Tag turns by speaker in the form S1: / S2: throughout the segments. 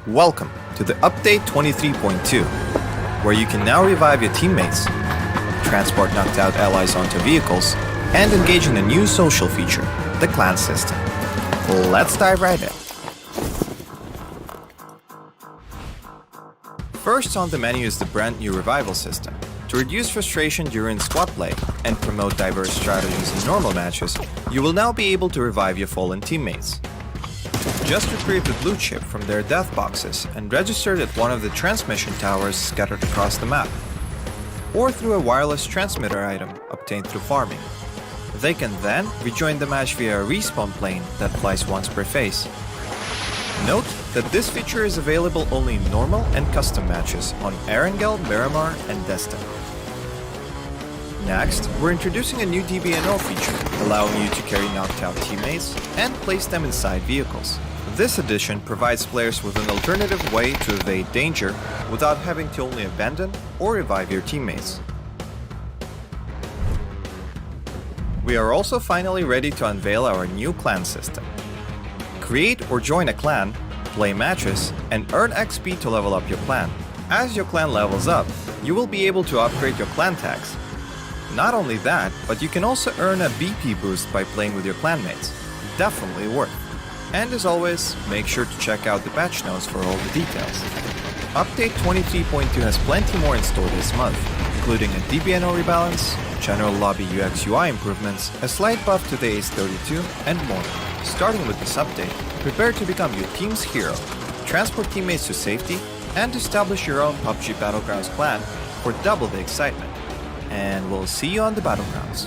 S1: Welcome to the Update 23.2, where you can now revive your teammates, transport knocked out allies onto vehicles, and engage in a new social feature, the clan system. Let's dive right in. First on the menu is the brand new revival system. To reduce frustration during squad play and promote diverse strategies in normal matches, you will now be able to revive your fallen teammates. Just retrieve the blue chip from their death boxes and register it at one of the transmission towers scattered across the map, or through a wireless transmitter item obtained through farming. They can then rejoin the match via a respawn plane that flies once per phase. Note that this feature is available only in normal and custom matches on Erangel, Miramar, and Destin. Next, we're introducing a new DBNO feature, allowing you to carry knocked out teammates and place them inside vehicles. This addition provides players with an alternative way to evade danger without having to only abandon or revive your teammates. We are also finally ready to unveil our new clan system. Create or join a clan, play matches, and earn XP to level up your clan. As your clan levels up, you will be able to upgrade your clan tags. Not only that, but you can also earn a BP boost by playing with your clanmates. Definitely worth. And as always, make sure to check out the patch notes for all the details. Update 23.2 has plenty more in store this month, including a DBNO rebalance, general lobby UX UI improvements, a slight buff to the Ace-32, and more. Starting with this update, prepare to become your team's hero, transport teammates to safety, and establish your own Pubg Battlegrounds clan for double the excitement. And we'll see you on the Battlegrounds.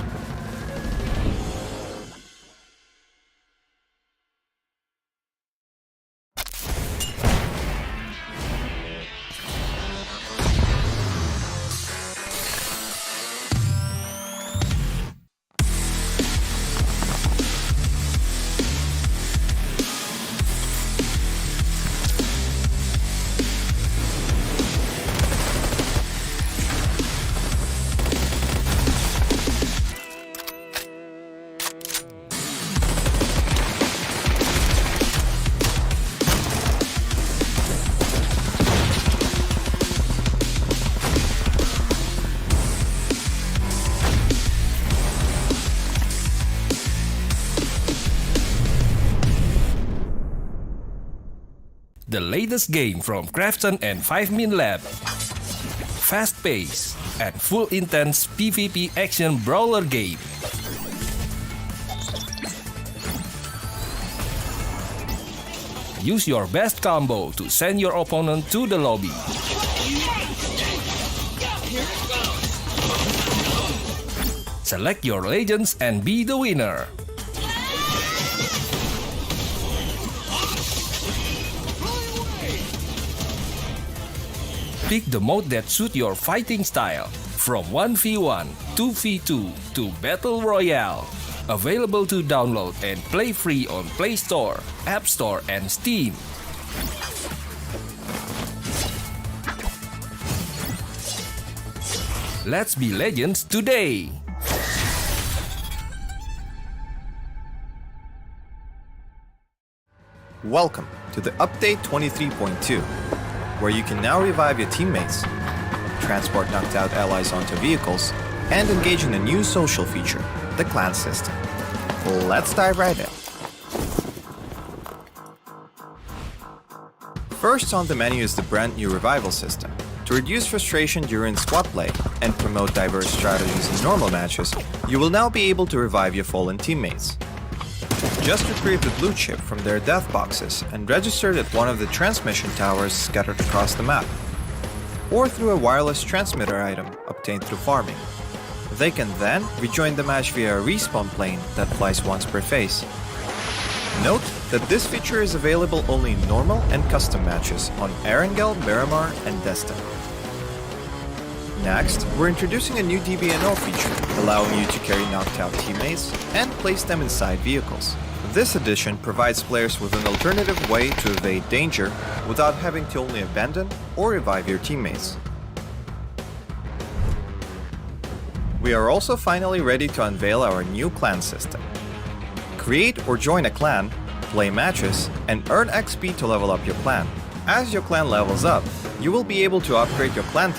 S2: The latest game from Krafton and 5min Lab. Fast pace and full intense PvP action brawler game. Use your best combo to send your opponent to the lobby. Select your legends and be the winner. Pick the mode that suits your fighting style, from 1v1, 2v2 to Battle Royale. Available to download and play free on Play Store, App Store, and Steam. Let's be legends today!
S1: Welcome to the Update 23.2, where you can now revive your teammates, transport knocked out allies onto vehicles, and engage in a new social feature, the clan system. Let's dive right in. First on the menu is the brand new revival system. To reduce frustration during squad play and promote diverse strategies in normal matches, you will now be able to revive your fallen teammates. Just retrieve the blue chip from their death boxes and register it at one of the transmission towers scattered across the map, or through a wireless transmitter item obtained through farming. They can then rejoin the match via a respawn plane that flies once per phase. Note that this feature is available only in normal and custom matches on Erangel, Miramar, and Destin. Next, we're introducing a new DBNO feature, allowing you to carry knocked out teammates and place them inside vehicles. This addition provides players with an alternative way to evade danger without having to only abandon or revive your teammates. We are also finally ready to unveil our new clan system. Create or join a clan, play matches, and earn XP to level up your clan. As your clan levels up, you will be able to upgrade your clan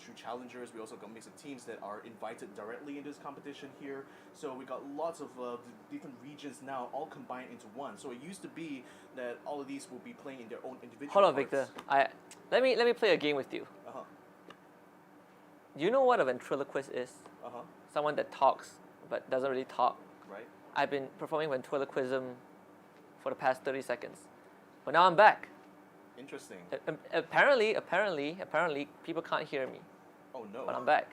S3: true challengers. We also got mix of teams that are invited directly into this competition here. So we got lots of different regions now all combined into one. So it used to be that all of these will be playing in their own individual
S4: Hold on,
S3: parts.
S4: Victor. Let me play a game with you.
S3: Uh-huh.
S4: You know what a ventriloquist is?
S3: Uh-huh.
S4: Someone that talks but doesn't really talk.
S3: Right.
S4: I've been performing ventriloquism for the past 30 seconds. But now I'm back.
S3: Interesting.
S4: Apparently, people can't hear me.
S3: Oh no.
S4: But I'm back.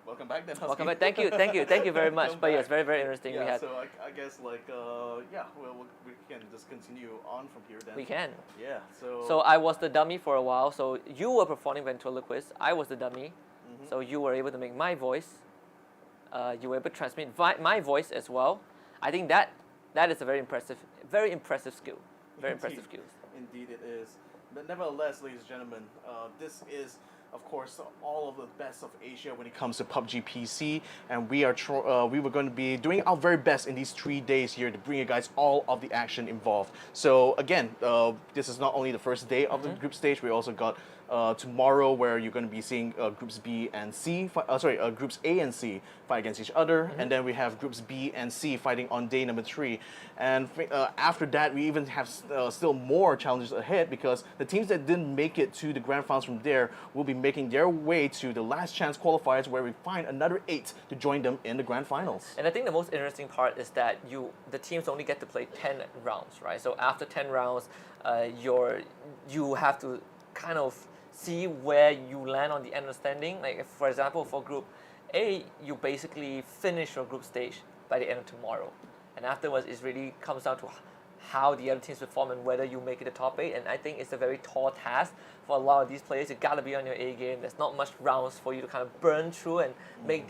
S3: Welcome back then. Husky.
S4: Welcome back. Thank you very much.
S3: Welcome
S4: But yes,
S3: back.
S4: very, very interesting.
S3: Yeah,
S4: We had,
S3: so I guess like we can just continue on from here then.
S4: we can.
S3: Yeah. So.
S4: So I was the dummy for a while. So you were performing ventriloquist. I was the dummy.
S3: Mhm.
S4: So you were able to make my voice. You were able to transmit my voice as well. I think that is a very impressive skill. Very impressive skills.
S3: Indeed it is. But nevertheless, ladies and gentlemen, this is, of course, all of the best of Asia when it comes to PUBG PC, and we were going to be doing our very best in these 3 days here to bring you guys all of the action involved. So again, this is not only the first day of the group stage. We also got tomorrow where you're going to be seeing groups B and C, groups A and C fight against each other, and then we have groups B and C fighting on day number 3. And after that, we even have still more challenges ahead, because the teams that didn't make it to the grand finals from there will be making their way to the last chance qualifiers, where we find another 8 to join them in the grand finals.
S4: And I think the most interesting part is that the teams only get to play 10 rounds, right? So after 10 rounds, you have to kind of see where you land on the end of the standing. Like, for example, for Group A, you basically finish your group stage by the end of tomorrow. And afterwards, it really comes down to how the other teams perform and whether you make it the top 8. And I think it's a very tall task for a lot of these players. You gotta be on your A game. There's not much rounds for you to kind of burn through and make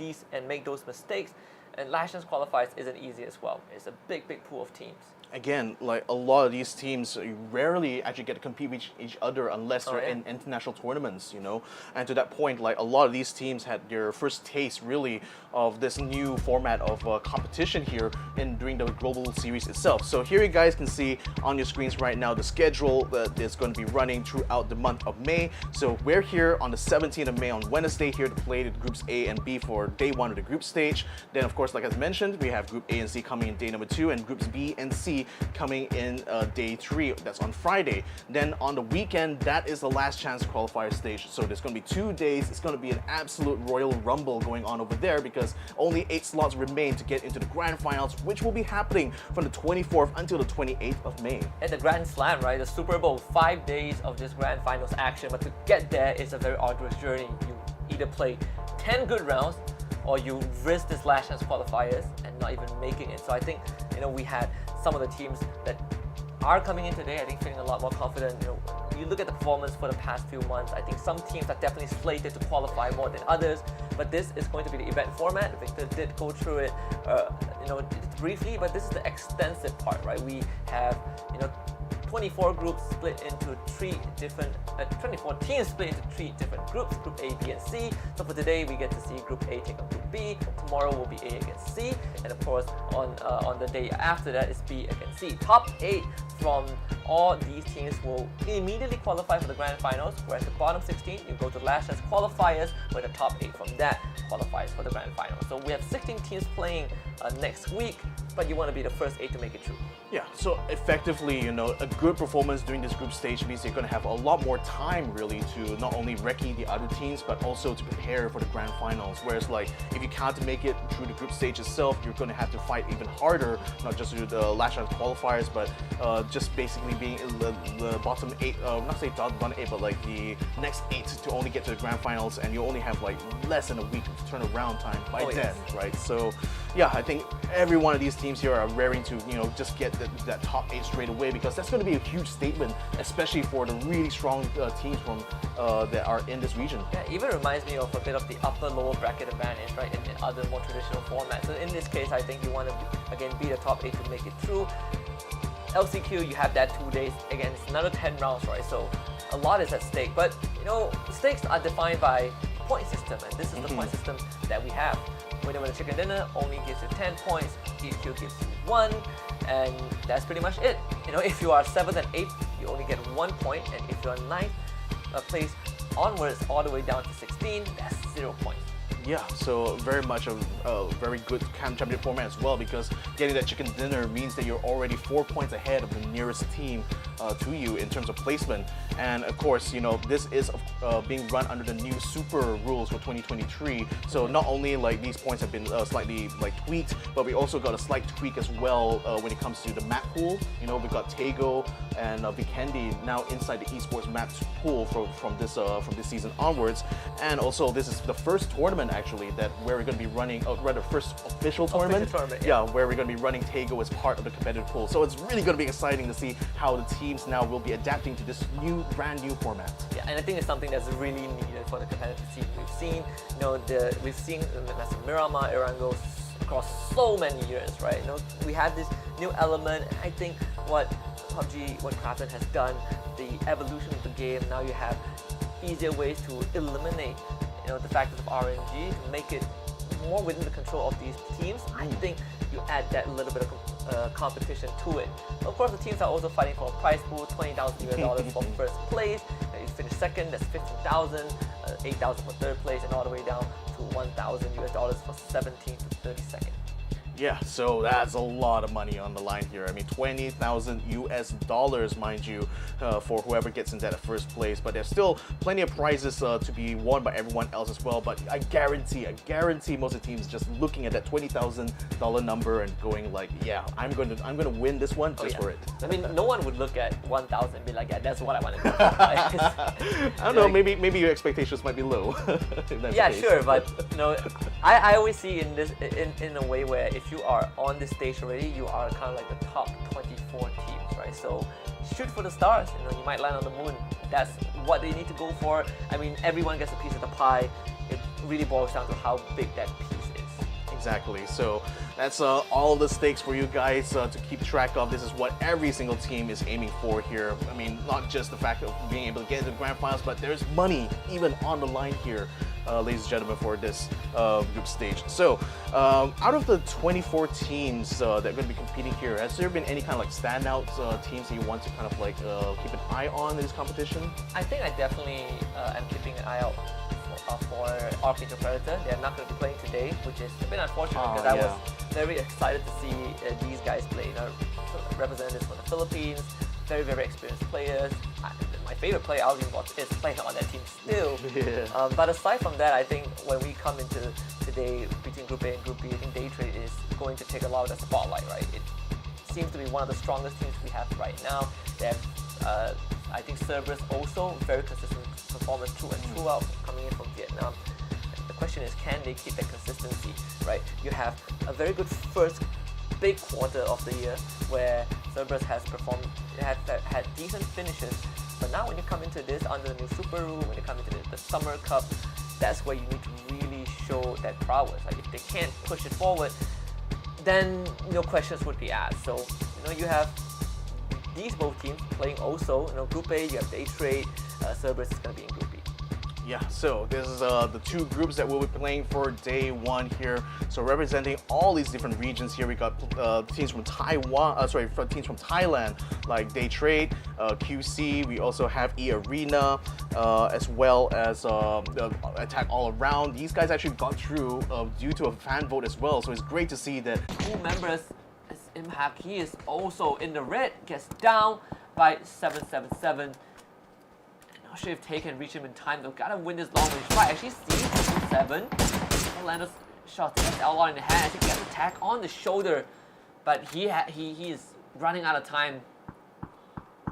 S4: those mistakes. And last chance qualifiers isn't easy as well. It's a big pool of teams.
S3: Again, like a lot of these teams, you rarely actually get to compete with each other unless they're
S4: yeah.
S3: in international tournaments, you know. And to that point, like a lot of these teams had their first taste really of this new format of competition here during the global series itself. So here you guys can see on your screens right now the schedule that is going to be running throughout the month of May. So we're here on the 17th of May on Wednesday here to play the groups A and B for day 1 of the group stage. Then of course, like I mentioned, we have group A and C coming in day number 2, and groups B and C coming in day 3. That's on Friday. Then on the weekend, that is the last chance qualifier stage. So there's going to be 2 days. It's going to be an absolute royal rumble going on over there, because only 8 slots remain to get into the grand finals, which will be happening from the 24th until the 28th of May.
S4: And the Grand Slam, right? The Super Bowl, 5 days of this grand finals action. But to get there is a very arduous journey. You either play 10 good rounds, or you risk this last chance qualifiers and not even making it. So I think, we had some of the teams that are coming in today, I think, feeling a lot more confident. You look at the performance for the past few months, I think some teams are definitely slated to qualify more than others, but this is going to be the event format. Victor did go through it, briefly, but this is the extensive part, right? We have, 24 groups split into 24 teams split into 3 different groups, Group A, B, and C. So for today, we get to see Group A take on Group B. Tomorrow will be A against C, and of course, on the day after that is B against C. Top 8 from all these teams will immediately qualify for the grand finals, whereas the bottom 16, you go to last year's qualifiers, where the top 8 from that qualifies for the grand finals. So we have 16 teams playing next week, but you want to be the first 8 to make it through.
S3: Yeah, so effectively, you know, a good performance during this group stage means you're going to have a lot more time really to not only recce the other teams, but also to prepare for the grand finals. Whereas like, if you can't make it through the group stage itself, you're going to have to fight even harder, not just through the last round qualifiers, but just basically being in the bottom 8, not say bottom 8, but like the next 8 to only get to the grand finals, and you only have like less than a week of turnaround time by then, right? So yeah, I think every one of these teams here are raring to, you know, just get that top 8 straight away, because that's going to be a huge statement, especially for the really strong teams from that are in this region.
S4: Yeah, it even reminds me of a bit of the upper-lower bracket advantage, right, in other more traditional formats. So in this case, I think you want to, again, be the top 8 to make it through. LCQ, you have that 2 days. Again, it's another 10 rounds, right? So a lot is at stake. But, you know, stakes are defined by point system, and this is the point system that we have. Winner with a chicken dinner only gives you 10 points, EQ gives you 1, and that's pretty much it. You know, if you are 7th and 8th, you only get 1 point, and if you're 9th place onwards all the way down to 16, that's 0 points.
S3: Yeah, so very much a very good championship format as well, because getting that chicken dinner means that you're already 4 points ahead of the nearest team to you in terms of placement. And of course, you know, this is being run under the new super rules for 2023. So not only like these points have been slightly like tweaked, but we also got a slight tweak as well when it comes to the map pool. You know, we've got Tego and Vikendi now inside the esports map pool from this season onwards. And also, this is the first tournament actually that where we're going to be running, rather first official tournament. Yeah, where we're going to be running Tego as part of the competitive pool. So it's really going to be exciting to see how the teams now will be adapting to this brand new format.
S4: Yeah, and I think it's something that's really needed for the competitive scene. We've seen, you know, we've seen Miramar, Erangos across so many years, right? You know, we have this new element. I think what Pubg, what Kraken has done, the evolution of the game. Now you have easier ways to eliminate, you know, the factors of RNG to make it more within the control of these teams. I think you add that little bit of competition to it. Of course, the teams are also fighting for a prize pool, $20,000 for first place. If you finish second, that's $15,000, $8,000 for third place, and all the way down to $1,000 for 17th to 32nd.
S3: Yeah, so that's a lot of money on the line here. I mean, $20,000, mind you, for whoever gets in that first place. But there's still plenty of prizes to be won by everyone else as well. But I guarantee most of the teams just looking at that $20,000 number and going like, yeah, I'm gonna win this one just for it.
S4: I mean, no one would look at 1,000 and be like, yeah, that's what I want to do.
S3: I don't know, maybe your expectations might be low.
S4: Yeah, sure, but you know, I always see in this in a way where if you are on this stage already, you are kind of like the top 24 teams, right? So shoot for the stars. You know, you might land on the moon. That's what they need to go for. I mean, everyone gets a piece of the pie. It really boils down to how big that piece is.
S3: Exactly. So that's all the stakes for you guys to keep track of. This is what every single team is aiming for here. I mean, not just the fact of being able to get into the grand finals, but there's money even on the line here, ladies and gentlemen, for this group stage. So out of the 24 teams that are going to be competing here, has there been any kind of like standout teams that you want to kind of like keep an eye on in this competition?
S4: I think I definitely am keeping an eye out for Archangel Predator. They're not going to be playing today, which is a bit unfortunate because I was very excited to see these guys play. You know, representatives from the Philippines, very, very experienced players. My favorite player, Alvin Bot, is playing on that team still. But aside from that, I think when we come into today between Group A and Group B, I think Day Trade is going to take a lot of the spotlight, right? It seems to be one of the strongest teams we have right now. They have, I think, Cerberus also very consistent performance through and throughout, coming in from Vietnam. The question is, can they keep that consistency, right? You have a very good first big quarter of the year where Cerberus has performed, had decent finishes, but now when you come into this under the new Super Rule, when you come into the Summer Cup, that's where you need to really show that prowess. Like if they can't push it forward, then questions would be asked. So you have these both teams playing also, Group A, you have Day Trade, Cerberus is going to be in Group B.
S3: Yeah, so this is the two groups that we'll be playing for day one here. So representing all these different regions here, we got teams from teams from Thailand like Day Trade, QC. We also have E Arena, as well as Attack All Around. These guys actually got through due to a fan vote as well. So it's great to see that.
S4: Two members, as Impact, he is also in the red, gets down by 777. Not sure if Tay can reach him in time though. Gotta win this long range fight. Actually, sees 7. Orlando's shot to LR in the hand. I think he has attack on the shoulder, but he is running out of time.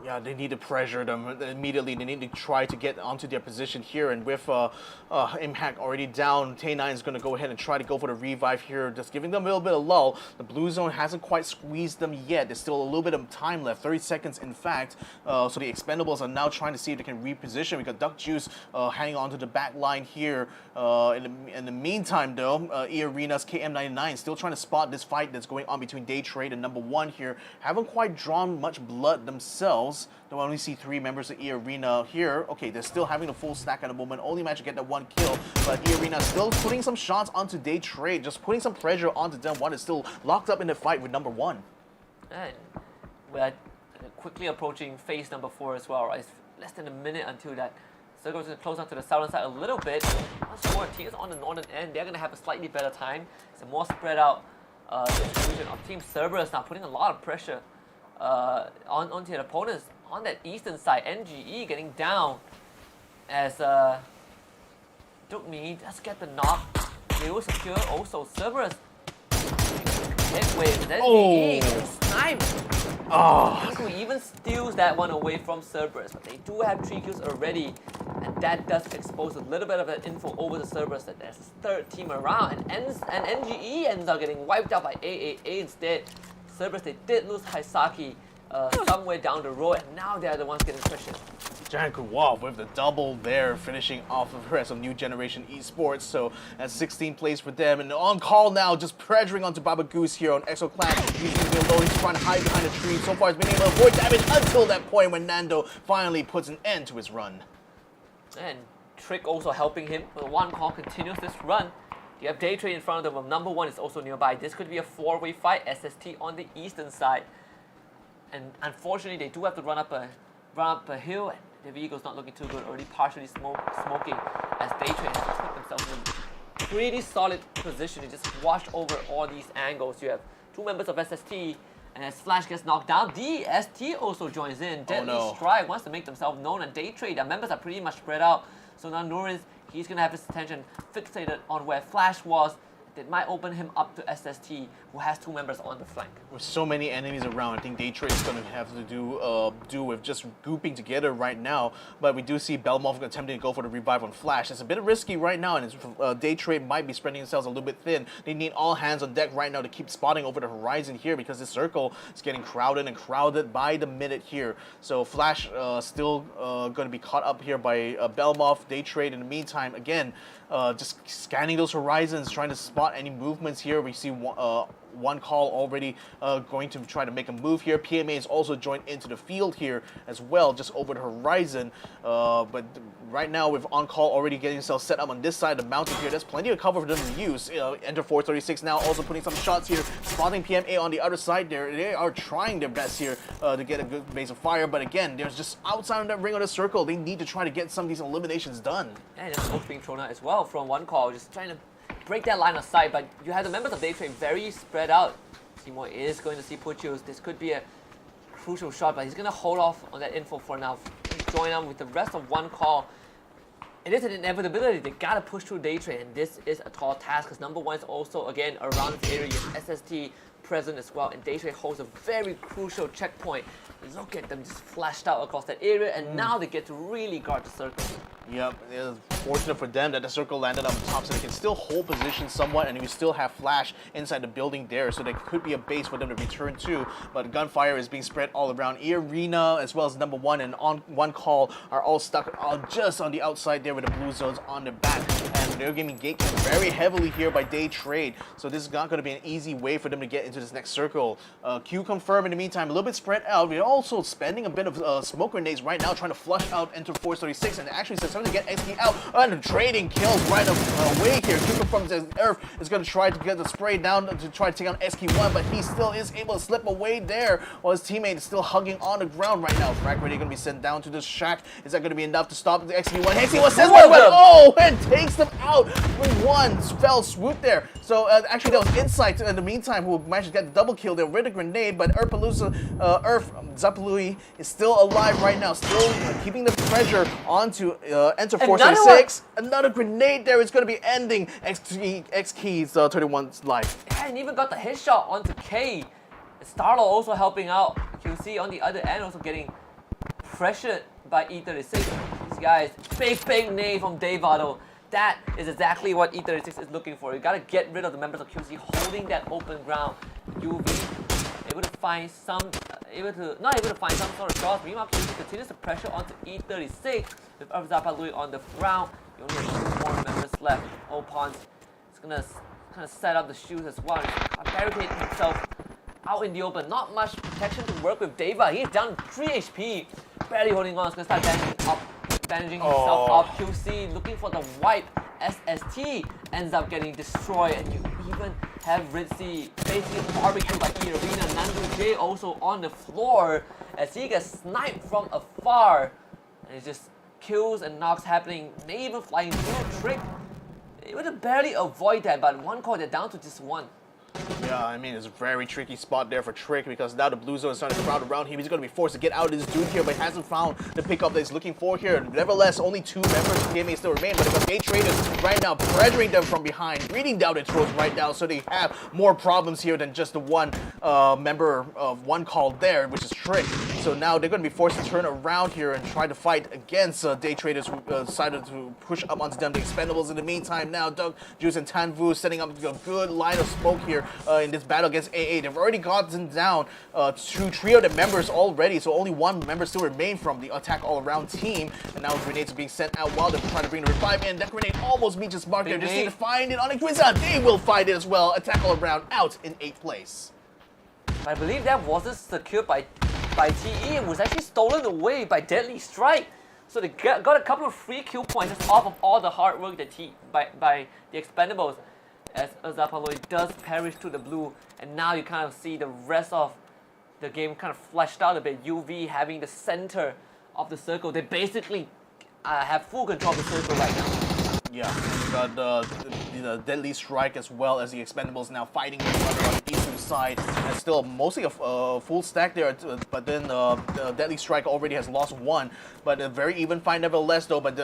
S3: Yeah, they need to pressure them immediately. They need to try to get onto their position here. And with Impact already down, Tay9 is going to go ahead and try to go for the revive here, just giving them a little bit of lull. The blue zone hasn't quite squeezed them yet. There's still a little bit of time left, 30 seconds in fact. So the Expendables are now trying to see if they can reposition. We got Duck Juice hanging on to the back line here. In the meantime, though, E Arena's KM99 still trying to spot this fight that's going on between Day Trade and number 1 here. Haven't quite drawn much blood themselves. Though I only see 3 members of E Arena here. Okay, they're still having a full stack at the moment. Only managed to get that 1 kill. But E Arena still putting some shots onto Day Trade. Just putting some pressure onto them. One is still locked up in the fight with number 1.
S4: And we're quickly approaching phase number 4 as well, right? It's less than a minute until that circle is going to close onto the southern side a little bit. Once more teams on the northern end, they're going to have a slightly better time. It's a more spread out distribution of Team Cerberus now, putting a lot of pressure onto their opponents. On that eastern side, NGE getting down as Dukung does get the knock. They will secure also Cerberus. Headway, then NGE sniped. Who even steals that one away from Cerberus, but they do have 3 kills already, and that does expose a little bit of that info over to Cerberus that there's a 3rd team around, and NGE ends up getting wiped out by AAA instead. Cerberus, they did lose Haisaki somewhere down the road, and now they're the ones getting pressured.
S3: Jan Kuwov with the double there, finishing off of the rest of New Generation Esports. So that's 16 plays for them. And on call now, just pressuring onto Baba Goose here on Exo Clan. He's using low, he's trying to hide behind a tree. So far, he's been able to avoid damage until that point when Nando finally puts an end to his run.
S4: And Trick also helping him. But one call continues this run. You have Day Trade in front of them. Number 1 is also nearby. This could be a 4-way fight. SST on the eastern side. And unfortunately, they do have to run up a hill. And the vehicle's not looking too good. Already partially smoking as Day Trade has put themselves in a pretty solid position to just watch over all these angles. You have 2 members of SST. And as Flash gets knocked down, DST also joins in. Deadly Strike wants to make themselves known. And Day Trade, their members are pretty much spread out. So now Nurin's, he's going to have his attention fixated on where Flash was. That might open him up to SST, who has 2 members on the flank.
S3: With so many enemies around, I think Day Trade is going to have to do with just grouping together right now. But we do see Belmont attempting to go for the revive on Flash. It's a bit risky right now, and Day Trade might be spreading themselves a little bit thin. They need all hands on deck right now to keep spotting over the horizon here, because this circle is getting crowded and crowded by the minute here. So Flash still going to be caught up here by Belmont. Day Trade in the meantime, again, just scanning those horizons, trying to spot any movements here. We see one call already going to try to make a move here. PMA is also joined into the field here as well, just over the horizon. But right now, with on call already getting himself set up on this side of the mountain here, there's plenty of cover for them to use. Enter 436 now, also putting some shots here, spotting PMA on the other side there. They are trying their best here to get a good base of fire, but again, there's just outside of that ring of the circle, they need to try to get some of these eliminations done.
S4: And there's smoke being thrown out as well from one call, just trying to break that line of sight, but you have the members of Day Trade very spread out. Seymour is going to see Puchos. This could be a crucial shot, but he's going to hold off on that info for now. Join on with the rest of one call. It is an inevitability. They got to push through Day Trade, and this is a tall task because number 1 is also, again, around this area. You have SST present as well, and Day Trade holds a very crucial checkpoint. Look at them just flashed out across that area, and now they get to really guard the circle.
S3: Yep, it's fortunate for them that the circle landed on top so they can still hold position somewhat, and we still have Flash inside the building there, so there could be a base for them to return to. But gunfire is being spread all around. Arena as well as number 1 and on one call are all stuck just on the outside there with the blue zones on their back. And they're getting gate camped very heavily here by Day Trade, so this is not going to be an easy way for them to get into this next circle. Q confirmed in the meantime, a little bit spread out. We're also spending a bit of smoke grenades right now, trying to flush out into Force 36, and actually says something to get XP out, and trading kills right away here. Q confirms that Earth is going to try to get the spray down to try to take on SK1, but he still is able to slip away there while his teammate is still hugging on the ground right now. Frag ready going to be sent down to the shack. Is that going to be enough to stop the XP1? XP1 says oh, and takes them out with one fell swoop there. So actually that was Insight in the meantime who managed to get the double kill there with a grenade, but Zapalui is still alive right now, still keeping the pressure onto Enter Force 36. Another grenade there is going to be ending X-Keys 31's life.
S4: Yeah, and even got the headshot onto K. Starlo also helping out. QC on the other end also getting pressured by E36. These guys, big nade from Davado. That is exactly what E36 is looking for. You gotta get rid of the members of QC holding that open ground. UV able to find some, not able to find some sort of shots. Meanwhile, QC continues to pressure onto E36 with Zapalui on the ground. You only have 2 more members left. Opons is gonna kind of set up the shoes as well. Barricade himself out in the open. Not much protection to work with. Deva, he's down 3 HP. Barely holding on. He's gonna start bandaging himself up. QC looking for the wipe. SST ends up getting destroyed, and you even have Ritzy basically barbecued by E-Arena. Nandu J also on the floor as he gets sniped from afar. And it's just kills and knocks happening. May even flying through Trick. Able to barely avoid that, but one call, they're down to just 1.
S3: Yeah, I mean, it's a very tricky spot there for Trick because now the blue zone is starting to crowd around him. He's going to be forced to get out of this dude here, but hasn't found the pickup that he's looking for here. Nevertheless, only 2 members of the team still remain, but because Gate Trade is right now pressuring them from behind, breathing down their throats right now, so they have more problems here than just the one member of one call there, which is Trick. So now they're going to be forced to turn around here and try to fight against Day Traders who decided to push up onto them. The Expendables in the meantime now, Doug, Juice, and Tanvu setting up a good line of smoke here in this battle against AA. They've already gotten down 2 trio of members already, so only 1 member still remain from the attack all-around team. And now grenades are being sent out while they're trying to bring the revive in. That grenade almost meets its mark there. Just need to find it on a Quizza. They will find it as well. Attack all-around out in 8th place.
S4: I believe that wasn't secured by TE. It was actually stolen away by Deadly Strike. So they got a couple of free kill points just off of all the hard work that by the Expendables, as Zapaloi does perish to the blue, and now you kind of see the rest of the game kind of fleshed out a bit. UV having the center of the circle. They basically have full control of the circle right now.
S3: Yeah, we got the Deadly Strike as well as the Expendables now fighting each other on the eastern side. And still mostly a full stack there, but then the Deadly Strike already has lost 1. But a very even fight nevertheless though, but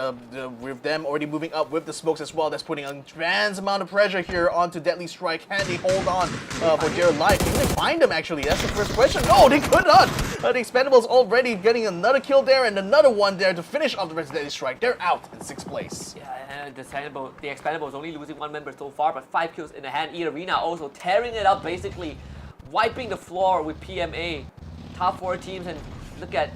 S3: with them already moving up with the smokes as well, that's putting a tremendous amount of pressure here onto Deadly Strike. Can they hold on for dear life? Can they find them actually? That's the first question. No, they could not! The Expendables already getting another kill there and another one there to finish off the rest of Deadly Strike. They're out in 6th place.
S4: Yeah, and the Expendables only losing 1 member so far, but 5 kills in the hand. E-Arena also tearing it up, basically wiping the floor with PMA. Top 4 teams, and look at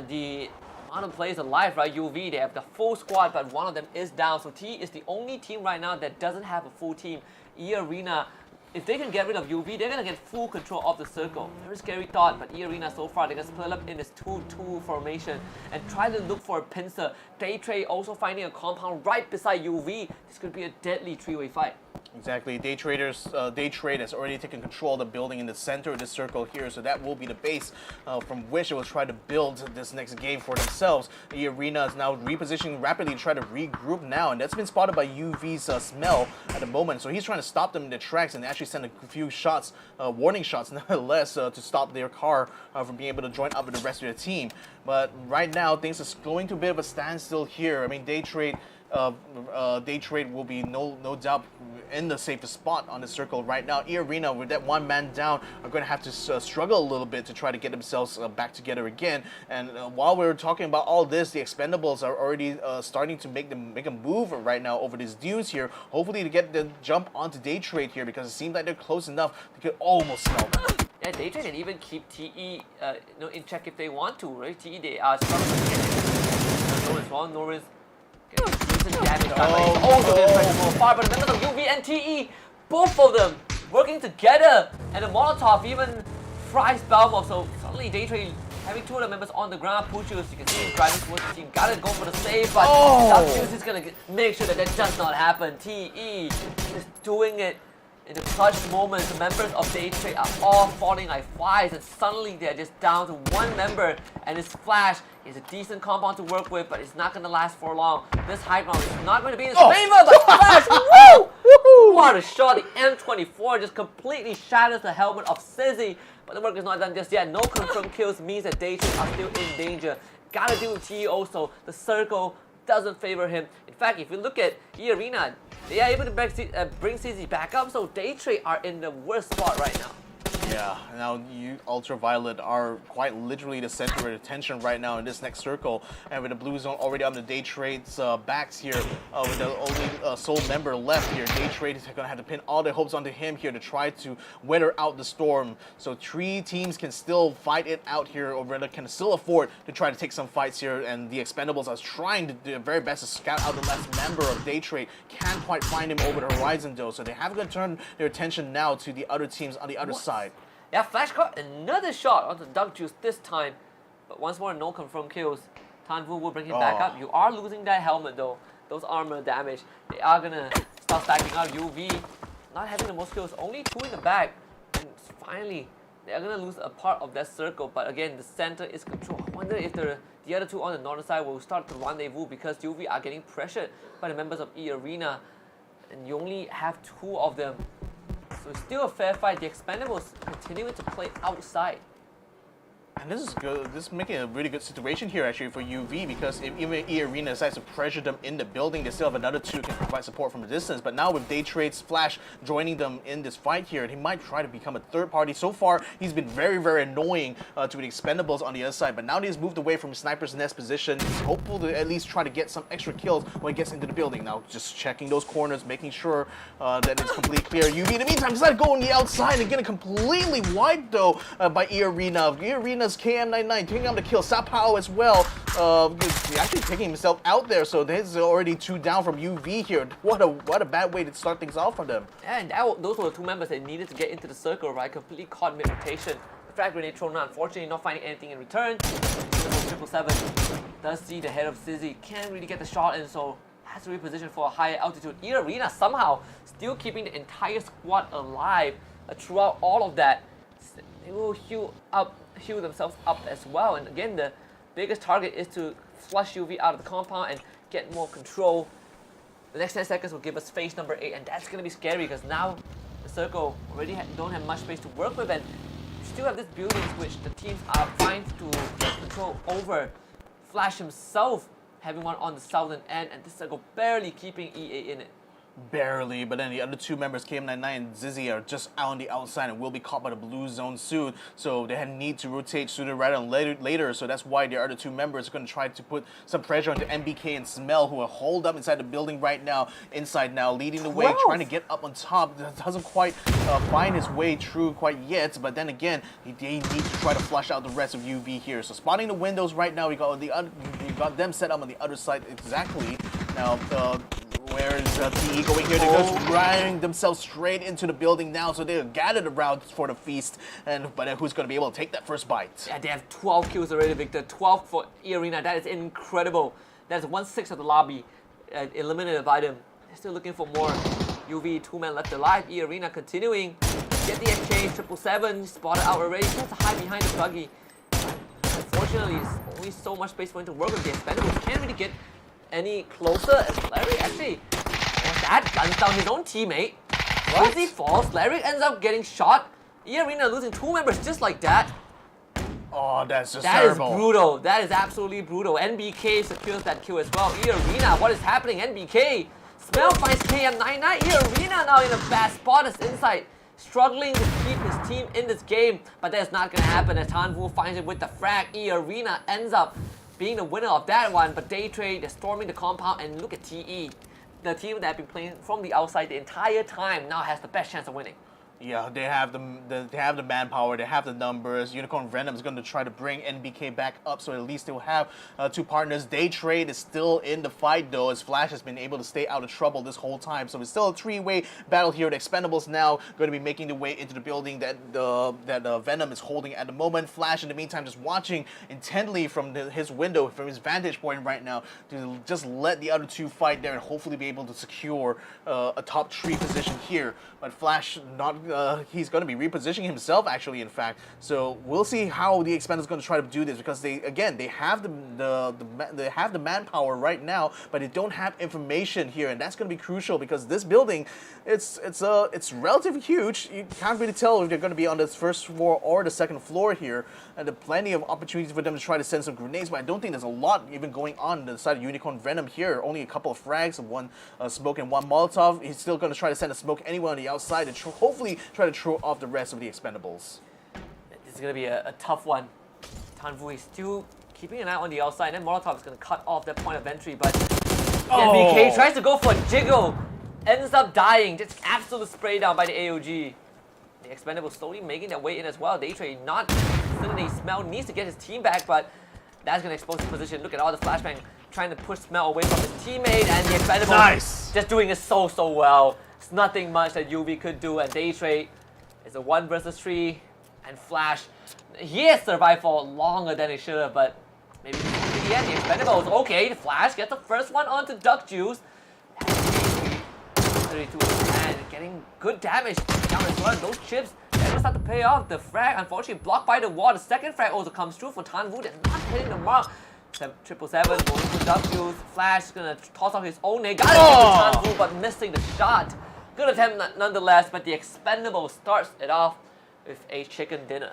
S4: the amount of players alive, right? UV, they have the full squad, but one of them is down. So T is the only team right now that doesn't have a full team. E-Arena, if they can get rid of UV, they're gonna get full control of the circle. Very scary thought, but E-Arena so far, they're gonna split up in this 2-2 formation and try to look for a pincer. Day Trade also finding a compound right beside UV. This could be a deadly 3-way fight.
S3: Exactly. Day Trade has already taken control of the building in the center of this circle here, so that will be the base from which it will try to build this next game for themselves. The Arena is now repositioning rapidly to try to regroup now, and that's been spotted by UV's smell at the moment. So he's trying to stop them in their tracks and actually send a few shots, warning shots nonetheless, to stop their car from being able to join up with the rest of their team. But right now, things are going to a bit of a standstill here. I mean, Day Trade Day Trade will be no doubt in the safest spot on the circle right now. E-Arena, with that one man down, are going to have to struggle a little bit to try to get themselves back together again. And while we're talking about all this, the Expendables are already starting to make a move right now over these dudes here, hopefully to get the jump onto Day Trade here, because it seems like they're close enough to could almost smell them.
S4: Yeah, Day Trade can even keep TE in check if they want to, right? TE, they are struggling to get it. Norris, wrong, Norris getting decent damage done, but he's also getting pressure from afar. But members of UV and TE, both of them working together, and the Molotov even fries Belmont. So suddenly Day Trade having two of the members on the ground. Puchus, you can see him driving towards the team, gotta go for the save, but Puchus is gonna make sure that does not happen. TE is doing it in the clutch moments. The members of Day Trade are all falling like flies, and suddenly they're just down to one member, and his Flash is a decent compound to work with, but it's not gonna last for long. This high ground is not going to be in his favor, but Flash, woo! What a shot! The M24 just completely shatters the helmet of Sizzy, but the work is not done just yet. No confirmed kills means that Day Trade are still in danger. Gotta deal with TE also. The circle doesn't favor him. In fact, if you look at E-Arena, they are able to bring CZ back up, so Day Trade are in the worst spot right now.
S3: Yeah, now you Ultraviolet are quite literally the center of attention right now in this next circle, and with the blue zone already on the Day Trade's backs here, with the only sole member left here, Day Trade is going to have to pin all their hopes onto him here to try to weather out the storm. So 3 teams can still fight it out here, or rather can still afford to try to take some fights here, and the Expendables are trying to do their very best to scout out the last member of Day Trade. Can't quite find him over the horizon though, so they have to turn their attention now to the other teams on the other side.
S4: Yeah, Flash caught another shot onto Duck Juice this time, but once more, no confirmed kills. Tanvu will bring him back up. You are losing that helmet though. Those armor damage, they are gonna start stacking up. UV not having the most kills, only 2 in the back, and finally they are gonna lose a part of that circle. But again, the center is controlled. I wonder if the other 2 on the northern side will start to rendezvous, because UV are getting pressured by the members of E-Arena, and you only have 2 of them. So it's still a fair fight. The Expendables continuing to play outside.
S3: And this is good. This is making a really good situation here actually for UV, because if even E-Arena decides to pressure them in the building, they still have another 2 who can provide support from a distance. But now with Day Trade's Flash joining them in this fight here, he might try to become a third party. So far, he's been very, very annoying to the Expendables on the other side. But now that he's moved away from his sniper's nest position, he's hopeful to at least try to get some extra kills when he gets into the building. Now just checking those corners, making sure that it's completely clear. UV in the meantime decided to go on the outside and getting completely wiped though by E-Arena. E-Arena's KM99 taking out the kill. Sapao as well. He's actually taking himself out there, so there's already 2 down from UV here. What a bad way to start things off for them.
S4: Yeah, and those were the 2 members that needed to get into the circle, right? Completely caught mid-rotation. The frag grenade thrown out, unfortunately not finding anything in return. 777 does see the head of Sizzy, can't really get the shot in, so has to reposition for a higher altitude. E-Arena somehow still keeping the entire squad alive throughout all of that. They will heal themselves up as well. And again, the biggest target is to flush UV out of the compound and get more control. The next 10 seconds will give us phase number 8, and that's going to be scary, because now the circle already don't have much space to work with, and you still have these buildings which the teams are trying to get control over. Flash himself having one on the southern end, and this circle barely keeping EA in it.
S3: Barely, but then the other 2 members, KM99 and Zizzy, are just out on the outside and will be caught by the blue zone soon. So they need to rotate sooner rather than later. So that's why the other 2 members are going to try to put some pressure onto MBK and Smell, who are holed up inside the building right now, inside now, leading the way, trying to get up on top. Doesn't quite find his way through quite yet, but then again, they need to try to flush out the rest of UV here. So spotting the windows right now, we got them set up on the other side exactly. Now, where is TE going here? They're just riding themselves straight into the building now, so they're gathered around for the feast. But who's going to be able to take that first bite?
S4: Yeah, they have 12 kills already, Victor. 12 for E-Arena. That is incredible. That's 1/6 of the lobby eliminated by them. They're still looking for more. UV, 2 men left alive. E-Arena continuing. Get the exchange. 777 spotted out already. Tries to hide behind the buggy. Unfortunately, there's only so much space for him to work with. The Expendables can't really get any closer as Larry actually that guns down his own teammate. As he falls, Larry ends up getting shot. E-Arena losing 2 members just like that.
S3: Oh, that's just
S4: That is
S3: terrible.
S4: brutal. That is absolutely brutal. NBK secures that kill as well. E-Arena, what is happening? NBK. Smell finds KM99. E-Arena now in a bad spot as Insight. Struggling to keep his team in this game. But that's not going to happen as Tanvu finds it with the frag. E-Arena ends up being the winner of that one. But Daytrade, they're storming the compound. And look at TE. The team that have been playing from the outside the entire time now has the best chance of winning.
S3: Yeah, they have the manpower, they have the numbers. Unicorn Venom is going to try to bring NBK back up, so at least they'll have two partners. Daytrade is still in the fight though, as Flash has been able to stay out of trouble this whole time. So it's still a three-way battle here. The Expendables now going to be making their way into the building that Venom is holding at the moment. Flash in the meantime just watching intently from his window, from his vantage point right now, to just let the other two fight there and hopefully be able to secure a top 3 position here. But Flash not. He's going to be repositioning himself, actually, in fact. So we'll see how the Expendables going to try to do this, because they have the manpower right now, but they don't have information here, and that's going to be crucial because this building, it's relatively huge. You can't really tell if they're going to be on the first floor or the second floor here, and there are plenty of opportunities for them to try to send some grenades. But I don't think there's a lot even going on the side of Unicorn Venom here. Only a couple of frags, one smoke and one Molotov. He's still going to try to send a smoke anywhere on the outside and hopefully try to throw off the rest of the Expendables.
S4: This is going to be a tough one. Tanvu is still keeping an eye on the outside, and then Molotov is going to cut off that point of entry, but NBK tries to go for a jiggle, ends up dying, just absolute spray down by the AOG. The Expendables slowly making their way in as well. Daytrade not suddenly Smell needs to get his team back, but that's going to expose his position. Look at all the flashbang trying to push Smell away from his teammate, and the Expendables just doing it so well. It's nothing much that UV could do, and Daytrade is a 1 versus 3, and Flash, he has survived for longer than he should have, but maybe in the end, the Expendables, okay, the Flash gets the first one onto Duck Juice. 32 and getting good damage down as well. Those chips, they're gonna start to pay off. The frag, unfortunately, blocked by the wall. The second frag also comes through for Tanvu. They're not hitting the mark. 777 going for Duck Juice. Flash is gonna toss off his own nade. Got it for Tanvu, but missing the shot. Good attempt nonetheless, but the Expendable starts it off with a chicken dinner.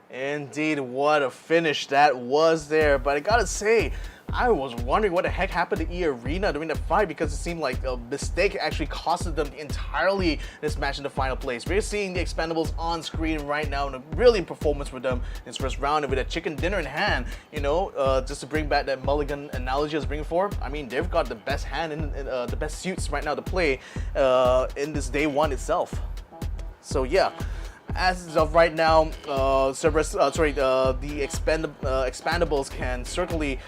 S3: Indeed, what a finish that was there. But I gotta say, I was wondering what the heck happened to E-Arena during the fight, because it seemed like a mistake actually costed them entirely this match in the final place. We're seeing the Expendables on screen right now, and a brilliant performance for them in this first round, and with a chicken dinner in hand, you know, just to bring back that mulligan analogy I was bringing for. I mean, they've got the best hand in the best suits right now to play in this day one itself. So yeah. As of right now, the Expendables can certainly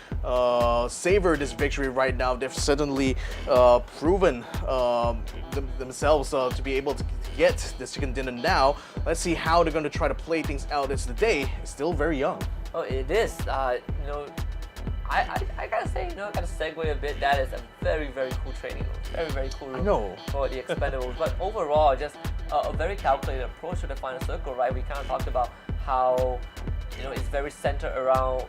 S3: savor this victory right now. They've certainly proven themselves to be able to get this chicken dinner now. Let's see how they're going to try to play things out as the day is still very young.
S4: Oh, it is. You know, I gotta say, you know, I gotta segue a bit. That is a very cool training room. Very cool room.
S3: I know.
S4: For the Expendables. But overall, just a very calculated approach to the final circle, right? We kind of talked about how, you know, it's very centered around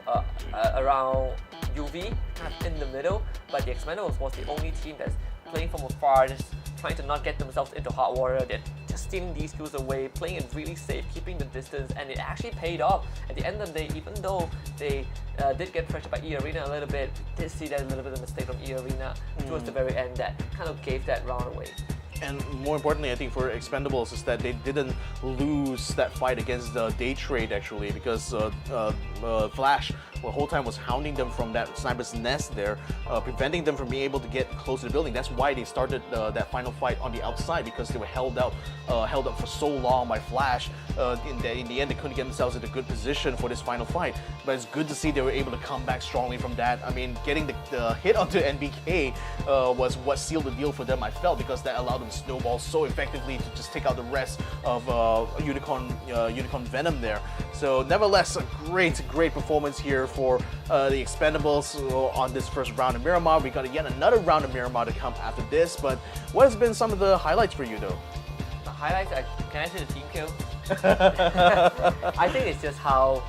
S4: UV, kind of in the middle. But the Expendables was the only team that's playing from afar, just trying to not get themselves into hot water. They're just stealing these kills away, playing it really safe, keeping the distance, and it actually paid off. At the end of the day, even though they did get pressured by E-Arena a little bit, did see that a little bit of mistake from E-Arena towards the very end that kind of gave that round away.
S3: And more importantly, I think for Expendables is that they didn't lose that fight against Daytrade actually, because Flash the whole time was hounding them from that sniper's nest there, preventing them from being able to get close to the building. That's why they started that final fight on the outside, because they were held up for so long by Flash. In the end, they couldn't get themselves in a good position for this final fight. But it's good to see they were able to come back strongly from that. I mean, getting the hit onto NBK was what sealed the deal for them, I felt, because that allowed them to snowball so effectively to just take out the rest of Unicorn Venom there. So nevertheless, a great performance here for the Expendables on this first round of Miramar. We got yet another round of Miramar to come after this, but what has been some of the highlights for you though?
S4: The highlights, can I say the team kill? I think it's just how,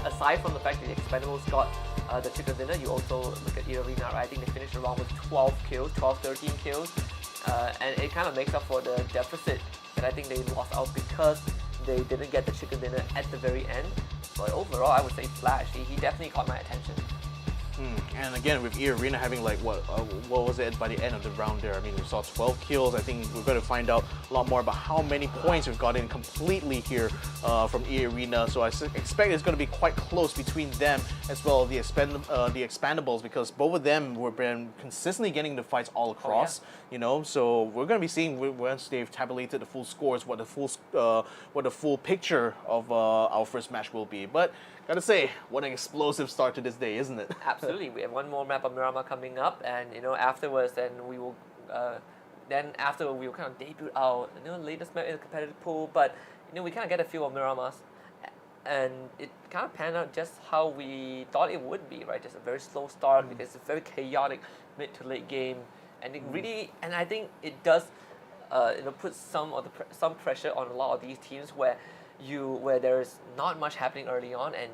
S4: aside from the fact that the Expendables got the chicken dinner, you also look at E-Arena, right? I think they finished the round with 12 kills, 13 kills, and it kind of makes up for the deficit that I think they lost out because they didn't get the chicken dinner at the very end. But overall, I would say Flash. He definitely caught my attention.
S3: And again, with E Arena having like what was it by the end of the round there? I mean, we saw 12 kills. I think we're going to find out a lot more about how many points we've gotten completely here from E Arena. So I expect it's going to be quite close between them as well as the Expandables, because both of them were been consistently getting the fights all across. You know, so we're going to be seeing once they've tabulated the full scores what the full picture of our first match will be. But gotta say, what an explosive start to this day, isn't it?
S4: Absolutely, we have one more map of Miramar coming up, and afterwards, then we will kind of debut our latest map in the competitive pool. But we kind of get a feel of Miramar's, and it kind of panned out just how we thought it would be, right? Just a very slow start because it's a very chaotic mid to late game, and it really, and I think it does, put some pressure on a lot of these teams where there's not much happening early on, and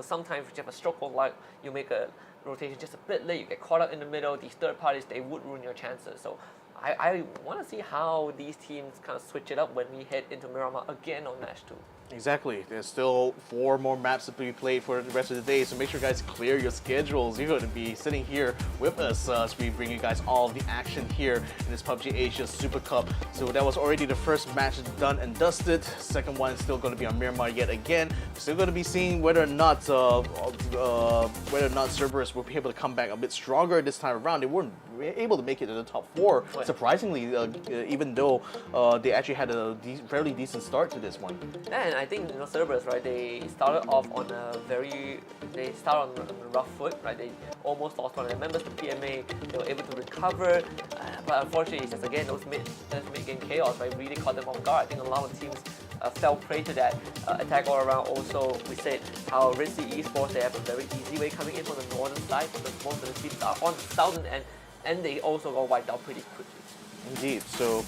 S4: sometimes if you have a stroke of luck, you make a rotation just a bit late, you get caught up in the middle. These third parties, they would ruin your chances. So I want to see how these teams kind of switch it up when we head into Miramar again on match 2.
S3: Exactly. There's still 4 more maps to be played for the rest of the day, so make sure you guys clear your schedules. You're going to be sitting here with us as we bring you guys all of the action here in this PUBG Asia Super Cup. So that was already the first match done and dusted. Second one is still going to be on Miramar yet again. Still going to be seeing whether or not Cerberus will be able to come back a bit stronger this time around. They weren't able to make it to the top 4, surprisingly, even though they actually had a fairly decent start to this one.
S4: And I think Cerberus, right? They started off on a rough foot, right? They almost lost one of their members to PMA. They were able to recover, but unfortunately, it's just again those mid-game chaos, right? Really caught them off guard. I think a lot of teams fell prey to that attack all around. Also, we said how Red Sea Esports, they have a very easy way coming in from the northern side because most of the teams are on the southern end, and they also got wiped out pretty quickly.
S3: Indeed. So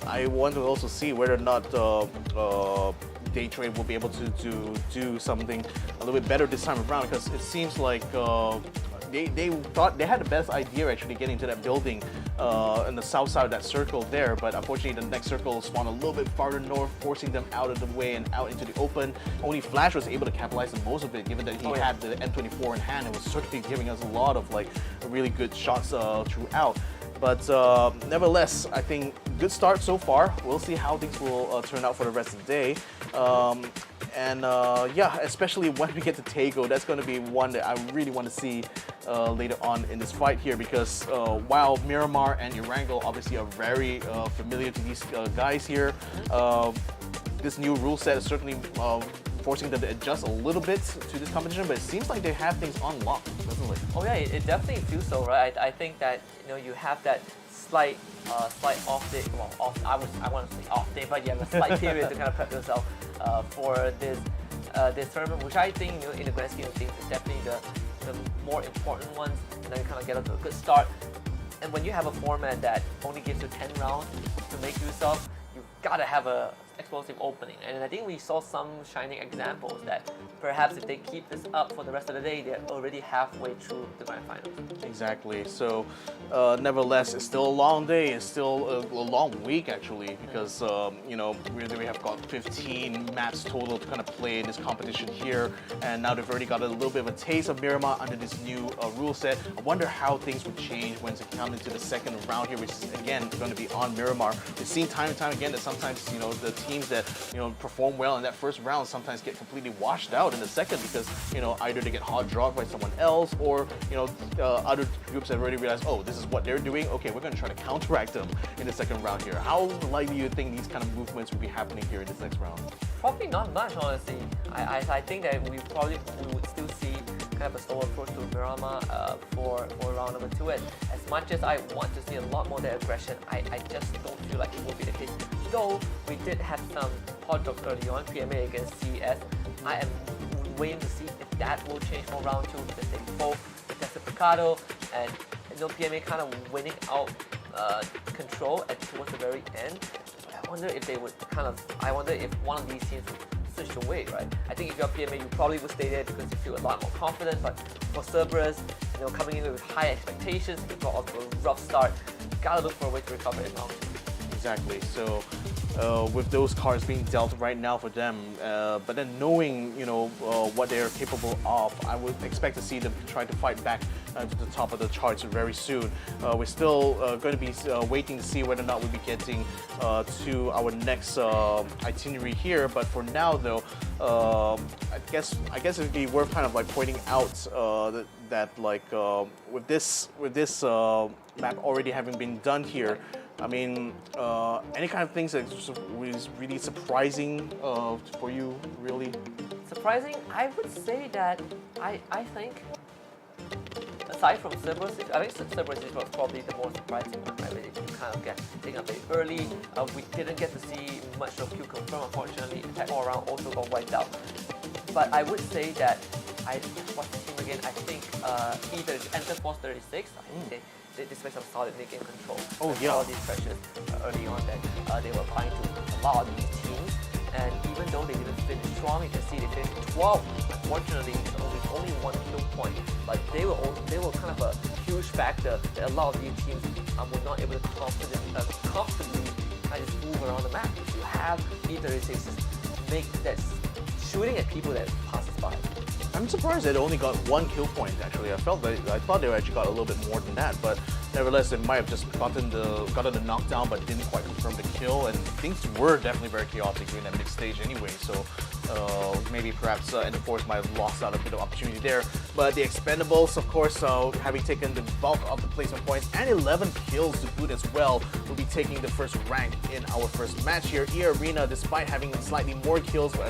S3: I want to also see whether or not Daytrade will be able to do something a little bit better this time around, because it seems like they thought they had the best idea actually getting to that building in the south side of that circle there, but unfortunately the next circle spawned a little bit farther north, forcing them out of the way and out into the open. Only Flash was able to capitalize on most of it, given that he had the M24 in hand and was certainly giving us a lot of really good shots throughout. But nevertheless, I think good start so far. We'll see how things will turn out for the rest of the day. Yeah, especially when we get to Tego, that's going to be one that I really want to see later on in this fight here, because while Miramar and Erangel obviously are very familiar to these guys here, this new rule set is certainly forcing them to adjust a little bit to this competition, but it seems like they have things on lock, doesn't it?
S4: Oh yeah, it definitely feels so, right? I think that you have that slight off day. Well, I want to say off day, but you have a slight period to kind of prep yourself for this tournament, which I think in the grand scheme of things is definitely the more important ones, and then you kind of get off to a good start. And when you have a format that only gives you 10 rounds to make use of, you've got to have a explosive opening. And I think we saw some shining examples that perhaps if they keep this up for the rest of the day, they're already halfway through the grand finals.
S3: Exactly. So nevertheless, it's still a long day. It's still a long week actually, because we have got 15 maps total to kind of play in this competition here, and now they've already got a little bit of a taste of Miramar under this new rule set. I wonder how things would change once it comes into the second round here, which is again going to be on Miramar. We've seen time and time again that sometimes the teams that perform well in that first round sometimes get completely washed out in the second, because either they get hot dropped by someone else, or other groups have already realized, oh, this is what they're doing, okay, we're going to try to counteract them in the second round here. How likely do you think these kind of movements will be happening here in this next round?
S4: Probably not much, honestly. I think that we would still see kind of a slow approach to Miramar for round number 2. And as much as I want to see a lot more of that aggression, I just don't feel like it will be the case. Though we did have some hot drops early on, PMA against CS. I am waiting to see if that will change for round 2, because they both tested Picado, and PMA kind of winning out control towards the very end. I wonder if they would I wonder if one of these teams would switch away, right? I think if you're PMA, you probably would stay there because you feel a lot more confident. But for Cerberus, coming in with high expectations, they got off to a rough start. Gotta look for a way to recover it now.
S3: Exactly. So with those cards being dealt right now for them. But then knowing, what they're capable of, I would expect to see them try to fight back to the top of the charts very soon. We're still going to be waiting to see whether or not we'll be getting to our next itinerary here. But for now, though, I guess it'd be worth kind of like pointing out that with this map already having been done here, I mean, any kind of things that was really surprising for you, really?
S4: Surprising? I would say that I think, aside from Cerberus, I think Cerberus was probably the most surprising one, right? Really, you kind of get taken up very early. We didn't get to see much of Q confirm, unfortunately. Attack all around also got wiped out. But I would say that, what's the team again? I think either it's Enter Force 36, I think they displayed some solid mid-game control.
S3: Oh yeah.
S4: All these pressures early on that they were applying to a lot of these teams. And even though they didn't finish strong, you can see they finished 12. Unfortunately, with only 1 kill point, but they were kind of a huge factor that a lot of these teams were not able to comfortably kind of just move around the map. If you have E36 make that shooting at people that passes by.
S3: I'm surprised they only got 1 kill point. Actually, I thought they actually got a little bit more than that, but nevertheless, they might have just gotten the knockdown, but didn't quite confirm the kill. And things were definitely very chaotic during that mid stage anyway. So maybe perhaps Enderforce might have lost out a bit of opportunity there. But the Expendables, of course, having taken the bulk of the placement points and 11 kills to boot as well, will be taking the first rank in our first match here. E-Arena, despite having slightly more kills, but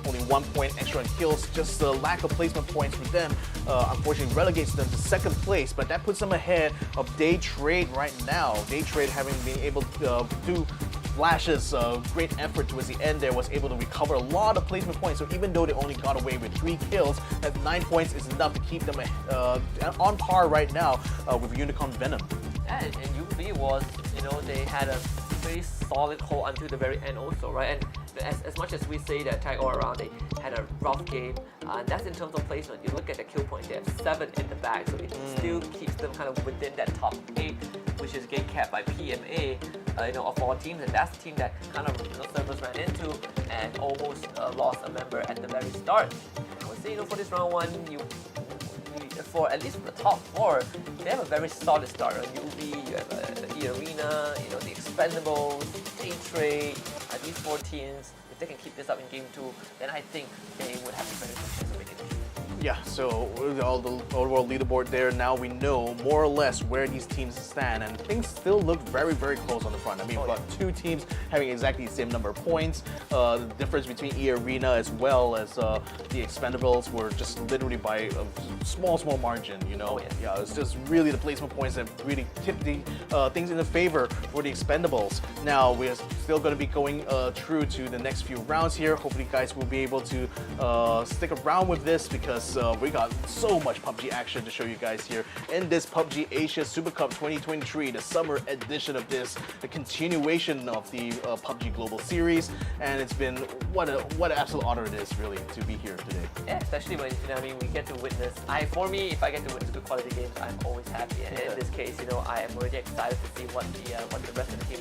S3: only 1 point extra in kills, just the lack of placement points for them, unfortunately relegates them to second place. But that puts them ahead of Day Trade right now. Day Trade, having been able to do Flash's great effort towards the end there, was able to recover a lot of placement points. So even though they only got away with 3 kills, that 9 points is enough to keep them on par right now with Unicorn Venom.
S4: Yeah, and UV was, they had a pretty solid hold until the very end also, right? And as much as we say that Tag all around, they had a rough game, and that's in terms of placement. You look at the kill point, they have 7 in the bag, so it still keeps them kind of within that top 8, which is gate capped by PMA, of all teams, and that's the team that kind of Cerberus ran into and almost lost a member at the very start. I would say, for this round 1, for at least for the top 4, they have a very solid start. UV, you have E-Arena, the Expendables, Day Trade, these 4 teams. If they can keep this up in game 2, then I think they would have a very good chance of making it.
S3: Yeah, so with all the overall leaderboard there, now we know more or less where these teams stand, and things still look very, very close on the front. I mean, we've got 2 teams having exactly the same number of points. The difference between E-Arena as well as the Expendables were just literally by a small margin, Yeah, it's just really the placement points that really tipped the things in the favor for the Expendables. Now, we're still going to be going through to the next few rounds here. Hopefully, you guys will be able to stick around with this, because we got so much PUBG action to show you guys here in this PUBG Asia Super Cup 2023, the summer edition of this, the continuation of the PUBG Global Series, and it's been what an absolute honor it is really to be here today.
S4: Yeah, especially when we get to witness. For me, if I get to witness good quality games, I'm always happy. And in this case, I am already excited to see what the rest of the team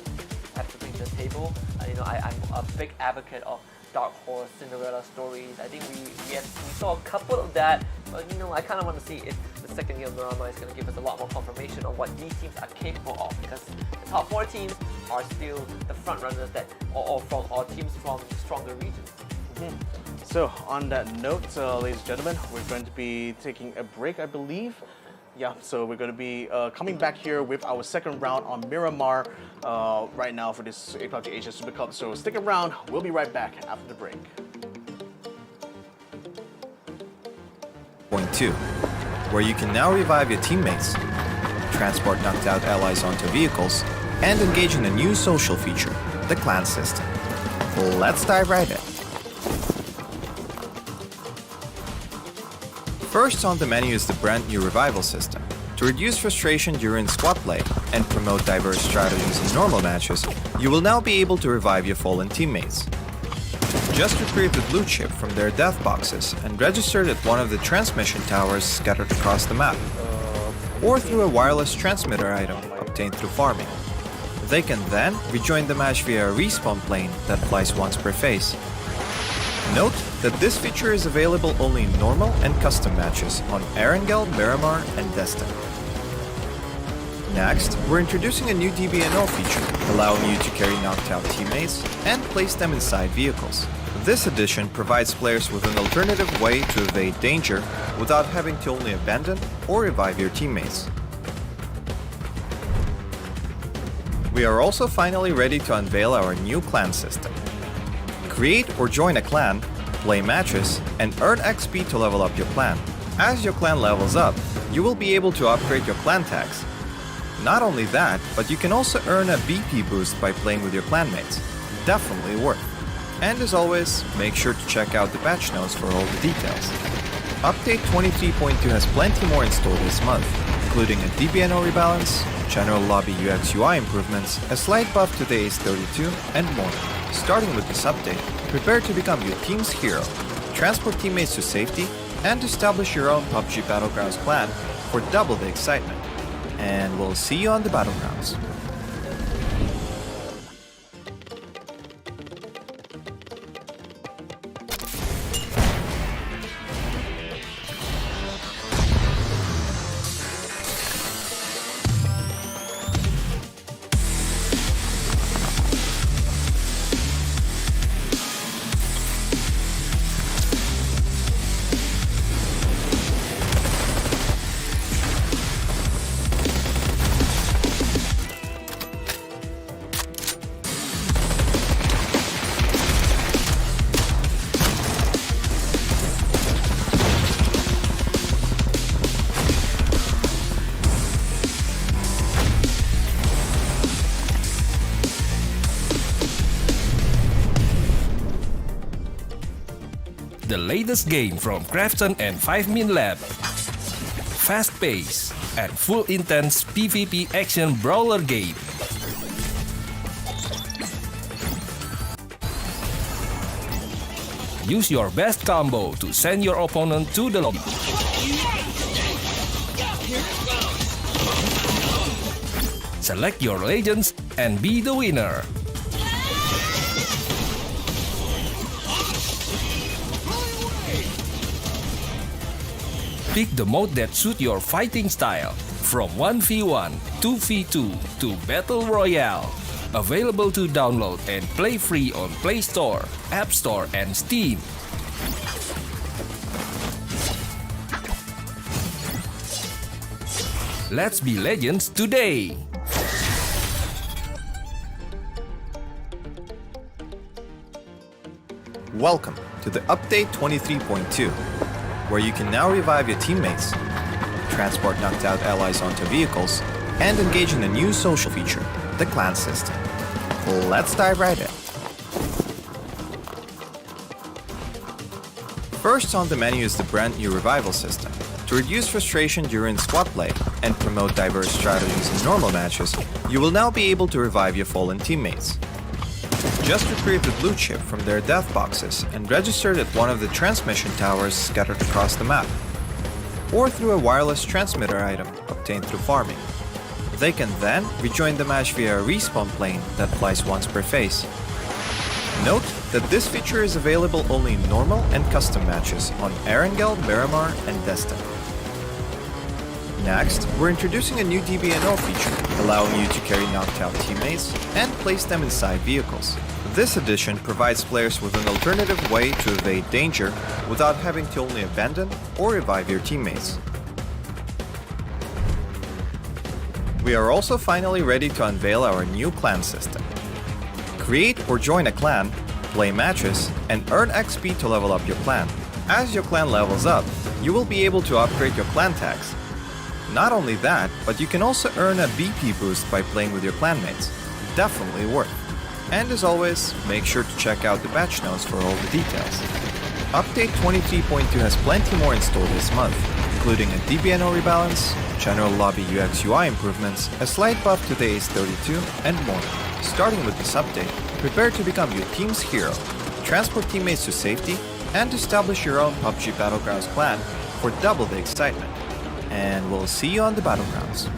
S4: have to bring to the table. I'm a big advocate of Dark Horse, Cinderella stories. I think we saw a couple of that, but I kind of want to see if the second year of Mirama is going to give us a lot more confirmation on what these teams are capable of, because the top 4 teams are still the front runners or teams from stronger regions.
S3: So on that note, ladies and gentlemen, we're going to be taking a break, I believe. Yeah, so we're going to be coming back here with our second round on Miramar right now for this PUBG Asia Super Cup. So stick around, we'll be right back after the break.
S1: Point 2, where you can now revive your teammates, transport knocked out allies onto vehicles, and engage in a new social feature, the clan system. Let's dive right in. First on the menu is the brand new revival system. To reduce frustration during squad play and promote diverse strategies in normal matches, you will now be able to revive your fallen teammates. Just retrieve the blue chip from their death boxes and register it at one of the transmission towers scattered across the map, or through a wireless transmitter item obtained through farming. They can then rejoin the match via a respawn plane that flies once per phase. Note that this feature is available only in normal and custom matches on Erangel, Miramar, and Destin. Next, we're introducing a new DBNO feature, allowing you to carry knocked out teammates and place them inside vehicles. This addition provides players with an alternative way to evade danger without having to only abandon or revive your teammates. We are also finally ready to unveil our new clan system. Create or join a clan, play matches, and earn XP to level up your clan. As your clan levels up, you will be able to upgrade your clan tags. Not only that, but you can also earn a BP boost by playing with your clanmates. Definitely worth. And as always, make sure to check out the patch notes for all the details. Update 23.2 has plenty more in store this month, including a DBNO rebalance, general lobby UX UI improvements, a slight buff to the Ace-32, and more. Starting with this update, prepare to become your team's hero, transport teammates to safety, and establish your own PUBG Battlegrounds clan for double the excitement. And we'll see you on the Battlegrounds.
S2: The latest game from Krafton and 5min Lab. Fast pace and full intense PvP action brawler game. Use your best combo to send your opponent to the lobby. Select your legends and be the winner. Pick the mode that suits your fighting style, from 1v1, 2v2 to Battle Royale. Available to download and play free on Play Store, App Store, and Steam. Let's be legends today!
S1: Welcome to the Update 23.2, where you can now revive your teammates, transport knocked out allies onto vehicles, and engage in a new social feature, the clan system. Let's dive right in. First on the menu is the brand new revival system. To reduce frustration during squad play and promote diverse strategies in normal matches, you will now be able to revive your fallen teammates. Just retrieve the blue chip from their death boxes and register it at one of the transmission towers scattered across the map, or through a wireless transmitter item obtained through farming. They can then rejoin the match via a respawn plane that flies once per phase. Note that this feature is available only in normal and custom matches on Erangel, Miramar, and Destin. Next, we're introducing a new DBNO feature, allowing you to carry knocked out teammates and place them inside vehicles. This addition provides players with an alternative way to evade danger without having to only abandon or revive your teammates. We are also finally ready to unveil our new clan system. Create or join a clan, play matches, and earn XP to level up your clan. As your clan levels up, you will be able to upgrade your clan tags. Not only that, but you can also earn a BP boost by playing with your clanmates. Definitely worth. And as always, make sure to check out the patch notes for all the details. Update 23.2 has plenty more in store this month, including a DBNO rebalance, general lobby UX UI improvements, a slight buff to the Ace-32, and more. Starting with this update, prepare to become your team's hero, transport teammates to safety, and establish your own PUBG Battlegrounds clan for double the excitement. And we'll see you on the Battlegrounds.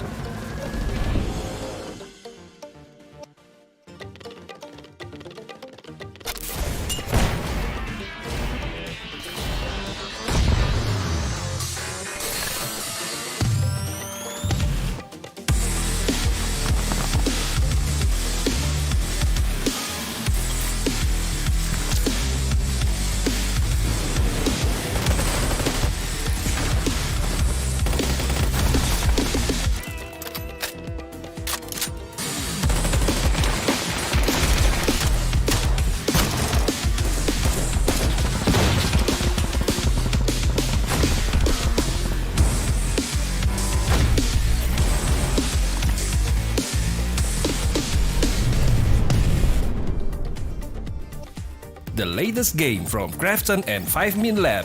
S2: The latest game from Krafton and 5min Lab.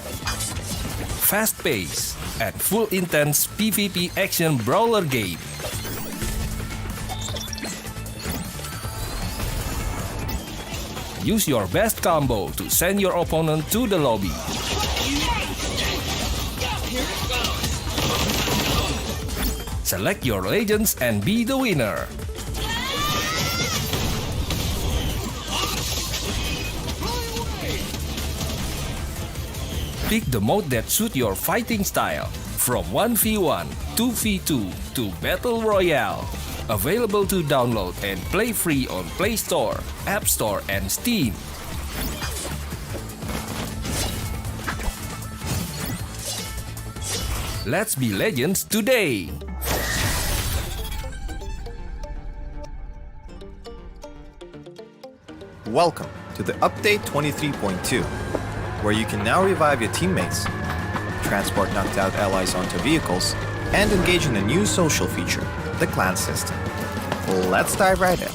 S2: Fast-paced and full intense PvP action brawler game. Use your best combo to send your opponent to the lobby. Select your legends and be the winner. Pick the mode that suits your fighting style, from 1v1, 2v2 to Battle Royale. Available to download and play free on Play Store, App Store and Steam. Let's be legends today!
S1: Welcome to the Update 23.2, where you can now revive your teammates, transport knocked out allies onto vehicles, and engage in a new social feature, the clan system. Let's dive right in.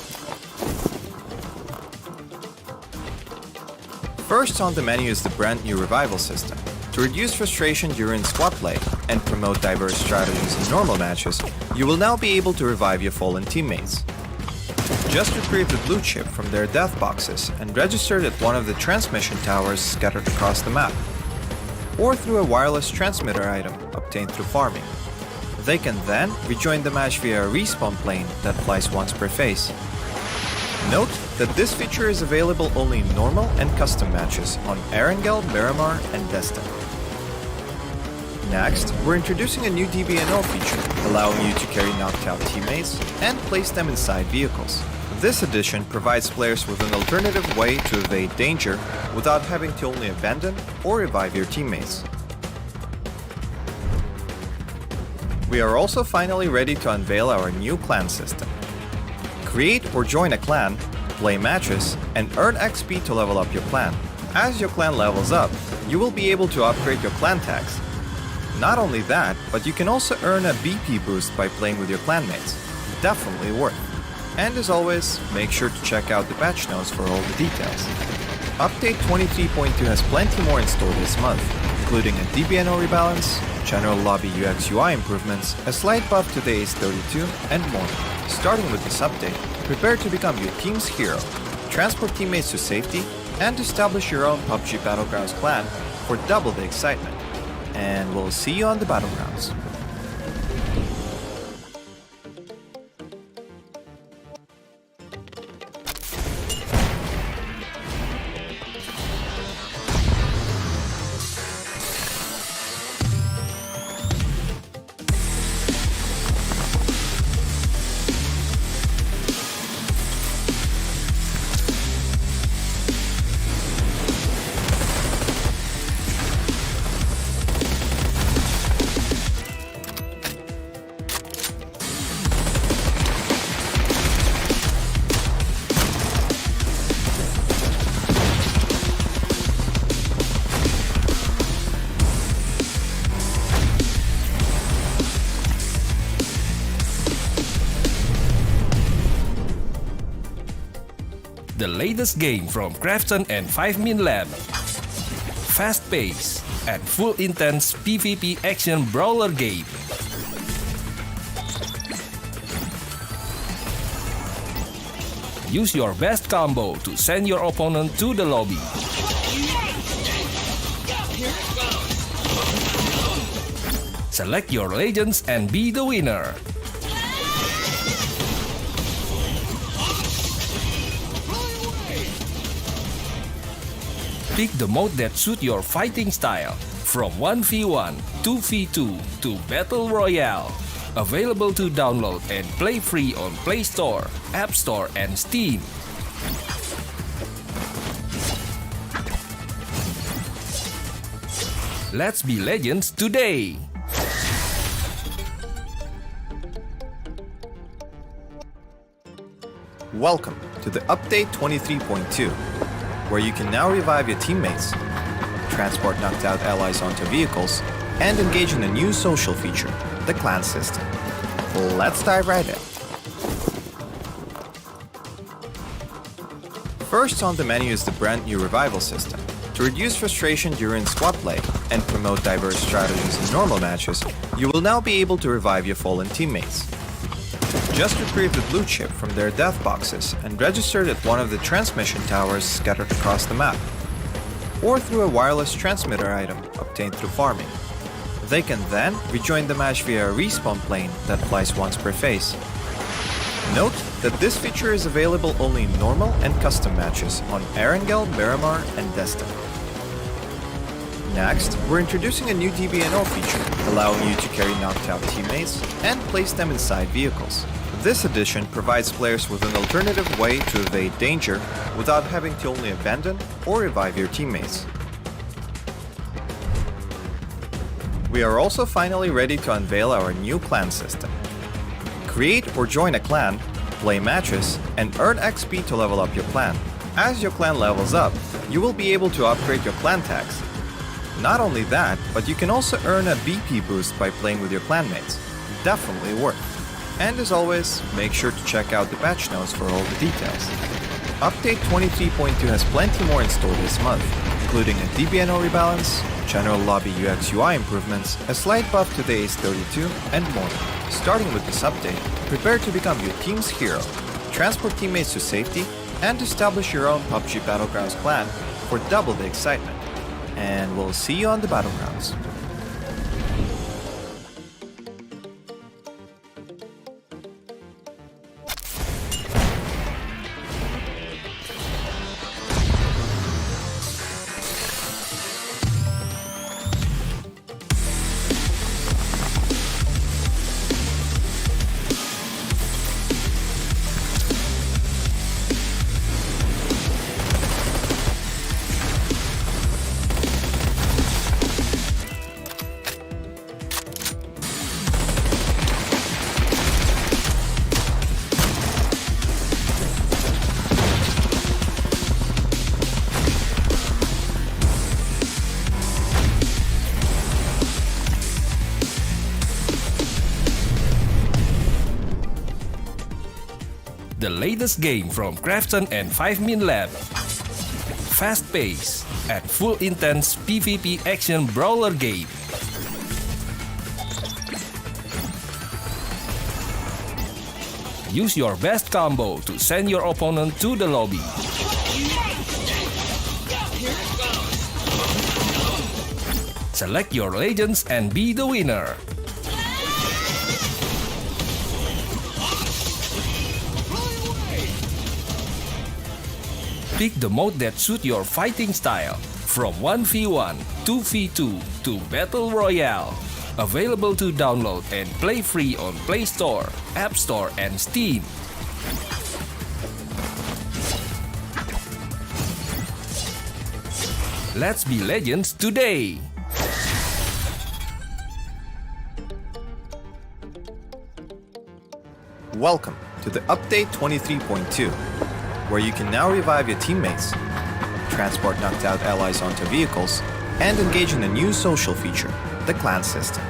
S1: First on the menu is the brand new revival system. To reduce frustration during squad play and promote diverse strategies in normal matches, you will now be able to revive your fallen teammates. Just retrieve the blue chip from their death boxes and register it at one of the transmission towers scattered across the map, or through a wireless transmitter item obtained through farming. They can then rejoin the match via a respawn plane that flies once per phase. Note that this feature is available only in normal and custom matches on Erangel, Miramar, and Destin. Next, we're introducing a new DBNO feature, allowing you to carry knocked out teammates and place them inside vehicles. This addition provides players with an alternative way to evade danger without having to only abandon or revive your teammates. We are also finally ready to unveil our new clan system. Create or join a clan, play matches, and earn XP to level up your clan. As your clan levels up, you will be able to upgrade your clan tags. Not only that, but you can also earn a BP boost by playing with your clanmates. Definitely worth it. And as always, make sure to check out the patch notes for all the details. Update 23.2 has plenty more in store this month, including a DBNO rebalance, general lobby UX UI improvements, a slight buff to the Ace 32, and more. Starting with this update, prepare to become your team's hero, transport teammates to safety, and establish your own Pubg Battlegrounds clan for double the excitement. And we'll see you on the Battlegrounds.
S2: The latest game from Krafton and 5min Lab. Fast-paced and full intense PvP action brawler game. Use your best combo to send your opponent to the lobby. Select your legends and be the winner. Pick the mode that suits your fighting style, from 1v1, 2v2 to Battle Royale. Available to download and play free on Play Store, App Store and Steam. Let's be legends today!
S1: Welcome to the Update 23.2, where you can now revive your teammates, transport knocked out allies onto vehicles, and engage in a new social feature, the clan system. Let's dive right in. First on the menu is the brand new revival system. To reduce frustration during squad play and promote diverse strategies in normal matches, you will now be able to revive your fallen teammates. Just retrieve the blue chip from their death boxes and register it at one of the transmission towers scattered across the map, or through a wireless transmitter item obtained through farming. They can then rejoin the match via a respawn plane that flies once per phase. Note that this feature is available only in normal and custom matches on Erangel, Miramar, and Destin. Next, we're introducing a new DBNO feature, allowing you to carry knocked out teammates and place them inside vehicles. This addition provides players with an alternative way to evade danger without having to only abandon or revive your teammates. We are also finally ready to unveil our new clan system. Create or join a clan, play matches, and earn XP to level up your clan. As your clan levels up, you will be able to upgrade your clan tags. Not only that, but you can also earn a BP boost by playing with your clanmates. Definitely worth. And as always, make sure to check out the patch notes for all the details. Update 23.2 has plenty more in store this month, including a DBNO rebalance, general lobby UX UI improvements, a slight buff to the Ace 32, and more. Starting with this update, prepare to become your team's hero, transport teammates to safety, and establish your own Pubg Battlegrounds clan for double the excitement. And we'll see you on the Battlegrounds.
S2: The latest game from Krafton and 5min Lab. Fast pace and full intense PvP action brawler game. Use your best combo to send your opponent to the lobby. Select your legends and be the winner. Pick the mode that suits your fighting style, from 1v1, 2v2 to Battle Royale. Available to download and play free on Play Store, App Store, and Steam. Let's be legends today!
S1: Welcome to the Update 23.2, where you can now revive your teammates, transport knocked out allies onto vehicles, and engage in a new social feature, the clan system.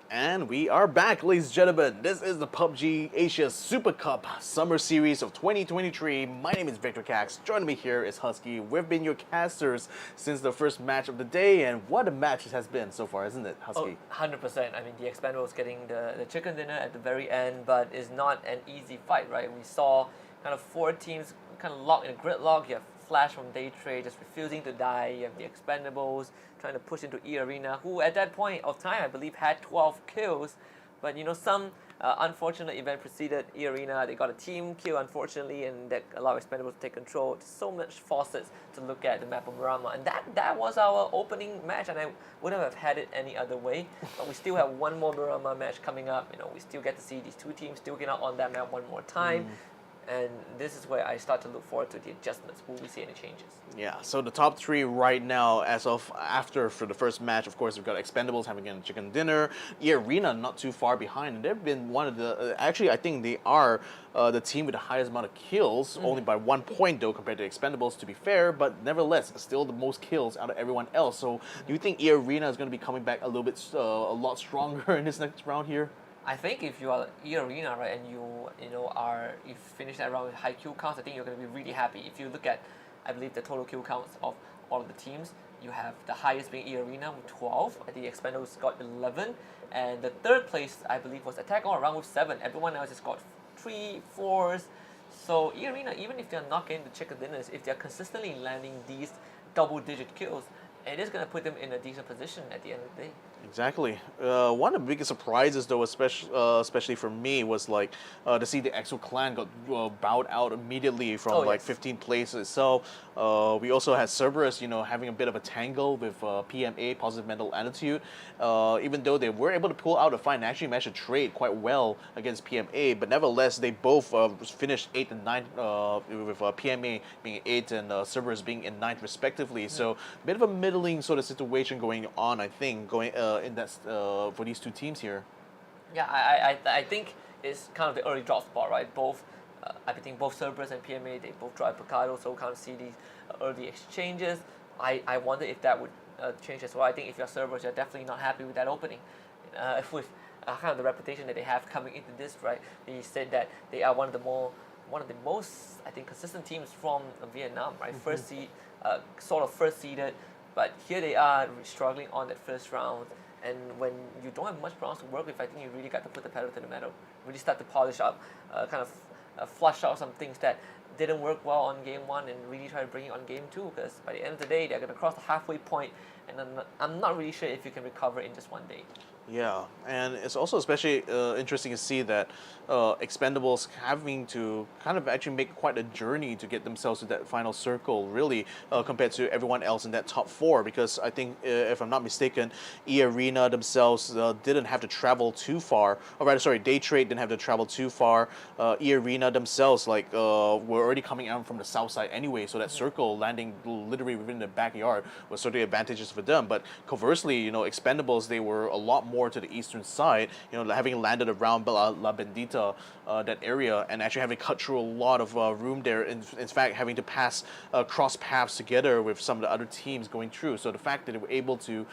S3: And we are back, ladies and gentlemen. This is the PUBG Asia Super Cup Summer Series of 2023. My name is Victor Cax. Joining me here is Husky. We've been your casters since the first match of the day, and what a match it has been so far, isn't it, Husky?
S4: Oh, 100%. I mean, the Expendables getting the chicken dinner at the very end, but it's not an easy fight, right? We saw kind of four teams kind of locked in a gridlock. You have Flash from Day Trade just refusing to die. You have the Expendables trying to push into E-Arena, who at that point of time, I believe, had 12 kills. But, you know, some unfortunate event preceded E-Arena. They got a team kill, unfortunately, and that allowed Expendables to take control. Just so much faucets to look at the map of Miramar. And that was our opening match, and I wouldn't have had it any other way. But we still have one more Miramar match coming up. You know, we still get to see these two teams still get out on that map one more time. And this is where I start to look forward to the adjustments. Will we see any changes?
S3: Yeah, so the top three right now, as of after for the first match, of course, we've got Expendables having a chicken dinner. E-Arena not too far behind, and they've been one of the, actually I think they are the team with the highest amount of kills, only by 1 point though compared to Expendables, to be fair, but nevertheless, still the most kills out of everyone else. So do you think E-Arena is going to be coming back a little bit, a lot stronger in this next round here?
S4: I think if you are E-Arena, right, and you finish that round with high kill counts, I think you're going to be really happy. If you look at, I believe, the total kill counts of all of the teams, you have the highest being E-Arena with 12, the Expendables got 11, and the third place, I believe, was Attack All Around with 7. Everyone else has got 3, 4s. So E-Arena, even if they're not getting the chicken dinners, if they're consistently landing these double-digit kills, it is going to put them in a decent position at the end of the day.
S3: Exactly. One of the biggest surprises, though, especially for me, was like to see the EXO clan got bowed out immediately from 15 places. So we also had Cerberus, having a bit of a tangle with PMA, Positive Mental Attitude. Even though they were able to pull out a fight and actually managed to trade quite well against PMA, but nevertheless they both finished 8th and 9th, with PMA being 8th and Cerberus being in 9th respectively. So a bit of a middling sort of situation going on, I think, in that for these two teams here.
S4: Yeah, I think it's kind of the early drop spot, right? I think both Cerberus and PMA, they both drive Picado, so we kind of see these early exchanges. I wonder if that would change as well. I think if you're Cerberus, you're definitely not happy with that opening. With kind of the reputation that they have coming into this, right? They said that they are one of the most, I think, consistent teams from Vietnam, right? First seed, sort of first seeded, but here they are struggling on that first round. And when you don't have much grounds to work with, I think you really got to put the pedal to the metal, really start to polish up, kind of flush out some things that didn't work well on game 1 and really try to bring it on game 2, because by the end of the day, they're going to cross the halfway point, and I'm not really sure if you can recover in just one day.
S3: Yeah, and it's also especially interesting to see that Expendables having to kind of actually make quite a journey to get themselves to that final circle, really, compared to everyone else in that top 4. Because I think, if I'm not mistaken, E-Arena themselves didn't have to travel too far. Or rather, sorry, Daytrade didn't have to travel too far. E-Arena themselves, were already coming out from the south side anyway, so that circle landing literally within the backyard was certainly advantageous for them. But conversely, Expendables, they were a lot more to the eastern side, having landed around La Bendita, that area, and actually having cut through a lot of room there. In fact, having to cross paths together with some of the other teams going through. So the fact that they were able to,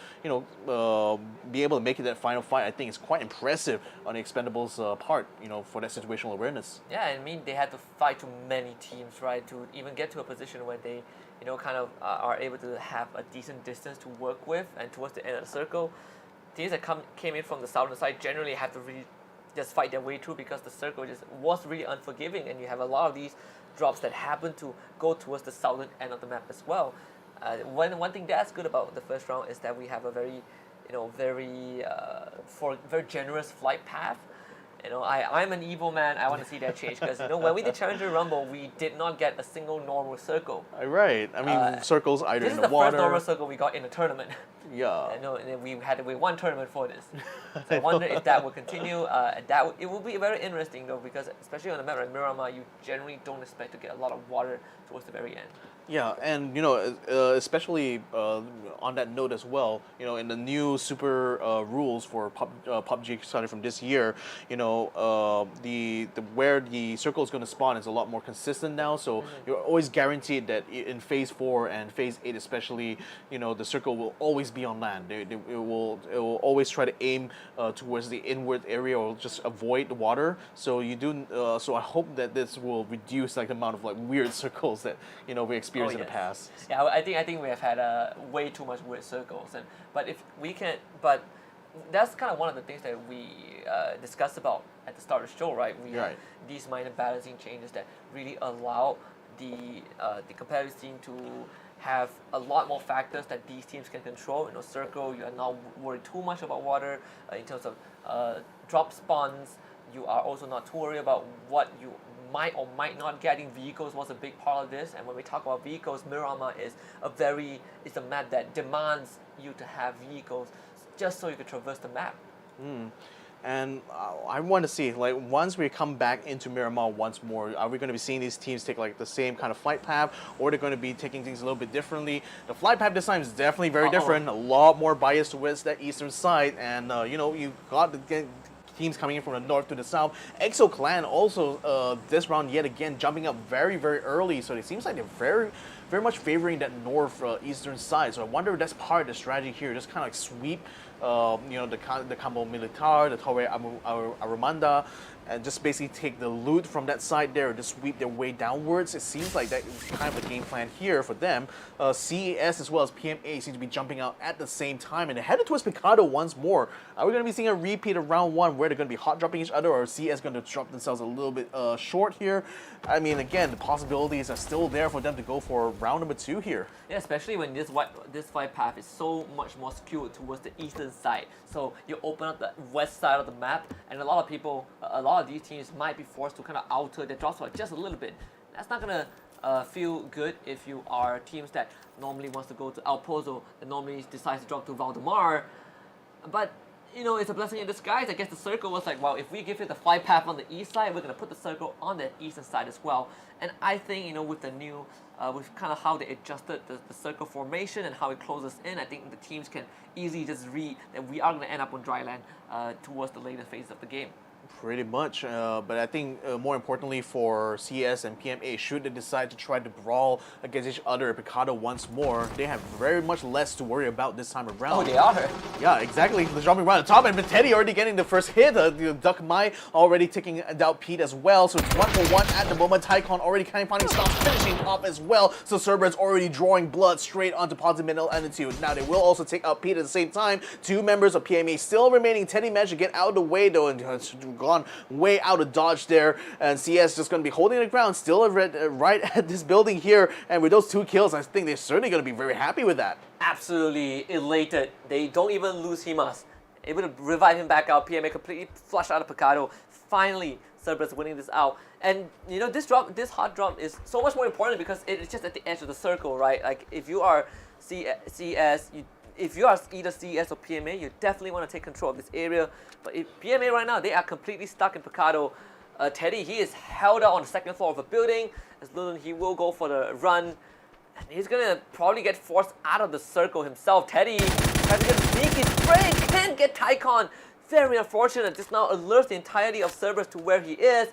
S3: be able to make it that final fight, I think is quite impressive on the Expendables' part, for that situational awareness.
S4: Yeah, I mean, they had to fight to many teams, right, to even get to a position where they, kind of are able to have a decent distance to work with, and towards the end of the circle, teams that came in from the southern side generally have to really just fight their way through, because the circle just was really unforgiving, and you have a lot of these drops that happen to go towards the southern end of the map as well. One thing that's good about the first round is that we have a very generous flight path. I'm an evil man. I want to see that change, because when we did Challenger Rumble, we did not get a single normal circle.
S3: Right. I mean, circles either in the water.
S4: This is the first normal circle we got in a tournament.
S3: Yeah.
S4: And then we had to win one tournament for this. So I wonder if that will continue. It will be very interesting, though, because especially on the map like Miramar, you generally don't expect to get a lot of water towards the very end.
S3: Yeah, and especially on that note as well, in the new super rules for PUBG starting from this year, the where the circle is going to spawn is a lot more consistent now. So you're always guaranteed that in Phase 4 and Phase 8 especially, the circle will always be on land. It will always try to aim towards the inward area or just avoid the water. So so I hope that this will reduce the amount of weird circles that we experience in the past.
S4: Yeah, I think we have had way too much weird circles, but that's kind of one of the things that we discussed about at the start of the show, right? We have these minor balancing changes that really allow the competitive scene to have a lot more factors that these teams can control. Circle, you are not worried too much about water in terms of drop spawns. You are also not too worried about what you might or might not getting. Vehicles was a big part of this, and when we talk about vehicles, Miramar is a map that demands you to have vehicles just so you can traverse the map.
S3: And I want to see, once we come back into Miramar once more, are we going to be seeing these teams take the same kind of flight path, or they're going to be taking things a little bit differently? The flight path this time is definitely very different, a lot more biased towards that eastern side, and you got to teams coming in from the north to the south. EXO Clan also this round yet again jumping up very, very early. So it seems like they're very much favoring that north eastern side. So I wonder if that's part of the strategy here. Just kind of like sweep, the Campo Militar, the Torre Armanda, and just basically take the loot from that side there and just sweep their way downwards. It seems like that is kind of the game plan here for them. CES as well as PMA seem to be jumping out at the same time, and they're headed towards Picado once more. Are we going to be seeing a repeat of round 1 where they're going to be hot dropping each other, or CES going to drop themselves a little bit short here? I mean, again, the possibilities are still there for them to go for round number 2 here.
S4: Yeah, especially when this fight path is so much more skewed towards the eastern side. So you open up the west side of the map, and a lot of people, a lot of these teams might be forced to kind of alter their drop spot just a little bit. That's not gonna feel good if you are teams that normally wants to go to El Pozo and normally decides to drop to Valdemar. But it's a blessing in disguise. I guess the circle was like, well, if we give it the fight path on the east side, we're gonna put the circle on the eastern side as well. And I think with the new, with kind of how they adjusted the circle formation and how it closes in, I think the teams can easily just read that we are going to end up on dry land towards the later phase of the game.
S3: Pretty much, but I think more importantly for CS and PMA, should they decide to try to brawl against each other at Picado once more, they have very much less to worry about this time around.
S4: Oh, they are?
S3: Yeah, exactly. The jumping around the top, and Teddy already getting the first hit. Duck Mai already taking out Pete as well, so it's 1-for-1 at the moment. Tycon already kind of finding stops, finishing off as well, so Cerberus already drawing blood straight onto positive mental attitude. Now they will also take out Pete at the same time. 2 members of PMA still remaining. Teddy managed to get out of the way though, and gone way out of dodge there, and CS just going to be holding the ground still right at this building here, and with those 2 kills I think they're certainly going to be very happy with that.
S4: Absolutely elated. They don't even lose Himas. Able to revive him back out. PMA completely flushed out of Picado. Finally Cerberus winning this out, and this hot drop is so much more important because it's just at the edge of the circle, right? Like if you are CS, if you are either CES or PMA, you definitely want to take control of this area. But if PMA right now, they are completely stuck in Picado. Teddy, he is held out on the 2nd floor of a building. As Lulun, he will go for the run. And he's going to probably get forced out of the circle himself. Teddy tries to get a sneaky spray, can't get Tycon. Very unfortunate. This now alerts the entirety of Cerberus to where he is.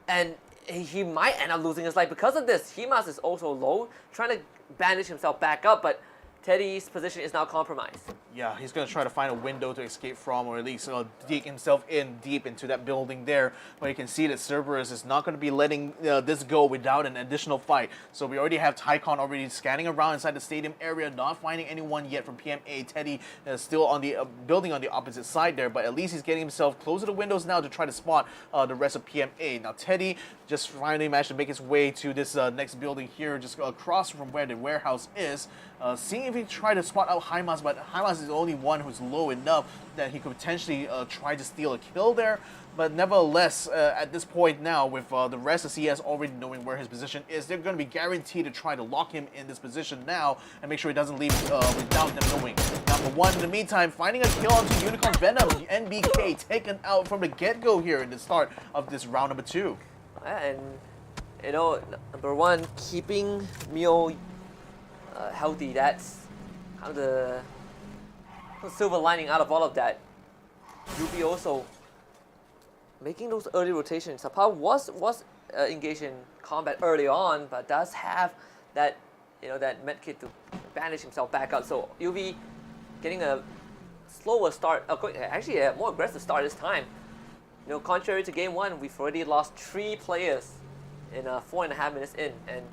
S4: And he might end up losing his life because of this. Himas is also low, trying to bandage himself back up, but Teddy's position is now compromised.
S3: Yeah, he's going to try to find a window to escape from, or at least dig himself in deep into that building there. But you can see that Cerberus is not going to be letting this go without an additional fight. So we already have Tycon already scanning around inside the stadium area, not finding anyone yet from PMA. Teddy still on the building on the opposite side there, but at least he's getting himself close to the windows now to try to spot the rest of PMA. Now Teddy just finally managed to make his way to this next building here, just across from where the warehouse is. Seeing if he tried to spot out Himas, but Himas is the only one who's low enough that he could potentially try to steal a kill there. But nevertheless, at this point now, with the rest of CS already knowing where his position is, they're going to be guaranteed to try to lock him in this position now and make sure he doesn't leave without them knowing. Number 1, in the meantime, finding a kill onto Unicorn Venom. NBK taken out from the get-go here in the start of this round number 2.
S4: And, number 1, keeping Mio healthy, that's kind of the silver lining out of all of that. Yubi also making those early rotations. Sapao was engaged in combat early on, but does have that that medkit to bandage himself back up. So Yubi getting a slower start, actually a more aggressive start this time. Contrary to game 1, we've already lost 3 players in 4.5 minutes in, and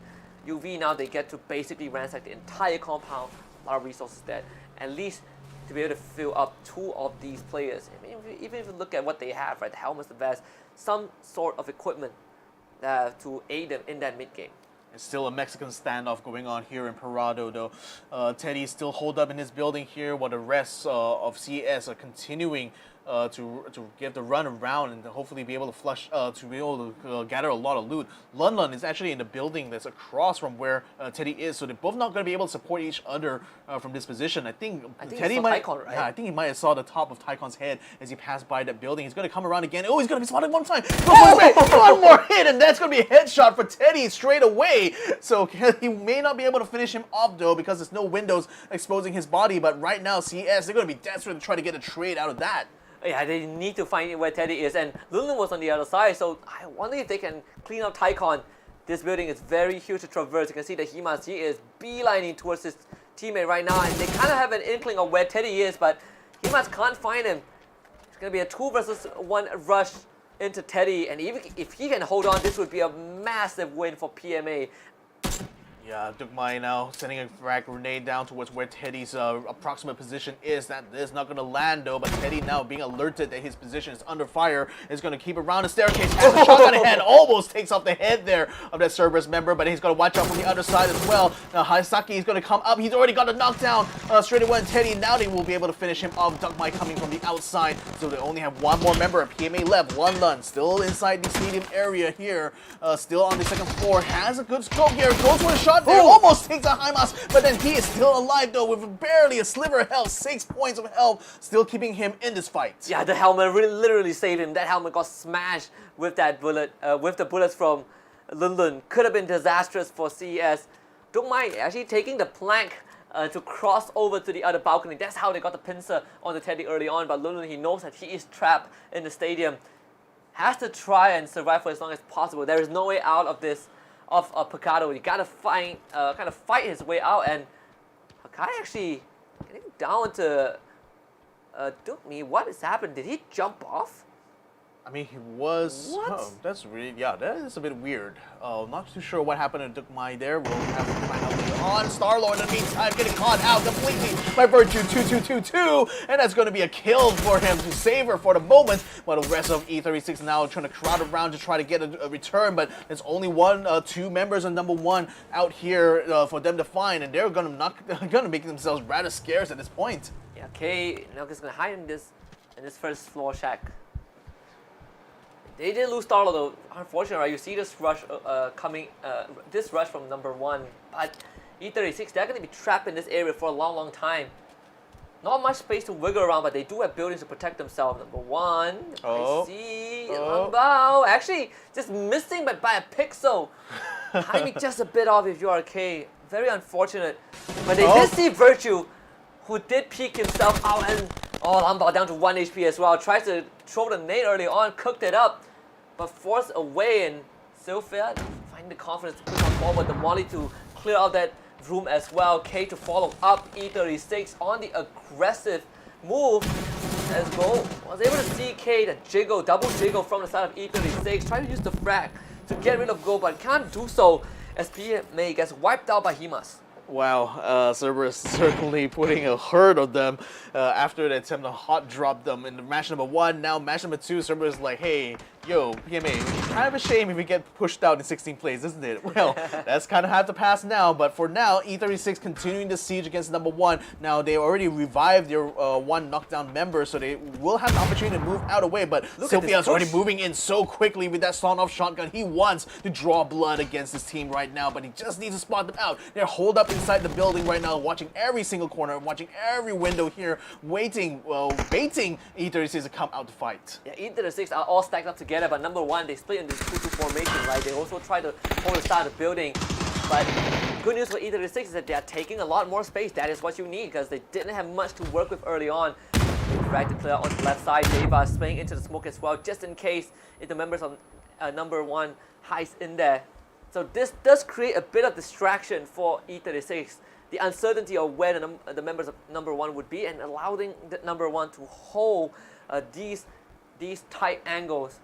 S4: UV now they get to basically ransack the entire compound. A lot of resources there, at least to be able to fill up 2 of these players. I mean, even if you look at what they have, right, the helmets, the vest, some sort of equipment to aid them in that mid game.
S3: It's still a Mexican standoff going on here in Parado, though. Teddy is still holed up in his building here, while the rest of CS are continuing to give the run around and hopefully be able to flush, to be able to gather a lot of loot. Lun Lun is actually in the building that's across from where Teddy is, so they're both not going to be able to support each other from this position. I think Teddy might, Tycon, right? Yeah, I think he might have saw the top of Tycon's head as he passed by that building. He's going to come around again. Oh, he's going to be spotted one time. One more hit, and that's going to be a headshot for Teddy straight away. So he may not be able to finish him off though, because there's no windows exposing his body. But right now, CS, they're going to be desperate to try to get a trade out of that.
S4: Yeah, they need to find where Teddy is, and Lulun was on the other side, so I wonder if they can clean up Tycon. This building is very huge to traverse. You can see that Himas, he is beelining towards his teammate right now, and they kind of have an inkling of where Teddy is, but Himas can't find him. It's going to be a 2 versus 1 rush into Teddy, and even if he can hold on, this would be a massive win for PMA.
S3: Yeah, dukung now sending a frag grenade down towards where Teddy's approximate position is. That is not going to land though, but Teddy now being alerted that his position is under fire is going to keep around the staircase. Has a shotgun head, almost takes off the head there of that Cerberus member, but he's got to watch out from the other side as well. Now Haisaki is going to come up. He's already got a knockdown straight away on Teddy. Now they will be able to finish him off. dukung coming from the outside, so they only have one more member of PMA left. One Lun still inside the stadium area here, still on the second floor. Has a good scope here. Goes for a shot there. Almost takes a Hymas, but then he is still alive though with barely a sliver of health. 6 points of health, still keeping him in this fight.
S4: Yeah, the helmet really literally saved him. That helmet got smashed with that bullet, with the bullets from Lulun. Could have been disastrous for CES. dukung actually taking the plank to cross over to the other balcony. That's how they got the pincer on the Teddy early on, but Lulun, he knows that he is trapped in the stadium. Has to try and survive for as long as possible. There is no way out of this. Of Picado, you gotta find, kind of fight his way out, and Hakai actually getting down to dukung. What has happened? Did he jump off?
S3: I mean, he was.
S4: What?
S3: Oh, that's really, yeah, that is a bit weird. Not too sure what happened to dukung there. We'll have to find out later on. Star-Lord in the meantime getting caught out completely by Virtue 2222, and that's going to be a kill for him to save her for the moment. While the rest of E36 now trying to crowd around to try to get a return, but there's only two members of number 1 out here for them to find, and they're gonna make themselves rather scarce at this point.
S4: Yeah, Kay now just gonna hide in this first floor shack. They did lose Starlo though. Unfortunately, right? You see this rush this rush from number 1, but E36, they're gonna be trapped in this area for a long time. Not much space to wiggle around, but they do have buildings to protect themselves. Number 1, I see Bao actually just missing, but by a pixel. Timing just a bit off if you are K. Very unfortunate. But they did see Virtue, who did peek himself out, and Lambao down to 1 HP as well. Tries to throw the nade early on, cooked it up, but forced away, and Sylphia finding the confidence to push on forward. The Molly to clear out that room as well. K to follow up. E36 on the aggressive move. Let's go. Was able to see K the jiggle, double jiggle from the side of E36. Trying to use the frag to get rid of Go, but can't do so as PMA gets wiped out by Himas.
S3: Wow, Cerberus certainly putting a hurt on them after the attempt to hot drop them in the match number 1. Now match number 2, Cerberus is like, hey, yo, PMA, kind of a shame if we get pushed out in 16 plays, isn't it? Well, that's kind of have to pass now, but for now, E36 continuing the siege against number 1. Now, they already revived their 1 knockdown member, so they will have the opportunity to move out of the way, but Sylphia's already moving in so quickly with that sawn-off shotgun. He wants to draw blood against his team right now, but he just needs to spot them out. They're holed up inside the building right now, watching every single corner, watching every window here, waiting, baiting E36 to come out to fight.
S4: Yeah, E36 are all stacked up together, but number 1, they split into 2-2 formation, right? They also try to hold the side of the building, but good news for E36 is that they are taking a lot more space. That is what you need, because they didn't have much to work with early on. Drag the player on the left side. Deva is playing into the smoke as well, just in case if the members of number 1 hides in there. So this does create a bit of distraction for E36. The uncertainty of where the members of number 1 would be, and allowing the number 1 to hold these tight angles.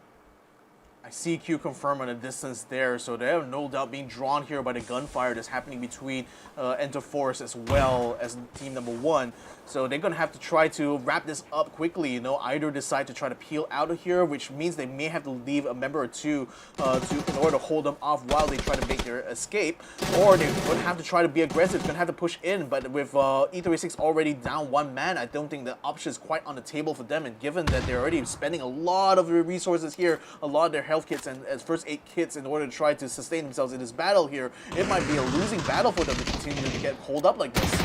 S3: I see Q confirm on the distance there, so they are no doubt being drawn here by the gunfire that's happening between Enter Force as well as team number 1. So they're gonna have to try to wrap this up quickly, you know, either decide to try to peel out of here, which means they may have to leave a member or two in order to hold them off while they try to make their escape, or they're gonna have to try to be aggressive, gonna have to push in, but with E36 already down 1 man, I don't think the option is quite on the table for them, and given that they're already spending a lot of their resources here, a lot of their health kits and as first aid kits in order to try to sustain themselves in this battle here, it might be a losing battle for them to continue to get holed up like this.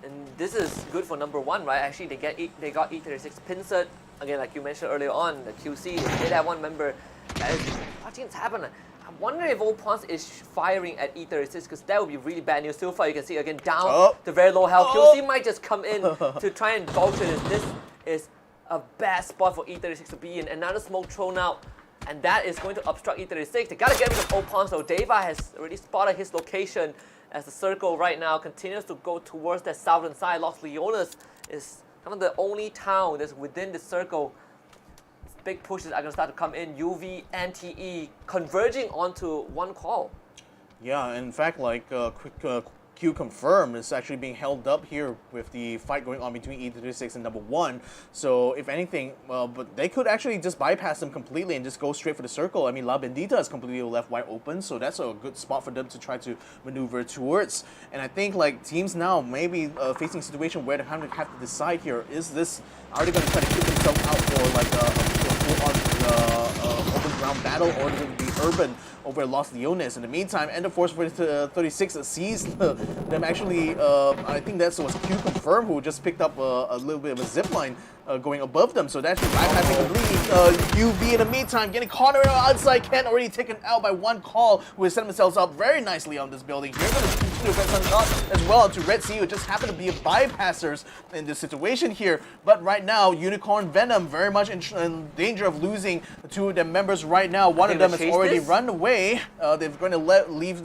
S4: And this is good for number 1, right? Actually, they got E36 pincered. Again, like you mentioned earlier on, the QC, they did have 1 member that is watching it happen. I wonder if Old Ponce is firing at E36, because that would be really bad news. So far, you can see again down to very low health. QC might just come in to try and vulture this. This is a bad spot for E36 to be in. Another smoke thrown out, and that is going to obstruct E36. They gotta get rid of Opon, so Deva has already spotted his location as the circle right now continues to go towards that southern side. Los Leones is kind of the only town that's within the circle. Big pushes are going to start to come in. UV and TE converging onto one call.
S3: Yeah, in fact, like quick Q confirmed is actually being held up here with the fight going on between E36 and number 1. So if anything, but they could actually just bypass them completely and just go straight for the circle. I mean, La Bendita is completely left wide open, so that's a good spot for them to try to maneuver towards. And I think like teams now maybe facing a situation where they have to decide here, are they going to try to keep themselves out for like a full-on open ground battle, or is it going to be urban over Los Leones? In the meantime, Ender Force 36 sees them actually, I think that was Q confirmed, who just picked up a little bit of a zip line going above them, so that's bypassing the lead. UV in the meantime getting caught around outside, Ken already taken out by one call, who has set themselves up very nicely on this building. Here going to continue to get shot as well to Red Sea, who just happen to be bypassers in this situation here. But right now, Unicorn Venom very much in danger of losing two of their members right now. One of them has already run away. They're going to leave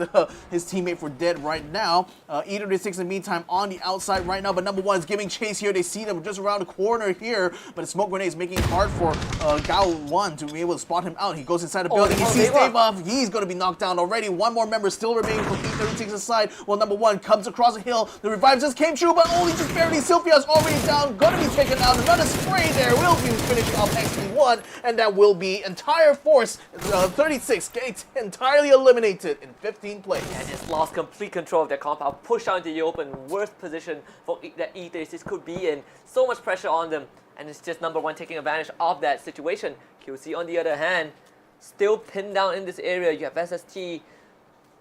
S3: his teammate for dead right now. E36 in the meantime on the outside right now, but number 1 is giving chase here. They see them just around the corner here, but the smoke grenade is making it hard for Gao 1 to be able to spot him out. He goes inside the building. He sees Deva. He's going to be knocked down already. One more member still remaining from E36's side. Well, number 1 comes across the hill. The revive just came true, but only just barely. Sylvia's already down. Going to be taken out. Another spray there will be finishing off XP1, and that will be entire force 36 gets entirely eliminated in 15 plays.
S4: And just lost complete control of their compound, pushed out into the open. Worst position for that E36 could be in. So much pressure on them, and it's just number 1 taking advantage of that situation. QC on the other hand, still pinned down in this area. You have SST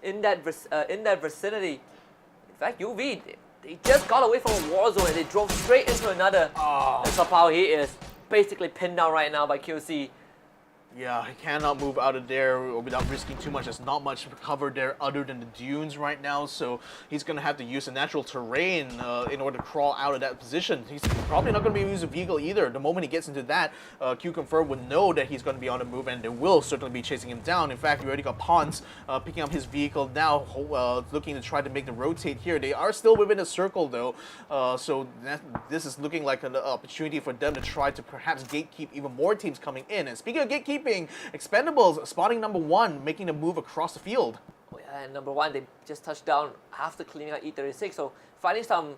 S4: in that vicinity. In fact, UV, they just got away from a war zone and they drove straight into another. That's how he is basically pinned down right now by QC.
S3: Yeah, he cannot move out of there without risking too much. There's not much cover there other than the dunes right now, so he's going to have to use the natural terrain in order to crawl out of that position. He's probably not going to be using a vehicle either. The moment he gets into that, Q Confirm would know that he's going to be on the move, and they will certainly be chasing him down. In fact, we already got Pons picking up his vehicle now, looking to try to make the rotate here. They are still within a circle though, so this is looking like an opportunity for them to try to perhaps gatekeep even more teams coming in. And speaking of gatekeeping, Expendables spotting number 1, making a move across the field.
S4: Oh yeah, and number 1, they just touched down after cleaning out E36, so finding some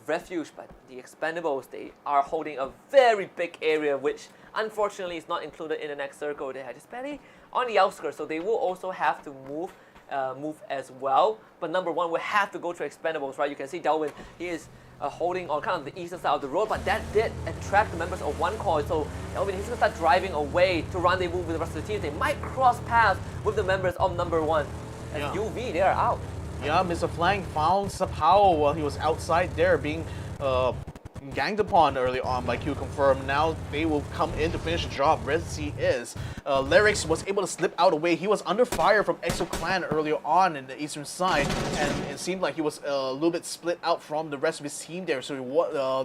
S4: refuge. But the Expendables, they are holding a very big area, which unfortunately is not included in the next circle. They are just barely on the outskirts, so they will also have to move as well. But number 1 will have to go to Expendables, right? You can see Delvin, he is holding on kind of the eastern side of the road, but that did attract the members of one call. So Delvin, he's going to start driving away to rendezvous with the rest of the team. They might cross paths with the members of number 1. And UV, they are out.
S3: Yeah, Mr. Flang found somehow while he was outside there being ganged upon early on by Q Confirm. Now they will come in to finish the job. Red Sea is. Lyrics was able to slip out away. He was under fire from Exo Clan earlier on in the eastern side, and it seemed like he was a little bit split out from the rest of his team there, so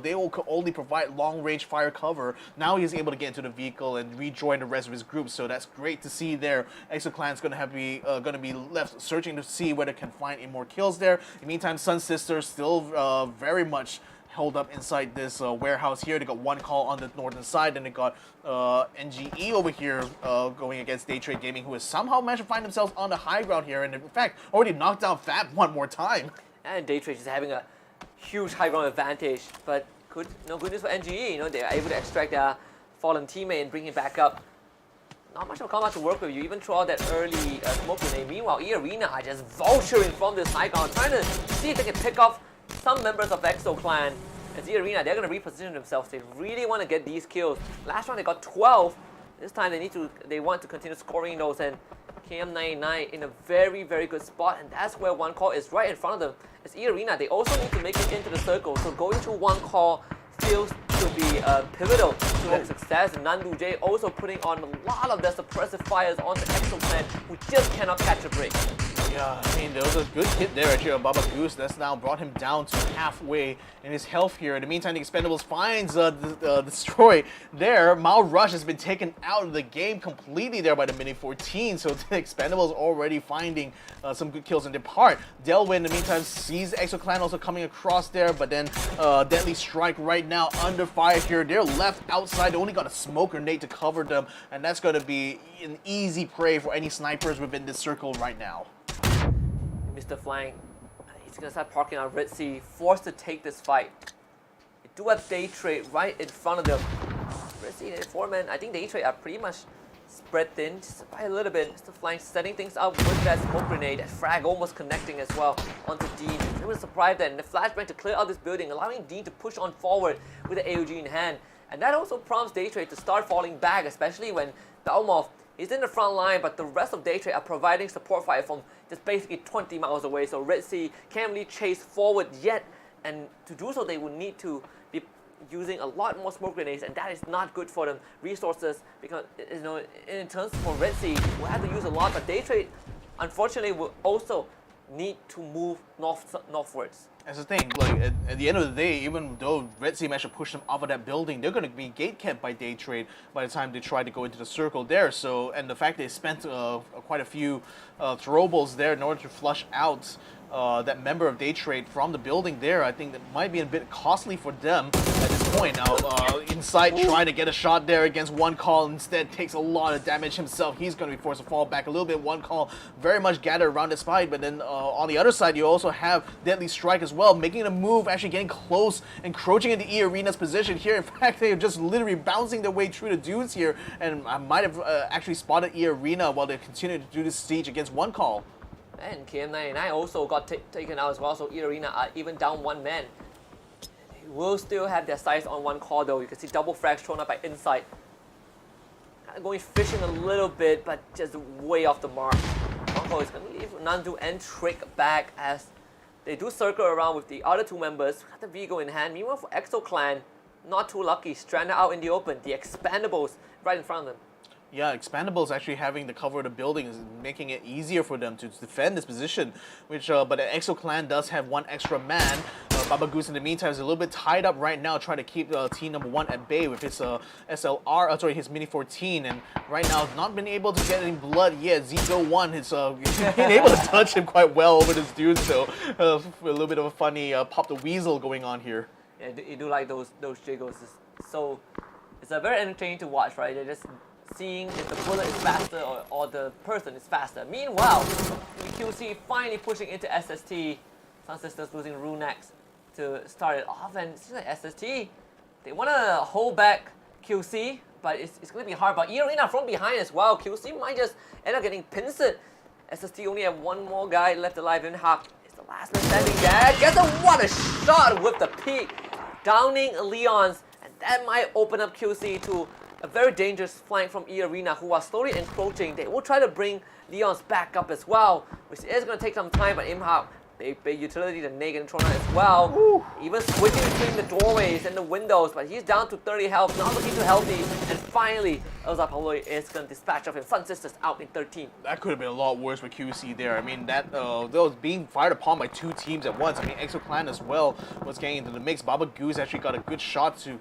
S3: they will only provide long-range fire cover. Now he's able to get into the vehicle and rejoin the rest of his group, so that's great to see there. Exo Clan's going to be left searching to see whether they can find any more kills there. In the meantime, Sun Sisters still very much held up inside this warehouse here. They got one call on the northern side, and they got NGE over here going against Day Trade Gaming, who has somehow managed to find themselves on the high ground here, and in fact already knocked down Fab one more time.
S4: And Day Trade is having a huge high ground advantage, but no good news for NGE. You know, they are able to extract their fallen teammate and bring him back up. Not much of a combat to work with. You even throw out that early smoke grenade. Meanwhile, E-Arena are just vulturing from this high ground, trying to see if they can pick off some members of Exo Clan. As E-Arena, they're going to reposition themselves. They really want to get these kills. Last round they got 12. This time they want to continue scoring those, and KM99 in a very, very good spot, and that's where one call is right in front of them. It's E-Arena. They also need to make it into the circle, so going to one call feels to be pivotal to their success. And Nandu J also putting on a lot of their suppressive fires on the Exo Clan, who just cannot catch a break.
S3: Yeah, I mean, there was a good hit there actually on Baba Goose. That's now brought him down to halfway in his health here. In the meantime, the Expendables finds Destroy there. Mao Rush has been taken out of the game completely there by the Mini 14. So the Expendables already finding some good kills in their part. Delwyn, in the meantime, sees the Exo Clan also coming across there, but then Deadly Strike right now under fire here. They're left outside. They only got a smoke grenade to cover them, and that's going to be an easy prey for any snipers within this circle right now.
S4: Mr. Flying, he's gonna start parking on Red Sea, forced to take this fight. They do have Day Trade right in front of them. Red Sea and 4-man, I think Day Trade are pretty much spread thin, just by a little bit. Mr. Flying setting things up with that smoke grenade, that frag almost connecting as well onto Dean. They were surprised then. The flashbang to clear out this building, allowing Dean to push on forward with the AOG in hand. And that also prompts Day Trade to start falling back, especially when Balmov is in the front line, but the rest of Day Trade are providing support fire from just basically 20 miles away. So Red Sea can't really chase forward yet, and to do so they will need to be using a lot more smoke grenades, and that is not good for them resources, because in terms for Red Sea we'll have to use a lot, but Day Trade unfortunately will also need to move northwards.
S3: That's the thing, like at the end of the day, even though Red Sea managed to push them off of that building, they're going to be gate kept by Day Trade by the time they try to go into the circle there. So, and the fact they spent quite a few throwables there in order to flush out that member of Day Trade from the building there, I think that might be a bit costly for them at this point. Now, Inside trying to get a shot there against One Call, instead takes a lot of damage himself. He's going to be forced to fall back a little bit. One Call very much gathered around his fight, but then on the other side, you also have Deadly Strike as well, making a move, actually getting close, encroaching into E Arena's position here. In fact, they are just literally bouncing their way through the dudes here, and I might have actually spotted E Arena while they continue to do this siege against One Call.
S4: And KM99 also got taken out as well, so E Arena are even down one man. They will still have their sights on One Call though. You can see double frags thrown up by Inside. Kind of going fishing a little bit, but just way off the mark. One Call is going to leave Nandu and Trick back as they do circle around with the other two members. Got the Vigo in hand. Meanwhile for Exo Clan, not too lucky, stranded out in the open. The Expandables right in front of them.
S3: Yeah, Expandables actually having the cover of the building is making it easier for them to defend this position, which but the Exo Clan does have one extra man. Baba Goose in the meantime is a little bit tied up right now, trying to keep team number 1 at bay with his his Mini 14, and right now has not been able to get any blood yet. Zigo1 has been able to touch him quite well over this dude, so a little bit of a funny pop the weasel going on here.
S4: Yeah, you do like those jiggles. So it's a very entertaining to watch, right? They're just seeing if the bullet is faster or the person is faster. Meanwhile, QC finally pushing into SST. Sun Sisters losing Runex to start it off, and it seems like SST, they want to hold back QC, but it's going to be hard. But E Arena from behind as well. QC might just end up getting pinced. SST only have one more guy left alive in Hawk. It's the last man standing there. Guess what a shot with the peak, downing Leon's, and that might open up QC to a very dangerous flank from E Arena, who are slowly encroaching. They will try to bring Leon's back up as well, which is going to take some time, but Imhawk, big utility to Neg and Trona as well. Ooh. Even switching between the doorways and the windows, but he's down to 30 health, not looking too healthy. And finally, Elzar Paloi is going to dispatch of him. Sun Sisters out in 13.
S3: That could have been a lot worse with QC there. I mean, that was being fired upon by two teams at once. I mean, Exo Clan as well was getting into the mix. Baba Goose actually got a good shot to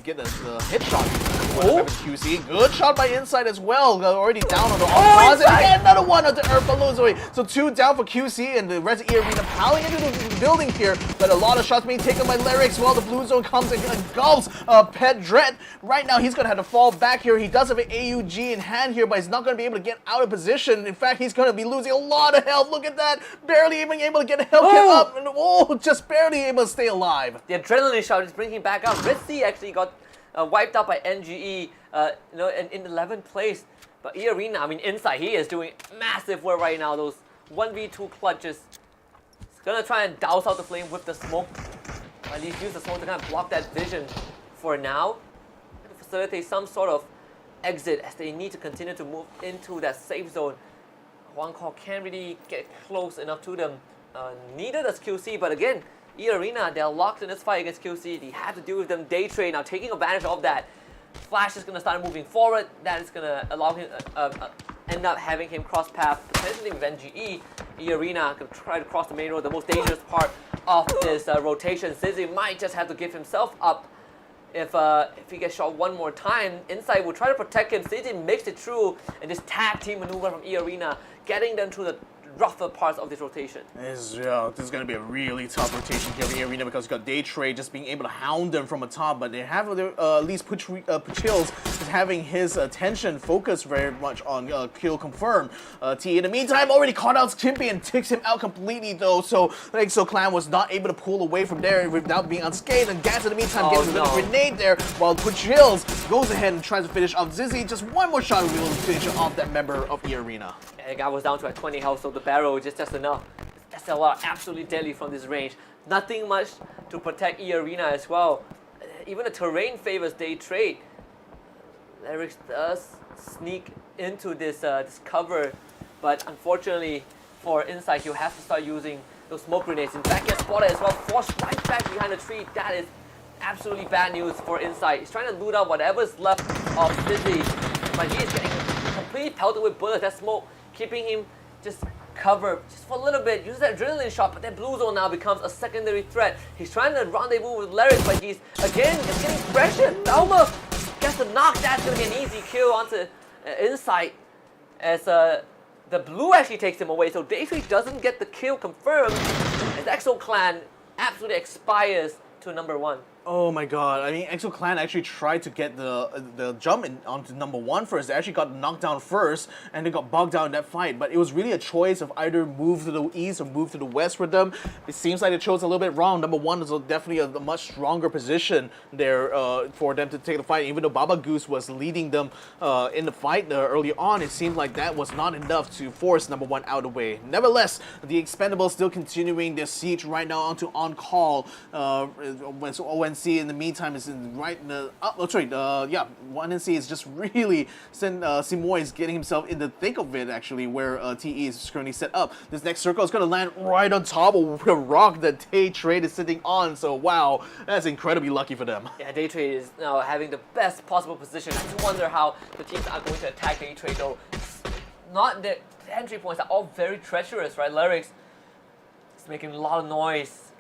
S3: get the hit shot. QC. Good shot by Inside as well. Already down on the offense. And another one on the Earth below Zoe. So 2 down for QC, and the rest of E Arena piling into the building here. But a lot of shots being taken by Lyrics while the Blue Zone comes and engulfs Pet Dread. Right now, he's going to have to fall back here. He does have an AUG in hand here, but he's not going to be able to get out of position. In fact, he's going to be losing a lot of health. Look at that. Barely even able to get a health kit up. And just barely able to stay alive.
S4: The adrenaline shot is bringing him back up. Red Sea actually got wiped out by NGE, in 11th place. But E Arena, I mean, Inside, he is doing massive work right now. Those 1v2 clutches. He's gonna try and douse out the flame with the smoke. At least use the smoke to kind of block that vision for now. To facilitate some sort of exit as they need to continue to move into that safe zone. One Call can't really get close enough to them. Neither does QC, but again, E-Arena, they're locked in this fight against QC. They have to deal with them day trade. Now taking advantage of that, Flash is going to start moving forward. That is going to allow him end up having him cross path potentially with NGE. E-Arena could try to cross the main road, the most dangerous part of this rotation. Zizzy might just have to give himself up if he gets shot one more time. Inside will try to protect him. Zizzy makes it through, and this tag team maneuver from E-Arena, getting them through the rougher parts of this rotation.
S3: This is going to be a really tough rotation here in the arena because you got Day Trade just being able to hound them from the top, but they have at least Puchills just having his attention focused very much on kill confirm. T in the meantime already caught out Kimpy and takes him out completely though, so EXO Clan was not able to pull away from there without being unscathed, and Gats in the meantime gets a little grenade there while Puchills goes ahead and tries to finish off Zizzy. Just one more shot will be able to finish off that member of the arena.
S4: And the guy was down to at 20 health, so the barrel is just enough. That's a lot, absolutely deadly from this range. Nothing much to protect E-Arena as well. Even the terrain favors Day Trade. Lyrics does sneak into this cover, but unfortunately for Insight, you have to start using those smoke grenades. In fact, gets spotted as well, forced right back behind the tree. That is absolutely bad news for Insight. He's trying to loot out whatever's left of Dizzy, but he is getting completely pelted with bullets. That smoke keeping him just covered just for a little bit. Uses that adrenaline shot, but that blue zone now becomes a secondary threat. He's trying to rendezvous with Lyrics, but he's again just getting pressured. Thelma gets the knock. That's going to be an easy kill onto Insight as the blue actually takes him away. So Day Trade doesn't get the kill confirmed as EXO Clan absolutely expires to number 1.
S3: Oh my god, I mean, EXO Clan actually tried to get the jump in onto number 1 first. They actually got knocked down first, and they got bogged down in that fight. But it was really a choice of either move to the east or move to the west for them. It seems like they chose a little bit wrong. Number 1 is definitely a much stronger position there for them to take the fight. Even though Baba Goose was leading them in the fight early on, it seemed like that was not enough to force number 1 out of the way. Nevertheless, the Expendables still continuing their siege right now onto On Call. When ONC in the meantime is right in the ONC is just really Simoy is getting himself in the thick of it actually, where TE is currently set up. This next circle is going to land right on top of the rock that Day Trade is sitting on, so wow, that's incredibly lucky for them.
S4: Yeah, Day Trade is now having the best possible position. I do wonder how the teams are going to attack Day Trade though. Not the entry points are all very treacherous, right? Lyrics is making a lot of noise.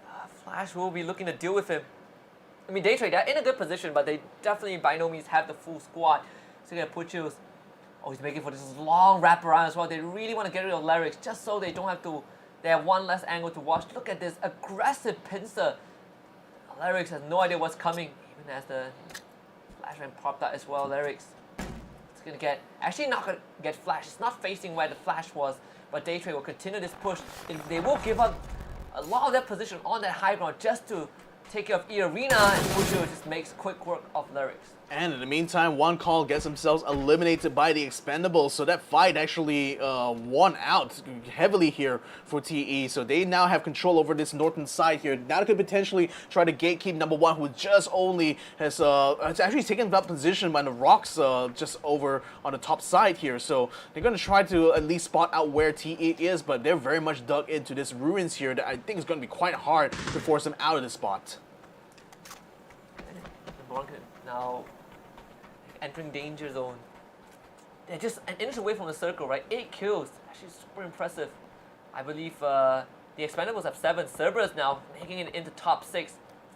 S4: Flash will be looking to deal with him. I mean, Day Trade, they're in a good position, but they definitely by no means have the full squad. So they're gonna Puchills. Oh, he's making for this long wraparound as well. They really want to get rid of Lyrics just so they don't have to. They have one less angle to watch. Look at this aggressive pincer. Lyrics has no idea what's coming, even as the flashbang popped out as well. Lyrics is gonna get actually not gonna get Flash. It's not facing where the Flash was, but Day Trade will continue this push. They will give up a lot of their position on that high ground just to take care of E-Arena, and Puchills just makes quick work of Lyrics.
S3: And in the meantime, One Call gets themselves eliminated by the Expendables, so that fight actually won out heavily here for TE. So they now have control over this northern side here. Now they could potentially try to gatekeep number 1, who just only has actually taken that position by the rocks just over on the top side here. So they're going to try to at least spot out where TE is, but they're very much dug into this ruins here that I think is going to be quite hard to force them out of this spot.
S4: Now entering danger zone. They're just an inch away from the circle, right? 8 kills, actually super impressive. I believe the Expendables have 7. Cerberus now making it into top 6,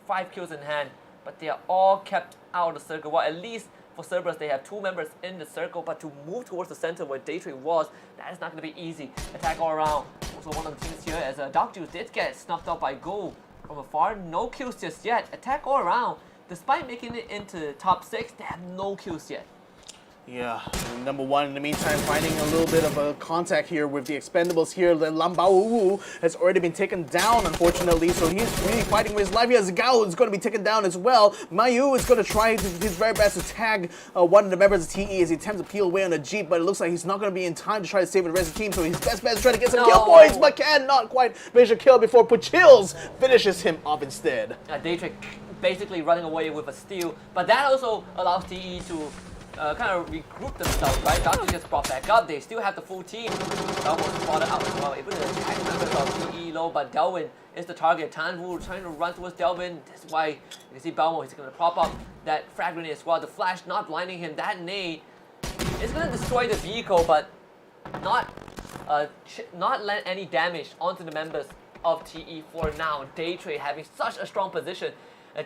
S4: 5 kills in hand, but they are all kept out of the circle. Well, at least for Cerberus, they have 2 members in the circle, but to move towards the center where Day Trade was, that is not going to be easy. Attack all around. Also one of the teams here, as Dark Juice did get snuffed out by Go from afar. No kills just yet. Attack all around. Despite making it into top 6, they have no kills yet.
S3: Yeah, number 1 in the meantime finding a little bit of a contact here with the Expendables here. The Lambao has already been taken down, unfortunately, so he's really fighting with his life here. Zagao is going to be taken down as well. Mayu is going to try his very best to tag one of the members of TE as he attempts to peel away on a Jeep, but it looks like he's not going to be in time to try to save the rest of the team, so his best bet is trying to get some kill points, but cannot quite finish a kill before Puchills finishes him off instead.
S4: Day Trade basically running away with a steal, but that also allows TE to kind of regroup themselves, right? Dr. just brought back up. They still have the full team. Almost spotted out as well, able to attack members of PE low, but Delvin is the target. Tanvu trying to run towards Delvin. That's why you can see Belmo is going to prop up that frag grenade as well. The flash not blinding him. That nade is going to destroy the vehicle, but not let any damage onto the members of TE for now. Daytrade having such a strong position.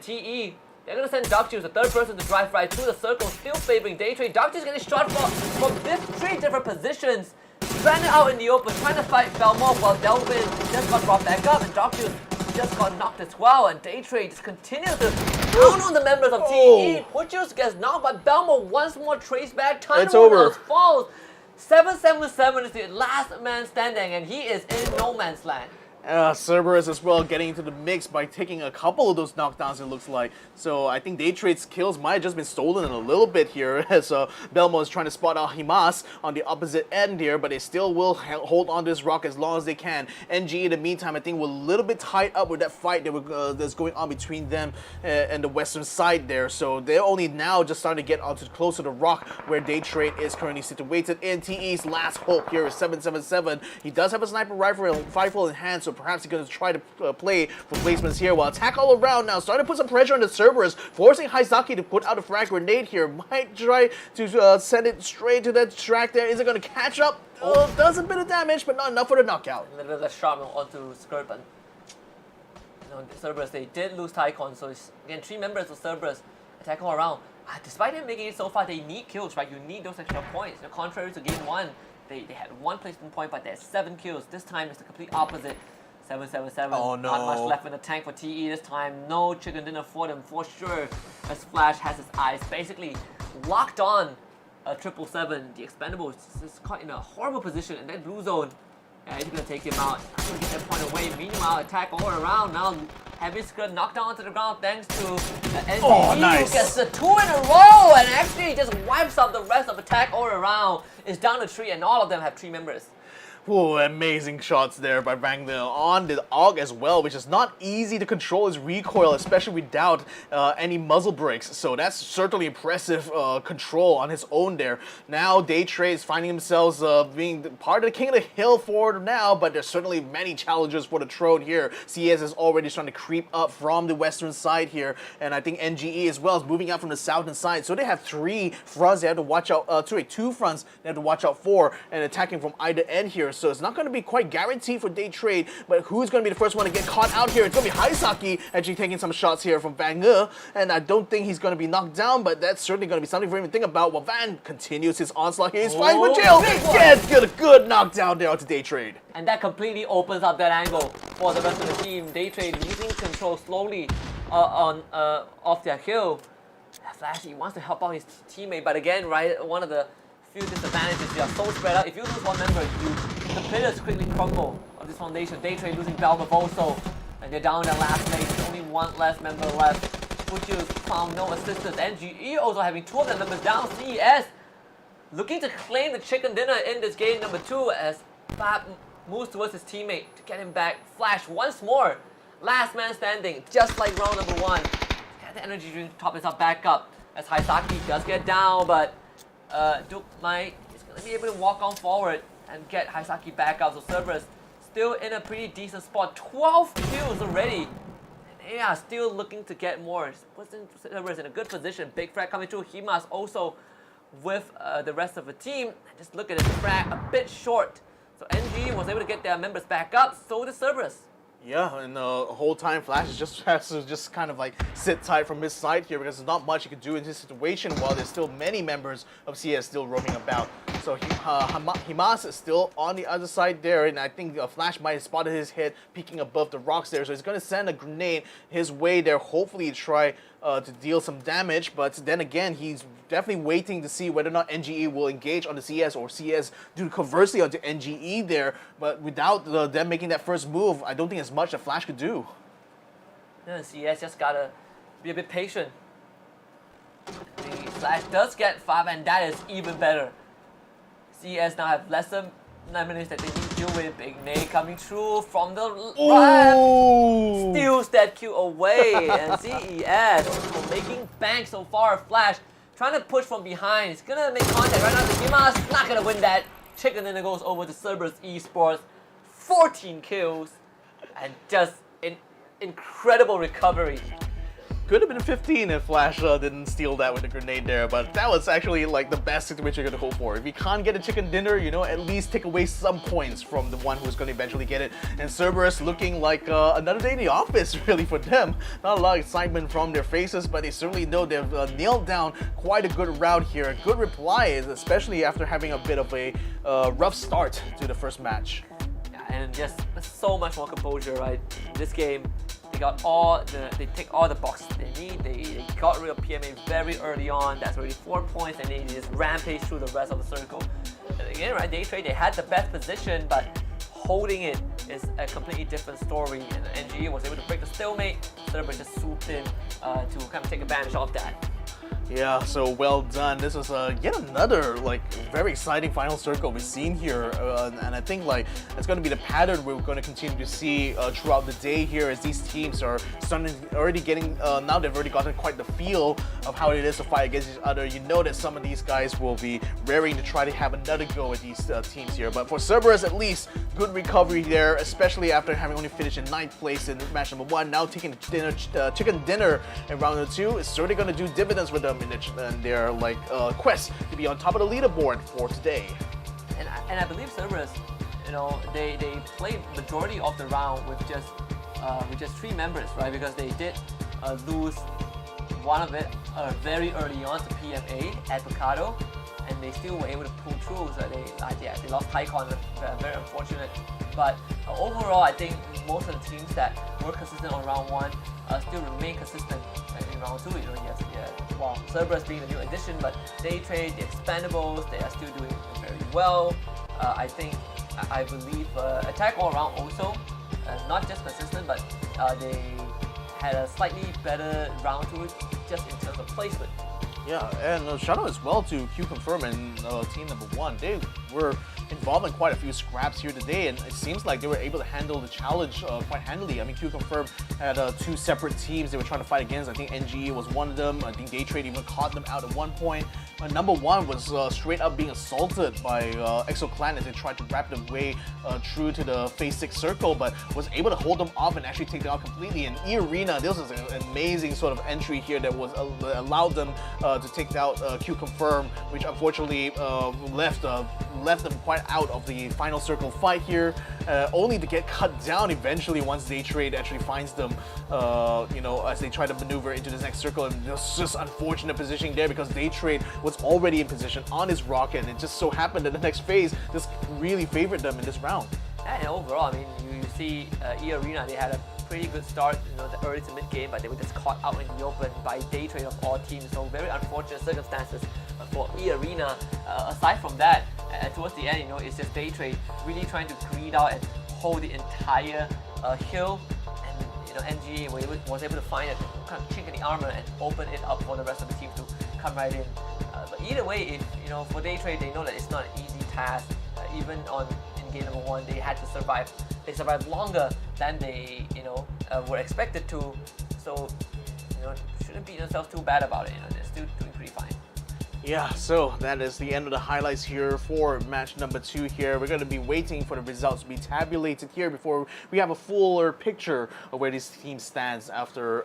S4: TE, they're going to send Dukung, the third person to drive right through the circle, still favoring Daytrade. Dukung is getting shot from three different positions, stranded out in the open, trying to fight Belmo while Delvin just got brought back up, and Dukung just got knocked as well, and Daytrade just continues to count on the members of TE. Puchus gets knocked, but Belmo once more trace back.
S3: It's over.
S4: Falls. 777 is the last man standing, and he is in no man's land.
S3: Cerberus as well getting into the mix by taking a couple of those knockdowns, it looks like. So I think Daytrade's kills might have just been stolen a little bit here as Belmo is trying to spot out Himas on the opposite end here, but they still will hold on to this rock as long as they can. NG in the meantime, I think, were a little bit tied up with that fight that's going on between them and the western side there. So they're only now just starting to get onto close to the rock where Daytrade is currently situated in. TE's last hope here is 777. He does have a sniper rifle in hand, so perhaps he's going to try to play for placements here. While attack all around now, starting to put some pressure on the Cerberus, forcing Haizaki to put out a frag grenade here. Might try to send it straight to that track there. Is it going to catch up? Does a bit of damage, but not enough for the knockout.
S4: A little bit of sharpness onto Skirt, but Cerberus, they did lose Tycon, so it's, again, 3 members of Cerberus attack all around. Despite them making it so far, they need kills, right? You need those extra points. Contrary to game 1, they had 1 placement point, but they had 7 kills. This time, it's the complete opposite. 777.
S3: Oh, no.
S4: Not much left in the tank for TE this time. No chicken dinner for them for sure. As Flash has his eyes basically locked on 777. The Expendable is caught in a horrible position in that blue zone. Yeah, he's gonna take him out. He's gonna get that point away. Meanwhile, attack all around. Now Heavy Skirt knocked down onto the ground thanks to NGE,
S3: nice.
S4: who gets the 2 in a row and actually just wipes out the rest of attack all around. It's down to 3 and all of them have 3 members.
S3: Whoa, amazing shots there by Wagner on the AUG as well, which is not easy to control his recoil, especially without any muzzle brakes. So that's certainly impressive control on his own there. Now Daytrade is finding themselves being part of the King of the Hill for now, but there's certainly many challenges for the throne here. CS is already starting to creep up from the western side here, and I think NGE as well is moving out from the southern side. So they have 3 fronts they have to watch out, 2 fronts they have to watch out for, and attacking from either end here. So it's not going to be quite guaranteed for Daytrade, but who's going to be the first one to get caught out here? It's going to be Haizaki actually taking some shots here from Van Ge, and I don't think he's going to be knocked down, but that's certainly going to be something for him to think about. While Van continues his onslaught here. He's fighting with Jill. Gets a good knockdown there onto Daytrade.
S4: And that completely opens up that angle for the rest of the team. Daytrade losing control slowly off their kill. Flash, he wants to help out his teammate, but again, right, one of the few disadvantages, they are so spread out. If you lose one member, the pillars quickly crumble of this foundation. Daytrade losing Belmov also, and they're down their last place. There's only 1 last member left, which is found no assistance. NGE also having 2 of their members down. CES looking to claim the chicken dinner in this game number 2 as Fab moves towards his teammate to get him back. Flash once more, last man standing, just like round number 1. Get the energy drink, top this up back up as Haizaki does get down, but Duke Knight is going to be able to walk on forward and get Haizaki back up. So Cerberus still in a pretty decent spot. 12 kills already. They are still looking to get more. Cerberus in a good position. Big frag coming through. Himas also with the rest of the team. And just look at his frag, a bit short. So NG was able to get their members back up. So did Cerberus.
S3: Yeah, and the whole time Flash has to just kind of like sit tight from his side here because there's not much he can do in this situation while there's still many members of CS still roaming about. So Himas is still on the other side there, and I think Flash might have spotted his head peeking above the rocks there. So he's going to send a grenade his way there, hopefully try to deal some damage. But then again, he's definitely waiting to see whether or not NGE will engage on the CS or CS do conversely onto NGE there. But without them making that first move, I don't think there's much that Flash could do.
S4: Yeah, CS just gotta be a bit patient. Flash does get 5, and that is even better. CS now have less than 9 minutes that they need to deal with. Big Nate coming through from the right. Steals that kill away. And CES making bank so far. Flash trying to push from behind. He's gonna make contact right now. Tajima's not gonna win that. Chicken Dinner goes over to Cerberus Esports. 14 kills. And just an incredible recovery.
S3: Could have been 15 if Flash didn't steal that with the grenade there, but that was actually like the best situation you're gonna hope for. If you can't get a chicken dinner, you know, at least take away some points from the one who's gonna eventually get it. And Cerberus looking like another day in the office, really, for them. Not a lot of excitement from their faces, but they certainly know they've nailed down quite a good round here. A good reply, especially after having a bit of a rough start to the first match.
S4: Yeah, and just so much more composure, right? This game, they take all the boxes they need. They got rid of PMA very early on. That's already 4 points, and they just rampage through the rest of the circle. And again, right, Day Trade, they had the best position, but holding it is a completely different story. And NGE was able to break the stalemate. Cerberus just swooped in to kind of take advantage of that.
S3: Yeah, so well done. This is yet another like very exciting final circle we've seen here, and I think like it's going to be the pattern we're going to continue to see throughout the day here as these teams are already getting now they've already gotten quite the feel of how it is to fight against each other. You know that some of these guys will be raring to try to have another go at these teams here, but for Cerberus at least, good recovery there, especially after having only finished in 9th place in match number 1. Now taking chicken dinner in round number 2 is certainly going to do dividends with them in their like quest to be on top of the leaderboard for today.
S4: And I believe Cerberus, you know, they played majority of the round with just 3 members, right? Because they did lose one of it very early on to PMA at Picado, and they still were able to pull through. So they lost Tycon, very unfortunate. But overall, I think most of the teams that were consistent on round 1 still remain consistent in round 2. You know, yes, well, Cerberus being the new addition, but Day Trade, the Expendables, they are still doing very well. I believe Attack All Around also, not just consistent, but they had a slightly better round 2 just in terms of placement.
S3: Yeah, and shout out as well to Q Confirm and team number 1. They were involved in quite a few scraps here today, and it seems like they were able to handle the challenge quite handily. I mean, Q Confirm had 2 separate teams they were trying to fight against. I think NGE was one of them. I think Day Trade even caught them out at one point. Number 1 was straight up being assaulted by ExoClan as they tried to wrap their way through to the Phase 6 circle, but was able to hold them off and actually take them out completely. And E-Arena, this was an amazing sort of entry here that was allowed them to take out Q Confirm, which unfortunately left them quite out of the final circle fight here, only to get cut down eventually once Day Trade actually finds them, you know, as they try to maneuver into this next circle. And it's just unfortunate positioning there because Day Trade was already in position on his rocket, and it just so happened that the next phase just really favored them in this round.
S4: And overall, I mean, you see E-Arena, they had a pretty good start, you know, the early to mid game, but they were just caught out in the open by Day Trade of all teams. So very unfortunate circumstances for E-Arena. Aside from that, towards the end, you know, it's just Day Trade really trying to greed out and hold the entire hill. And you know, NGE was able to find a kind of chink in the armor and open it up for the rest of the team to come right in. But either way, if you know, for Day Trade, they know that it's not an easy task. Even in game number 1, they had to survive. They survived longer than they, you know, were expected to. So, you know, shouldn't beat themselves too bad about it. You know, they're still doing pretty fine.
S3: Yeah, so that is the end of the highlights here for match number 2 here. We're going to be waiting for the results to be tabulated here before we have a fuller picture of where this team stands after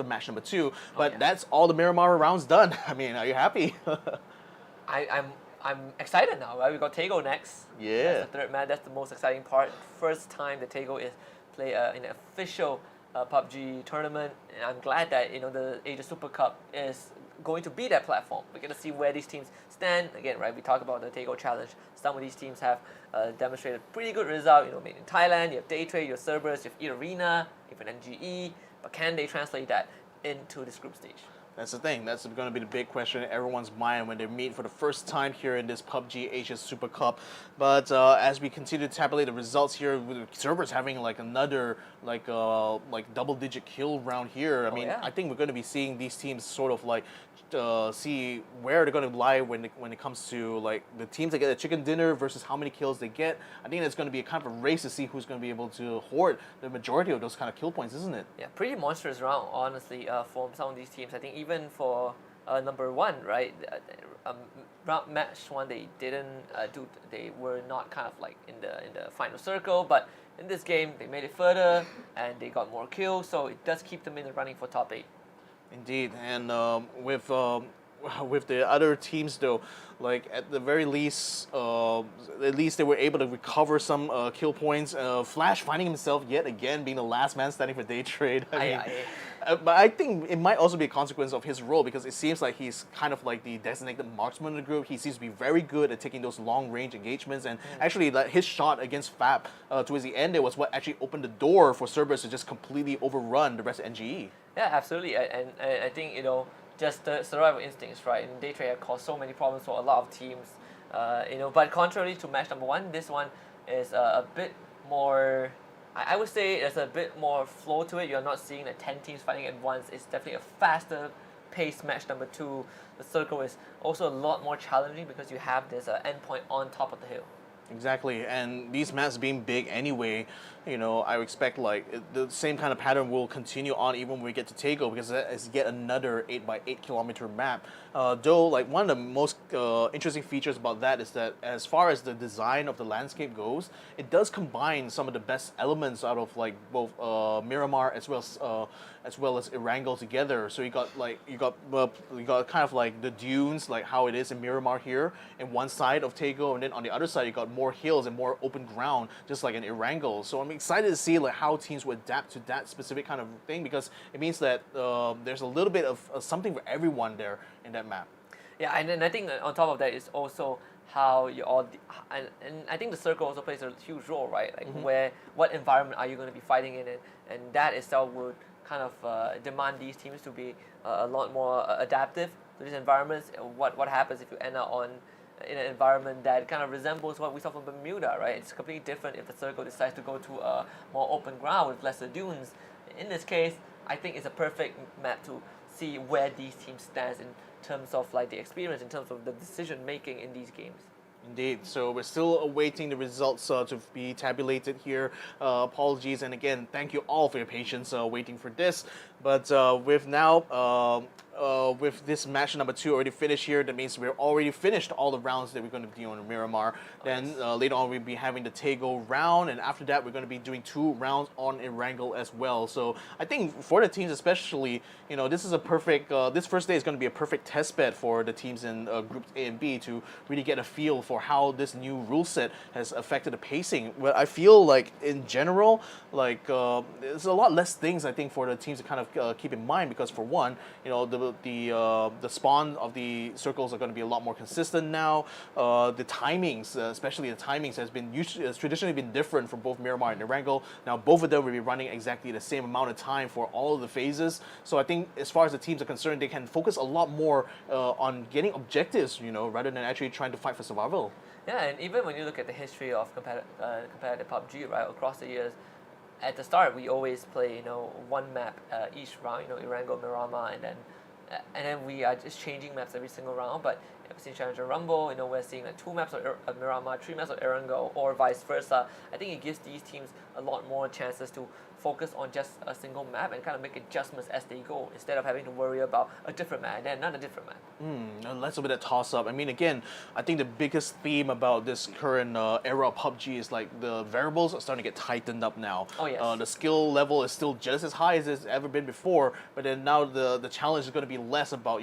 S3: match number 2. But that's all the Miramar rounds done. I mean, are you happy?
S4: I'm excited now, right? We got Tego next.
S3: Yeah.
S4: That's the 3rd match. That's the most exciting part. First time the Tego is play in an official PUBG tournament, and I'm glad that, you know, the Asia Super Cup is going to be that platform. We're going to see where these teams stand. Again, right, we talk about the Tego Challenge. Some of these teams have demonstrated pretty good result, you know, made in Thailand. You have Day Trade, you have Cerberus, you have E-Arena, even NGE. But can they translate that into this group stage?
S3: That's the thing. That's going to be the big question in everyone's mind when they meet for the first time here in this PUBG Asia Super Cup. But as we continue to tabulate the results here, with Cerberus having like another like double-digit kill round here. I mean, I think we're going to be seeing these teams sort of like see where they're going to lie when it comes to like the teams that get a chicken dinner versus how many kills they get. I think it's going to be a kind of a race to see who's going to be able to hoard the majority of those kind of kill points, isn't it?
S4: Yeah, pretty monstrous round, honestly, for some of these teams. I think even for number one, right? Match one they didn't do. They were not kind of like in the final circle, but in this game they made it further and they got more kills, so it does keep them in the running for top 8.
S3: Indeed, and with the other teams though, like at the very least, at least they were able to recover some kill points. Flash finding himself yet again being the last man standing for day trade. But I think it might also be a consequence of his role, because it seems like he's kind of like the designated marksman of the group. He seems to be very good at taking those long range engagements, and actually like his shot against Fab towards the end there was what actually opened the door for Cerberus to just completely overrun the rest of NGE.
S4: Yeah, absolutely, and I think just the survival instincts, right? And day trade have caused so many problems for a lot of teams, But contrary to match number one, this one is a bit more. I would say there's a bit more flow to it. You're not seeing the 10 teams fighting at once. It's definitely a faster paced match number two. The circle is also a lot more challenging because you have this endpoint on top of the hill.
S3: Exactly, and these maps being big anyway, I would expect like the same kind of pattern will continue on even when we get to Tego, because that is yet another 8x8 kilometer map. Though, like one of the most interesting features about that is that as far as the design of the landscape goes, it does combine some of the best elements out of like both Miramar as well as Erangel together. So you got kind of like the dunes, like how it is in Miramar here, in one side of Tego, and then on the other side you got more hills and more open ground, just like in Erangel. So I'm excited to see like how teams would adapt to that specific kind of thing, because it means that there's a little bit of something for everyone there in that map.
S4: Yeah, and then I think on top of that is also how you all, and I think the circle also plays a huge role, right? Like what environment are you going to be fighting in, and that itself would kind of demand these teams to be a lot more adaptive to these environments. What happens if you end up in an environment that kind of resembles what we saw from Bermuda, right? It's completely different if the circle decides to go to a more open ground with lesser dunes. In this case, I think it's a perfect map to see where these teams stand in terms of like the experience, in terms of the decision making in these games.
S3: Indeed. So we're still awaiting the results to be tabulated here. Apologies, and again, thank you all for your patience waiting for this. But with this match number 2 already finished here, that means we're already finished all the rounds that we're going to do on Miramar. Then later on we'll be having the Tego round, and after that we're going to be doing 2 rounds on Erangel as well. So I think for the teams especially, this is a perfect, this first day is going to be a perfect test bed for the teams in groups A and B to really get a feel for how this new rule set has affected the pacing. But I feel like in general, like there's a lot less things I think for the teams to kind of keep in mind, because for one, the spawn of the circles are going to be a lot more consistent now. The timings, especially the timings, has traditionally been different for both Miramar and Erangel. Now both of them will be running exactly the same amount of time for all of the phases. So I think as far as the teams are concerned, they can focus a lot more on getting objectives, rather than actually trying to fight for survival.
S4: Yeah, and even when you look at the history of competitive PUBG, right, across the years, at the start we always play, one map each round, Erangel, Miramar, and then we are just changing maps every single round. But ever since Challenger Rumble, we're seeing like 2 maps of Miramar, 3 maps of Erangel, or vice versa. I think it gives these teams a lot more chances to focus on just a single map and kind of make adjustments as they go, instead of having to worry about a different map and then another different map.
S3: Less of a toss-up. I mean, again, I think the biggest theme about this current era of PUBG is like the variables are starting to get tightened up now.
S4: Oh, yes.
S3: The skill level is still just as high as it's ever been before, but then now the challenge is going to be less about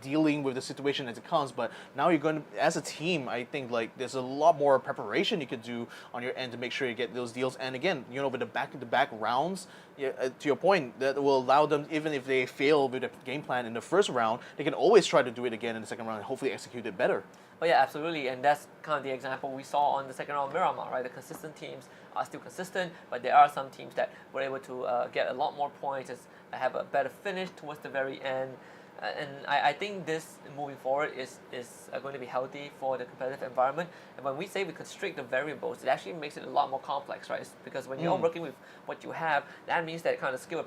S3: dealing with the situation as it comes. But now you're going to, as a team, I think like there's a lot more preparation you could do on your end to make sure you get those deals. And again, with the back-to-back rounds, to your point, that will allow them, even if they fail with the game plan in the first round, they can always try to do it again in the second round and hopefully execute it better.
S4: Oh yeah, absolutely, and that's kind of the example we saw on the second round of Miramar, right? The consistent teams are still consistent, but there are some teams that were able to get a lot more points, have a better finish towards the very end. And I think this moving forward is going to be healthy for the competitive environment. And when we say we constrict the variables, it actually makes it a lot more complex, right? Because when you're working with what you have, that means that kind of skill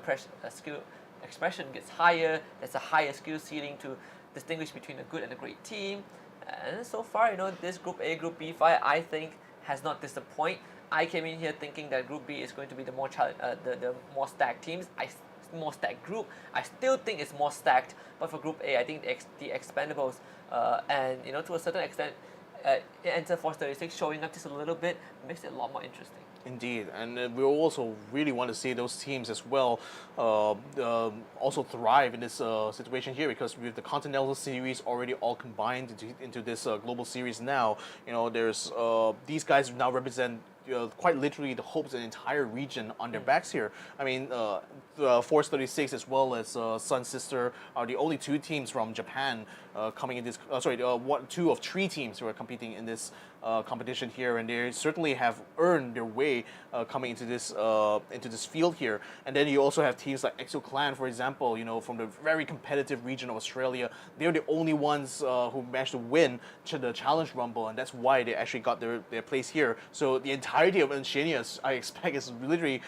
S4: expression gets higher. There's a higher skill ceiling to distinguish between a good and a great team. And so far, this Group A, Group B fight, I think, has not disappointed. I came in here thinking that Group B is going to be the more the more stacked teams. I more stacked group. I still think it's more stacked, but for Group A, I think the Expendables and to a certain extent, Enter Force 36 showing up just a little bit makes it a lot more interesting.
S3: Indeed, and we also really want to see those teams as well also thrive in this situation here, because with the Continental Series already all combined into this global series now, there's these guys now represent quite literally the hopes of an entire region on their backs here. I mean, Force 36 as well as Sun Sister are the only two teams from Japan coming in this. Two of three teams who are competing in this competition here, and they certainly have earned their way coming into this field here. And then you also have teams like ExoClan, for example, from the very competitive region of Australia. They're the only ones who managed to win the Challenge Rumble, and that's why they actually got their place here. So the entirety of Oceania, I expect, is literally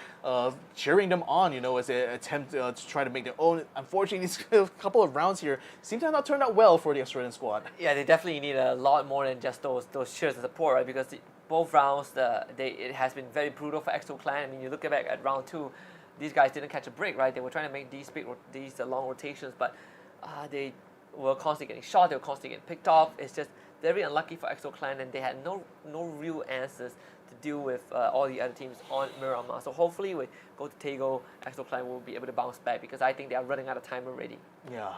S3: cheering them on, as they attempt to try to make their own. Unfortunately, these couple of rounds here seem to have not turned out well for the Australian squad.
S4: Yeah, they definitely need a lot more than just those cheers of support, right? Because both rounds, it has been very brutal for ExoClan. I mean, you look back at round 2, these guys didn't catch a break, right? They were trying to make these long rotations, but they were constantly getting shot. They were constantly getting picked off. It's just very unlucky for ExoClan, and they had no real answers to deal with all the other teams on Miramar. So hopefully we go to Tego, ExoClan will be able to bounce back, because I think they are running out of time already.
S3: Yeah,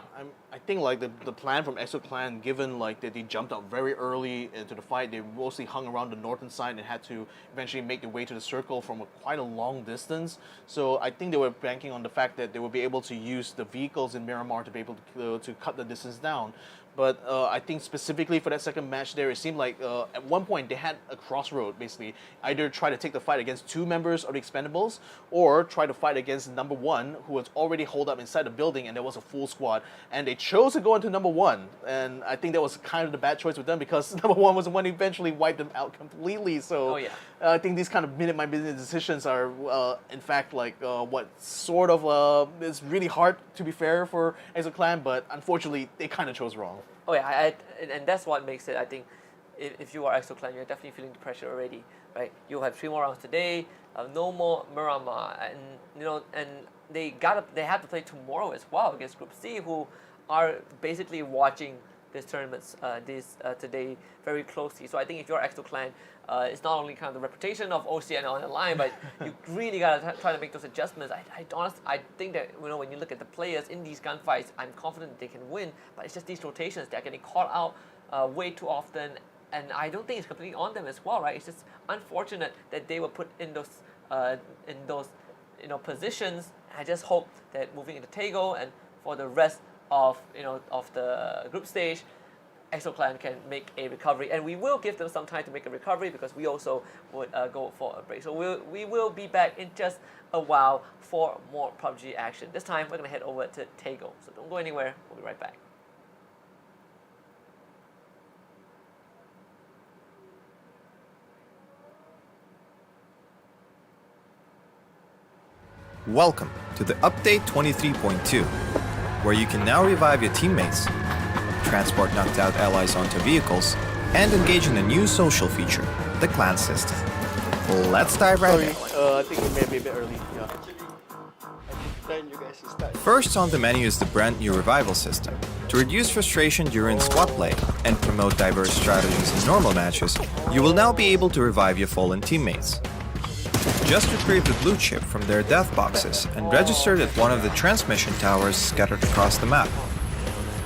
S3: I think like the plan from ExoClan, given like that they jumped out very early into the fight, they mostly hung around the northern side and had to eventually make their way to the circle from quite a long distance. So I think they were banking on the fact that they would be able to use the vehicles in Miramar to be able to cut the distance down. But I think specifically for that second match there, it seemed like at one point they had a crossroad, basically. Either try to take the fight against two members of the Expendables, or try to fight against number 1, who was already holed up inside the building, and there was a full squad. And they chose to go into number 1. And I think that was kind of the bad choice with them, because number 1 was the one who eventually wiped them out completely. So I think these kind of minute-by-minute decisions are, in fact, like what sort of is really hard, to be fair, for ExoClan, but unfortunately, they kind of chose wrong.
S4: Oh yeah, and that's what makes it, I think, if you are ExoClan, you're definitely feeling the pressure already, right? You'll have 3 more rounds today, no more Miramar, and they have to play tomorrow as well against Group C, who are basically watching these tournaments today very closely. So I think if you're ExoClan, it's not only kind of the reputation of OCN on the line, but you really gotta try to make those adjustments. I think that when you look at the players in these gunfights, I'm confident they can win, but it's just these rotations that are getting caught out way too often, and I don't think it's completely on them as well, right? It's just unfortunate that they were put in those positions. I just hope that moving into Tego and for the rest of the group stage, ExoClan can make a recovery, and we will give them some time to make a recovery, because we also would go for a break. So we will be back in just a while for more PUBG action. This time we're going to head over to Tego, so don't go anywhere. We'll be right back.
S1: Welcome to the Update 23.2, where you can now revive your teammates, transport knocked out allies onto vehicles, and engage in a new social feature, the clan system. Let's dive right in.
S3: I think we may be a bit early.
S1: First on the menu is the brand new revival system. To reduce frustration during squad play and promote diverse strategies in normal matches, you will now be able to revive your fallen teammates. Just retrieve the blue chip from their death boxes and register it at one of the transmission towers scattered across the map,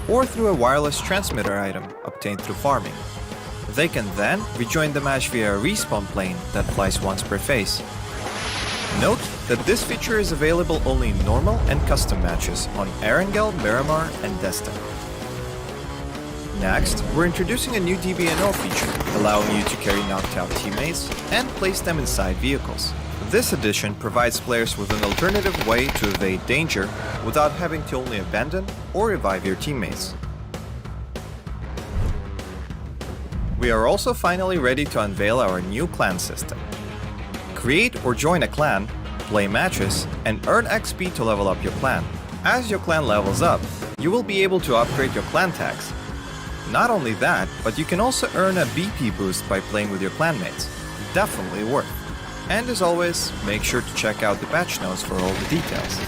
S1: or through a wireless transmitter item obtained through farming. They can then rejoin the match via a respawn plane that flies once per phase. Note that this feature is available only in normal and custom matches on Erangel, Miramar, and Destiny. Next, we're introducing a new DBNO feature, allowing you to carry knocked out teammates and place them inside vehicles. This addition provides players with an alternative way to evade danger without having to only abandon or revive your teammates. We are also finally ready to unveil our new clan system. Create or join a clan, play matches, and earn XP to level up your clan. As your clan levels up, you will be able to upgrade your clan tags. Not only that, but you can also earn a BP boost by playing with your clanmates. Definitely worth. And as always, make sure to check out the patch notes for all the details.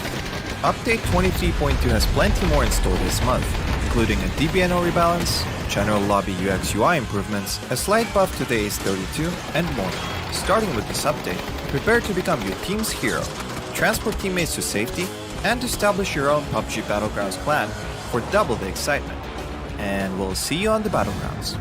S1: Update 23.2 has plenty more in store this month, including a DBNO rebalance, general lobby UX UI improvements, a slight buff to the Ace-32, and more. Starting with this update, prepare to become your team's hero, transport teammates to safety, and establish your own PUBG Battlegrounds clan for double the excitement. And we'll see you on the Battlegrounds.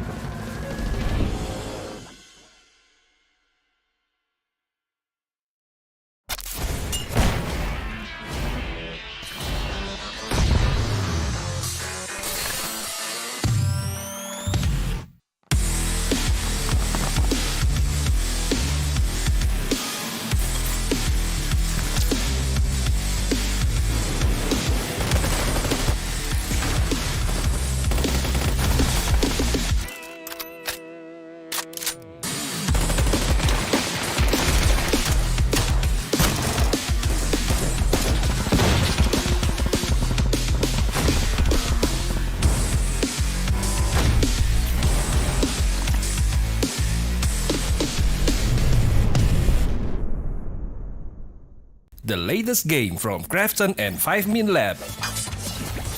S2: The latest game from Krafton and 5min Lab.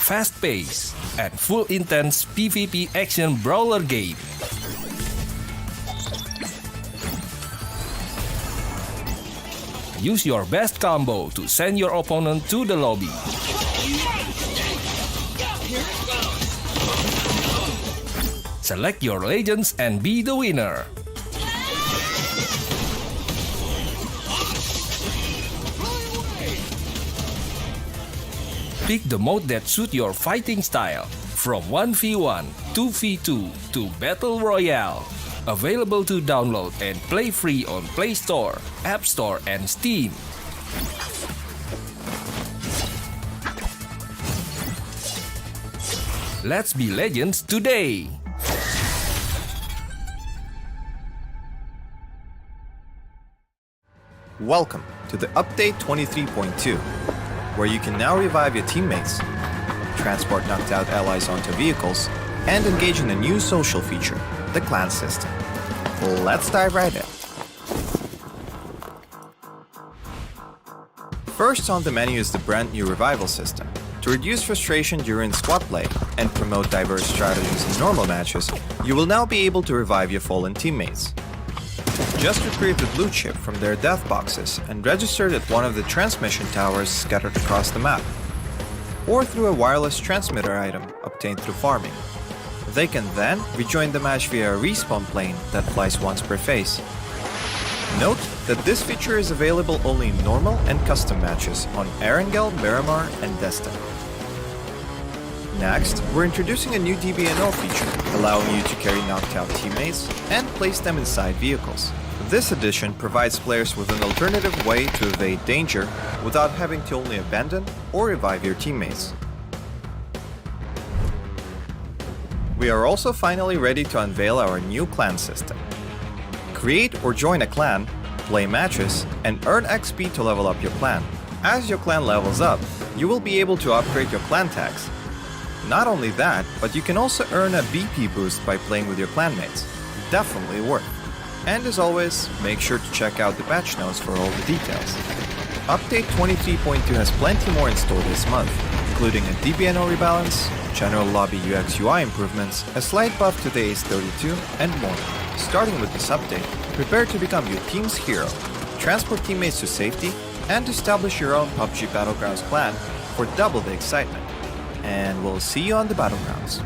S2: Fast pace and full intense PvP action brawler game. Use your best combo to send your opponent to the lobby. Select your legends and be the winner. Pick the mode that suits your fighting style, from 1v1, 2v2 to Battle Royale. Available to download and play free on Play Store, App Store and Steam. Let's be legends today!
S1: Welcome to the Update 23.2, where you can now revive your teammates, transport knocked out allies onto vehicles, and engage in a new social feature, the clan system. Let's dive right in. First on the menu is the brand new revival system. To reduce frustration during squad play and promote diverse strategies in normal matches, you will now be able to revive your fallen teammates. Just retrieve the blue chip from their death boxes and register it at one of the transmission towers scattered across the map, or through a wireless transmitter item obtained through farming. They can then rejoin the match via a respawn plane that flies once per phase. Note that this feature is available only in normal and custom matches on Erangel, Miramar, and Destin. Next, we're introducing a new DBNO feature, allowing you to carry knocked out teammates and place them inside vehicles. This addition provides players with an alternative way to evade danger without having to only abandon or revive your teammates. We are also finally ready to unveil our new clan system. Create or join a clan, play matches, and earn XP to level up your clan. As your clan levels up, you will be able to upgrade your clan tags. Not only that, but you can also earn a BP boost by playing with your clanmates. Definitely worth. And as always, make sure to check out the patch notes for all the details. Update 23.2 has plenty more in store this month, including a DBNO rebalance, general lobby UX UI improvements, a slight buff to the Ace-32, and more. Starting with this update, prepare to become your team's hero, transport teammates to safety, and establish your own PUBG Battlegrounds clan for double the excitement. And we'll see you on the Battlegrounds.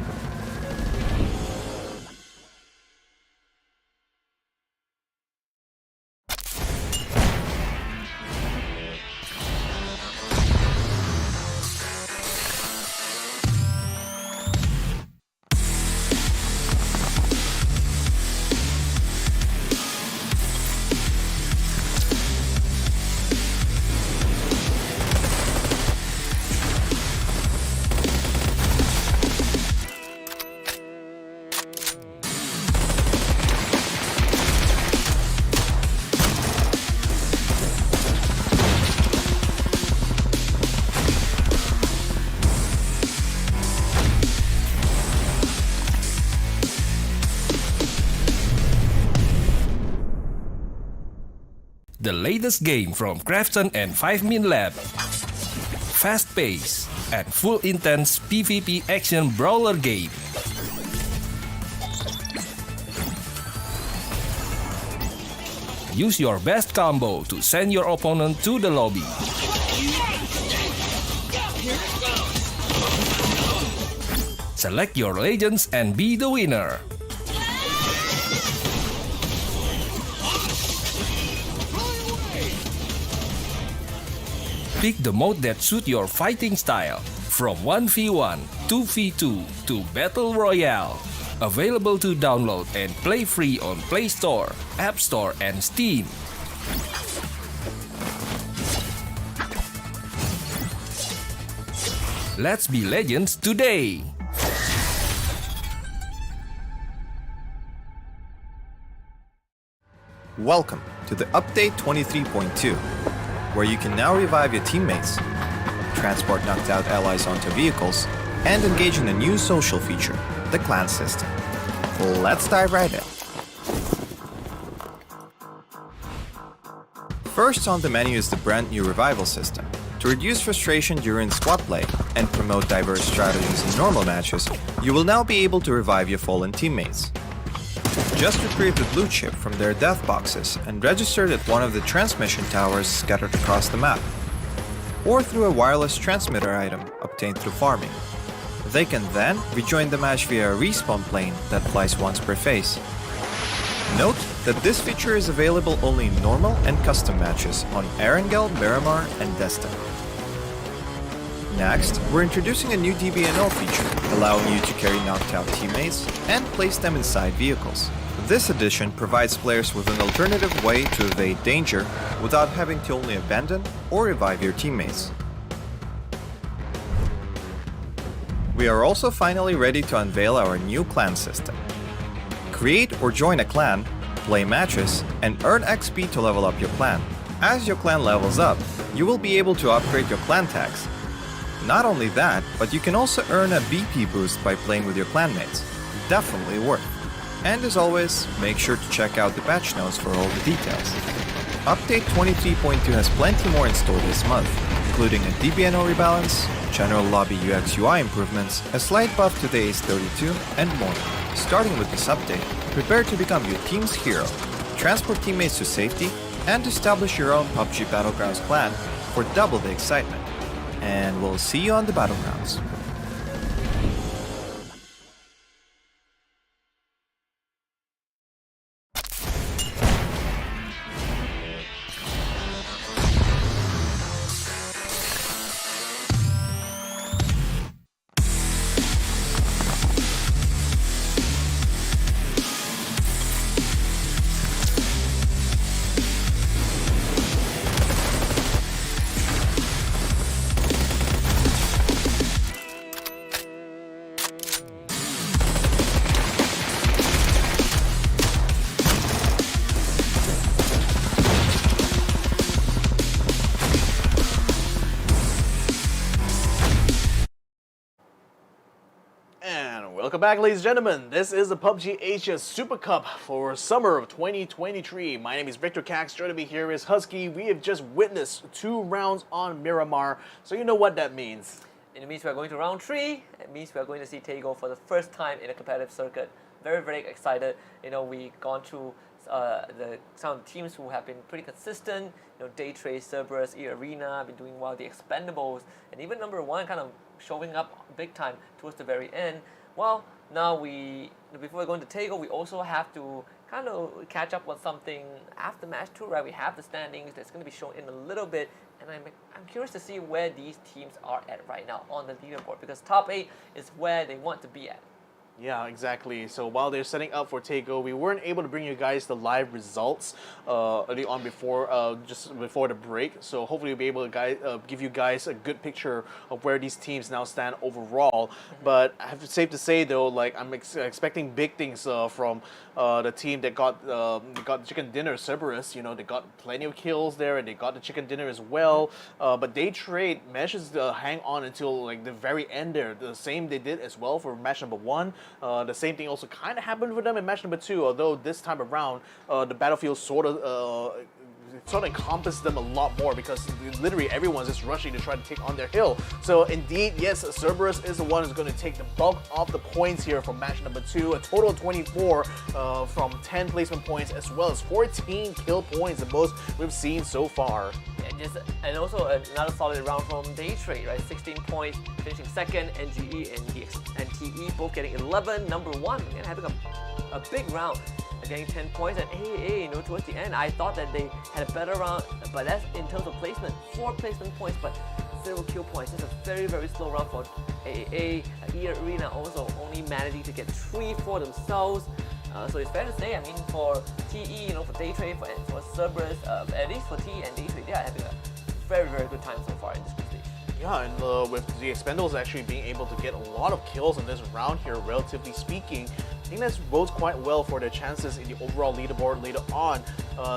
S2: The latest game from Krafton and 5min Lab. fast pace, and full intense PvP action brawler game. Use your best combo to send your opponent to the lobby. Select your legends and be the winner. Pick the mode that suits your fighting style, from 1v1, 2v2 to Battle Royale. Available to download and play free on Play Store, App Store and Steam. Let's be legends today!
S1: Welcome to the Update 23.2, where you can now revive your teammates, transport knocked out allies onto vehicles, and engage in a new social feature, the clan system. Let's dive right in. First on the menu is the brand new revival system. To reduce frustration during squad play and promote diverse strategies in normal matches, you will now be able to revive your fallen teammates. Just retrieve the blue chip from their death boxes and register it at one of the transmission towers scattered across the map, or through a wireless transmitter item obtained through farming. They can then rejoin the match via a respawn plane that flies once per phase. Note that this feature is available only in normal and custom matches on Erangel, Miramar, and Desta. Next, we're introducing a new DBNO feature, allowing you to carry knocked out teammates and place them inside vehicles. This addition provides players with an alternative way to evade danger without having to only abandon or revive your teammates. We are also finally ready to unveil our new clan system. Create or join a clan, play matches, and earn XP to level up your clan. As your clan levels up, you will be able to upgrade your clan tags. Not only that, but you can also earn a BP boost by playing with your clanmates. Definitely worth. And as always, make sure to check out the patch notes for all the details. Update 23.2 has plenty more in store this month, including a DBNO rebalance, general lobby UX UI improvements, a slight buff to the Ace 32, and more. Starting with this update, prepare to become your team's hero, transport teammates to safety, and establish your own Pubg Battlegrounds clan for double the excitement. And we'll see you on the Battlegrounds.
S3: Welcome back, ladies and gentlemen. This is the PUBG Asia Super Cup for summer of 2023. My name is Victor Cax. Joining me here is Husky. We have just witnessed 2 rounds on Miramar, so you know what that means.
S4: It means we are going to round 3. It means we are going to see Tego for the first time in a competitive circuit. Very, very excited. You know, we've gone through some of the teams who have been pretty consistent. You know, Daytrace, Cerberus, E-Arena have been doing well. The Expendables, and even number 1 kind of showing up big time towards the very end. Well, now before we go into Tego, we also have to kind of catch up on something after match 2, right? We have the standings that's going to be shown in a little bit, and I'm curious to see where these teams are at right now on the leaderboard, because top 8 is where they want to be at.
S3: Yeah, exactly. So while they're setting up for Tego, we weren't able to bring you guys the live results early on just before the break. So hopefully we'll be able to give you guys a good picture of where these teams now stand overall. But I have to safe to say though, like I'm expecting big things from the team that got the chicken dinner, Cerberus. You know, they got plenty of kills there, and they got the chicken dinner as well. But Daytrade manages to hang on until like the very end there. The same they did as well for match number 1. The same thing also kind of happened with them in match number 2, although this time around the battlefield sort of sort of encompass them a lot more because literally everyone's just rushing to try to take on their hill. So indeed, yes, Cerberus is the one who's going to take the bulk of the points here for match number 2. A total of 24 from 10 placement points as well as 14 kill points, the most we've seen so far.
S4: And also another solid round from Day Trade, right? 16 points, finishing second. NGE and TE both getting 11. Number 1, again, having a big round, getting 10 points. And AAA, towards the end, I thought that they had a better round, but that's in terms of placement. 4 placement points, but 0 kill points. It's a very, very slow round for AAA. Arena also only managing to get 3 for themselves. So it's fair to say, I mean, for TE, for Day Trade, for Cerberus, at least for TE and Day Trade, they are having a very, very good time so far in this group stage.
S3: Yeah, and with the Expendables actually being able to get a lot of kills in this round here, relatively speaking, I think that bodes quite well for their chances in the overall leaderboard later on.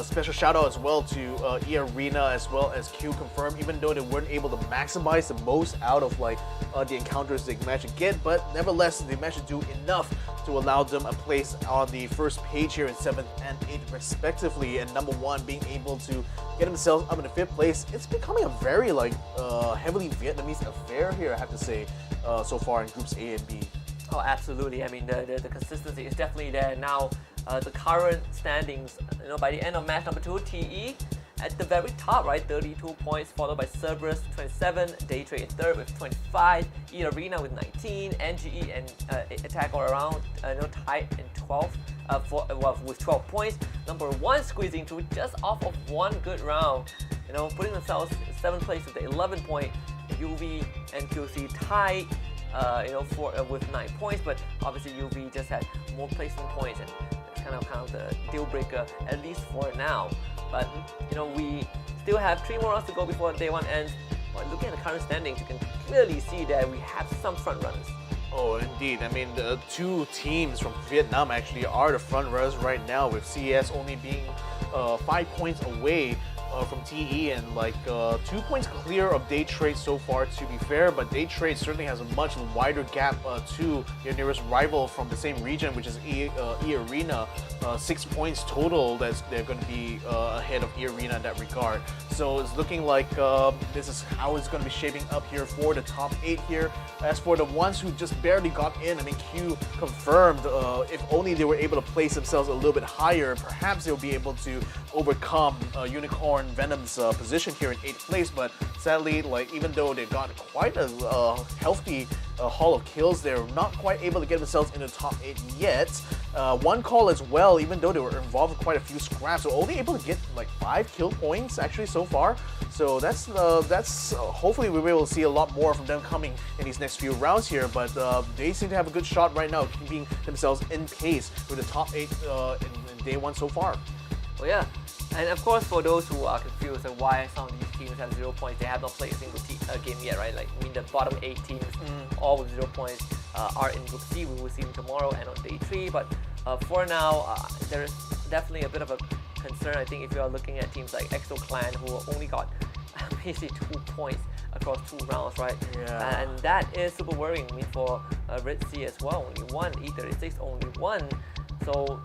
S3: Special shout out as well to Arena as well as Q Confirm, even though they weren't able to maximize the most out of the encounters they managed to get, but nevertheless they managed to do enough to allow them a place on the first page here in 7th and 8th respectively, and number 1 being able to get themselves up in the 5th place. It's becoming a very heavily Vietnamese affair here, I have to say, so far in groups A and B.
S4: Oh, absolutely. I mean, the consistency is definitely there now. The current standings, by the end of match number 2, TE at the very top, right, 32 points, followed by Cerberus 27, Day Trade in 3rd with 25, Arena with 19, NGE and Attack All Around, tied in 12th with 12 points. Number 1 squeezing through just off of 1 good round, putting themselves in 7th place with the 11 point. UV and QC tied. With 9 points, but obviously UV just had more placement points, and kind of the deal breaker, at least for now. But we still have 3 more rounds to go before day 1 ends. But looking at the current standings, you can clearly see that we have some front runners.
S3: Oh, indeed. I mean, the 2 teams from Vietnam actually are the front runners right now, with CES only being 5 points away from TE and 2 points clear of Day Trade so far, to be fair, but Day Trade certainly has a much wider gap to their nearest rival from the same region, which is E Arena. 6 points total that they're going to be ahead of E Arena in that regard. So it's looking like this is how it's going to be shaping up here for the top 8 here. As for the ones who just barely got in, I mean, Q confirmed if only they were able to place themselves a little bit higher, perhaps they'll be able to overcome Unicorn Venom's position here in 8th place. But sadly, even though they got quite a healthy haul of kills, they're not quite able to get themselves into the top 8 yet. 1 call as well, even though they were involved in quite a few scraps, so only able to get 5 kill points actually so far. So that's hopefully we'll be able to see a lot more from them coming in these next few rounds here. But they seem to have a good shot right now, keeping themselves in pace with the top 8 in day 1 so far.
S4: Well, yeah. And of course, for those who are confused on why some of these teams have 0 points, they have not played a single game yet, right? The bottom 8 teams, all with 0 points, are in Group C. We will see them tomorrow and on day 3. But for now, there is definitely a bit of a concern, I think, if you are looking at teams like Exo Clan, who only got basically 2 points across 2 rounds, right?
S3: Yeah.
S4: And that is super worrying. I mean, for Red Sea as well, only 1, E36 only 1. So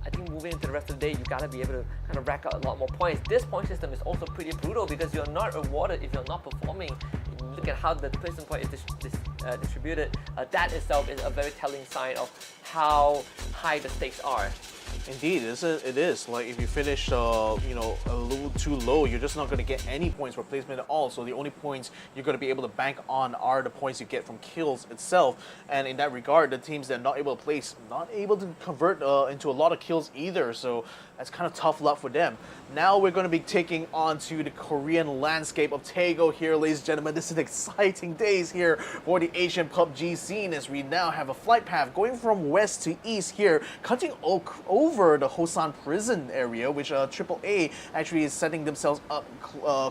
S4: I think moving into the rest of the day, you gotta be able to kind of rack out a lot more points. This point system is also pretty brutal because you're not rewarded if you're not performing. Look at how the placement point is distributed. That itself is a very telling sign of how high the stakes are.
S3: Indeed, it is. If you finish, a little too low, you're just not going to get any points for placement at all. So the only points you're going to be able to bank on are the points you get from kills itself. And in that regard, the teams that are not able to place, not able to convert into a lot of kills either. So that's kind of tough luck for them. Now we're going to be taking on to the Korean landscape of Taego here, ladies and gentlemen. This is exciting days here for the Asian PUBG scene, as we now have a flight path going from west to east here, cutting over the Hosan prison area, which AAA actually is setting themselves up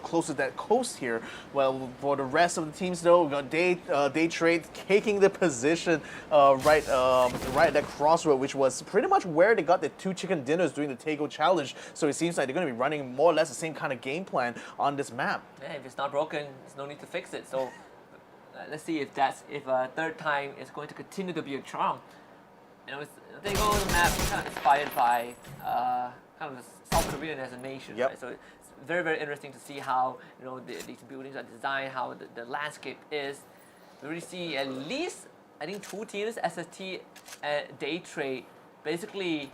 S3: close to that coast here. Well, for the rest of the teams though, we got Day Trade taking the position right at that crossroad, which was pretty much where they got the 2 chicken dinners during the Taego challenge. So it seems like they're going to be running more or less the same kind of game plan on this map.
S4: Yeah, if it's not broken, there's no need to fix it. So let's see if a third time is going to continue to be a charm. Taego, the map kind of inspired by kind of South Korean as a nation.
S3: Yep.
S4: Right? So it's very, very interesting to see how these buildings are designed, how the landscape is. We really see at least, I think, 2 teams, SST and Day Trade, basically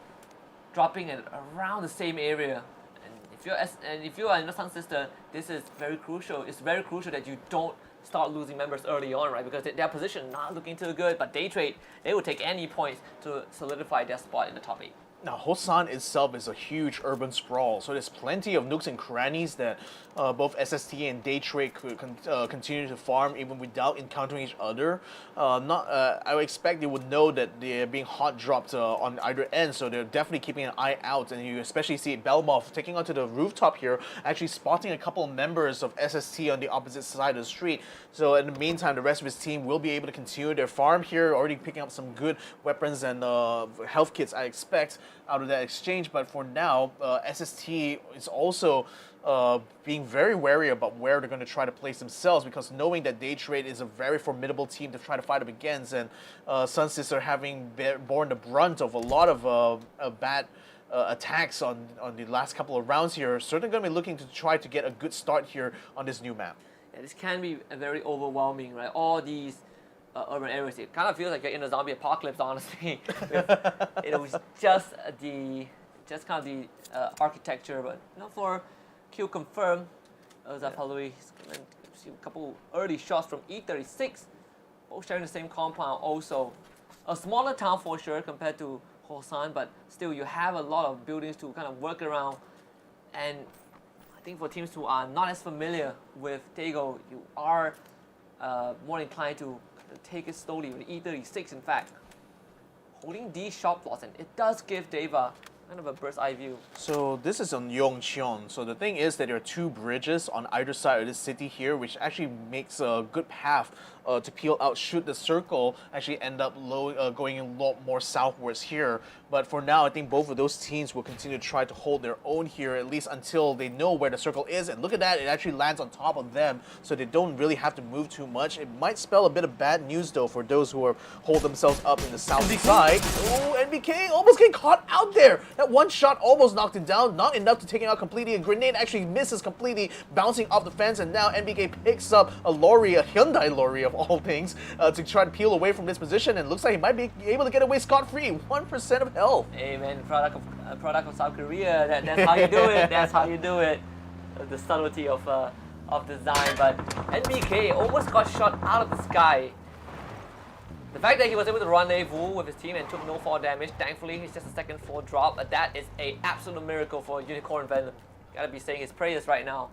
S4: dropping at around the same area. And if you are in the Sun Sister, this is very crucial. It's very crucial that you don't start losing members early on, right? Because their position not looking too good, but Day Trade, they will take any points to solidify their spot in the top 8.
S3: Now, Hosan itself is a huge urban sprawl, so there's plenty of nooks and crannies that both SST and Day Trade could continue to farm even without encountering each other. I would expect they would know that they're being hot dropped on either end, so they're definitely keeping an eye out. And you especially see Belmov taking onto the rooftop here, actually spotting a couple of members of SST on the opposite side of the street. So in the meantime, the rest of his team will be able to continue their farm here, already picking up some good weapons and health kits, I expect, out of that exchange. But for now, SST is also being very wary about where they're going to try to place themselves, because knowing that Day Trade is a very formidable team to try to fight up against, and Sun Sister having borne the brunt of a lot of bad attacks on the last couple of rounds here, certainly going to be looking to try to get a good start here on this new map.
S4: Yeah, this can be very overwhelming, right? All these urban areas, it kind of feels like you're in a zombie apocalypse, honestly. With, just kind of the architecture, but for Q confirm, Zapalui see a couple early shots from E36, both sharing the same compound. Also, a smaller town for sure compared to Hosan, but still you have a lot of buildings to kind of work around. And I think for teams who are not as familiar with Dago, you are more inclined to take it slowly with E36. In fact, holding these shot plots, and it does give Deva kind of a bird's eye view.
S3: So this is on Yongcheon. So the thing is that there are 2 bridges on either side of this city here, which actually makes a good path to peel out should the circle actually end up going a lot more southwards here. But for now, I think both of those teams will continue to try to hold their own here, at least until they know where the circle is. And look at that, it actually lands on top of them, so they don't really have to move too much. It might spell a bit of bad news though for those who hold themselves up in the south side. Oh, NBK almost getting caught out there. That one shot almost knocked it down, not enough to take it out completely. A grenade actually misses completely, bouncing off the fence, and now NBK picks up a lorry, a Hyundai lorry of all things, to try to peel away from this position, and looks like he might be able to get away scot-free. 1% of health.
S4: Hey man, product of South Korea. That's how you do it. That's how you do it. The subtlety of design. But NBK almost got shot out of the sky. The fact that he was able to rendezvous with his team and took no fall damage, thankfully he's just a second 4 drop, but that is an absolute miracle for Unicorn Venom. Gotta be saying his prayers right now.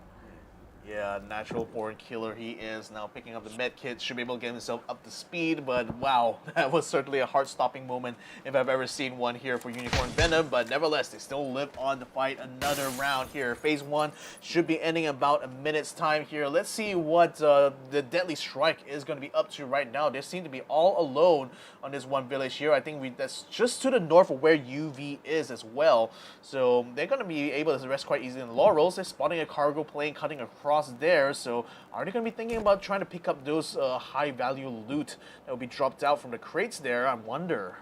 S3: Yeah, natural born killer he is. Now picking up the med kit, should be able to get himself up to speed, but wow, that was certainly a heart-stopping moment if I've ever seen one here for Unicorn Venom. But nevertheless, they still live on to fight another round here. Phase 1 should be ending in about a minute's time here. Let's see what the Deadly Strike is going to be up to right now. They seem to be all alone on this one village here. I think that's just to the north of where UV is as well. So they're going to be able to rest quite easily in the laurels. They're spotting a cargo plane cutting across there, so are they going to be thinking about trying to pick up those high value loot that will be dropped out from the crates there? I wonder.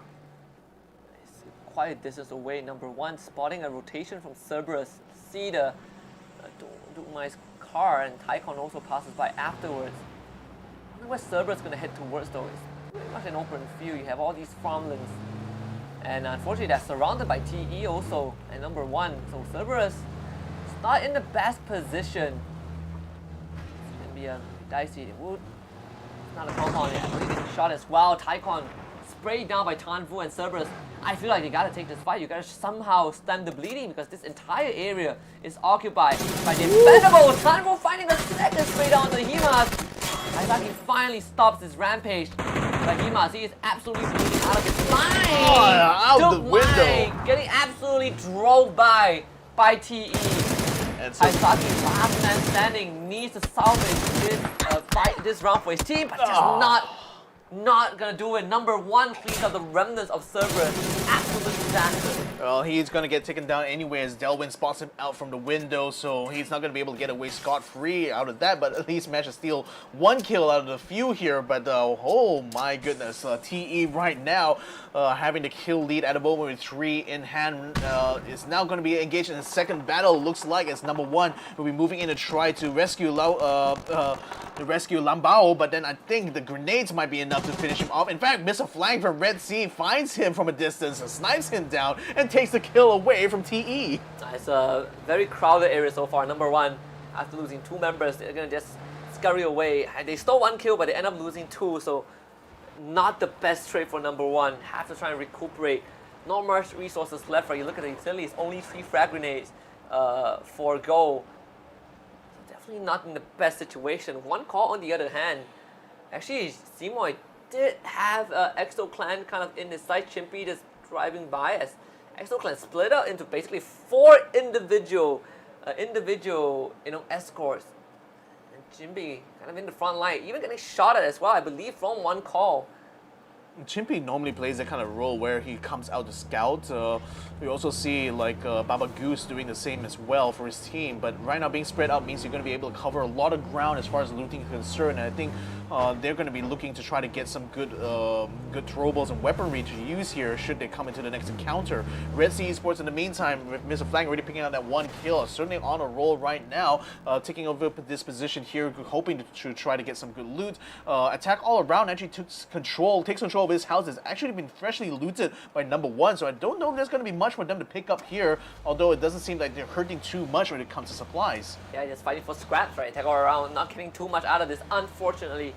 S4: It's quite a distance away. Number 1, spotting a rotation from Cerberus. See the Dukung's car, and Taikon also passes by afterwards. I wonder where Cerberus is going to head towards though. It's pretty much an open field. You have all these farmlands, and unfortunately they're surrounded by TE also at number 1. So Cerberus is not in the best position. Dicey. Wood. It's not a compound yet. Really getting shot as well. Taikon sprayed down by Tanvu and Cerberus. I feel like you gotta take this fight. You gotta somehow stem the bleeding, because this entire area is occupied by the Expendable. Tanvu finding the second spray down on the Himas. Aizaki finally stops his rampage. But Himas, he is absolutely bleeding out of his mind.
S3: Out the window.
S4: Getting absolutely drove by TE.
S3: And so
S4: Aizaki, last man standing, needs to salvage this round for his team, but just not gonna do it. Number 1 cleans up the remnants of Cerberus. Absolute disaster.
S3: Well, he's going to get taken down anyway as Delwyn spots him out from the window, so he's not going to be able to get away scot-free out of that, but at least managed to steal 1 kill out of the few here. But oh my goodness, TE right now having the kill lead at the moment with 3 in hand is now going to be engaged in the second battle. Looks like it's number 1 will be moving in to try to rescue Lambao, but then I think the grenades might be enough to finish him off. In fact, Mr. Flank from Red Sea finds him from a distance, snipes him down, and takes the kill away from TE.
S4: It's a very crowded area so far. Number 1, after losing 2 members, they're gonna just scurry away. And they stole 1 kill, but they end up losing 2, so not the best trade for number 1. Have to try and recuperate. Not much resources left, right? You look at the utilities, only 3 frag grenades for go. So definitely not in the best situation. 1 call on the other hand. Actually, Seymour did have Exo Clan kind of in his sight. Chimpy just driving by as Exo Clan split up into basically 4 individual escorts. And Chimpy kind of in the front line, even getting shot at as well, I believe, from 1 call.
S3: Chimpy normally plays that kind of role where he comes out to scout. We also see like Baba Goose doing the same as well for his team, but right now being spread out means you're going to be able to cover a lot of ground as far as looting is concerned, and I think they're going to be looking to try to get some good throwables and weaponry to use here should they come into the next encounter. Red Sea Esports in the meantime, with Mr. Flank already picking out that 1 kill, certainly on a roll right now, taking over this position here, hoping to try to get some good loot. Attack all around actually takes control of his house. Has actually been freshly looted by number 1, so I don't know if there's going to be much for them to pick up here, although it doesn't seem like they're hurting too much when it comes to supplies.
S4: Yeah, just fighting for scraps, right? Attack all around, not getting too much out of this, unfortunately.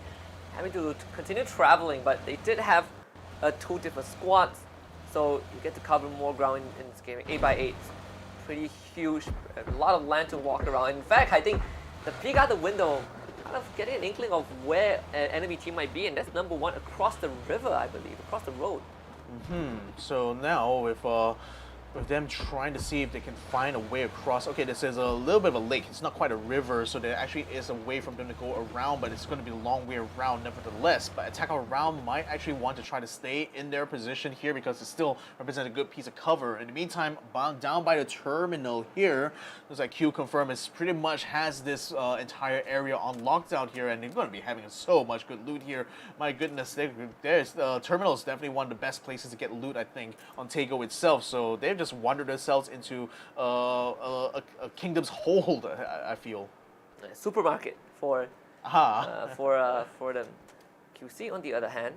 S4: Having to continue traveling, but they did have 2 different squads, so you get to cover more ground in this game. 8x8, pretty huge, a lot of land to walk around. In fact, I think the peek out the window, kind of getting an inkling of where an enemy team might be, and that's number 1 across the river, I believe, across the road.
S3: So now with them trying to see if they can find a way across. Okay, this is a little bit of a lake. It's not quite a river, so there actually is a way for them to go around, but it's going to be a long way around nevertheless. But Attack Around might actually want to try to stay in their position here because it still represents a good piece of cover. In the meantime, down by the terminal here, looks like Q Confirm is pretty much has this entire area on lockdown here, and they're going to be having so much good loot here. My goodness, there's terminal is definitely one of the best places to get loot, I think, on Tego itself. So they've just wandered themselves into a kingdom's hold, I feel.
S4: A supermarket for them. QC, on the other hand,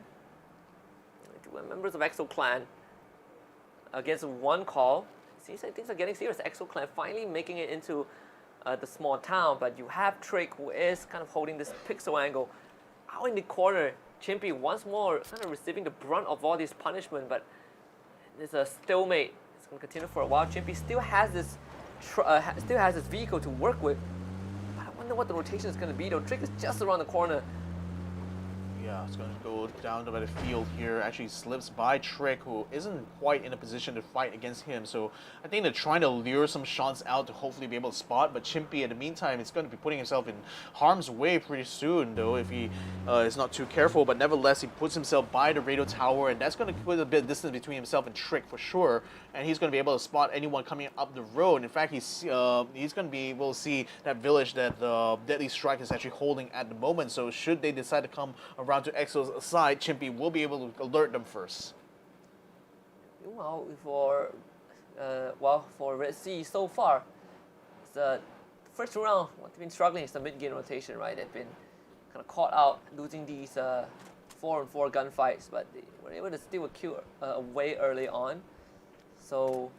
S4: 2 members of Exo Clan against 1 call. Seems like things are getting serious. Exo Clan finally making it into the small town, but you have Trick, who is kind of holding this pixel angle out in the corner. Chimpy once more kind of receiving the brunt of all this punishment, but there's a stalemate. It's going to continue for a while. Chimpy still has this vehicle to work with, but I wonder what the rotation is going to be though. Trick is just around the corner.
S3: Yeah, it's going to go down by the field here. Actually slips by Trick, who isn't quite in a position to fight against him. So I think they're trying to lure some shots out to hopefully be able to spot. But Chimpy, in the meantime, is going to be putting himself in harm's way pretty soon, though, if he is not too careful. But nevertheless, he puts himself by the radio tower, and that's going to put a bit of distance between himself and Trick for sure. And he's going to be able to spot anyone coming up the road. In fact, he's going to be able to see that village that Deadly Strike is actually holding at the moment. So should they decide to come around to Exo's side, Chimpy will be able to alert them first.
S4: Well, for Red Sea so far, it's the first round. What they've been struggling is the mid-game rotation, right? They've been kind of caught out losing these 4-on-4 gunfights, but they were able to steal a kill away early on. So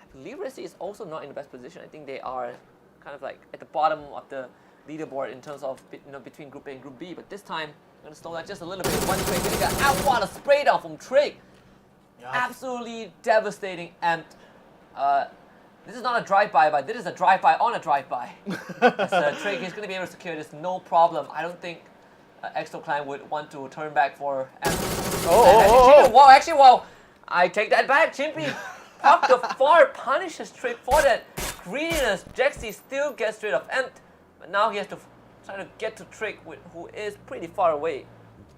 S4: I believe Red Sea is also not in the best position. I think they are kind of like at the bottom of the leaderboard in terms of between Group A and Group B. But this time, I'm going to slow that just a little bit. 1 Trick getting an what a spray down from Trick. Yeah. Absolutely devastating. And this is not a drive-by, but this is a drive-by on a drive-by. Trick is going to be able to secure this, no problem. I don't think Exo Clan would want to turn back for... Well, I take that back. Chimpy up the far punishes Trick for that greediness. Jexy still gets rid of Empt, but now he has to try to get to Trick, who is pretty far away.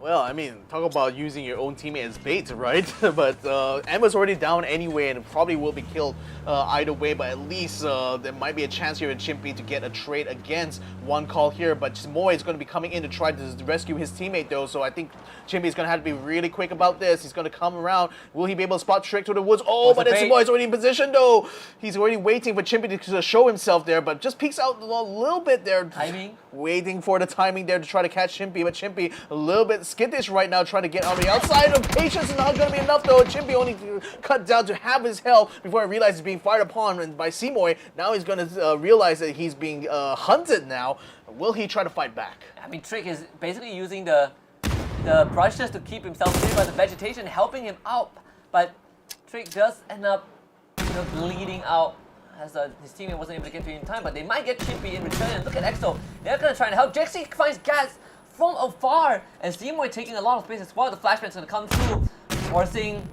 S3: Well, I mean, talk about using your own teammate as bait, right? But Emma's already down anyway and probably will be killed either way, but at least there might be a chance here with Chimpy to get a trade against one call here, but Moy is going to be coming in to try to rescue his teammate though, so I think Chimpy is going to have to be really quick about this. He's going to come around. Will he be able to spot Trick to the woods? Oh, but then Moy is already in position though. He's already waiting for Chimpy to show himself there, but just peeks out a little bit there.
S4: Timing?
S3: Waiting for the timing there to try to catch Chimpy, but Chimpy a little bit skittish right now, trying to get on the outside. Of patience is not going to be enough though. Chimpy only cut down to half his health before he realizes he's being fired upon by Seymour. Now he's going to realize that he's being hunted now. Will he try to fight back?
S4: I mean, Trick is basically using the brushes to keep himself safe by the vegetation, helping him out. But Trick does end up bleeding out as his teammate wasn't able to get to him in time. But they might get Chimpy in return. And look at EXO. They're going to try and help. Jexy finds Gas from afar, and Seymour taking a lot of space as well. The flashback's going to come through, forcing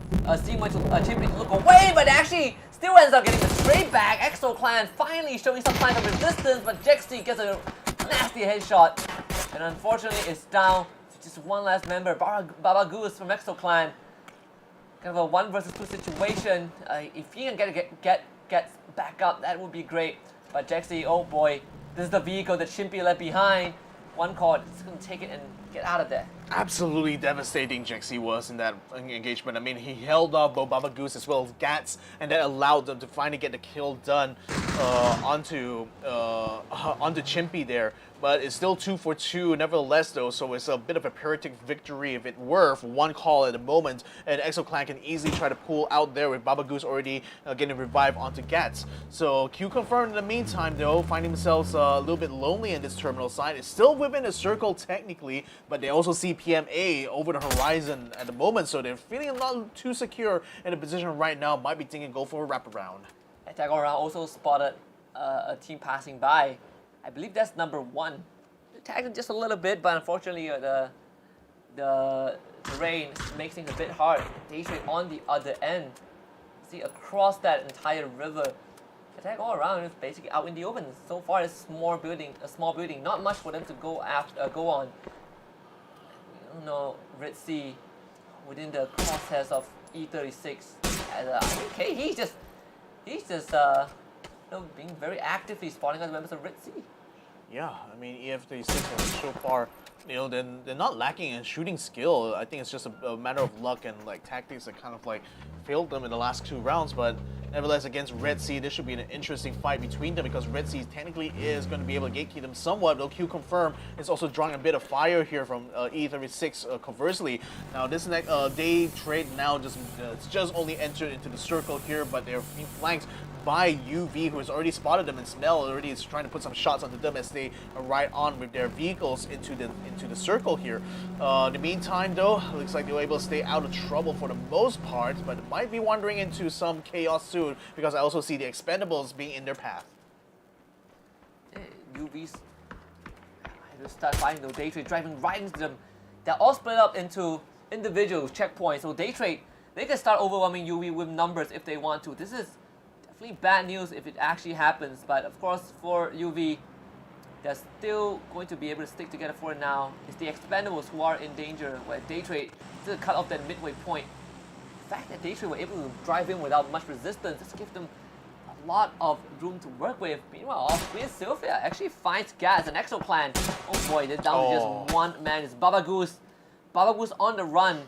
S4: Seymour to Chimpy to look away, but actually still ends up getting the straight back. EXO clan finally showing some signs of resistance, but Jexy gets a nasty headshot, and unfortunately it's down to just one last member, Baba Goose from EXO clan. Kind of a 1 versus 2 situation. If he can get back up, that would be great. But Jexy, oh boy, this is the vehicle that Chimpy left behind. One call, it's going to take it and get out of there.
S3: Absolutely devastating Jexy was in that engagement. I mean, he held off both Baba Goose as well as Gats, and that allowed them to finally get the kill done onto Chimpy there. But it's still 2 for 2 nevertheless though, so it's a bit of a Pyrrhic victory if it were for one call at the moment, and EXO clan can easily try to pull out there with Baba Goose already getting revived onto Gats. So Q confirmed in the meantime though, finding themselves a little bit lonely in this terminal side. It's still within a circle technically, but they also see PMA over the horizon at the moment, so they're feeling not too secure in the position right now. Might be thinking go for a wraparound.
S4: Attack around also spotted a team passing by. I believe that's number 1. They tagged it just a little bit, but unfortunately the terrain makes things a bit hard. Dayshay on the other end. See, across that entire river. Attack all around is basically out in the open. So far, it's a small building, not much for them to go on. You know, Red Sea within the crosshairs of E36. Okay, he's just being very actively spawning as members of Red Sea.
S3: Yeah, I mean, EF36 so far, they're not lacking in shooting skill. I think it's just a matter of luck and like tactics that kind of like failed them in the last 2 rounds. But nevertheless, against Red Sea, this should be an interesting fight between them because Red Sea technically is going to be able to gatekeep them somewhat. Though Q confirm is also drawing a bit of fire here from E36 conversely. Now this next day trade now just only entered into the circle here, but they're being flanked by UV, who has already spotted them, and Snell already is trying to put some shots onto them as they ride on with their vehicles into the circle here. In the meantime, though, looks like they were able to stay out of trouble for the most part, but might be wandering into some chaos soon because I also see the Expendables being in their path.
S4: UV's just start fighting though. Day Trade driving right into them. They're all split up into individual checkpoints, so Day Trade, they can start overwhelming UV with numbers if they want to. This is definitely bad news if it actually happens, but of course for UV, they're still going to be able to stick together for now. It's the Expendables who are in danger, where Day Trade still cut off that midway point. The fact that Day Trade were able to drive in without much resistance just gives them a lot of room to work with. Meanwhile, off-screen, Sylphia actually finds Gas and EXO clan. Oh boy, they're down to just one man. It's Baba Goose. Baba Goose on the run.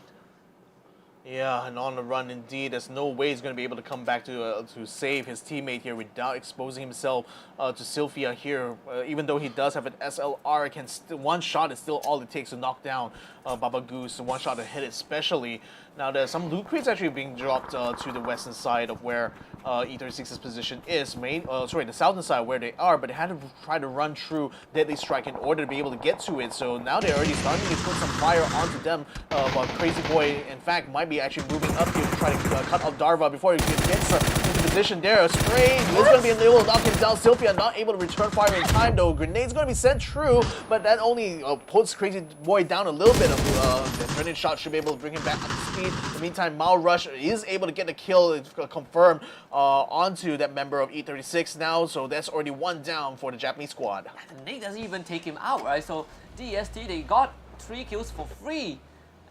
S3: Yeah, and on the run indeed. There's no way he's going to be able to come back to save his teammate here without exposing himself to Sylphia here. Even though he does have an SLR, one shot is still all it takes to knock down Baba Goose. One shot to hit it especially. Now there's some loot crates actually being dropped to the western side of where E36's position is. The southern side where they are, but they had to try to run through Deadly Strike in order to be able to get to it. So now they're already starting to put some fire onto them. But Crazy Boy, in fact, might be actually moving up here to try to cut off Darva before he gets into position there. A spray is going to be able to knock him down. Sylphia not able to return fire in time though. Grenade's going to be sent through, but that only puts Crazy Boy down a little bit. The grenade shot should be able to bring him back up to speed. In the meantime, Mao Rush is able to get the kill confirmed onto that member of E36 now, so that's already 1 down for the Japanese squad.
S4: And Nate doesn't even take him out, right? So DST, they got 3 kills for free.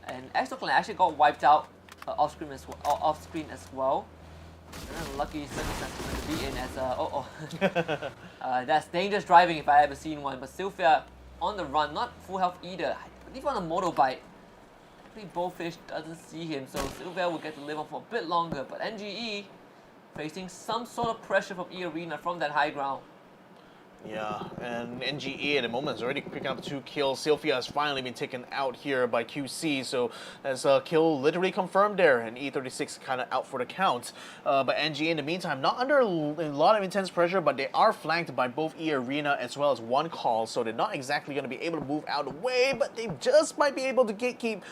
S4: And Exoclan actually got wiped out off screen as well. Lucky circumstance to be in as that's dangerous driving if I ever seen one. But Sylphia on the run, not full health either. I believe on a motorbike. Actually, Bowfish doesn't see him, so Sylphia will get to live on for a bit longer. But NGE facing some sort of pressure from E-Arena from that high ground.
S3: Yeah, and NGE at the moment is already picking up 2 kills. Sylphia has finally been taken out here by QC, so as a kill literally confirmed there, and E36 kind of out for the count. But NGE in the meantime, not under a lot of intense pressure, but they are flanked by both E-Arena as well as One Call, so they're not exactly going to be able to move out of the way, but they just might be able to gatekeep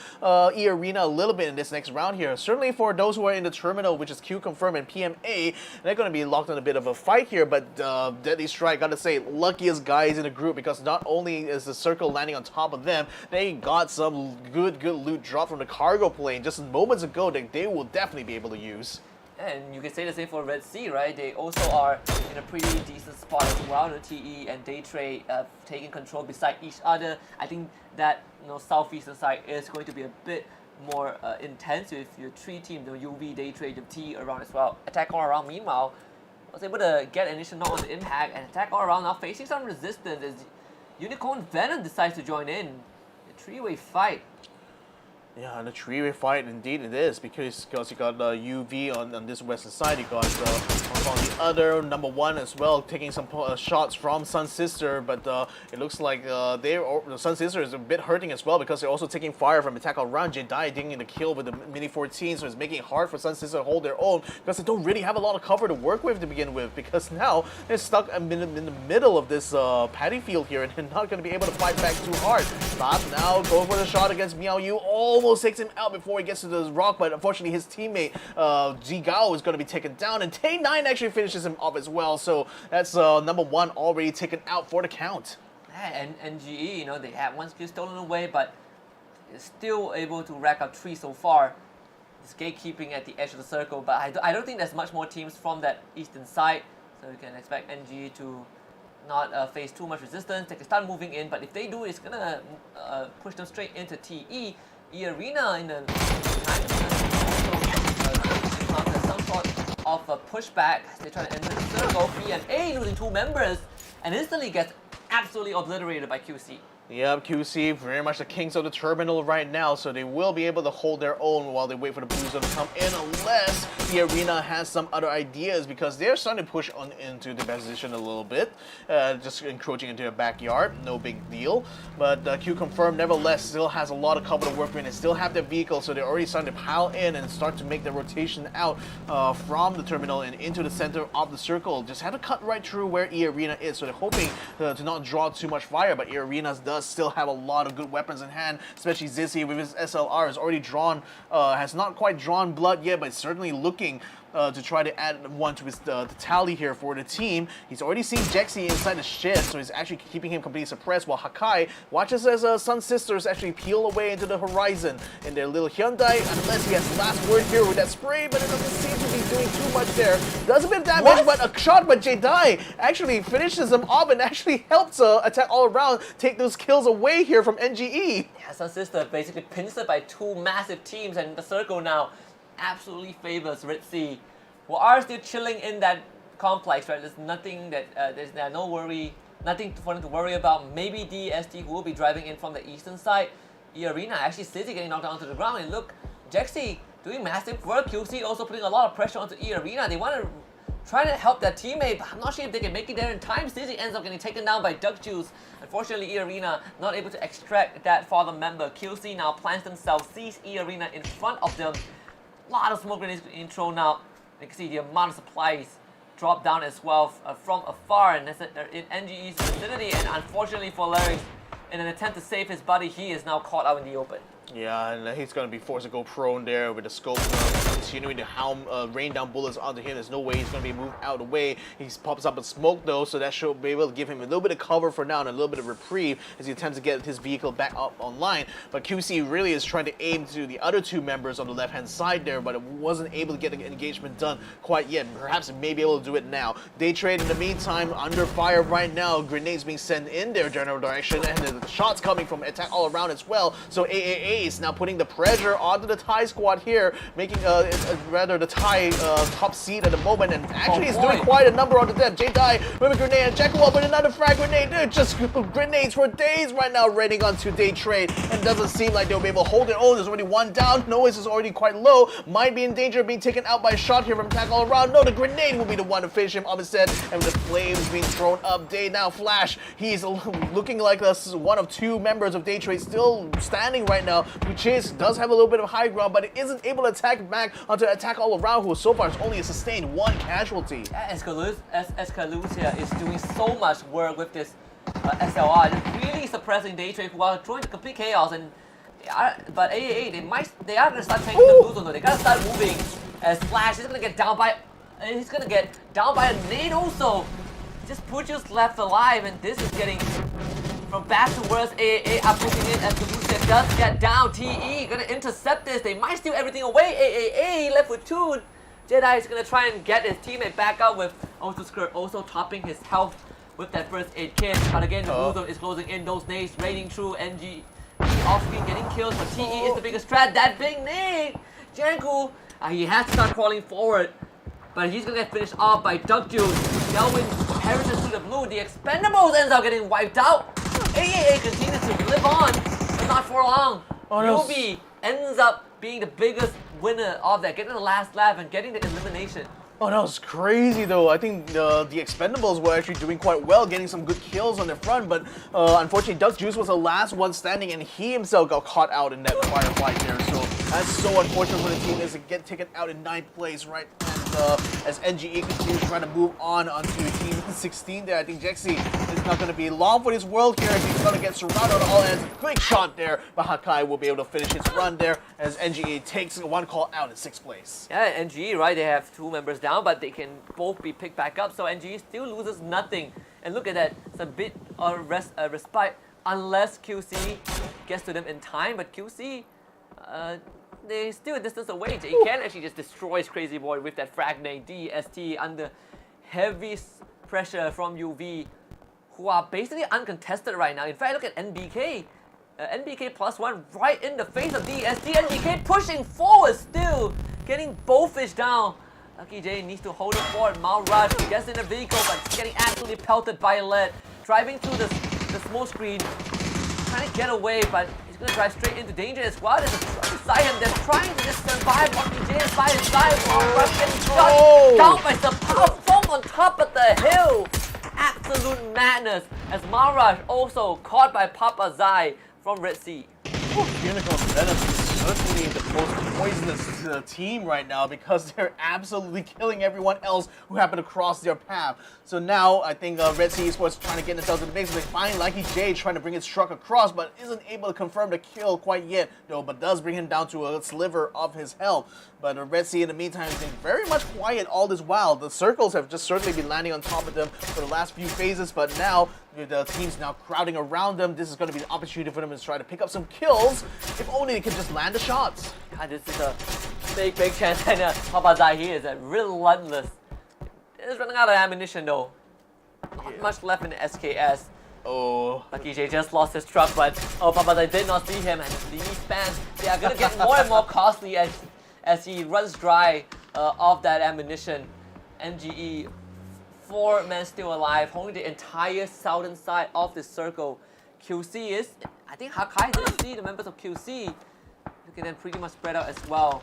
S3: E-Arena a little bit in this next round here. Certainly for those who are in the terminal, which is Q confirmed and PMA, they're going to be locked in a bit of a fight here, but Deadly Strike, gotta say, luckiest guys in the group, because not only is the circle landing on top of them, they got some good loot drop from the cargo plane just moments ago that they will definitely be able to use.
S4: And you can say the same for Red Sea, right? They also are in a pretty decent spot as well. The TE and Daytrade taking control beside each other. I think that southeastern side is going to be a bit more intense with your 3 teams, the UV, Daytrade, the T around as well. Attack all around. Meanwhile, was able to get initial knock on the impact and attack all around, now facing some resistance as Unicorn Venom decides to join in. A 3-way fight.
S3: Yeah, and a 3-way fight indeed it is, because you got UV on this western side, you got on the other, number 1 as well, taking some shots from Sun Sister, but it looks like Sun Sister is a bit hurting as well, because they're also taking fire from attack all around. Jedi getting the kill with the Mini 14, so it's making it hard for Sun Sister to hold their own, because they don't really have a lot of cover to work with to begin with, because now they're stuck in the middle of this paddy field here, and they're not going to be able to fight back too hard. Bob now going for the shot against Miao Yu, almost takes him out before he gets to the rock, but unfortunately his teammate Ji Gao is going to be taken down, and Tay9 actually finishes him off as well, so that's number 1 already taken out for the count.
S4: Yeah, and NGE, they had 1 skill stolen away, but is still able to rack up 3 so far. It's gatekeeping at the edge of the circle, but I don't think there's much more teams from that eastern side, so you can expect NGE to not face too much resistance. They can start moving in, but if they do, it's gonna push them straight into TE. E-Arena in the some sort of a pushback. They try to enter the circle. PMA losing 2 members and instantly gets absolutely obliterated by QC.
S3: Yep, QC very much the kings of the terminal right now, so they will be able to hold their own while they wait for the blue zone to come in, unless the Arena has some other ideas, because they're starting to push on into the position a little bit, just encroaching into their backyard, no big deal. But Q confirmed nevertheless still has a lot of cover to work with, and still have their vehicle, so they're already starting to pile in and start to make the rotation out from the terminal and into the center of the circle. Just have to cut right through where E-Arena is, so they're hoping to not draw too much fire, but E-Arena does still have a lot of good weapons in hand, especially Zizzy with his SLR has already drawn, has not quite drawn blood yet, but certainly looking to try to add 1 to his the tally here for the team. He's already seen Jexy inside the shed, so he's actually keeping him completely suppressed, while Hakai watches as Sun Sisters actually peel away into the horizon in their little Hyundai, unless he has last word here with that spray, but it doesn't seem to be doing too much there. Does a bit of damage, but a shot by Jedi actually finishes him off and actually helps attack all around take those kills away here from NGE.
S4: Yeah, Sun Sister basically pincered by 2 massive teams, and the circle now absolutely favors Red Sea, who are still chilling in that complex, right? There's nothing that, there's no worry, nothing for them to worry about. Maybe DST, who will be driving in from the eastern side. E-Arena actually City getting knocked down to the ground, and look, Jexy doing massive work. QC also putting a lot of pressure onto E-Arena. They want to try to help their teammate, but I'm not sure if they can make it there in time. City ends up getting taken down by Duck Juice. Unfortunately, E-Arena not able to extract that father member. QC now plants themselves, sees E-Arena in front of them. A lot of smoke grenades being thrown out. You can see the amount of supplies drop down as well from afar, and they're in NGE's vicinity, and unfortunately for Larry, in an attempt to save his buddy, he is now caught out in the open.
S3: Yeah, and he's going to be forced to go prone there with the scope continuing to rain down bullets onto him. There's no way he's going to be moved out of the way. He pops up a smoke though, so that should be able to give him a little bit of cover for now and a little bit of reprieve as he attempts to get his vehicle back up online. But QC really is trying to aim to the other two members on the left-hand side there, but it wasn't able to get the engagement done quite yet. Perhaps it may be able to do it now. Day Trade in the meantime under fire right now. Grenades being sent in their general direction, and the shots coming from attack all around as well. So AAA is now putting the pressure onto the Thai squad here, making rather the Thai top seed at the moment, and actually he's doing quite a number on the depth. J-Dai with a grenade, and Jackal with another frag grenade. They're just grenades for days right now, raining onto Day Trade, and doesn't seem like they'll be able to hold it. Oh, there's already one down. Noise is already quite low. Might be in danger of being taken out by a shot here from attack all around. No, the grenade will be the one to finish him up instead, and with the flames being thrown up, Day now Flash. He's looking like one of two members of Day Trade still standing right now, which does have a little bit of high ground, but it isn't able to attack back onto attack all around, who so far has only sustained one casualty.
S4: Escalucia is doing so much work with this SLR, just really suppressing Day Trade while throwing the complete chaos. And but AAA, they are gonna start taking the blue zone though. They gotta start moving as Flash is gonna get down by. He's gonna get down by a nade also. Just Pujo's left alive, and this is getting from bad to worse. AAA are pushing in as Lucia does get down. TE gonna intercept this. They might steal everything away. AAA left with 2. Jedi is gonna try and get his teammate back up with also topping his health with that first aid kit. But again, the blue zone is closing in. Those nades raining through. NG off screen getting kills, but TE is the biggest threat. That big nade! Janku, he has to start crawling forward, but he's gonna get finished off by Duck Juice. Delwyn perishes to the blue. The Expendables ends up getting wiped out. AAA continues to live on, but not for long. Yobi ends up being the biggest winner of that, getting the last lap and getting the elimination.
S3: Oh, that was crazy though. I think the Expendables were actually doing quite well, getting some good kills on their front, but unfortunately Duck Juice was the last one standing, and he himself got caught out in that firefight there. So that's so unfortunate for the team is to get taken out in 9th place, right? And as NGE continues trying to move on onto Team 16 there, I think Jexi is not going to be long for this world here. He's going to get surrounded on all ends. Quick shot there, but Hakai will be able to finish his run there as NGE takes one call out in 6th place.
S4: Yeah, NGE, right? They have 2 members down, but they can both be picked back up, so NGE still loses nothing. And look at that, it's a bit of respite unless QC gets to them in time, but QC, they're still a distance away. He can actually just destroy Crazy Boy with that frag nade. DST under heavy pressure from UV, who are basically uncontested right now. In fact, look at NBK. NBK +1 right in the face of DST. NBK pushing forward still, getting both fish down. Lucky J needs to hold it forward. Mount Rush gets in the vehicle, but he's getting absolutely pelted by lead. Driving through the smoke screen, trying to get away, but he's going to drive straight into danger as well. There's a truck beside him. They're trying to just survive. Lucky J is by his side. Mount Rush getting shot down by the power foam on top of the hill. Absolute madness as Marash also caught by Papa Zai from Red Sea.
S3: Unicorn Venom is certainly the most poisonous to the team right now because they're absolutely killing everyone else who happen to cross their path. So now I think Red Sea Esports is trying to get themselves in the mix. They find Lucky J trying to bring his truck across, but isn't able to confirm the kill quite yet, though, but does bring him down to a sliver of his health. But Red Sea in the meantime has been very much quiet all this while. The circles have just certainly been landing on top of them for the last few phases, but now with the teams now crowding around them, this is going to be the opportunity for them to try to pick up some kills, if only they could just land the shots.
S4: God, this is a big chance, and Papa Zai here is relentless. It's running out of ammunition though. Not much left in the SKS.
S3: Oh.
S4: Lucky J just lost his truck, but Papa Zai did not see him, and these fans, they are going to get more and more costly as he runs dry of that ammunition. NGE, 4 men still alive, holding the entire southern side of the circle. QC is, I think Hakai didn't see the members of QC. Look at them pretty much spread out as well.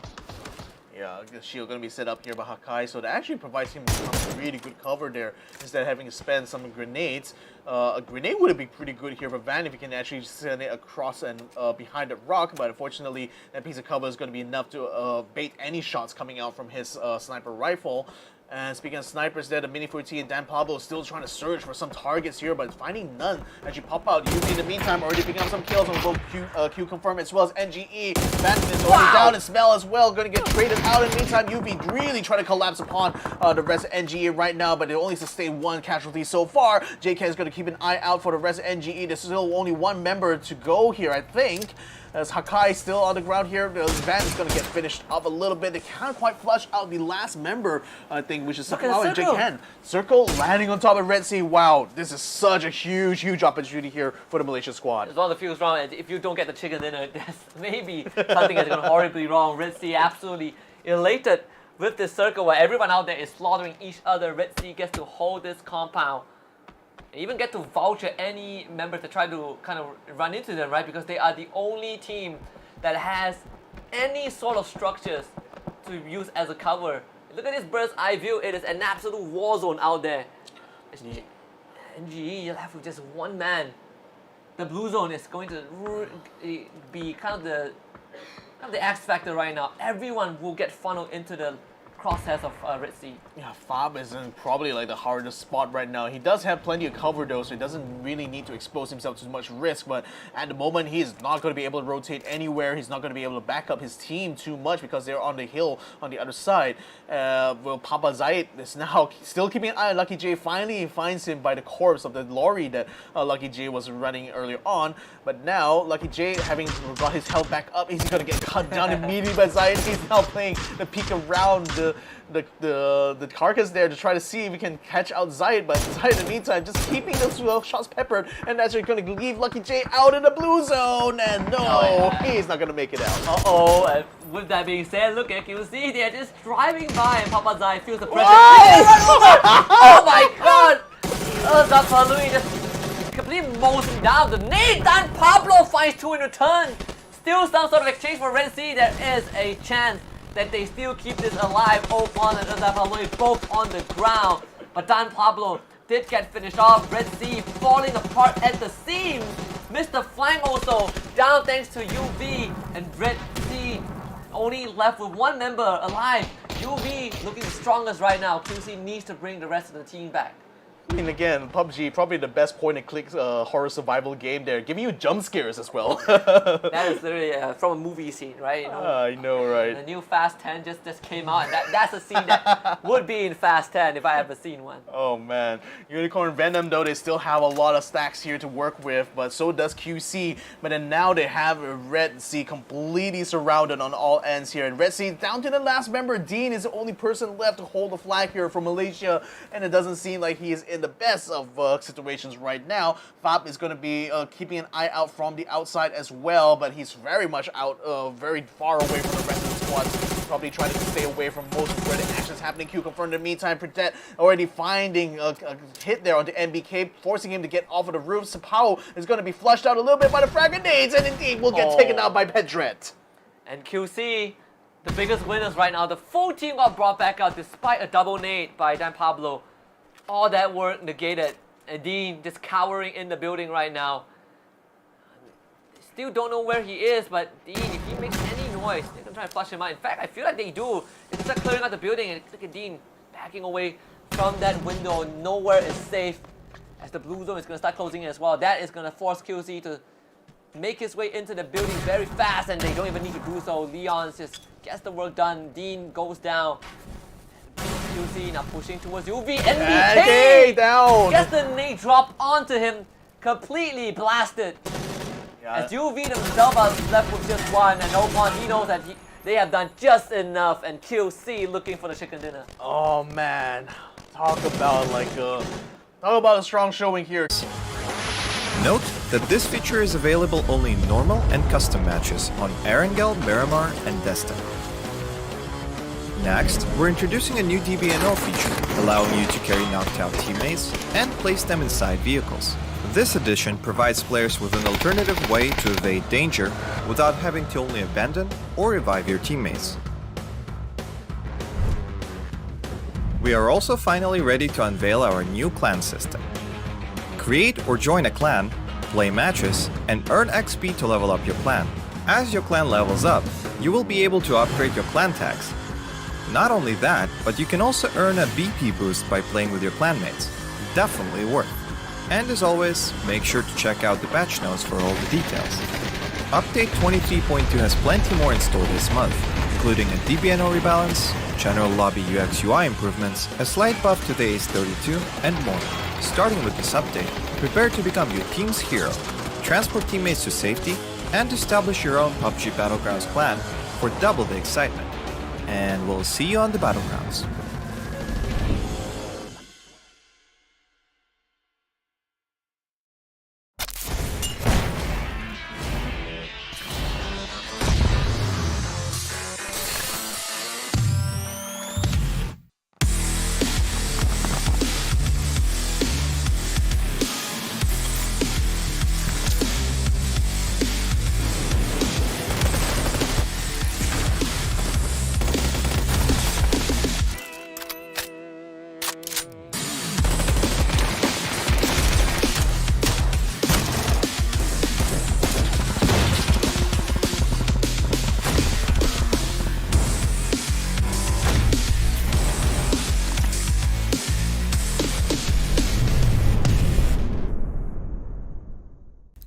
S3: Yeah, the shield going to be set up here by Hakai, so that actually provides him some really good cover there instead of having to spend some grenades. A grenade would have been pretty good here for Van if he can actually send it across and behind the rock, but unfortunately that piece of cover is going to be enough to bait any shots coming out from his sniper rifle. And speaking of snipers there, the Mini 14 and Dan Pablo still trying to search for some targets here, but finding none as you pop out. Yubi in the meantime already picking up some kills on both Q Confirm as well as NGE. Batman is already down and Smell as well, going to get traded out. In the meantime, Yubi really trying to collapse upon the rest of NGE right now, but they only sustain one casualty so far. JK is going to keep an eye out for the rest of NGE. There's still only one member to go here, I think. As Hakai still on the ground here, the Van is going to get finished up a little bit. They can't quite flush out the last member, I think, which is Sakao and JK. Circle landing on top of Red Sea. Wow, this is such a huge opportunity here for the Malaysia squad.
S4: It's one of the few wrong, and if you don't get the chicken dinner, that's maybe something that's gone horribly wrong. Red Sea absolutely elated with this circle where everyone out there is slaughtering each other. Red Sea gets to hold this compound. Even get to voucher any member to try to kind of run into them, right? Because they are the only team that has any sort of structures to use as a cover. Look at this bird's eye view. It is an absolute war zone out there. NGE, you're left with just one man. The blue zone is going to be kind of the X factor right now. Everyone will get funneled into the crosshairs of Red Sea.
S3: Yeah, Fab is in probably like the hardest spot right now. He does have plenty of cover though, so he doesn't really need to expose himself to much risk, but at the moment he's not going to be able to rotate anywhere. He's not going to be able to back up his team too much because they're on the hill on the other side. Well, Papa Zayed is now still keeping an eye on Lucky J. Finally he finds him by the corpse of the lorry that Lucky J was running earlier on, but now Lucky J, having got his health back up, he's going to get cut down immediately by Zayed. He's now playing the peek around the carcass there to try to see if we can catch out Zayed, but Zayed in the meantime just keeping those shots peppered, and that's going to leave Lucky J out in the blue zone, and no, he's not going to make it out.
S4: And with that being said, look at QC, they're just driving by and Papa Zayed feels the pressure. Oh my god! Dr. Louis just completely mows him down. The nade Dan Pablo finds 2 in return. Still some sort of exchange for Red Sea. There is a chance that they still keep this alive. Opon and Dan Pablo both on the ground. But Dan Pablo did get finished off. Red Sea falling apart at the seams. Missed the flank also. Down thanks to UV. And Red Sea only left with one member alive. UV looking the strongest right now. QC needs to bring the rest of the team back.
S3: I mean, again, PUBG, probably the best point-and-click horror survival game there, giving you jump scares as well.
S4: That is literally from a movie scene, right? You know,
S3: I know, right?
S4: The new Fast 10 just came out, and that's a scene that would be in Fast 10 if I ever seen one.
S3: Oh man, Unicorn Venom though, they still have a lot of stacks here to work with, but so does QC. But then now they have Red Sea completely surrounded on all ends here. And Red Sea down to the last member. Dean is the only person left to hold the flag here for Malaysia, and it doesn't seem like he is in the best of situations right now. Fab is going to be keeping an eye out from the outside as well, but he's very much out, very far away from the rest of the squad. Probably trying to stay away from most of where the action's happening. Q confirmed in the meantime. Predet already finding a hit there onto MBK, forcing him to get off of the roof. Sapao is going to be flushed out a little bit by the frag grenades, and indeed will get taken out by Pedret.
S4: And QC, the biggest winners right now. The full team got brought back out despite a double nade by Dan Pablo. All that work negated. And Dean just cowering in the building right now. Still don't know where he is, but Dean, if he makes any noise, they're gonna try to flush him out. In fact, I feel like they do. They start clearing out the building, and look at Dean backing away from that window. Nowhere is safe as the blue zone is gonna start closing in as well. That is gonna force QC to make his way into the building very fast, and they don't even need to do so. Leon just gets the work done. Dean goes down. QC now pushing towards UV. NBK
S3: down.
S4: Gets the nade drop onto him, completely blasted.
S3: Yeah.
S4: As UV themselves are left with just one, and Opon, he knows that they have done just enough, and QC looking for the chicken dinner.
S3: Oh man, talk about a strong showing here.
S1: Note that this feature is available only in normal and custom matches on Erangel, Miramar, and Desta. Next, we're introducing a new DBNO feature, allowing you to carry knocked out teammates and place them inside vehicles. This addition provides players with an alternative way to evade danger without having to only abandon or revive your teammates. We are also finally ready to unveil our new clan system. Create or join a clan, play matches, and earn XP to level up your clan. As your clan levels up, you will be able to upgrade your clan tags. Not only that, but you can also earn a BP boost by playing with your clanmates. Definitely worth. And as always, make sure to check out the patch notes for all the details. Update 23.2 has plenty more in store this month, including a DBNO rebalance, general lobby UX UI improvements, a slight buff to the Ace-32, and more. Starting with this update, prepare to become your team's hero, transport teammates to safety, and establish your own PUBG Battlegrounds clan for double the excitement. And we'll see you on the Battlegrounds.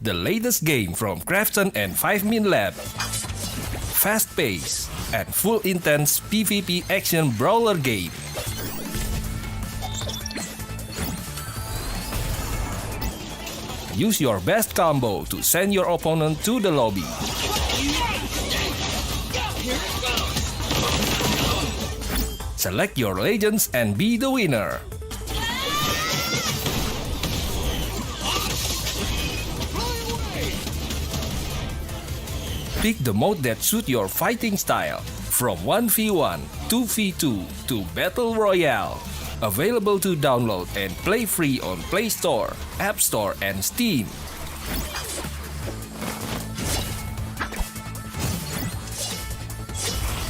S2: The latest game from Krafton and 5min Lab. Fast pace and full intense PvP action brawler game. Use your best combo to send your opponent to the lobby. Select your legends and be the winner. Pick the mode that suits your fighting style, from 1v1, 2v2 to Battle Royale. Available to download and play free on Play Store, App Store and Steam.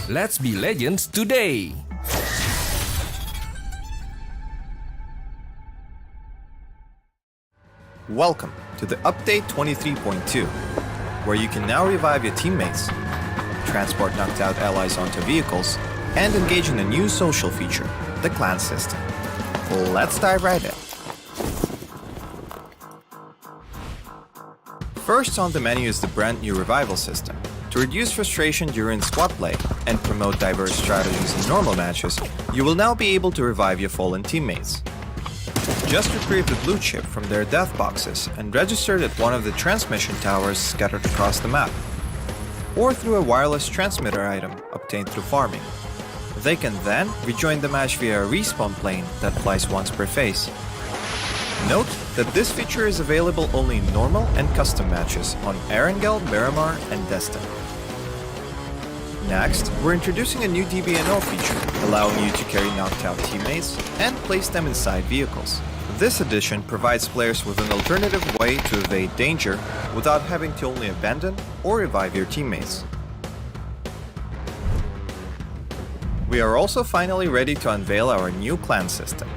S2: Let's be legends today!
S1: Welcome to the Update 23.2, where you can now revive your teammates, transport knocked out allies onto vehicles, and engage in a new social feature, the clan system. Let's dive right in. First on the menu is the brand new revival system. To reduce frustration during squad play and promote diverse strategies in normal matches, you will now be able to revive your fallen teammates. Just retrieve the blue chip from their death boxes and register it at one of the transmission towers scattered across the map, or through a wireless transmitter item obtained through farming. They can then rejoin the match via a respawn plane that flies once per phase. Note that this feature is available only in normal and custom matches on Erangel, Miramar, and Destin. Next, we're introducing a new DBNO feature, allowing you to carry knocked out teammates and place them inside vehicles. This addition provides players with an alternative way to evade danger without having to only abandon or revive your teammates. We are also finally ready to unveil our new clan system.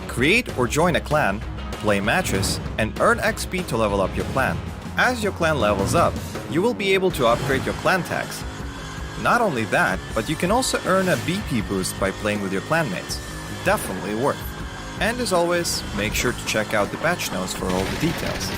S1: Create or join a clan, play matches, and earn XP to level up your clan. As your clan levels up, you will be able to upgrade your clan tags. Not only that, but you can also earn a BP boost by playing with your clanmates. Definitely worth. And as always, make sure to check out the patch notes for all the details.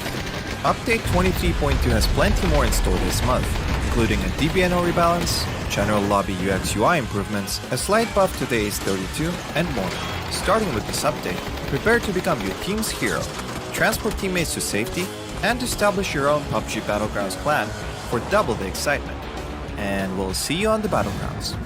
S1: Update 23.2 has plenty more in store this month, including a DBNO rebalance, general lobby UX UI improvements, a slight buff to the Ace-32, and more. Starting with this update, prepare to become your team's hero, transport teammates to safety, and establish your own PUBG Battlegrounds clan for double the excitement. And we'll see you on the Battlegrounds.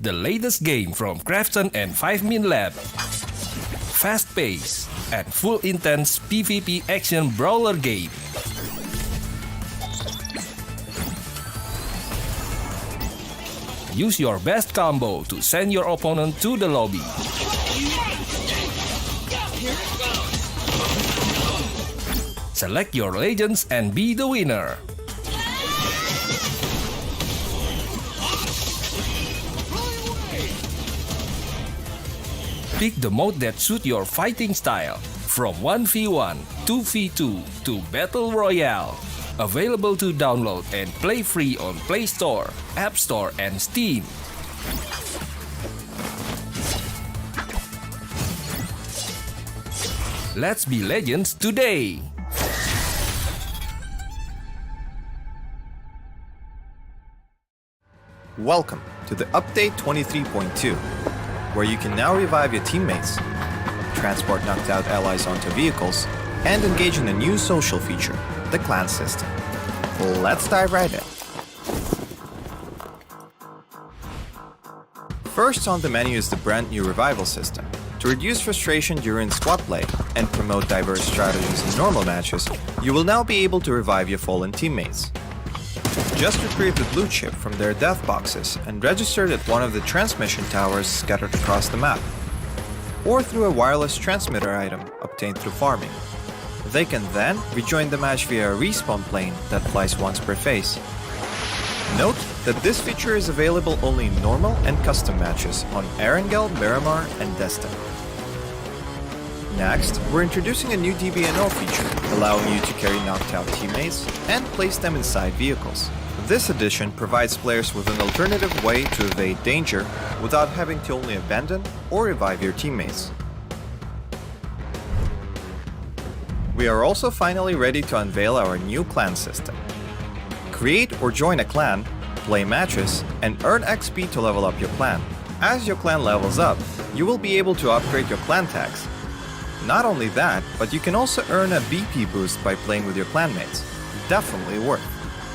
S2: The latest game from Krafton and 5min Lab. Fast-paced and full intense PvP action brawler game. Use your best combo to send your opponent to the lobby. Select your legends and be the winner. Pick the mode that suits your fighting style, from 1v1, 2v2 to Battle Royale. Available to download and play free on Play Store, App Store and Steam. Let's be legends today!
S1: Welcome to the Update 23.2, where you can now revive your teammates, transport knocked out allies onto vehicles, and engage in a new social feature, the clan system. Let's dive right in. First on the menu is the brand new revival system. To reduce frustration during squad play and promote diverse strategies in normal matches, you will now be able to revive your fallen teammates. Just retrieve the blue chip from their death boxes and register it at one of the transmission towers scattered across the map, or through a wireless transmitter item obtained through farming. They can then rejoin the match via a respawn plane that flies once per phase. Note that this feature is available only in normal and custom matches on Erangel, Miramar, and Destin. Next, we're introducing a new DBNO feature, allowing you to carry knocked out teammates and place them inside vehicles. This addition provides players with an alternative way to evade danger without having to only abandon or revive your teammates. We are also finally ready to unveil our new clan system. Create or join a clan, play matches, and earn XP to level up your clan. As your clan levels up, you will be able to upgrade your clan tags. Not only that, but you can also earn a BP boost by playing with your clanmates. Definitely worth.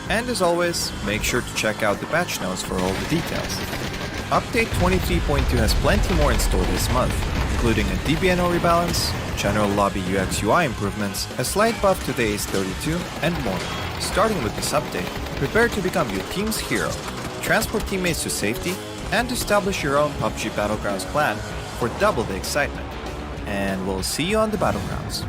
S1: And as always, make sure to check out the patch notes for all the details. Update 23.2 has plenty more in store this month, including a DBNO rebalance, general lobby UX UI improvements, a slight buff to the Ace32, and more. Starting with this update, prepare to become your team's hero, transport teammates to safety, and establish your own Pubg Battlegrounds clan for double the excitement. And we'll see you on the Battlegrounds.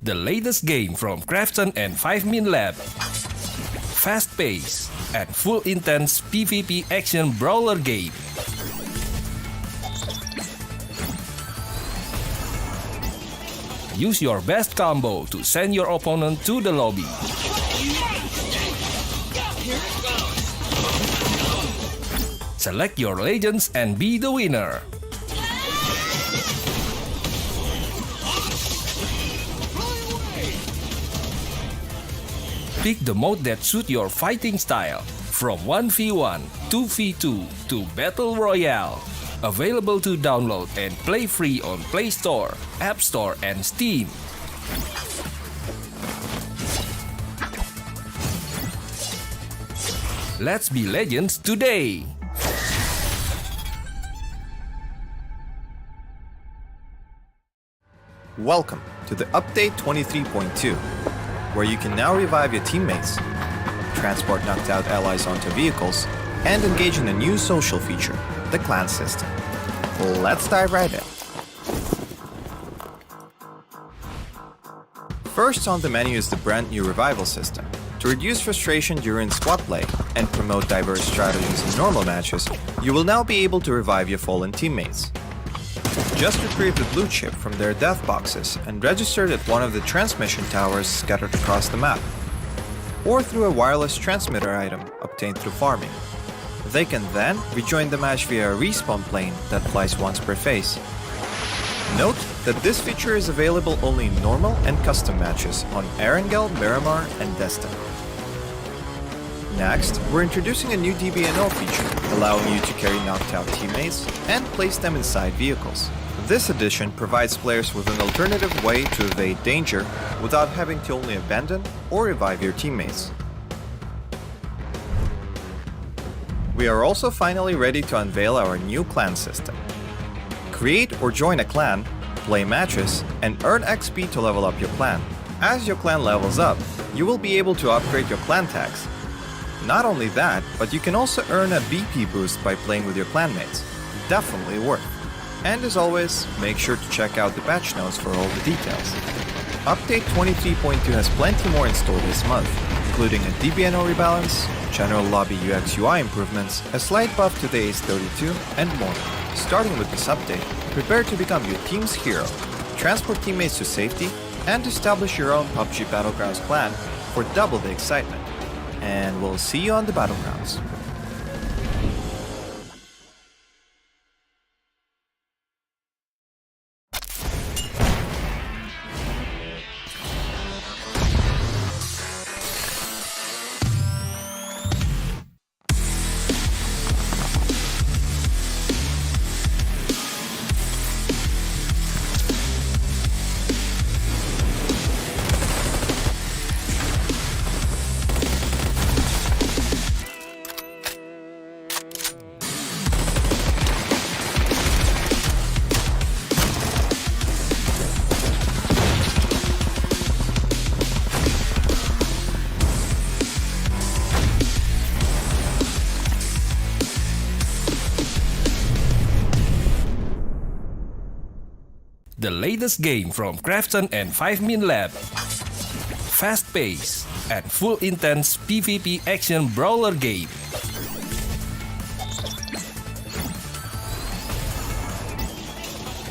S2: The latest game from Krafton and 5min Lab. Fast-paced and full intense PvP action brawler game. Use your best combo to send your opponent to the lobby. Select your legends and be the winner. Pick the mode that suits your fighting style, from 1v1, 2v2 to Battle Royale. Available to download and play free on Play Store, App Store and Steam. Let's be legends today!
S1: Welcome to the Update 23.2, where you can now revive your teammates, transport knocked out allies onto vehicles, and engage in a new social feature, the clan system. Let's dive right in. First on the menu is the brand new revival system. To reduce frustration during squad play and promote diverse strategies in normal matches, you will now be able to revive your fallen teammates. Just retrieve the blue chip from their death boxes and register it at one of the transmission towers scattered across the map, or through a wireless transmitter item obtained through farming. They can then rejoin the match via a respawn plane that flies once per phase. Note that this feature is available only in normal and custom matches on Erangel, Miramar, and Destin. Next, we're introducing a new DBNO feature, allowing you to carry knocked out teammates and place them inside vehicles. This addition provides players with an alternative way to evade danger without having to only abandon or revive your teammates. We are also finally ready to unveil our new clan system. Create or join a clan, play matches, and earn XP to level up your clan. As your clan levels up, you will be able to upgrade your clan tags. Not only that, but you can also earn a BP boost by playing with your clanmates. Definitely worth. And as always, make sure to check out the patch notes for all the details. Update 23.2 has plenty more in store this month, including a DBNO rebalance, general lobby UX UI improvements, a slight buff to the Ace-32, and more. Starting with this update, prepare to become your team's hero, transport teammates to safety, and establish your own Pubg Battlegrounds clan for double the excitement. And we'll see you on the Battlegrounds.
S2: The latest game from Krafton and 5min Lab. Fast pace and full intense PvP action brawler game.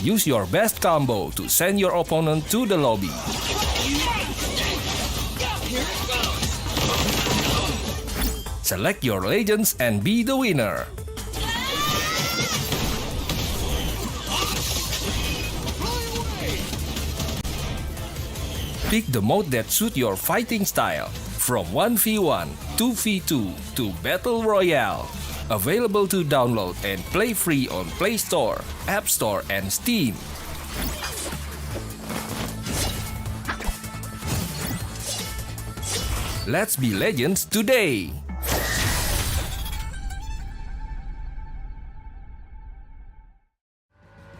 S2: Use your best combo to send your opponent to the lobby. Select your legends and be the winner. Pick the mode that suits your fighting style, from 1v1, 2v2 to Battle Royale. Available to download and play free on Play Store, App Store, and Steam. Let's be legends today!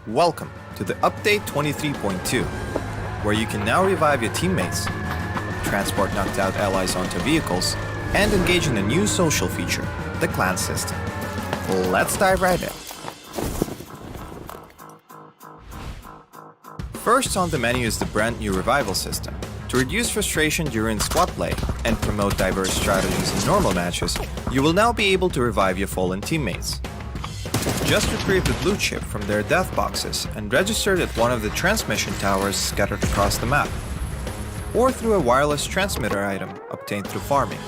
S1: Welcome to the Update 23.2, where you can now revive your teammates, transport knocked out allies onto vehicles, and engage in a new social feature, the clan system. Let's dive right in. First on the menu is the brand new revival system. To reduce frustration during squad play and promote diverse strategies in normal matches, you will now be able to revive your fallen teammates. Just retrieve the blue chip from their death boxes and register it at one of the transmission towers scattered across the map, or through a wireless transmitter item obtained through farming.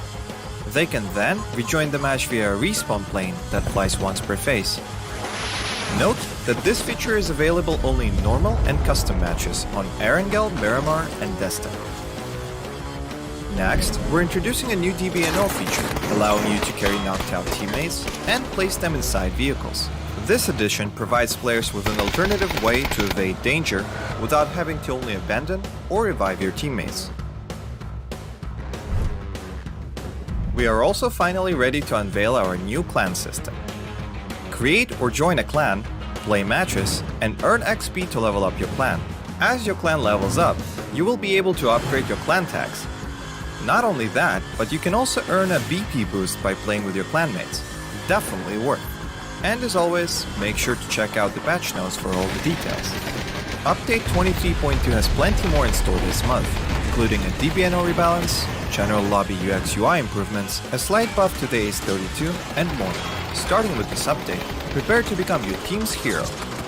S1: They can then rejoin the match via a respawn plane that flies once per phase. Note that this feature is available only in normal and custom matches on Erangel, Miramar, and Destin. Next, we're introducing a new DBNO feature, allowing you to carry knocked out teammates and place them inside vehicles. This addition provides players with an alternative way to evade danger without having to only abandon or revive your teammates. We are also finally ready to unveil our new clan system. Create or join a clan, play matches, and earn XP to level up your clan. As your clan levels up, you will be able to upgrade your clan tags. Not only that, but you can also earn a BP boost by playing with your clanmates. Definitely worth. And as always, make sure to check out the patch notes for all the details. Update 23.2 has plenty more in store this month, including a DBNO rebalance, general lobby UX UI improvements, a slight buff to the Ace-32, and more. Starting with this update, prepare to become your team's hero,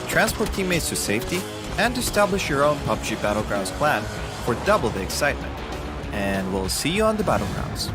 S1: transport teammates to safety, and establish your own PUBG Battlegrounds clan for double the excitement. And we'll see you on the Battlegrounds.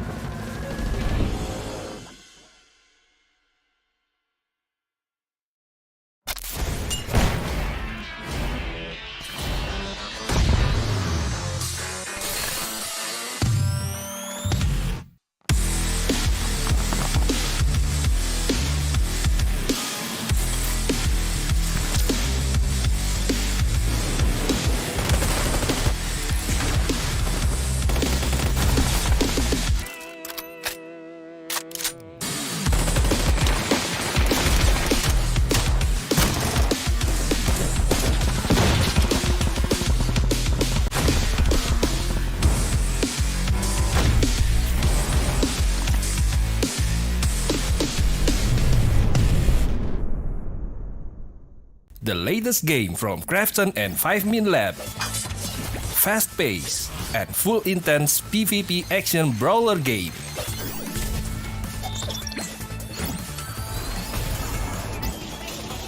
S2: The latest game from Krafton and 5min Lab. Fast pace and full intense PvP action brawler game.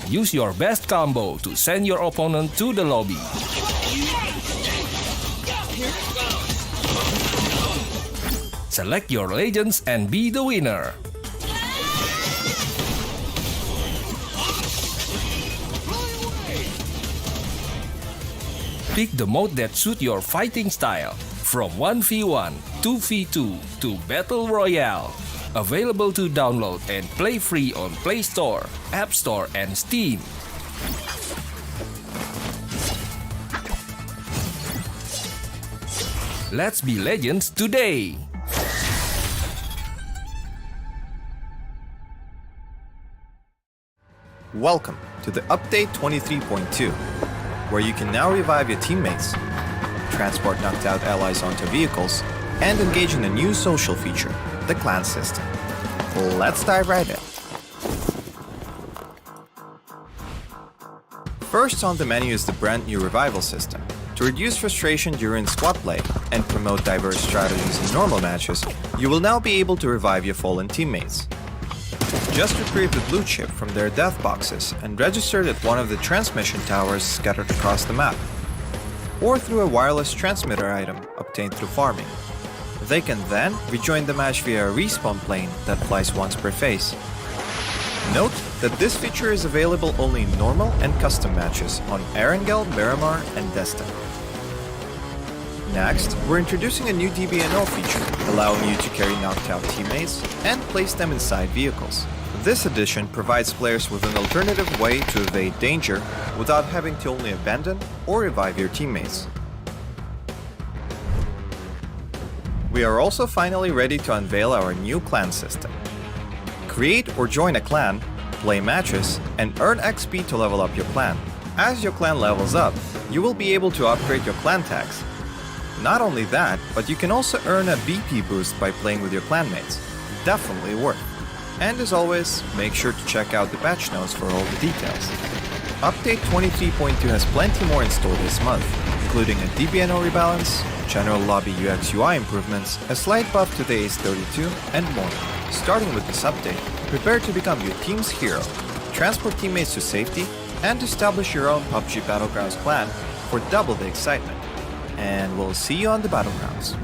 S2: Use your best combo to send your opponent to the lobby. Select your legends and be the winner. Pick the mode that suits your fighting style, from 1v1, 2v2 to Battle Royale. Available to download and play free on Play Store, App Store and Steam. Let's be legends today!
S1: Welcome to the Update 23.2, where you can now revive your teammates, transport knocked out allies onto vehicles, and engage in a new social feature, the clan system. Let's dive right in. First on the menu is the brand new revival system. To reduce frustration during squad play and promote diverse strategies in normal matches, you will now be able to revive your fallen teammates. Just retrieve the blue chip from their death boxes and register it at one of the transmission towers scattered across the map, or through a wireless transmitter item obtained through farming. They can then rejoin the match via a respawn plane that flies once per phase. Note that this feature is available only in normal and custom matches on Erangel, Miramar, and Destin. Next, we're introducing a new DBNO feature, allowing you to carry knocked out teammates and place them inside vehicles. This addition provides players with an alternative way to evade danger without having to only abandon or revive your teammates. We are also finally ready to unveil our new clan system. Create or join a clan, play matches, and earn XP to level up your clan. As your clan levels up, you will be able to upgrade your clan tags. Not only that, but you can also earn a BP boost by playing with your clanmates. Definitely worth. And as always, make sure to check out the patch notes for all the details. Update 23.2 has plenty more in store this month, including a DBNO rebalance, general lobby UX UI improvements, a slight buff to the Ace-32, and more. Starting with this update, prepare to become your team's hero, transport teammates to safety, and establish your own PUBG Battlegrounds clan for double the excitement. And we'll see you on the Battlegrounds.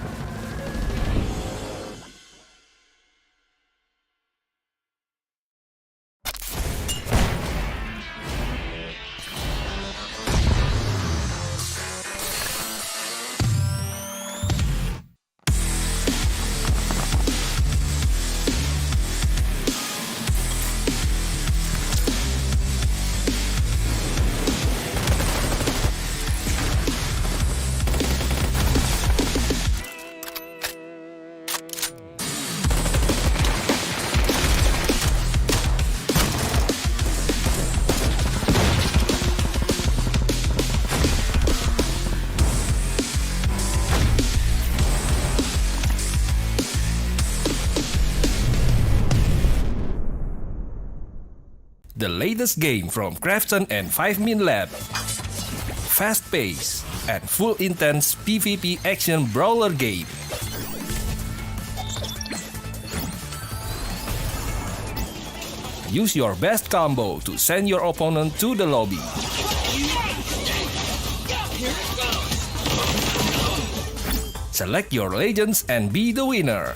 S2: The latest game from Krafton and 5min Lab. Fast pace and full intense PvP action brawler game. Use your best combo to send your opponent to the lobby. Select your legends and be the winner.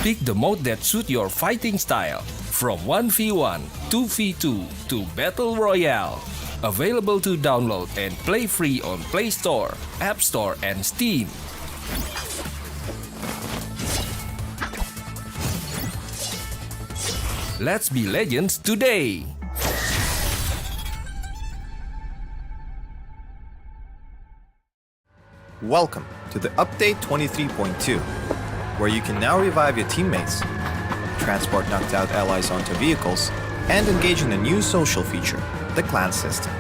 S2: Pick the mode that suits your fighting style, from 1v1, 2v2 to Battle Royale. Available to download and play free on Play Store, App Store and Steam. Let's be legends today!
S1: Welcome to the Update 23.2, where you can now revive your teammates, transport knocked out allies onto vehicles, and engage in a new social feature, the clan system.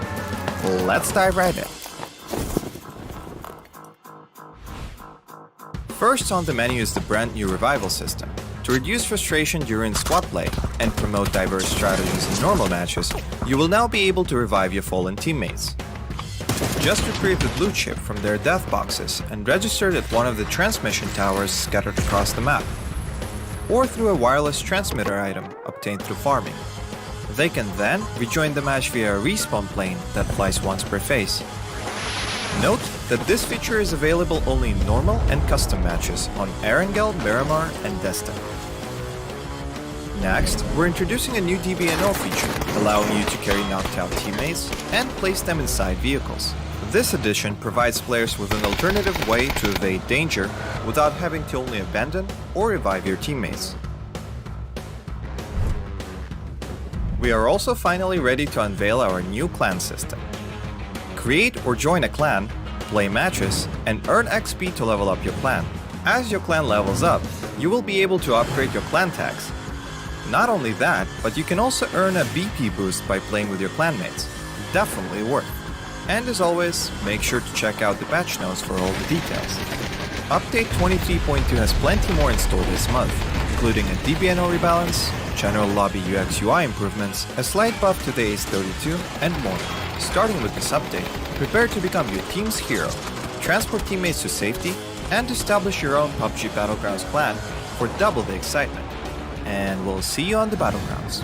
S1: Let's dive right in. First on the menu is the brand new revival system. To reduce frustration during squad play and promote diverse strategies in normal matches, you will now be able to revive your fallen teammates. Just retrieve the blue chip from their death boxes and register it at one of the transmission towers scattered across the map, or through a wireless transmitter item obtained through farming. They can then rejoin the match via a respawn plane that flies once per phase. Note that this feature is available only in normal and custom matches on Erangel, Miramar, and Destin. Next, we're introducing a new DBNO feature, allowing you to carry knocked out teammates and place them inside vehicles. This addition provides players with an alternative way to evade danger without having to only abandon or revive your teammates. We are also finally ready to unveil our new clan system. Create or join a clan, play matches, and earn XP to level up your clan. As your clan levels up, you will be able to upgrade your clan tags. Not only that, but you can also earn a BP boost by playing with your clanmates. Definitely worth. And as always, make sure to check out the patch notes for all the details. Update 23.2 has plenty more in store this month, including a DBNO rebalance, general lobby UX UI improvements, a slight buff to the Ace32, and more. Starting with this update, prepare to become your team's hero, transport teammates to safety, and establish your own Pubg Battlegrounds clan for double the excitement. And we'll see you on the Battlegrounds.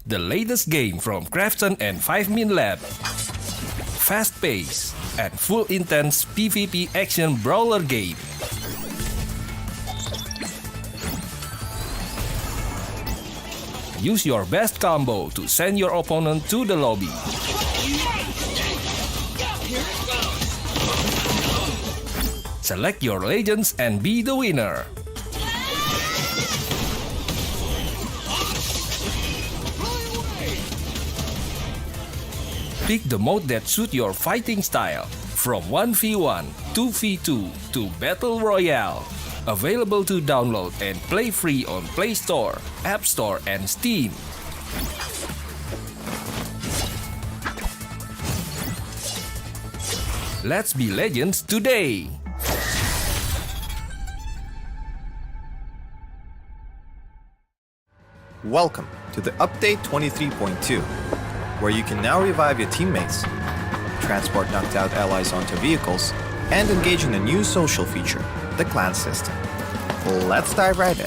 S2: The latest game from Krafton and 5min Lab. Fast pace and full intense PvP action brawler game. Use your best combo to send your opponent to the lobby. Select your legends and be the winner. Pick the mode that suits your fighting style, from 1v1, 2v2 to Battle Royale. Available to download and play free on Play Store, App Store and Steam. Let's be legends today!
S1: Welcome to the Update 23.2, where you can now revive your teammates, transport knocked out allies onto vehicles, and engage in a new social feature, the clan system. Let's dive right in.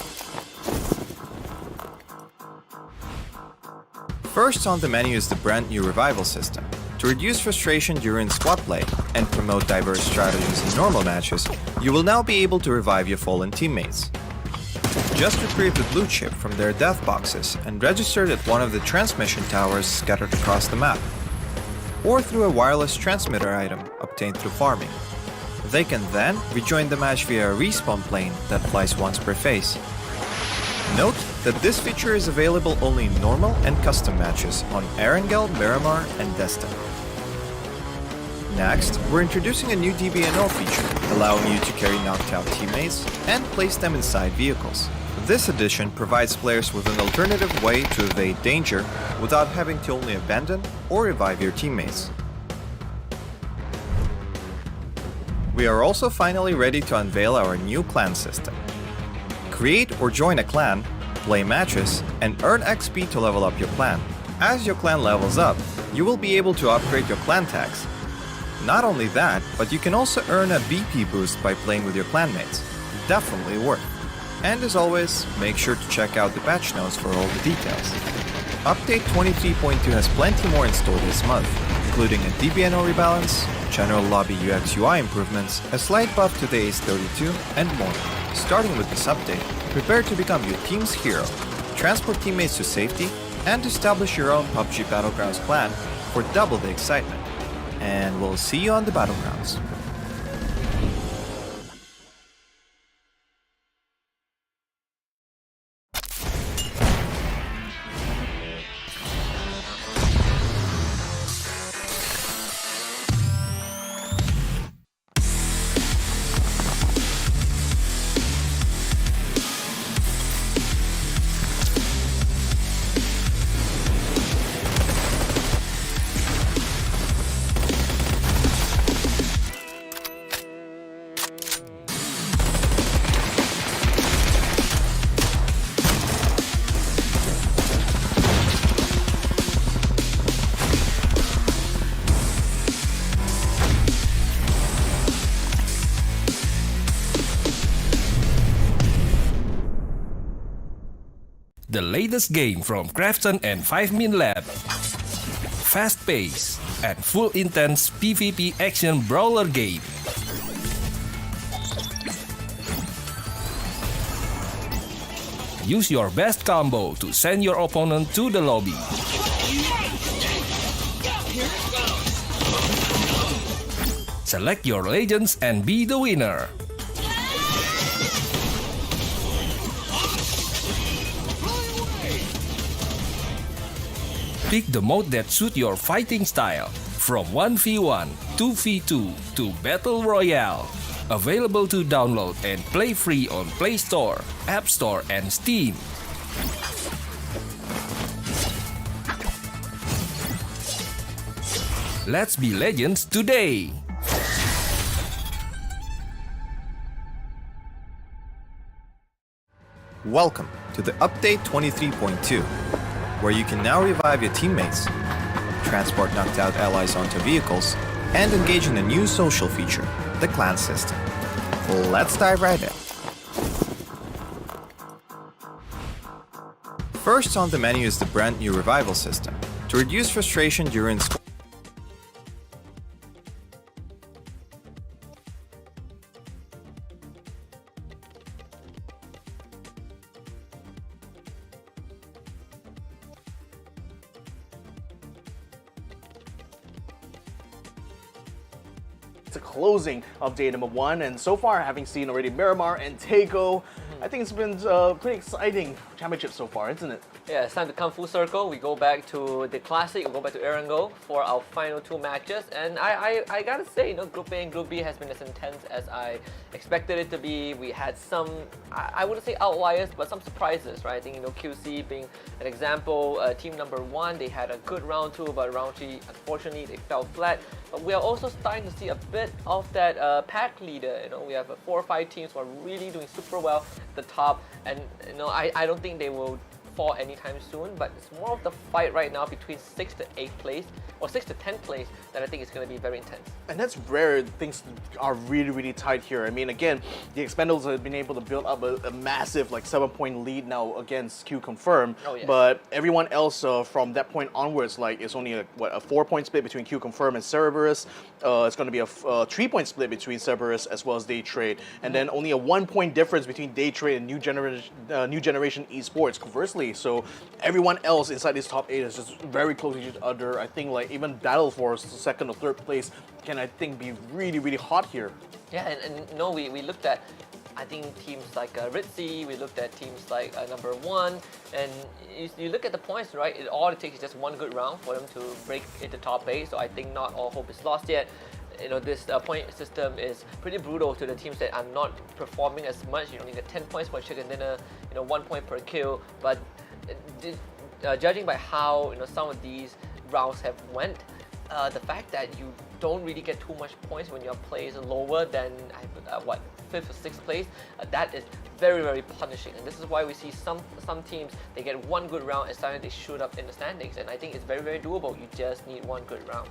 S1: First on the menu is the brand new revival system. To To reduce frustration during squad play and promote diverse strategies in normal matches, you will now be able to revive your fallen teammates. Just retrieve the blue chip from their death boxes and register it at one of the transmission towers scattered across the map, or through a wireless transmitter item obtained through farming. They can then rejoin the match via a respawn plane that flies once per phase. Note that this feature is available only in normal and custom matches on Erangel, Miramar, and Destin. Next, we're introducing a new DBNO feature, allowing you to carry knocked out teammates and place them inside vehicles. This addition provides players with an alternative way to evade danger without having to only abandon or revive your teammates. We are also finally ready to unveil our new clan system. Create or join a clan, play matches, and earn XP to level up your clan. As your clan levels up, you will be able to upgrade your clan tags. Not only that, but you can also earn a BP boost by playing with your clanmates. Definitely worth. And as always, make sure to check out the patch notes for all the details. Update 23.2 has plenty more in store this month, including a DBNO rebalance, general lobby UX UI improvements, a slight buff to the Ace32, and more. Starting with this update, prepare to become your team's hero, transport teammates to safety, and establish your own Pubg Battlegrounds clan for double the excitement. And we'll see you on the Battlegrounds.
S2: The latest game from Krafton and 5min Lab. Fast pace and full intense PvP action brawler game. Use your best combo to send your opponent to the lobby. Select your legends and be the winner. Pick the mode that suits your fighting style, from 1v1, 2v2 to Battle Royale. Available to download and play free on Play Store, App Store, and Steam. Let's be legends today!
S1: Welcome to the Update 23.2, where you can now revive your teammates, transport knocked out allies onto vehicles, and engage in a new social feature, the clan system. Let's dive right in. First on the menu is the brand new revival system. To reduce frustration during
S3: the closing of day number 1, and so far, having seen already Miramar and Taiko, I think it's been pretty exciting championship so far, isn't it?
S4: Yeah, it's time to come full circle. We go back to the Classic, we go back to Erangel for our final 2 matches. And I gotta say, you know, Group A and Group B has been as intense as I expected it to be. We had some, I wouldn't say outliers, but some surprises, right? I think, you know, QC being an example, team number 1, they had a good round 2, but round 3, unfortunately, they fell flat. But we are also starting to see a bit of that pack leader. You know, we have 4 or 5 teams who are really doing super well at the top, and you know, I don't think they will fall anytime soon, but it's more of the fight right now between 6th to 8th place or 6th to 10th place that I think is going to be very intense.
S3: And that's where things are really, really tight here. I mean, again, the Expendables have been able to build up a massive, like, 7-point lead now against Q Confirm.
S4: Oh, yes.
S3: But everyone else from that point onwards, like, it's only a 4-point split between Q Confirm and Cerberus. It's going to be a 3-point split between Cerberus as well as Day Trade, and then only a 1-point difference between Day Trade and New Generation Esports. Conversely, so everyone else inside this top 8 is just very close to each other. I think, like, even Battle Force, second or third place, can, I think, be really, really hot here.
S4: Yeah, and no, we looked at, I think, teams like Ritzy, we looked at teams like number 1, and you look at the points, right? All it takes is just one good round for them to break into top 8, so I think not all hope is lost yet. You know, this point system is pretty brutal to the teams that are not performing as much. You only get 10 points for chicken dinner, 1 point per kill, but judging by how some of these rounds have went, the fact that you don't really get too much points when your play is lower than 5th or 6th place, that is very, very punishing. And this is why we see some teams, they get one good round and suddenly they shoot up in the standings. And I think it's very, very doable. You just need one good round.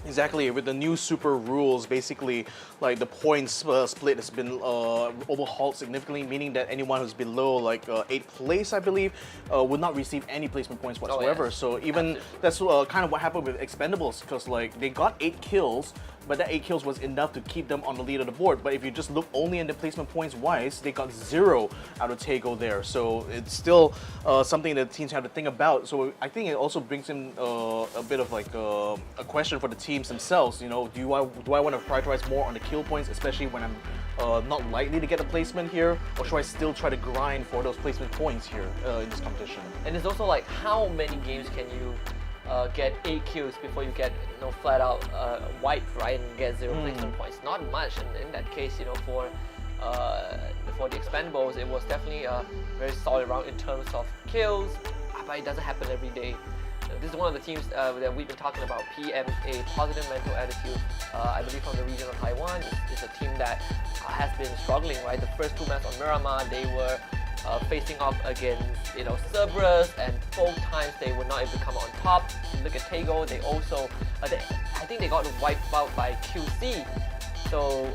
S3: Exactly, with the new super rules, basically, like, the points split has been overhauled significantly, meaning that anyone who's below, like, 8th place, I believe, would not receive any placement points whatsoever.
S4: Oh, yes.
S3: So even that's kind of what happened with Expendables, because, like, they got 8 kills, but that 8 kills was enough to keep them on the lead of the board. But if you just look only in the placement points wise, they got 0 out of Tego there. So it's still something that teams have to think about. So I think it also brings in a bit of, like, a question for the teams themselves. Do I want to prioritize more on the kill points, especially when I'm not likely to get a placement here, or should I still try to grind for those placement points here in this competition?
S4: And it's also like, how many games can you get 8 kills before you get flat out wiped, right, and get 0 placement points? Not much. And in that case, for the Expendables, it was definitely a very solid round in terms of kills, but it doesn't happen every day. This is one of the teams that we've been talking about, PMA, Positive Mental Attitude, I believe from the region of Taiwan. It's a team that has been struggling, right? The first 2 matches on Miramar, they were facing off against Cerberus, and both times they were not able to come out on top. You look at Tego, they also, I think they got wiped out by QC. So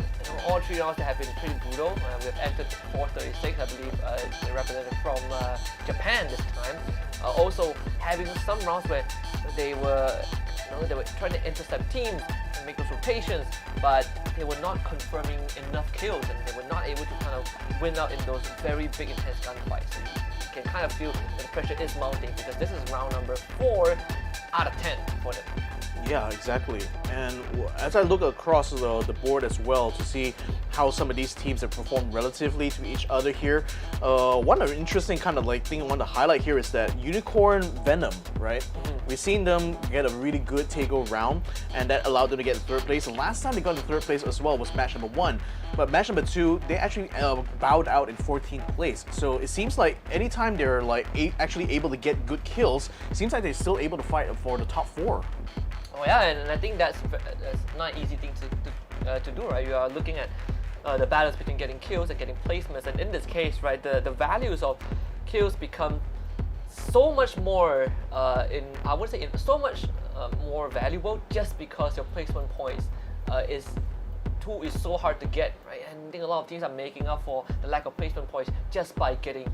S4: all 3 rounds have been pretty brutal. We have entered 436, I believe, it's a representative from Japan this time. Also having some rounds where they were trying to intercept teams and make those rotations, but they were not confirming enough kills, and they were not able to kind of win out in those very big intense gunfights. So you can kind of feel that the pressure is mounting, because this is round number 4 out of 10 for them.
S3: Yeah, exactly. And as I look across the board as well to see how some of these teams have performed relatively to each other here, one interesting kind of thing I want to highlight here is that Unicorn Venom, right? We've seen them get a really good Tego round, and that allowed them to get 3rd place. And last time they got to 3rd place as well was match number 1. But match number 2, they actually bowed out in 14th place. So it seems like anytime they're actually able to get good kills, it seems like they're still able to fight for the top 4.
S4: Oh yeah, and I think that's not an easy thing to do, right? You are looking at the balance between getting kills and getting placements, and in this case, right, the values of kills become so much more so much more valuable just because your placement points is so hard to get, right? And I think a lot of teams are making up for the lack of placement points just by getting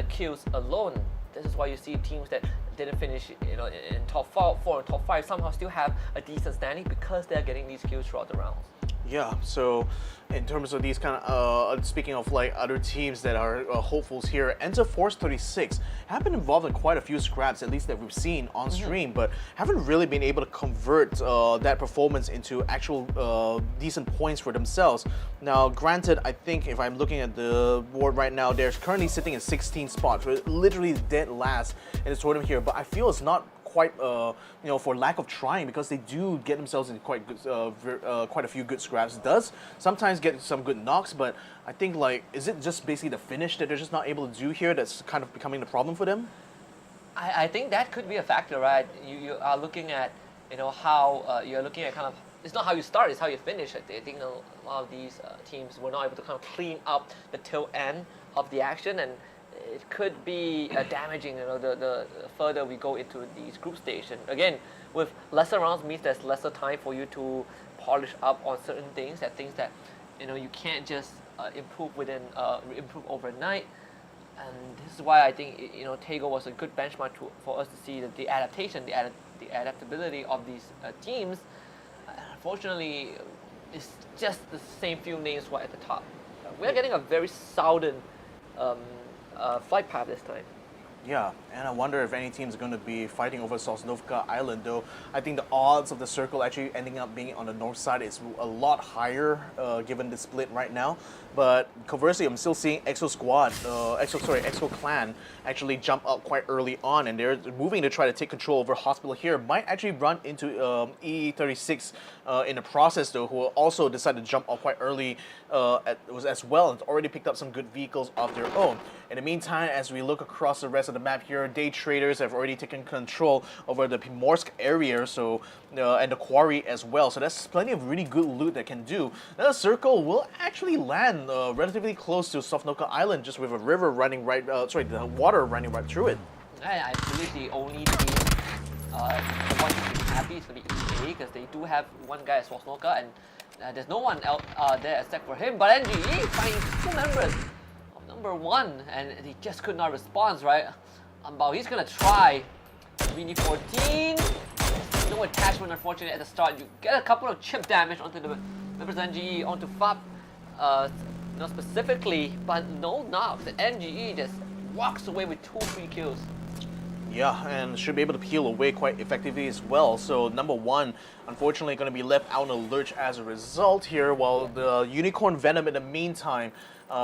S4: kills alone. This is why you see teams that didn't finish, in top 4 and top 5 somehow still have a decent standing because they're getting these kills throughout the rounds.
S3: Yeah, so in terms of these kind of, speaking of other teams that are hopefuls here, Enter Force 36 have been involved in quite a few scraps, at least that we've seen on stream, but haven't really been able to convert that performance into actual decent points for themselves. Now, granted, I think if I'm looking at the board right now, they're currently sitting in 16 spots, literally dead last in this tournament here, but I feel it's not quite, for lack of trying, because they do get themselves in quite a few good scraps. It does sometimes get some good knocks, but I think, is it just basically the finish that they're just not able to do here that's kind of becoming the problem for them?
S4: I think that could be a factor, right? You are looking at, how you're looking at kind of, it's not how you start, it's how you finish. I think a lot of these teams were not able to kind of clean up the tail end of the action, and it could be damaging. The further we go into these group station. Again, with lesser rounds means there's lesser time for you to polish up on certain things. Things that you can't just improve overnight. And this is why I think Tego was a good benchmark for us to see the adaptation, the adaptability of these teams. Unfortunately, it's just the same few names who are at the top. We're getting a very southern flight path this time.
S3: Yeah, and I wonder if any teams are going to be fighting over Sosnovka Island, though I think the odds of the circle actually ending up being on the north side is a lot higher given the split right now. But conversely, I'm still seeing Exo Clan actually jump up quite early on, and they're moving to try to take control over Hospital here. Might actually run into E36 in the process, though, who will also decide to jump up quite early as well, and already picked up some good vehicles of their own. In the meantime, as we look across the rest of the map here, day traders have already taken control over the Primorsk area, so and the quarry as well. So that's plenty of really good loot that can do. Now the circle will actually land relatively close to Sosnovka Island, just with a river running right, the water running right through it.
S4: I believe the only team the one to be happy is going to be EA, because they do have one guy at Sosnovka, and there's no one else there except for him. But NGE finds 2 members of number 1, and he just could not respond, right? He's going to try. Mini 14. No attachment, unfortunately, at the start. You get a couple of chip damage onto the members of NGE, onto FAP, not specifically, but no knocks. The NGE just walks away with 2 free kills.
S3: Yeah, and should be able to peel away quite effectively as well. So number 1, unfortunately, going to be left out in a lurch as a result here, while the Unicorn Venom in the meantime,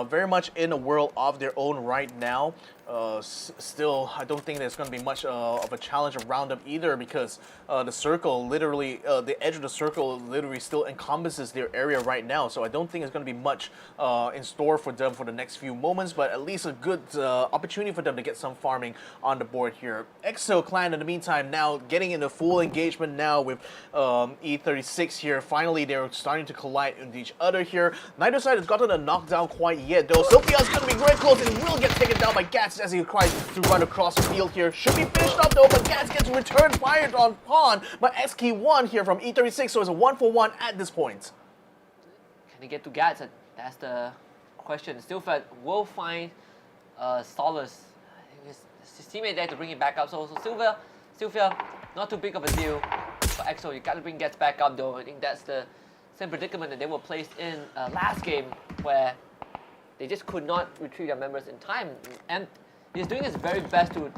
S3: very much in a world of their own right now. Still, I don't think there's going to be much of a challenge around them either, because the circle literally, the edge of the circle literally still encompasses their area right now. So I don't think there's going to be much in store for them for the next few moments, but at least a good opportunity for them to get some farming on the board here. Exo Clan in the meantime now getting into full engagement now with E36 here. Finally, they're starting to collide with each other here. Neither side has gotten a knockdown quite yet though. Sophia's going to be very close and will get taken down by Gats as he tries to run across the field here. Should be finished up though, but Gats gets return fired on pawn by XK1 here from E36, so it's a 1-for-1 at this point.
S4: Can he get to Gats? That's the question. Stilfed will find solace. I think his teammate there to bring it back up. So Sylvia, not too big of a deal. For EXO, you got to bring Gats back up though. I think that's the same predicament that they were placed in last game, where they just could not retrieve their members in time. And he's doing his very best to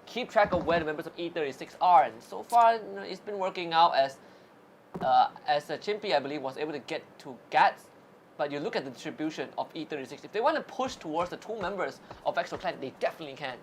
S4: keep track of where the members of E36 are. And so far, it's been working out as Chimpy, I believe, was able to get to Gats. But you look at the distribution of E36. If they want to push towards the 2 members of EXO Clan, they definitely can.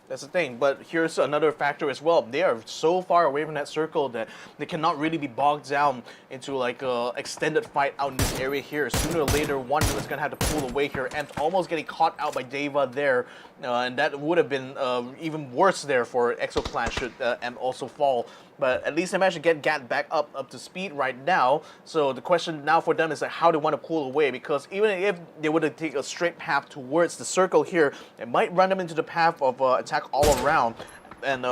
S3: That's the thing, but here's another factor as well. They are so far away from that circle that they cannot really be bogged down into like a extended fight out in this area here. Sooner or later, one is going to have to pull away here, and almost getting caught out by Deva there, and that would have been even worse there for Exo Clan should M also fall. But at least they managed to get Gat back up to speed right now. So the question now for them is like how they want to pull away, because even if they were to take a straight path towards the circle here, it might run them into the path of attack all around. And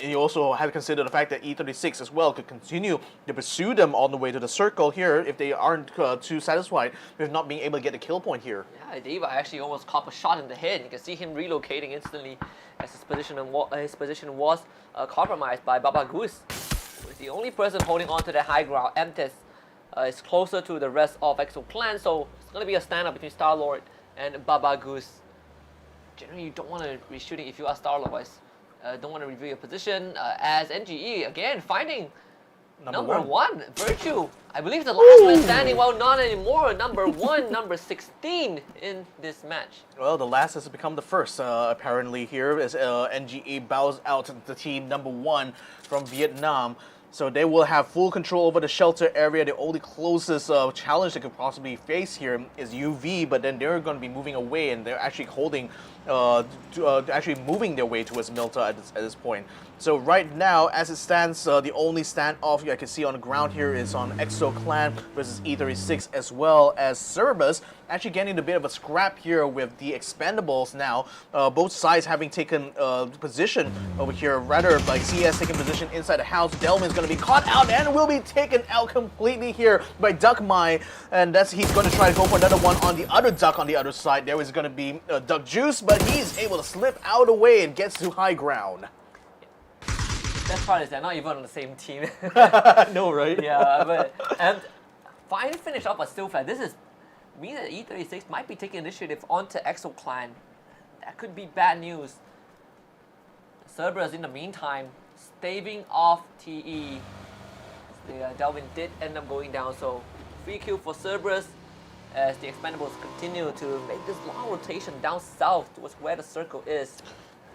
S3: you also have to consider the fact that E36 as well could continue to pursue them on the way to the circle here if they aren't too satisfied with not being able to get the kill point here.
S4: Yeah, Deva actually almost caught a shot in the head. You can see him relocating instantly as his position was compromised by Baba Goose. He's the only person holding on to the high ground. Emtes is closer to the rest of EXO Clan, so it's going to be a stand-up between Star-Lord and Baba Goose. Generally, you don't want to be shooting if you are Star-Lord. Don't want to reveal your position, as NGE again finding number one Virtue. I believe the last man standing, well, not anymore. Number 1, number 16 in this match.
S3: Well, the last has become the first apparently here, as NGE bows out the team number 1 from Vietnam. So they will have full control over the shelter area. The only closest challenge they could possibly face here is UV, but then they're going to be moving away, and they're actually holding actually moving their way towards Milta at this point. So right now, as it stands, the only standoff I can see on the ground here is on Exo Clan versus E36 as well as Cerberus. Actually getting a bit of a scrap here with the Expendables now. Both sides having taken position over here. Rather, like CS taking position inside the house. Delvin's going to be caught out and will be taken out completely here by Duck Mai. And he's going to try to go for another one on the other Duck on the other side. There is going to be Duck Juice, but he's able to slip out of the way and gets to high ground.
S4: Best part is they're not even on the same team.
S3: No, right?
S4: Yeah, but and fine finish off, but still flat. This is means that E36 might be taking initiative onto Exo Clan. That could be bad news. Cerberus, in the meantime, staving off TE. Delvin did end up going down, so free kill for Cerberus as the Expendables continue to make this long rotation down south towards where the circle is.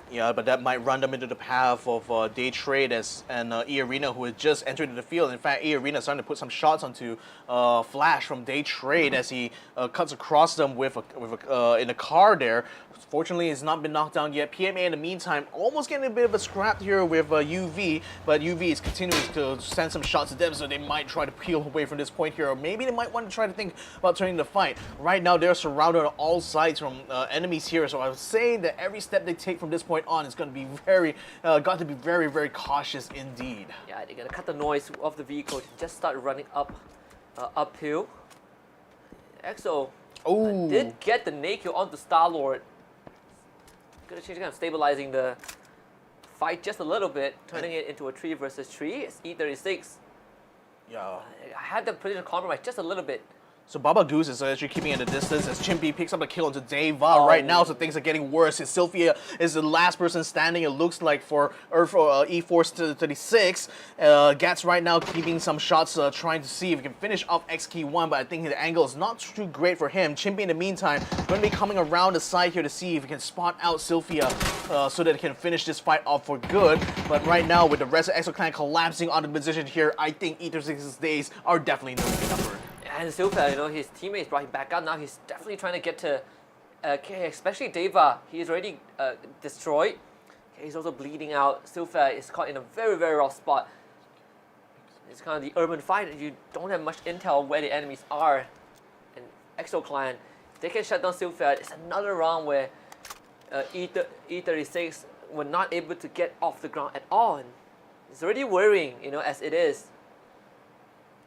S3: Yeah, but that might run them into the path of Day Trade and E-Arena, who had just entered the field. In fact, E-Arena is starting to put some shots onto Flash from Day Trade as he cuts across them in a car there. Fortunately, it's not been knocked down yet. PMA, in the meantime, almost getting a bit of a scrap here with UV, but UV is continuing to send some shots at them, so they might try to peel away from this point here, or maybe they might want to try to think about turning the fight. Right now, they're surrounded on all sides from enemies here, so I would say that every step they take from this point on is going to be got to be very, very cautious indeed.
S4: Yeah, they're gonna cut the noise of the vehicle to just start running uphill. Exo did get the naked onto Star-Lord. Gonna change, kind of stabilizing the fight just a little bit, turning it into a 3 versus 3. It's E36.
S3: Yeah.
S4: I had the position compromise just a little bit.
S3: So Baba Goose is actually keeping at a distance as Chimpy picks up a kill onto Deva right now, so things are getting worse. Sylphia is the last person standing, it looks like, for E-Force 36. Gats right now keeping some shots, trying to see if he can finish off X-Key1, but I think the angle is not too great for him. Chimpy, in the meantime, going to be coming around the side here to see if he can spot out Sylphia so that he can finish this fight off for good. But right now, with the rest of Exo Clan collapsing onto the position here, I think E36's days are definitely numbered.
S4: And Silva, his teammates brought him back up. Now he's definitely trying to get to, especially Deva. He's already destroyed. He's also bleeding out. Silva is caught in a very, very rough spot. It's kind of the urban fight. You don't have much intel on where the enemies are. And Exo Clan, if they can shut down Silva, it's another round where E36 were not able to get off the ground at all. And it's already worrying, as it is.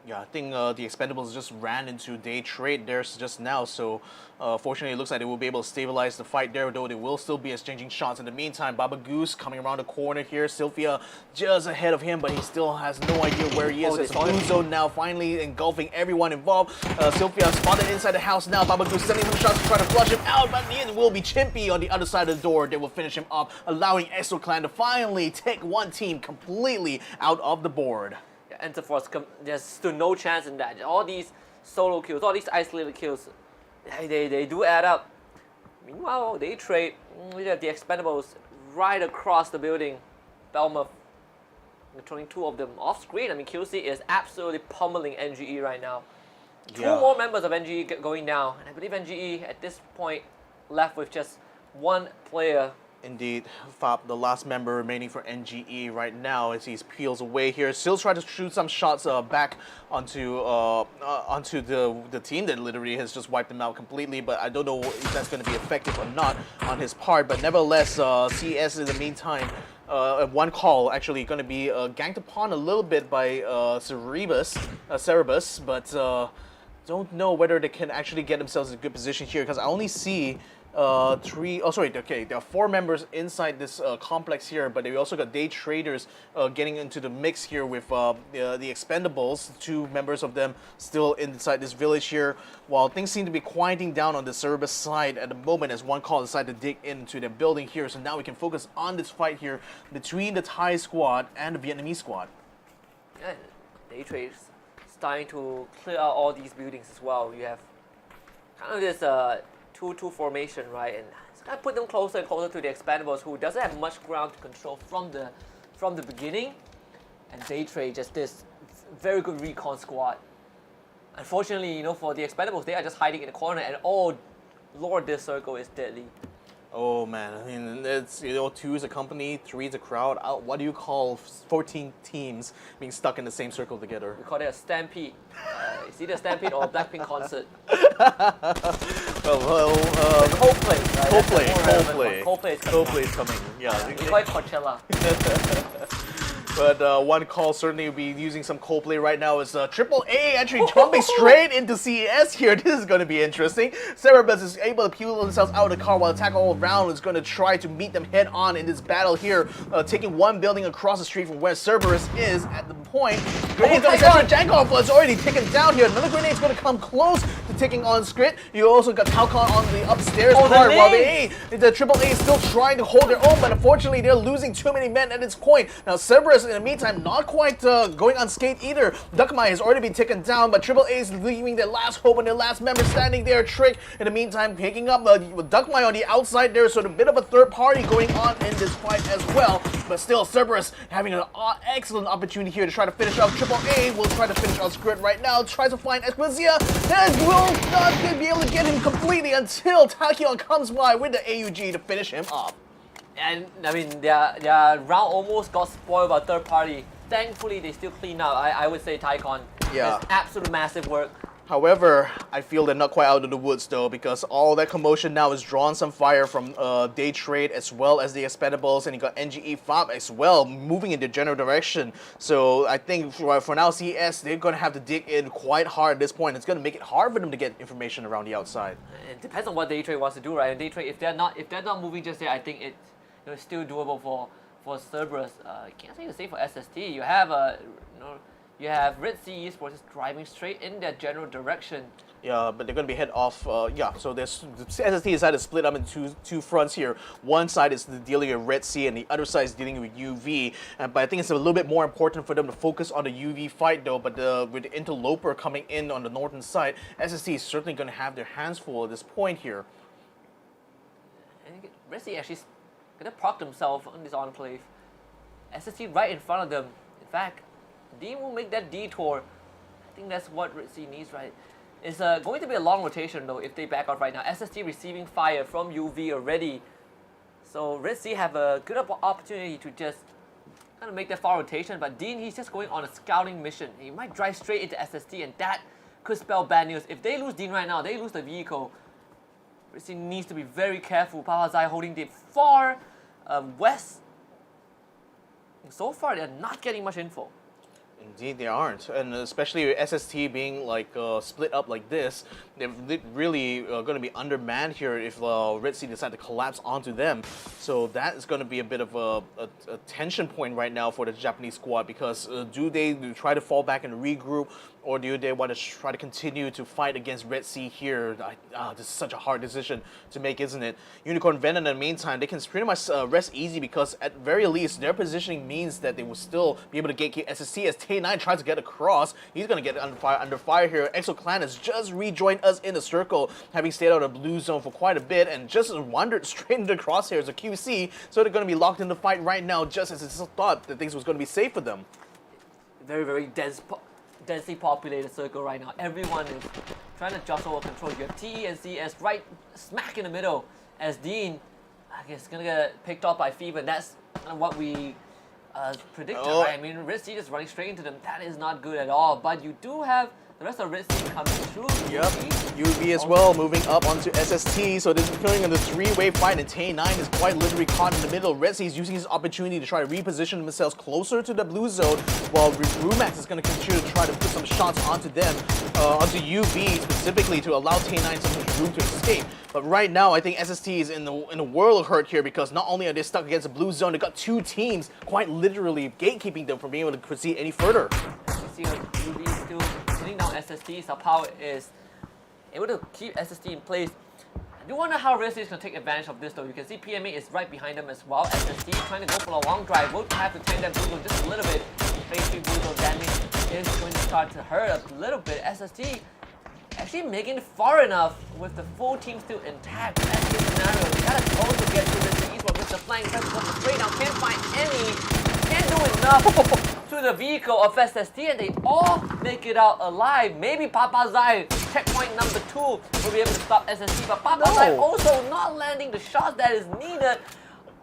S3: Yeah, I think the Expendables just ran into Day Trade there just now, so fortunately it looks like they will be able to stabilize the fight there, though they will still be exchanging shots. In the meantime, Baba Goose coming around the corner here, Sylphia just ahead of him, but he still has no idea where he is. It's a blue zone now, finally engulfing everyone involved. Sylphia spotted inside the house now, Baba Goose sending some shots to try to flush him out, but in the end it will be Chimpy on the other side of the door. They will finish him off, allowing Exo Clan to finally take one team completely out of the board.
S4: Enterforce, there's still no chance in that. All these solo kills, all these isolated kills, they do add up. Meanwhile, Day Trade, we have the Expendables right across the building. Belmouth, throwing 2 of them off screen. QC is absolutely pummeling NGE right now. 2 more members of NGE going down, and I believe NGE at this point left with just 1 player.
S3: Indeed, Fab, the last member remaining for NGE right now as he peels away here. Still trying to shoot some shots back onto the team that literally has just wiped them out completely, but I don't know if that's going to be effective or not on his part. But nevertheless, CS in the meantime, one call actually going to be ganked upon a little bit by Cerebus, but don't know whether they can actually get themselves in a good position here, because I only see there are 4 members inside this complex here, but we also got Day Traders getting into the mix here with the Expendables, 2 members of them still inside this village here, while things seem to be quieting down on the Cerebus side at the moment as one call decided to dig into their building here. So now we can focus on this fight here between the Thai squad and the Vietnamese squad.
S4: Yeah, Day Traders starting to clear out all these buildings as well. You have kind of this 2-2 formation, right? And it's gonna put them closer and closer to the Expendables, who doesn't have much ground to control from the beginning. And Day Trade, just this very good recon squad. Unfortunately, for the Expendables, they are just hiding in the corner, and oh Lord, this circle is deadly.
S3: Oh man, I mean, it's, you know, 2 is a company, 3 is a crowd. What do you call 14 teams being stuck in the same circle together?
S4: We call it a stampede. It's either a stampede or a Blackpink concert. Coldplay, right?
S3: Coldplay.
S4: Coldplay is coming.
S3: Coldplay is coming. Yeah.
S4: We call it Coachella.
S3: But one call certainly will be using some Coldplay right now is Triple A actually jumping straight into CES here. This is going to be interesting. Cerebus is able to peel themselves out of the car while Attack All Around is going to try to meet them head on in this battle here, taking one building across the street from where Cerberus is at the point. Grenade's going to set Jankov was already taken down here. Another Grenade's going to come close to taking on Skrit. You also got Talcon on the upstairs part while the Triple A is still trying to hold their own, but unfortunately they're losing too many men at this point. Now Cerberus in the meantime not quite going unscathed either. Duckmai has already been taken down, but Triple A is leaving their last hope and their last member standing there. Trick in the meantime picking up Duckmai on the outside there, so a bit of a third party going on in this fight as well. But still Cerberus having an excellent opportunity here to try to finish off Triple A. Will try to finish off Skrit right now, tries to find Esquizia and will not be able to get him completely until Tachyon comes by with the AUG to finish him off.
S4: And I mean, their round almost got spoiled by third party. Thankfully, they still clean up. I would say Tycon has absolute massive work.
S3: However, I feel they're not quite out of the woods though, because all that commotion now is drawing some fire from Day Trade as well as the Expendables, and you got NGE FOB as well moving in the general direction. So I think for now CES, they're going to have to dig in quite hard at this point. It's going to make it hard for them to get information around the outside.
S4: It depends on what Day Trade wants to do, right? And Day Trade, if they're not moving just yet, I think it's still doable for Cerberus. I can't say the same for SST. You have you have Red Sea Esports driving straight in their general direction.
S3: Yeah, but they're going to be head off. So there's SST decided to split up into two fronts here. One side is dealing with Red Sea, and the other side is dealing with UV. But I think it's a little bit more important for them to focus on the UV fight, though. But with the Interloper coming in on the northern side, SST is certainly going to have their hands full at this point here.
S4: And Red Sea actually going to proc themselves on this enclave. SST right in front of them. In fact, Dean will make that detour. I think that's what Red Sea needs, right? It's going to be a long rotation though if they back out right now. SST receiving fire from UV already. So Red Sea have a good opportunity to just kind of make that far rotation, but Dean, he's just going on a scouting mission. He might drive straight into SST, and that could spell bad news. If they lose Dean right now, they lose the vehicle. Red Sea needs to be very careful. Pawazai holding the far west. So far, they're not getting much info.
S3: Indeed, they aren't, and especially with SST being like split up like this, they're really going to be undermanned here if Red Sea decide to collapse onto them. So that is going to be a bit of a tension point right now for the Japanese squad, because do they try to fall back and regroup, or do they want to try to continue to fight against Red Sea here? This is such a hard decision to make, isn't it? Unicorn Venom, in the meantime, they can pretty much rest easy, because at very least their positioning means that they will still be able to gatekeep SST as K9 tries to get across. He's going to get under fire here. Exoclan has just rejoined us in the circle, having stayed out of the blue zone for quite a bit, and just wandered straight into the crosshairs of QC, so they're going to be locked in the fight right now, just as it's thought that things was going to be safe for them.
S4: Very, very densely populated circle right now. Everyone is trying to jostle or control. You have TE and CS right smack in the middle, as Dean, I guess, is going to get picked off by Fever. That's what we predicted, right? I mean, Red Sea just running straight into them. That is not good at all. But you do have the rest of Red Sea coming through.
S3: Yep, UV as well, moving up onto SST. So this is feeling on the three-way fight, and Tay9 is quite literally caught in the middle. Red Sea is using his opportunity to try to reposition themselves closer to the blue zone, while Rumax is going to continue to try to put some shots onto them, onto UV specifically, to allow Tay9 some room to escape. But right now, I think SST is in a world of hurt here, because not only are they stuck against the blue zone, they got two teams quite literally gatekeeping them from being able to proceed any further.
S4: You see UV is still sitting down SST, so Power is able to keep SST in place. I do wonder how Red Sea is going to take advantage of this though. You can see PMA is right behind them as well. SST trying to go for a long drive. Will have to tank that blue zone just a little bit. Phase 3 blue zone damage is going to start to hurt a little bit. SST actually making it far enough with the full team still intact. That's the scenario. You gotta also get through this eastward with the flying tries to go straight down. Can't find any. Can't do enough to the vehicle of SST, and they all make it out alive. Maybe Papazai checkpoint number 2 will be able to stop SST, but Papazai also not landing the shots that is needed.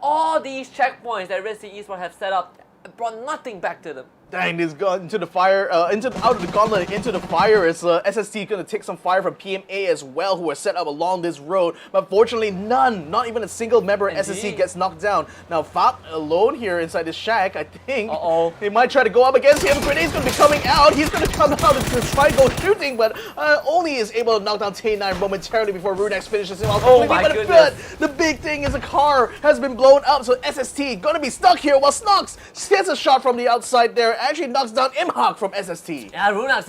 S4: All these checkpoints that Red Sea Esports have set up brought nothing back to them.
S3: Dang, this gone into the fire, out of the gauntlet, into the fire. Is SST gonna take some fire from PMA as well, who are set up along this road. But fortunately, none, not even a single member of SST gets knocked down. Now, Fab alone here inside this shack, I think. They might try to go up against him. Grenade's gonna be coming out. He's gonna come out and try to go shooting, but only is able to knock down T9 momentarily before Runex finishes him off.
S4: Oh my goodness.
S3: The big thing is a car has been blown up, so SST gonna be stuck here while Snox gets a shot from the outside there. Actually knocks down Imhawk from SST.
S4: Yeah, Runex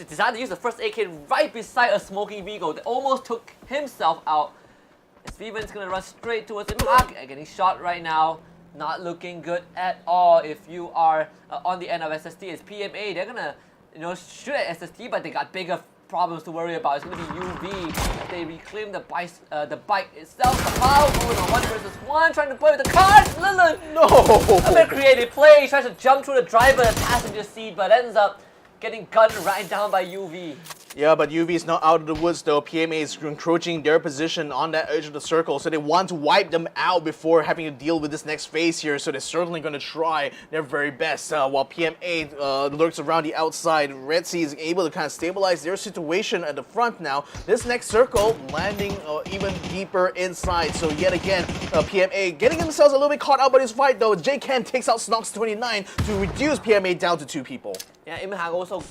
S4: decided to use the first AK right beside a smoking vehicle that almost took himself out. Steven's gonna run straight towards Imhawk, getting shot right now. Not looking good at all if you are on the end of SST. It's PMA, they're gonna shoot at SST, but they got bigger problems to worry about. It's gonna be UV. They reclaim the bike itself. Kapao going on 1 versus 1, trying to play with the cars. Lilith!
S3: No!
S4: A bit creative play. He tries to jump through the driver and passenger seat, but ends up getting gunned right down by UV.
S3: Yeah, but UV is not out of the woods though. PMA is encroaching their position on that edge of the circle, so they want to wipe them out before having to deal with this next phase here, so they're certainly going to try their very best. While PMA lurks around the outside, Red Sea is able to kind of stabilize their situation at the front now. This next circle landing even deeper inside, so yet again, PMA getting themselves a little bit caught out by this fight though. J-Ken takes out Snox 29 to reduce PMA down to 2 people.
S4: Yeah, Imhang also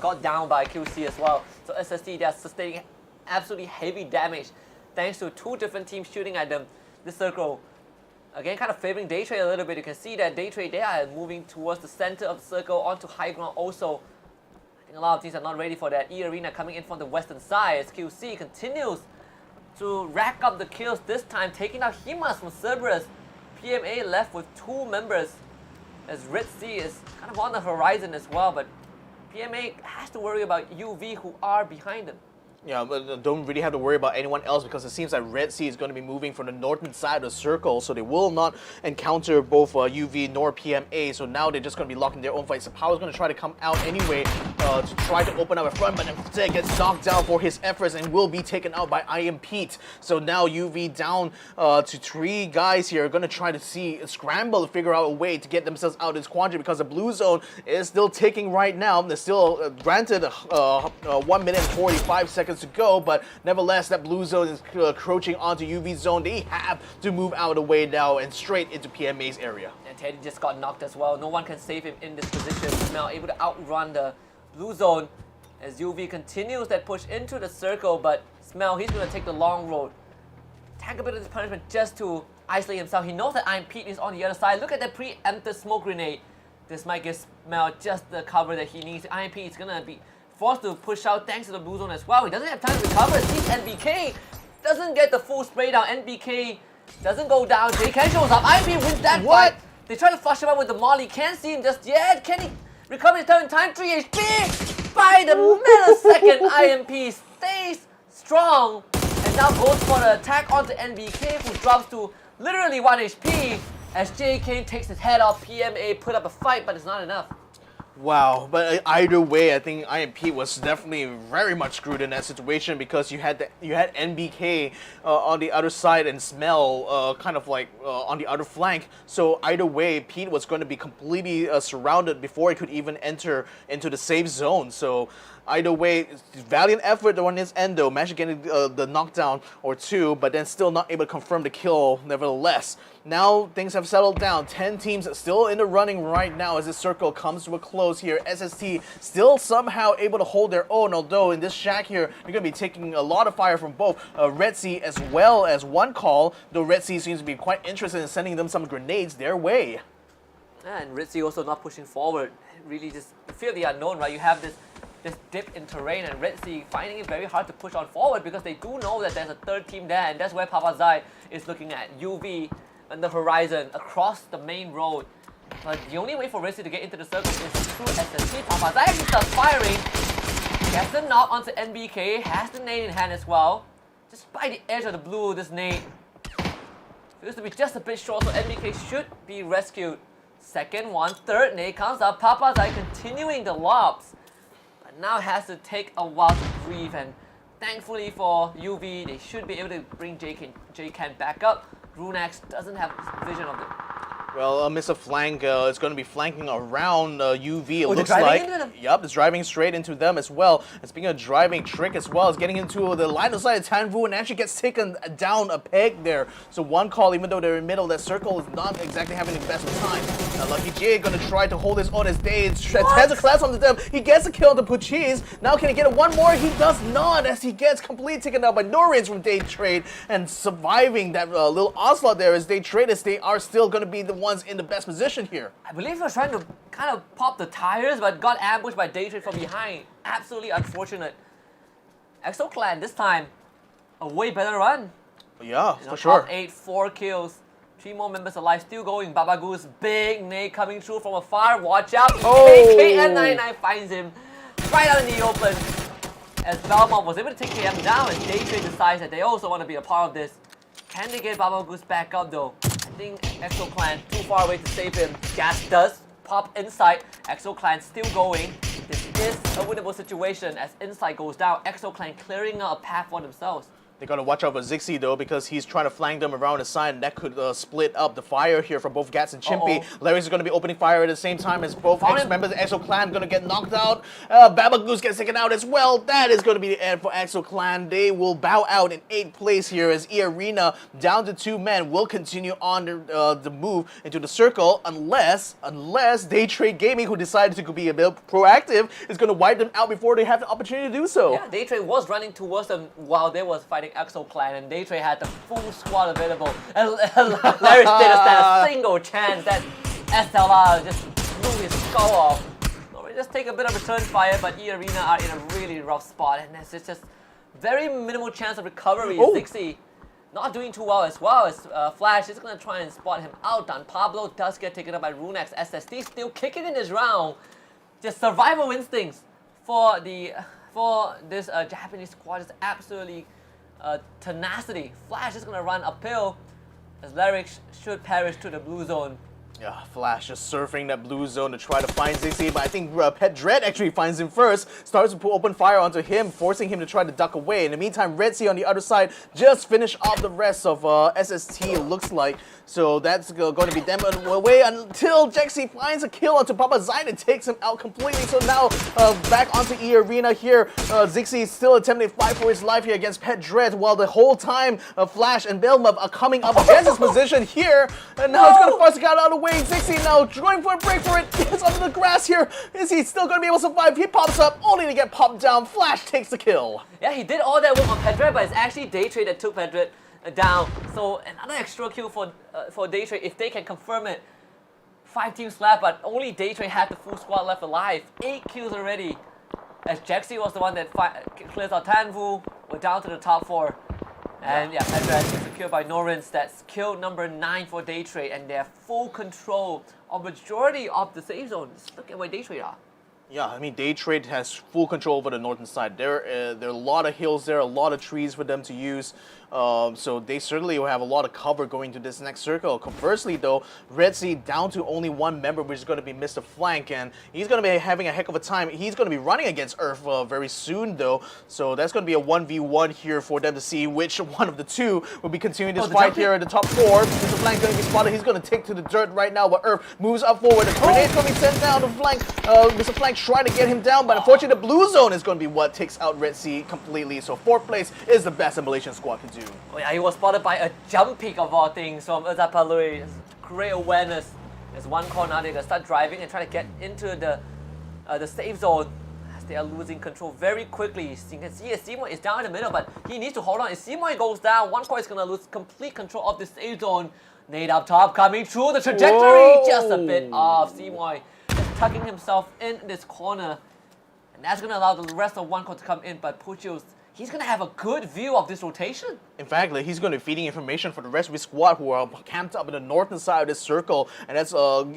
S4: got down by QC as well. So SST, they are sustaining absolutely heavy damage thanks to 2 different teams shooting at them. This circle, again, kind of favoring Daytrade a little bit. You can see that Daytrade, they are moving towards the center of the circle onto high ground also. I think a lot of teams are not ready for that. E-Arena coming in from the western side as QC continues to rack up the kills, this time taking out Himas from Cerberus. PMA left with 2 members, as Red Sea is kind of on the horizon as well, but PMA has to worry about UV, who are behind them.
S3: Yeah, but don't really have to worry about anyone else because it seems like Red Sea is going to be moving from the northern side of the circle, so they will not encounter both UV nor PMA. So now they're just going to be locking their own fight. So Power's going to try to come out anyway to try to open up a front, but instead gets knocked down for his efforts and will be taken out by I Am Pete. So now UV down to 3 guys here, going to try to scramble to figure out a way to get themselves out of this quandary because the blue zone is still ticking right now. They're still granted 1 minute and 45 seconds to go, but nevertheless, that blue zone is encroaching onto UV zone. They have to move out of the way now and straight into PMA's area.
S4: And Teddy just got knocked as well. No one can save him in this position. Smell able to outrun the blue zone as UV continues that push into the circle, but Smell, he's going to take the long road. Take a bit of this punishment just to isolate himself. He knows that Iron Pete is on the other side. Look at that preempted smoke grenade. This might give Smell just the cover that he needs. Iron Pete is going to be forced to push out thanks to the blue zone as well. He doesn't have time to recover. It seems NBK doesn't get the full spray down. NBK doesn't go down. J-Ken shows up. IMP wins that fight. They try to flush him out with the molly. Can't see him just yet. Can he recover his turn in time? 3 HP by the millisecond. IMP stays strong and now goes for the attack onto NBK, who drops to literally 1 HP as J-Ken takes his head off. PMA put up a fight, but it's not enough.
S3: Wow, but either way, I think IMP was definitely very much screwed in that situation because you had NBK on the other side and Smell kind of like on the other flank. So either way, Pete was going to be completely surrounded before he could even enter into the safe zone. So either way, valiant effort on his end though, managed to get the knockdown or 2, but then still not able to confirm the kill nevertheless. Now things have settled down. 10 teams still in the running right now as this circle comes to a close here. SST still somehow able to hold their own, although in this shack here, you're going to be taking a lot of fire from both Red Sea as well as One Call, though Red Sea seems to be quite interested in sending them some grenades their way.
S4: And Red Sea also not pushing forward. Really just fear the unknown, right? You have this dip in terrain, and Red Sea finding it very hard to push on forward because they do know that there's a 3rd team there, and that's where Papazai is looking at. UV on the horizon across the main road. But the only way for Red Sea to get into the circle is through SST. Papazai actually starts firing. Gets the knock onto NBK, has the nade in hand as well. Just by the edge of the blue, this nade feels to be just a bit short, so NBK should be rescued. Second one, 3rd nade comes up. Papazai continuing the lobs. now has to take a while to breathe, and thankfully for UV, they should be able to bring J-Can back up. Runex doesn't have vision of it.
S3: Well, Mr. Flank is going to be flanking around UV, it
S4: they're
S3: looks
S4: driving
S3: like.
S4: into them?
S3: Yup, it's driving straight into them as well. And speaking of driving, Trick as well is getting into the line of sight of Tanvu and actually gets taken down a peg there. So one call, even though they're in the middle of that circle, is not exactly having the best of time. Now Lucky J going to try to hold his own as they has a class onto them. He gets a kill on the Puchis. Now can he get one more? He does not, as he gets completely taken out by Norins from Day Trade and surviving that little onslaught there as Day Trade, as they are still going to be the ones in the best position here.
S4: I believe he was trying to kind of pop the tires, but got ambushed by Daytrade from behind. Absolutely unfortunate. EXO Clan this time, a way better run.
S3: Yeah,
S4: You know,
S3: for sure.
S4: Top 8, 4 kills. 3 more members alive, still going. Babagoose, big nade coming through from afar. Watch out.
S3: Oh.
S4: KN99 finds him right out in the open. As Belmont was able to take KM down, and Daytrade decides that they also want to be a part of this. Can they get Babagoose back up though? I think EXO Clan too far away to save him. Gas does pop inside. EXO Clan still going. This is a winnable situation as inside goes down. EXO Clan clearing out a path for themselves.
S3: They gotta watch out for Zixi though, because he's trying to flank them around the side, and that could split up the fire here from both Gats and Chimpy. Larry's gonna be opening fire at the same time as both ex-members of EXO Clan gonna get knocked out. Babagoose gets taken out as well. That is gonna be the end for EXO Clan. They will bow out in 8th place here as E-Arena, down to 2 men, will continue on the move into the circle unless Day Trade Gaming, who decided to be a bit proactive, is gonna wipe them out before they have the opportunity to do so.
S4: Yeah, Daytrade was running towards them while they was fighting EXO Clan, and Daytrade had the full squad available. And Larry didn't stand a single chance that SLR just blew his skull off. So we just take a bit of return fire, but E-Arena are in a really rough spot, and there's just very minimal chance of recovery. Zixi not doing too well as well as Flash is going to try and spot him out. Dan Pablo does get taken up by Runex. SSD still kicking in this round. Just survival instincts for this Japanese squad is absolutely tenacity. Flash is going to run uphill as Larry should perish to the blue zone.
S3: Yeah, Flash just surfing that blue zone to try to find Zixi, but I think Pet Dread actually finds him first, starts to open fire onto him, forcing him to try to duck away. In the meantime, Red Sea on the other side just finished off the rest of SST, it looks like. So that's going to be them away until Jexi finds a kill onto Papa Zayn and takes him out completely. So now back onto E-Arena here. Zixi is still attempting to fight for his life here against Pet Dread, while the whole time Flash and Belmub are coming up against his position here. And now it's going to force the guy out of the way. Zixi now going for a break for it. Gets under the grass here. Is he still going to be able to survive? He pops up only to get popped down. Flash takes the kill.
S4: Yeah, he did all that work on Pet Dread, but it's actually Daytrade that took Pet Dread down. So another extra kill for Daytrade if they can confirm it. 5 teams left, but only Daytrade had the full squad left alive. 8 kills already. As Jexi was the one that clears out Tanvu. We're down to the top 4. And yeah, Pet Dread is secured by Norins. That's kill number 9 for Daytrade, and they have full control of majority of the safe zone. Just look at where Daytrade are.
S3: Yeah, I mean, Day Trade has full control over the northern side. There are a lot of hills there, a lot of trees for them to use. So they certainly will have a lot of cover going to this next circle. Conversely, though, Red Sea down to only 1 member, which is going to be Mr. Flank, and he's going to be having a heck of a time. He's going to be running against Earth very soon, though. So that's going to be a 1v1 here for them to see which one of the two will be continuing this fight here at the top 4. Mr. Flank's going to be spotted. He's going to take to the dirt right now, but Earth moves up forward. The grenade's going to be sent down to Flank. Mr. Flank trying to get him down, but unfortunately the blue zone is going to be what takes out Red Sea completely. So 4th place is the best a Malaysian squad can do.
S4: Oh yeah, he was spotted by a jump pick of all things from Uzapalui. Great awareness. There's one corner, they're going to start driving and try to get into the safe zone as they are losing control very quickly. You can see Seymour is down in the middle, but he needs to hold on. If Seymour goes down, one core is going to lose complete control of the safe zone. Nade up top coming through the trajectory.
S3: Whoa.
S4: Just a bit off. Seymour just tucking himself in this corner. And that's going to allow the rest of one core to come in, but Puchio's he's going to have a good view of this rotation.
S3: In fact, like, he's going to be feeding information for the rest of his squad who are camped up in the northern side of this circle, and that's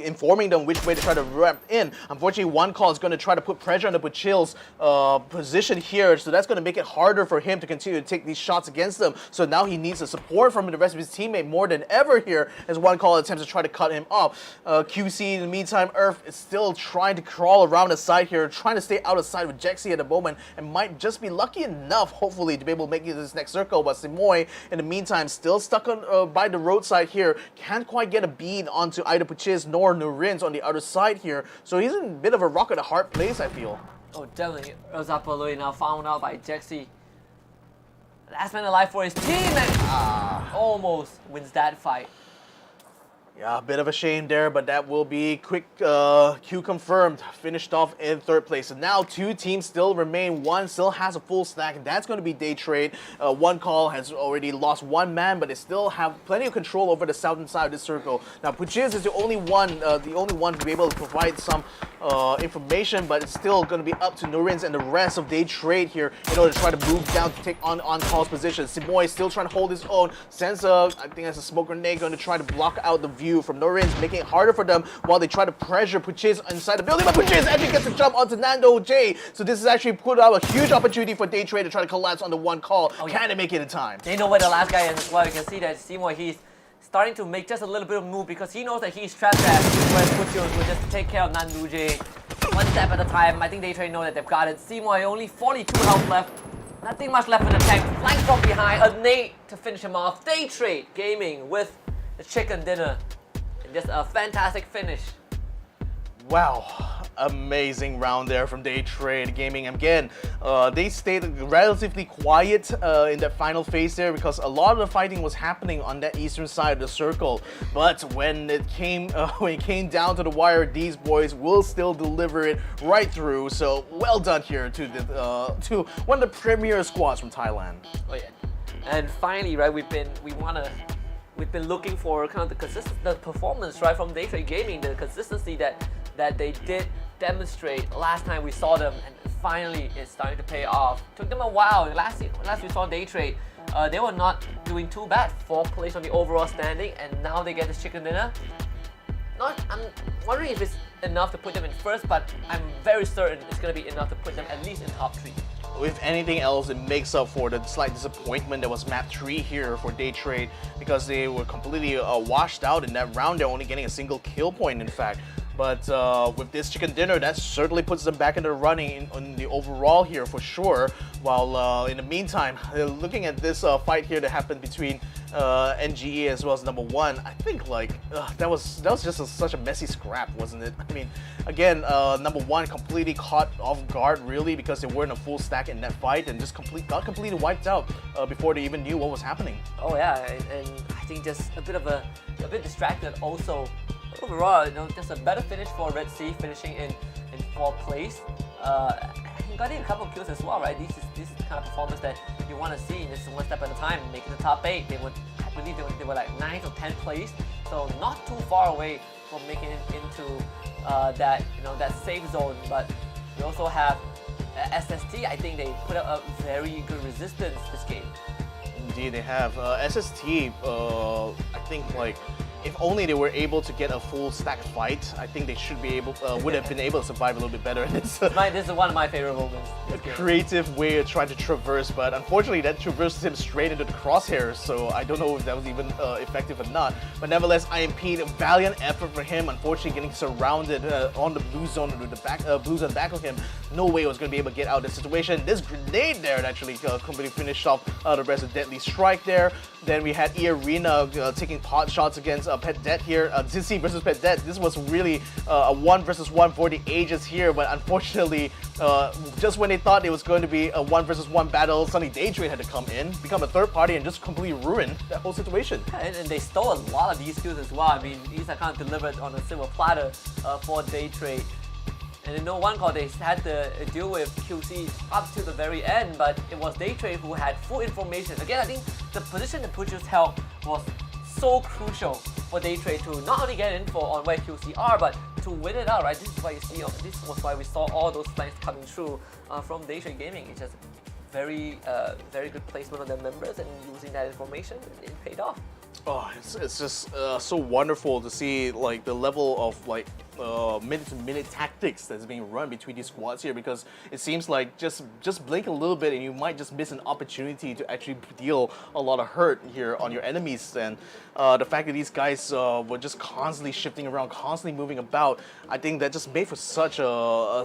S3: informing them which way to try to wrap in. Unfortunately, one call is going to try to put pressure on the Pachil's position here, so that's going to make it harder for him to continue to take these shots against them. So now he needs the support from the rest of his teammate more than ever here, as one call attempts to try to cut him off. QC, in the meantime, Earth is still trying to crawl around the side here, trying to stay out of sight with Jexy at the moment, and might just be lucky enough, hopefully, to be able to make it to this next circle. But Simoy, in the meantime, still stuck on by the roadside here. Can't quite get a bead onto either Puchiz nor Nurin's on the other side here. So he's in a bit of a rock at a hard place, I feel.
S4: Oh, definitely. Erzapalui now found out by Jexy. Last man alive for his team and almost wins that fight.
S3: Yeah, a bit of a shame there, but that will be quick Q confirmed. Finished off in third place. So now two teams still remain. One still has a full stack, and that's going to be Day Trade. One call has already lost one man, but they still have plenty of control over the southern side of this circle. Now, Puchiz is the only one to be able to provide some information, but it's still going to be up to Nurin's and the rest of Day Trade here in order to try to move down to take on call's position. Simoy still trying to hold his own. Sensa, I think that's a smoke grenade, going to try to block out the view from Nurin's, making it harder for them while they try to pressure Puchiz inside the building. But Puchiz actually gets a jump onto Nando J. So this has actually put out a huge opportunity for Day Trade to try to collapse on the one call. Can they make it in time?
S4: They know where the last guy is as well. You can see that Simoy, he's starting to make just a little bit of move because he knows that he's trapped there. Whereas Puchiz will just take care of Nando J. One step at a time. I think Day Trade know that they've got it. Simoy only 42 health left. Nothing much left in the tank. Flank from behind. A nade to finish him off. Day Trade gaming with the chicken dinner. Just a fantastic finish.
S3: Wow, amazing round there from Day Trade Gaming. Again, they stayed relatively quiet in that final phase there because a lot of the fighting was happening on that eastern side of the circle. But when it came down to the wire, these boys will still deliver it right through. So well done here to one of the premier squads from Thailand.
S4: Oh yeah, and finally, right, we've been looking for kind of the performance, right, from Day Trade Gaming, the consistency that they did demonstrate last time we saw them, and finally it's starting to pay off. Took them a while. Last we saw Day Trade, they were not doing too bad. 4th place on the overall standing, and now they get this chicken dinner. I'm wondering if it's enough to put them in first, but I'm very certain it's going to be enough to put them at least in top 3.
S3: If anything else, it makes up for the slight disappointment that was map 3 here for Day Trade because they were completely washed out in that round. They're only getting a single kill point, in fact. But with this chicken dinner, that certainly puts them back in the running on the overall here for sure. While in the meantime, looking at this fight here that happened between NGE as well as number 1, I think like that was just such a messy scrap, wasn't it? I mean, again, number 1 completely caught off guard really because they weren't a full stack in that fight and just got completely wiped out before they even knew what was happening.
S4: Oh yeah, and I think just a bit distracted also. Overall, just a better finish for Red Sea, finishing in 4th place. He got in a couple of kills as well, right? This is the kind of performance that you want to see. Just one step at a time, making the top 8. I believe they were like 9th or 10th place, so not too far away from making it into that safe zone. But we also have SST. I think they put up a very good resistance this game.
S3: Indeed, they have SST. I think like, if only they were able to get a full stack fight, I think they should be able, would have been able to survive a little bit better. This
S4: is one of my favorite moments.
S3: A creative way of trying to traverse, but unfortunately that traversed him straight into the crosshairs, so I don't know if that was even effective or not. But nevertheless, IMP, a valiant effort for him. Unfortunately, getting surrounded on the blue zone with the blue zone back of him. No way he was going to be able to get out of the situation. This grenade there that actually completely finished off the rest of Deadly Strike there. Then we had E-Arena taking pot shots against Pet Det here. Zizzy versus Pet Det. This was really a 1 versus 1 for the ages here, but unfortunately, just when they thought it was going to be a 1 versus 1 battle, suddenly Day Trade had to come in, become a third party, and just completely ruin that whole situation.
S4: And they stole a lot of these kills as well. I mean, these are kind of delivered on a silver platter for Day Trade. And in no one call, they had to deal with QC up to the very end, but it was Day Trade who had full information. Again, I think the position that Puchiz held was so crucial for Day Trade to not only get info on where QC are, but to win it out, right? This is why you see, this was why we saw all those flanks coming through from Day Trade Gaming. It's just very very good placement of their members, and using that information, it paid off.
S3: Oh, it's just so wonderful to see like the level of like minute-to-minute tactics that's being run between these squads here, because it seems like just blink a little bit and you might just miss an opportunity to actually deal a lot of hurt here on your enemies. And the fact that these guys were just constantly shifting around, constantly moving about, I think that just made for such a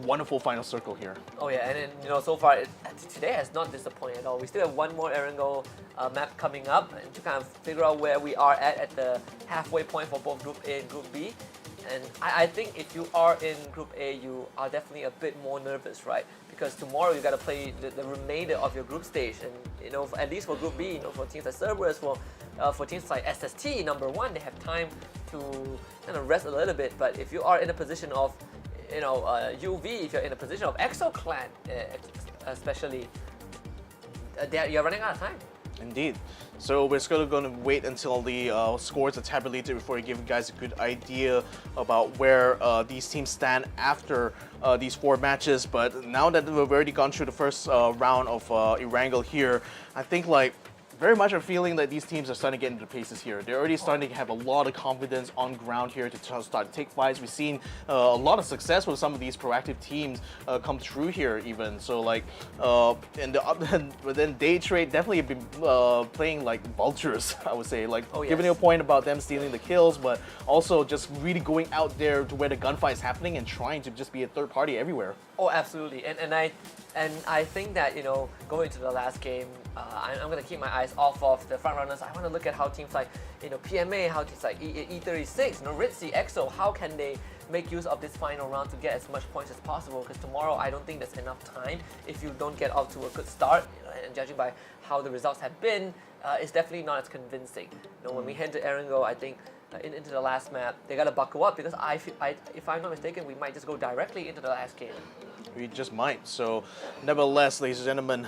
S3: wonderful final circle here.
S4: Oh yeah, and then, so far today has not disappointed at all. We still have one more Erangel map coming up, and to kind of figure out where we are at the halfway point for both Group A and Group B. And I think if you are in Group A, you are definitely a bit more nervous, right? Because tomorrow you got to play the remainder of your group stage, and at least for Group B, for teams like Cerberus, for teams like SST, number one, they have time to kind of rest a little bit. But if you are in a position of UV, if you're in a position of Exo Clan, especially, you're running out of time.
S3: Indeed. So we're still going to wait until the scores are tabulated before we give you guys a good idea about where these teams stand after these 4 matches. But now that we've already gone through the first round of Erangel here, I think very much a feeling that these teams are starting to get into the paces here. They're already starting to have a lot of confidence on ground here to start to take fights. We've seen a lot of success with some of these proactive teams come through here even. So but then Day Trade definitely have been playing like vultures, I would say. Giving you a point about them stealing the kills, but also just really going out there to where the gunfight is happening and trying to just be a third party everywhere.
S4: Oh, absolutely. And I think that, going into the last game, I'm going to keep my eyes off of the front runners. I want to look at how teams like, PMA, how teams like E36, Ritzy, EXO, how can they make use of this final round to get as much points as possible? Because tomorrow, I don't think there's enough time if you don't get off to a good start. And judging by how the results have been, it's definitely not as convincing. When we head to Erangel, I think into the last map, they got to buckle up, because if I'm not mistaken, we might just go directly into the last game.
S3: We just might. So, nevertheless, ladies and gentlemen,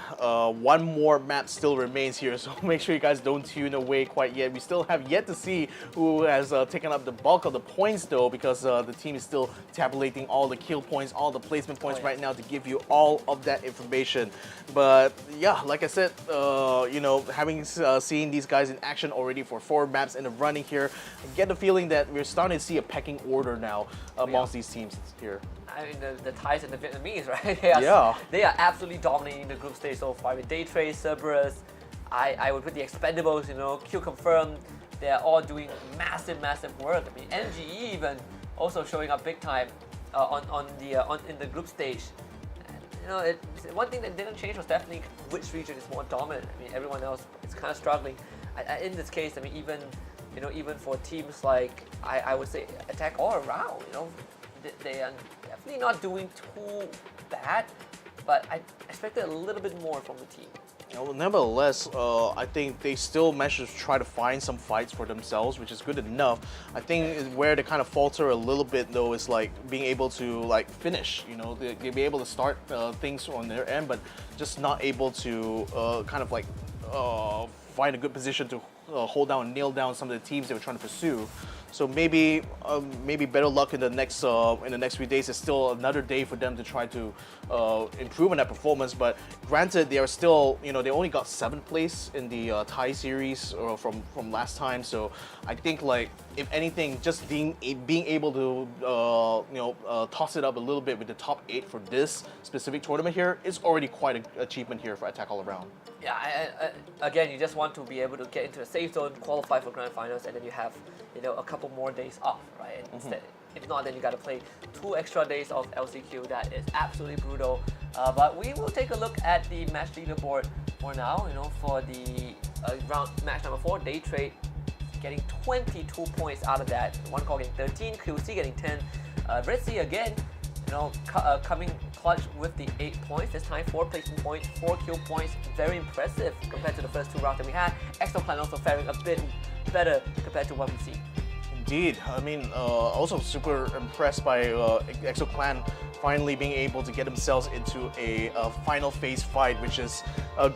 S3: one more map still remains here. So make sure you guys don't tune away quite yet. We still have yet to see who has taken up the bulk of the points, though, because the team is still tabulating all the kill points, all the placement points right now to give you all of that information. But yeah, like I said, having seen these guys in action already for 4 maps in the running here, I get the feeling that we're starting to see a pecking order now amongst these teams here.
S4: I mean, the Thais and the Vietnamese, right? They are absolutely dominating the group stage so far. With Day Trade, Cerberus, I would put the Expendables, Q Confirmed, they're all doing massive work. I mean, NGE even also showing up big time in the group stage. And, one thing that didn't change was definitely which region is more dominant. I mean, everyone else is kind of struggling. In this case, I mean, even for teams like I would say Attack All Around, they are definitely not doing too bad, but I expected a little bit more from the team.
S3: Well, nevertheless, I think they still managed to try to find some fights for themselves, which is good enough. I think where they kind of falter a little bit, though, is being able to finish. They be able to start things on their end, but just not able to find a good position to hold down and nail down some of the teams they were trying to pursue. So maybe better luck in the next few days. It's still another day for them to try to improve on that performance. But granted, they are still, they only got 7th place in the Thai series from last time. So I think if anything, just being able to toss it up a little bit with the top 8 for this specific tournament here is already quite an achievement here for Attack All Around.
S4: Yeah, again, you just want to be able to get into a safe zone, qualify for grand finals, and then you have a couple more days off, right? And instead, if not, then you got to play 2 extra days of LCQ. That is absolutely brutal. But we will take a look at the match leaderboard for now. For the round match number 4, Day Trade getting 22 points out of that. One call getting 13, QC getting 10. Ritzy again, coming clutch with the 8 points. This time 4 placement points, 4 kill points. Very impressive compared to the first 2 rounds that we had. Exo Clan also faring a bit better compared to what we see.
S3: Indeed. I mean, also super impressed by Exo Clan finally being able to get themselves into a final phase fight, which is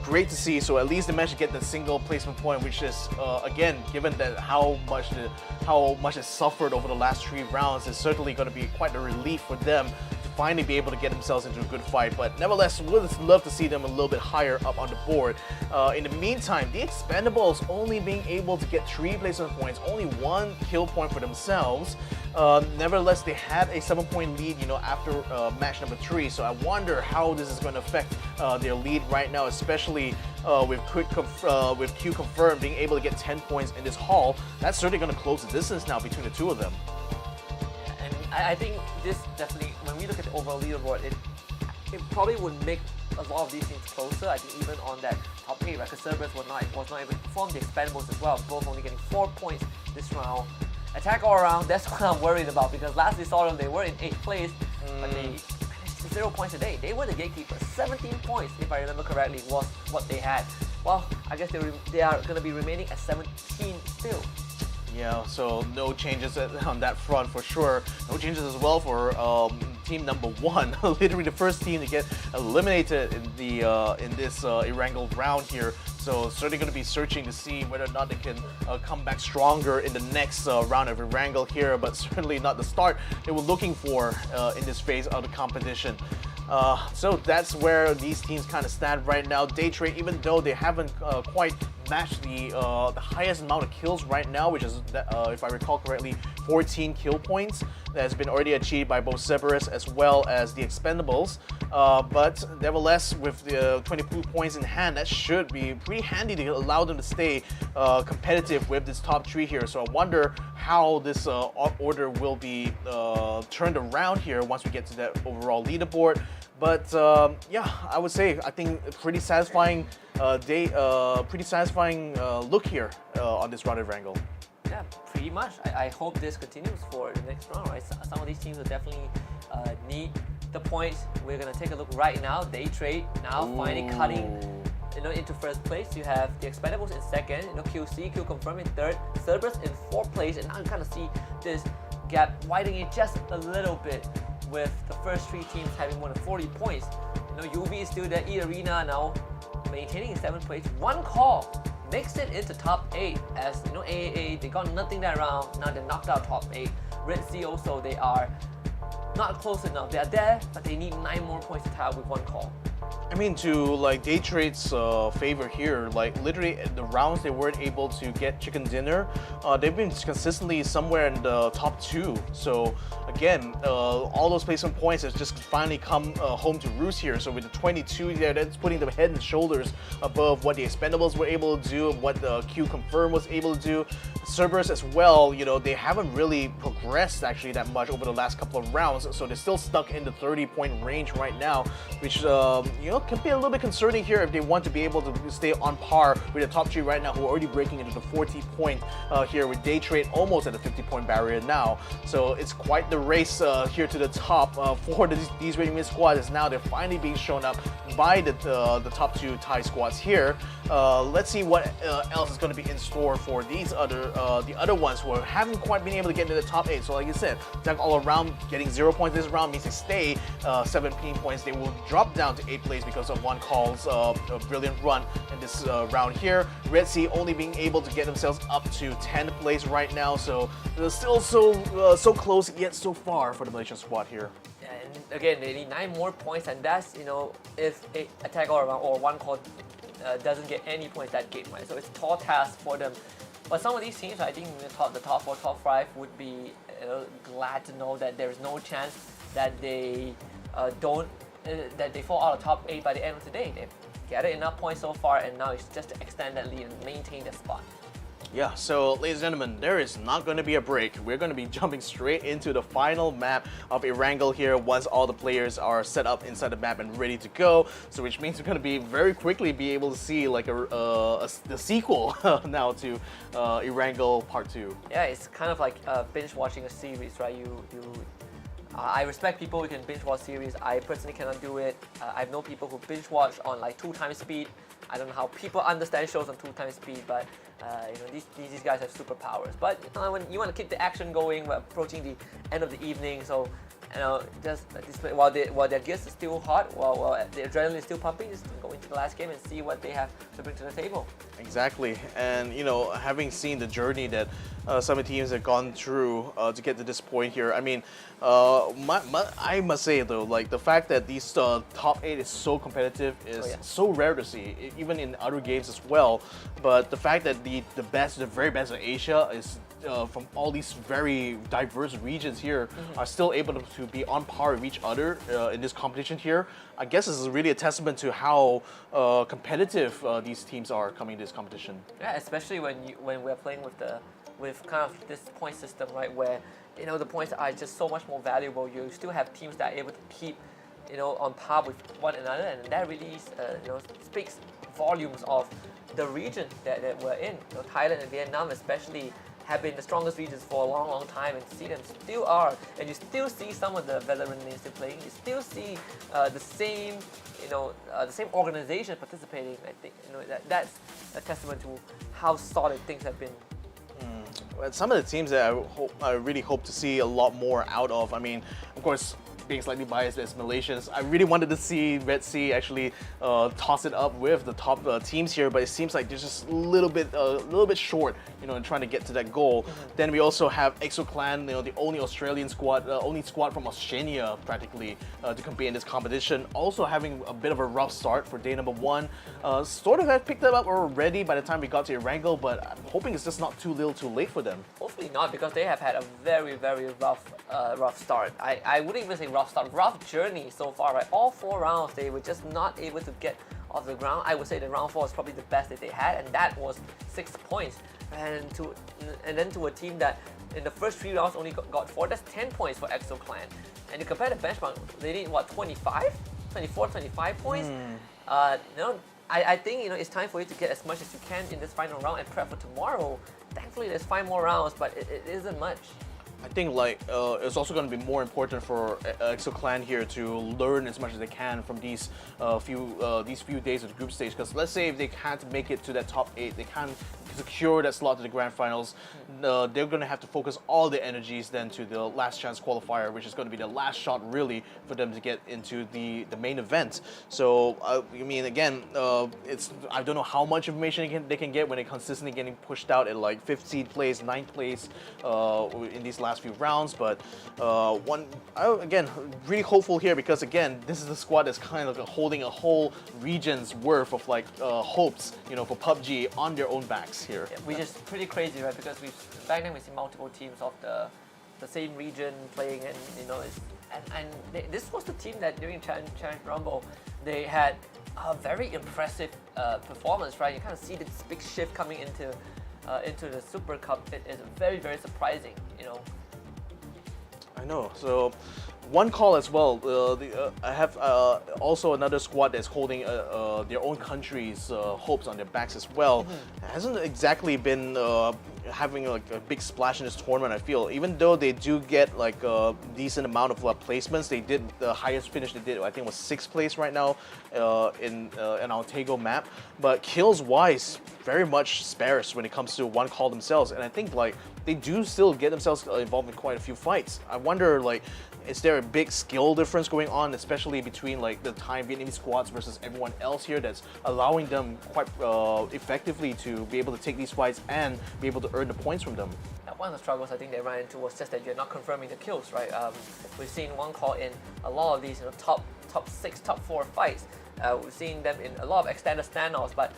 S3: great to see. So at least they managed to get the single placement point, which is again, given that how much it suffered over the last 3 rounds, is certainly going to be quite a relief for them to finally be able to get themselves into a good fight. But nevertheless, we'd love to see them a little bit higher up on the board. In the meantime, the Expendables only being able to get 3 placement points, only 1 kill point for themselves. Nevertheless, they had a 7-point lead, after match number 3. So I wonder how this is going to affect their lead right now, especially with Q confirmed being able to get 10 points in this haul. That's certainly going to close the distance now between the two of them.
S4: And I think this definitely, when we look at the overall leaderboard, it probably would make a lot of these teams closer. I think even on that top 8, right? Because Cerberus was not able to perform. The Expendables as well, both only getting 4 points this round. Attack all around, that's what I'm worried about, because last we saw them, they were in 8th place, but they managed 0 points a day. They were the gatekeeper. 17 points, if I remember correctly, was what they had. Well, I guess they are going to be remaining at 17 still.
S3: Yeah, so no changes on that front for sure. No changes as well for team number 1, literally the first team to get eliminated in this Erangel round here. So certainly going to be searching to see whether or not they can come back stronger in the next round of Erangel here, but certainly not the start they were looking for in this phase of the competition. So that's where these teams kind of stand right now. Day Trade, even though they haven't quite matched the highest amount of kills right now, which is, if I recall correctly, 14 kill points that has been already achieved by both Cerberus as well as the Expendables. But nevertheless, with the 22 points in hand, that should be pretty handy to allow them to stay competitive with this top 3 here. So I wonder how this order will be turned around here once we get to that overall leaderboard. But yeah, I would say I think a pretty satisfying look here on this round of Erangel.
S4: Yeah, pretty much. I hope this continues for the next round, right? Some of these teams will definitely need the points. We're gonna take a look right now. Day Trade now finally cutting into first place. You have the Expendables in second, QC, Q confirmed in third, Cerberus in fourth place, and now you kind of see this gap widening it just a little bit, with the first 3 teams having more than 40 points. UV is still there, E-Arena now maintaining in 7th place. One call makes it into top 8, as AAA, they got nothing that round, now they're knocked out top 8. Red Sea also, they are not close enough. They are there, but they need 9 more points to tie up with 1 call.
S3: I mean, to Day Trade's favor here, literally the rounds they weren't able to get chicken dinner, they've been consistently somewhere in the top 2. So again, all those placement points has just finally come home to roost here. So with the 22 there, that's putting them head and shoulders above what the Expendables were able to do, what the Q Confirm was able to do. Cerberus as well, they haven't really progressed actually that much over the last couple of rounds, so they're still stuck in the 30-point range right now, which can be a little bit concerning here if they want to be able to stay on par with the top 3 right now, who are already breaking into the 40-point here, with Day Trade almost at the 50-point barrier now. So it's quite the race here to the top for these Raging Mid squads, as now they're finally being shown up by the top 2 Thai squads here. Let's see what else is going to be in store for these the other ones who haven't quite been able to get into the top 8. So like I said, attack all around, getting 0 points this round means they stay 17 points. They will drop down to 8th place because of One Call's brilliant run in this round here. Red Sea only being able to get themselves up to 10th place right now. So they're still so close yet so far for the Malaysian squad here.
S4: And again, they need 9 more points, and that's if attack all around or One Call doesn't get any points that game, right? So it's a tall task for them. But some of these teams, I think the top 4, top 5 would be glad to know that there's no chance that they that they fall out of top 8 by the end of the day. They've gathered enough points so far, and now it's just to extend that lead and maintain their spot.
S3: Yeah, so ladies and gentlemen, there is not going to be a break. We're going to be jumping straight into the final map of Erangel here once all the players are set up inside the map and ready to go. So which means we're going to be very quickly be able to see the sequel now to Erangel Part 2.
S4: Yeah, it's kind of like binge watching a series, right? I respect people who can binge watch series. I personally cannot do it. I've known people who binge watch on 2 times speed. I don't know how people understand shows on 2 times speed, but these guys have superpowers. But when you want to keep the action going, we're approaching the end of the evening, so just display while their gears is still hot, while the adrenaline is still pumping, just go into the last game and see what they have to bring to the table.
S3: Exactly, and having seen the journey that some of the teams have gone through to get to this point here, I mean, I must say though, like the fact that these top 8 is so competitive is so rare to see, even in other games as well. But the fact that the very best of Asia is from all these very diverse regions here are still able to be on par with each other in this competition here, I guess is really a testament to how competitive these teams are coming to this competition.
S4: Yeah, especially when we're playing with kind of this point system, right, where the points are just so much more valuable. You still have teams that are able to keep on par with one another, and that really speaks volumes of the region that we're in. Thailand and Vietnam especially have been the strongest regions for a long, long time, and see them still are, and you still see some of the veteran names still playing. You still see the same organization participating. I think that's a testament to how solid things have been.
S3: Some of the teams that I really hope to see a lot more out of. I mean, of course, being slightly biased as Malaysians, I really wanted to see Red Sea actually toss it up with the top teams here, but it seems like they're just a little bit short, in trying to get to that goal. Then we also have ExoClan, the only Australian squad, only squad from Oceania practically to compete in this competition. Also having a bit of a rough start for day number 1. Sort of had picked them up already by the time we got to Erangel, but I'm hoping it's just not too little too late for them.
S4: Hopefully not, because they have had a very, very rough start. I wouldn't even say rough start, rough journey so far, right? All 4 rounds they were just not able to get off the ground. I would say the round 4 is probably the best that they had, and that was 6 points. And then to a team that in the first 3 rounds only got 4, that's 10 points for ExoClan. And you compare the benchmark, they need what, 25 points? I think it's time for you to get as much as you can in this final round and prep for tomorrow. Thankfully there's 5 more rounds, but it isn't much.
S3: I think it's also going to be more important for ExoClan here to learn as much as they can from these few days of the group stage. Because let's say if they can't make it to that top 8, they can't secure that slot to the grand finals, they're going to have to focus all their energies then to the last chance qualifier, which is going to be the last shot really for them to get into the main event. So I mean, again, I don't know how much information they can get when they're consistently getting pushed out at like 15th place, 9th place in these last few rounds, but again, really hopeful here, because again, this is the squad that's kind of holding a whole region's worth of hopes, for Pubg on their own backs here.
S4: Yeah, which is pretty crazy, right? Because back then we see multiple teams of the same region playing, and this was the team that during Challenge Rumble they had a very impressive performance, right? You kind of see this big shift coming into the Super Cup. It is very, very surprising,
S3: I know. So, one call as well. I have also another squad that's holding their own country's hopes on their backs as well. It hasn't exactly been having a big splash in this tournament, I feel. Even though they do get a decent amount of placements, they did the highest finish they did, I think, was 6th place right now in our Tego map. But kills wise, very much sparse when it comes to one call themselves, and I think they do still get themselves involved in quite a few fights. I wonder, is there a big skill difference going on, especially between the Thai and Vietnamese squads versus everyone else here, that's allowing them quite effectively to be able to take these fights and be able to earn the points from them?
S4: One of the struggles I think they ran into was just that you're not confirming the kills, right? We've seen one call in a lot of these top 6, top 4 fights. We've seen them in a lot of extended standoffs, but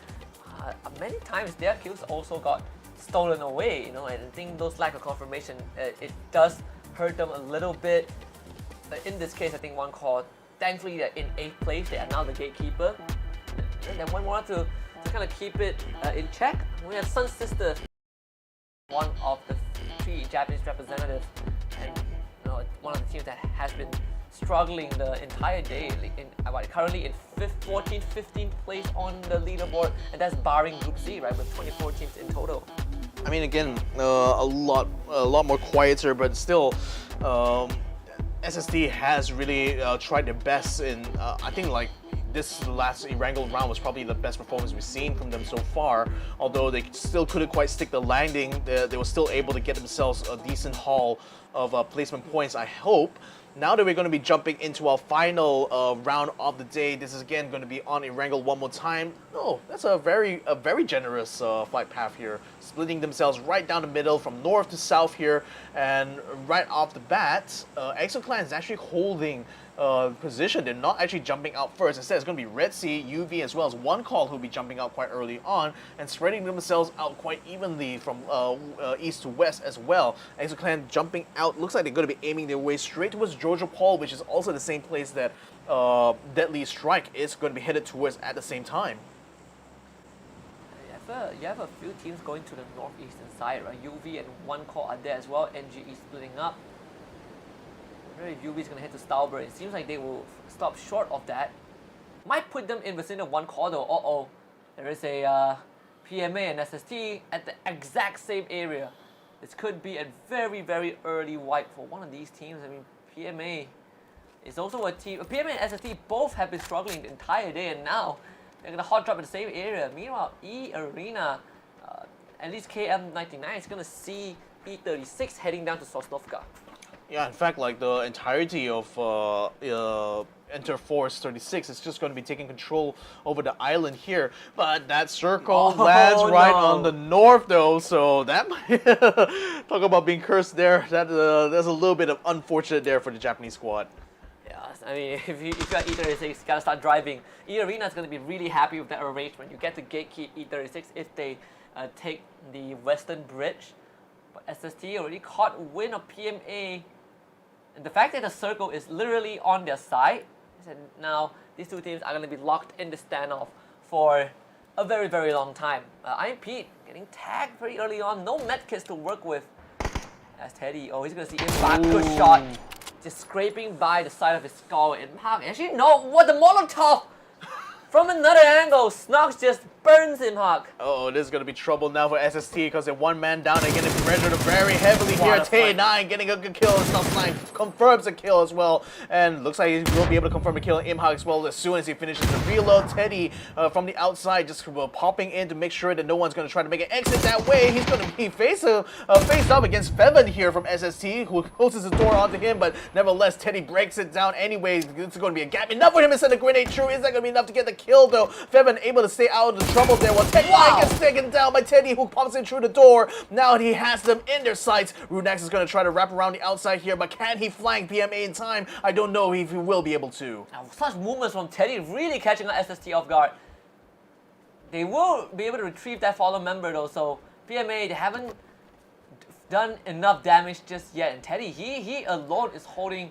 S4: many times their kills also got stolen away, and I think those lack of confirmation, it does hurt them a little bit. In this case, I think one call, thankfully they're in 8th place, they are now the gatekeeper, and then one wanted to kind of keep it in check. We have Sun Sister, one of the 3 Japanese representatives, and one of the teams that has been struggling the entire day, currently in 14th, 15th place on the leaderboard, and that's barring Group C, right, with 24 teams in total.
S3: I mean, again, a lot more quieter, but still, SSD has really tried their best in, I think this last Erangel round was probably the best performance we've seen from them so far. Although they still couldn't quite stick the landing, they were still able to get themselves a decent haul of placement points. I hope now that we're going to be jumping into our final round of the day, this is again going to be on Erangel one more time. Oh, that's a very generous flight path here, splitting themselves right down the middle from north to south here, and right off the bat, ExoClan is actually holding position. They're not actually jumping out first. Instead, it's going to be Red Sea, UV, as well as One Call who'll be jumping out quite early on and spreading themselves out quite evenly from east to west as well. ExoClan jumping out. Looks like they're going to be aiming their way straight towards Georgia Paul, which is also the same place that Deadly Strike is going to be headed towards at the same time.
S4: You have a few teams going to the northeastern side, right? UV and One Call are there as well. NGE splitting up. I wonder if UV is going to head to Stauber. It seems like they will stop short of that. Might put them in vicinity of One Call though. Uh-oh. There is a PMA and SST at the exact same area. This could be a very, very early wipe for one of these teams. I mean, PMA is also a team. PMA and SST both have been struggling the entire day, and now they're going to hot drop in the same area. Meanwhile, E-Arena, at least KM99 is going to see E36 heading down to Sosnovka.
S3: Yeah, in fact, like the entirety of Interforce 36 is just going to be taking control over the island here. But that circle lands right on the north, though. So that might talk about being cursed there. That there's a little bit of unfortunate there for the Japanese squad.
S4: I mean, if you got E36, you gotta start driving. E-Arena is gonna be really happy with that arrangement. You get to gatekeep E36 if they take the western bridge. But SST already caught wind of PMA. And the fact that the circle is literally on their side, and now these two teams are gonna be locked in the standoff for a very, very long time. Iron Pete getting tagged very early on. No medkits to work with. As Teddy, oh, he's gonna see Impact. Good shot. Just scraping by the side of his skull. And actually, no, what the Molotov? From another angle, Snox just burns him, Hawk.
S3: Oh, this is going to be trouble now for SST because they're one man down. They're getting pressured very heavily here. Tay9 getting a good kill. Snox9 confirms a kill as well. And looks like he will be able to confirm a kill on Imhawk as well as soon as he finishes the reload. Teddy from the outside just popping in to make sure that no one's going to try to make an exit that way. He's going to be face up against Fevan here from SST, who closes the door onto him. But nevertheless, Teddy breaks it down anyways. It's going to be a gap. Enough for him to send a grenade through. Is that going to be enough to get the kill though? Fevan able to stay out of the trouble there while Teddy gets taken down by Teddy, who pops in through the door. Now he has them in their sights. Runex is going to try to wrap around the outside here, but can he flank PMA in time? I don't know if he will be able to.
S4: Now, such movements from Teddy really catching the SST off guard. They will be able to retrieve that fallen member though, so PMA, they haven't done enough damage just yet. And Teddy, he alone is holding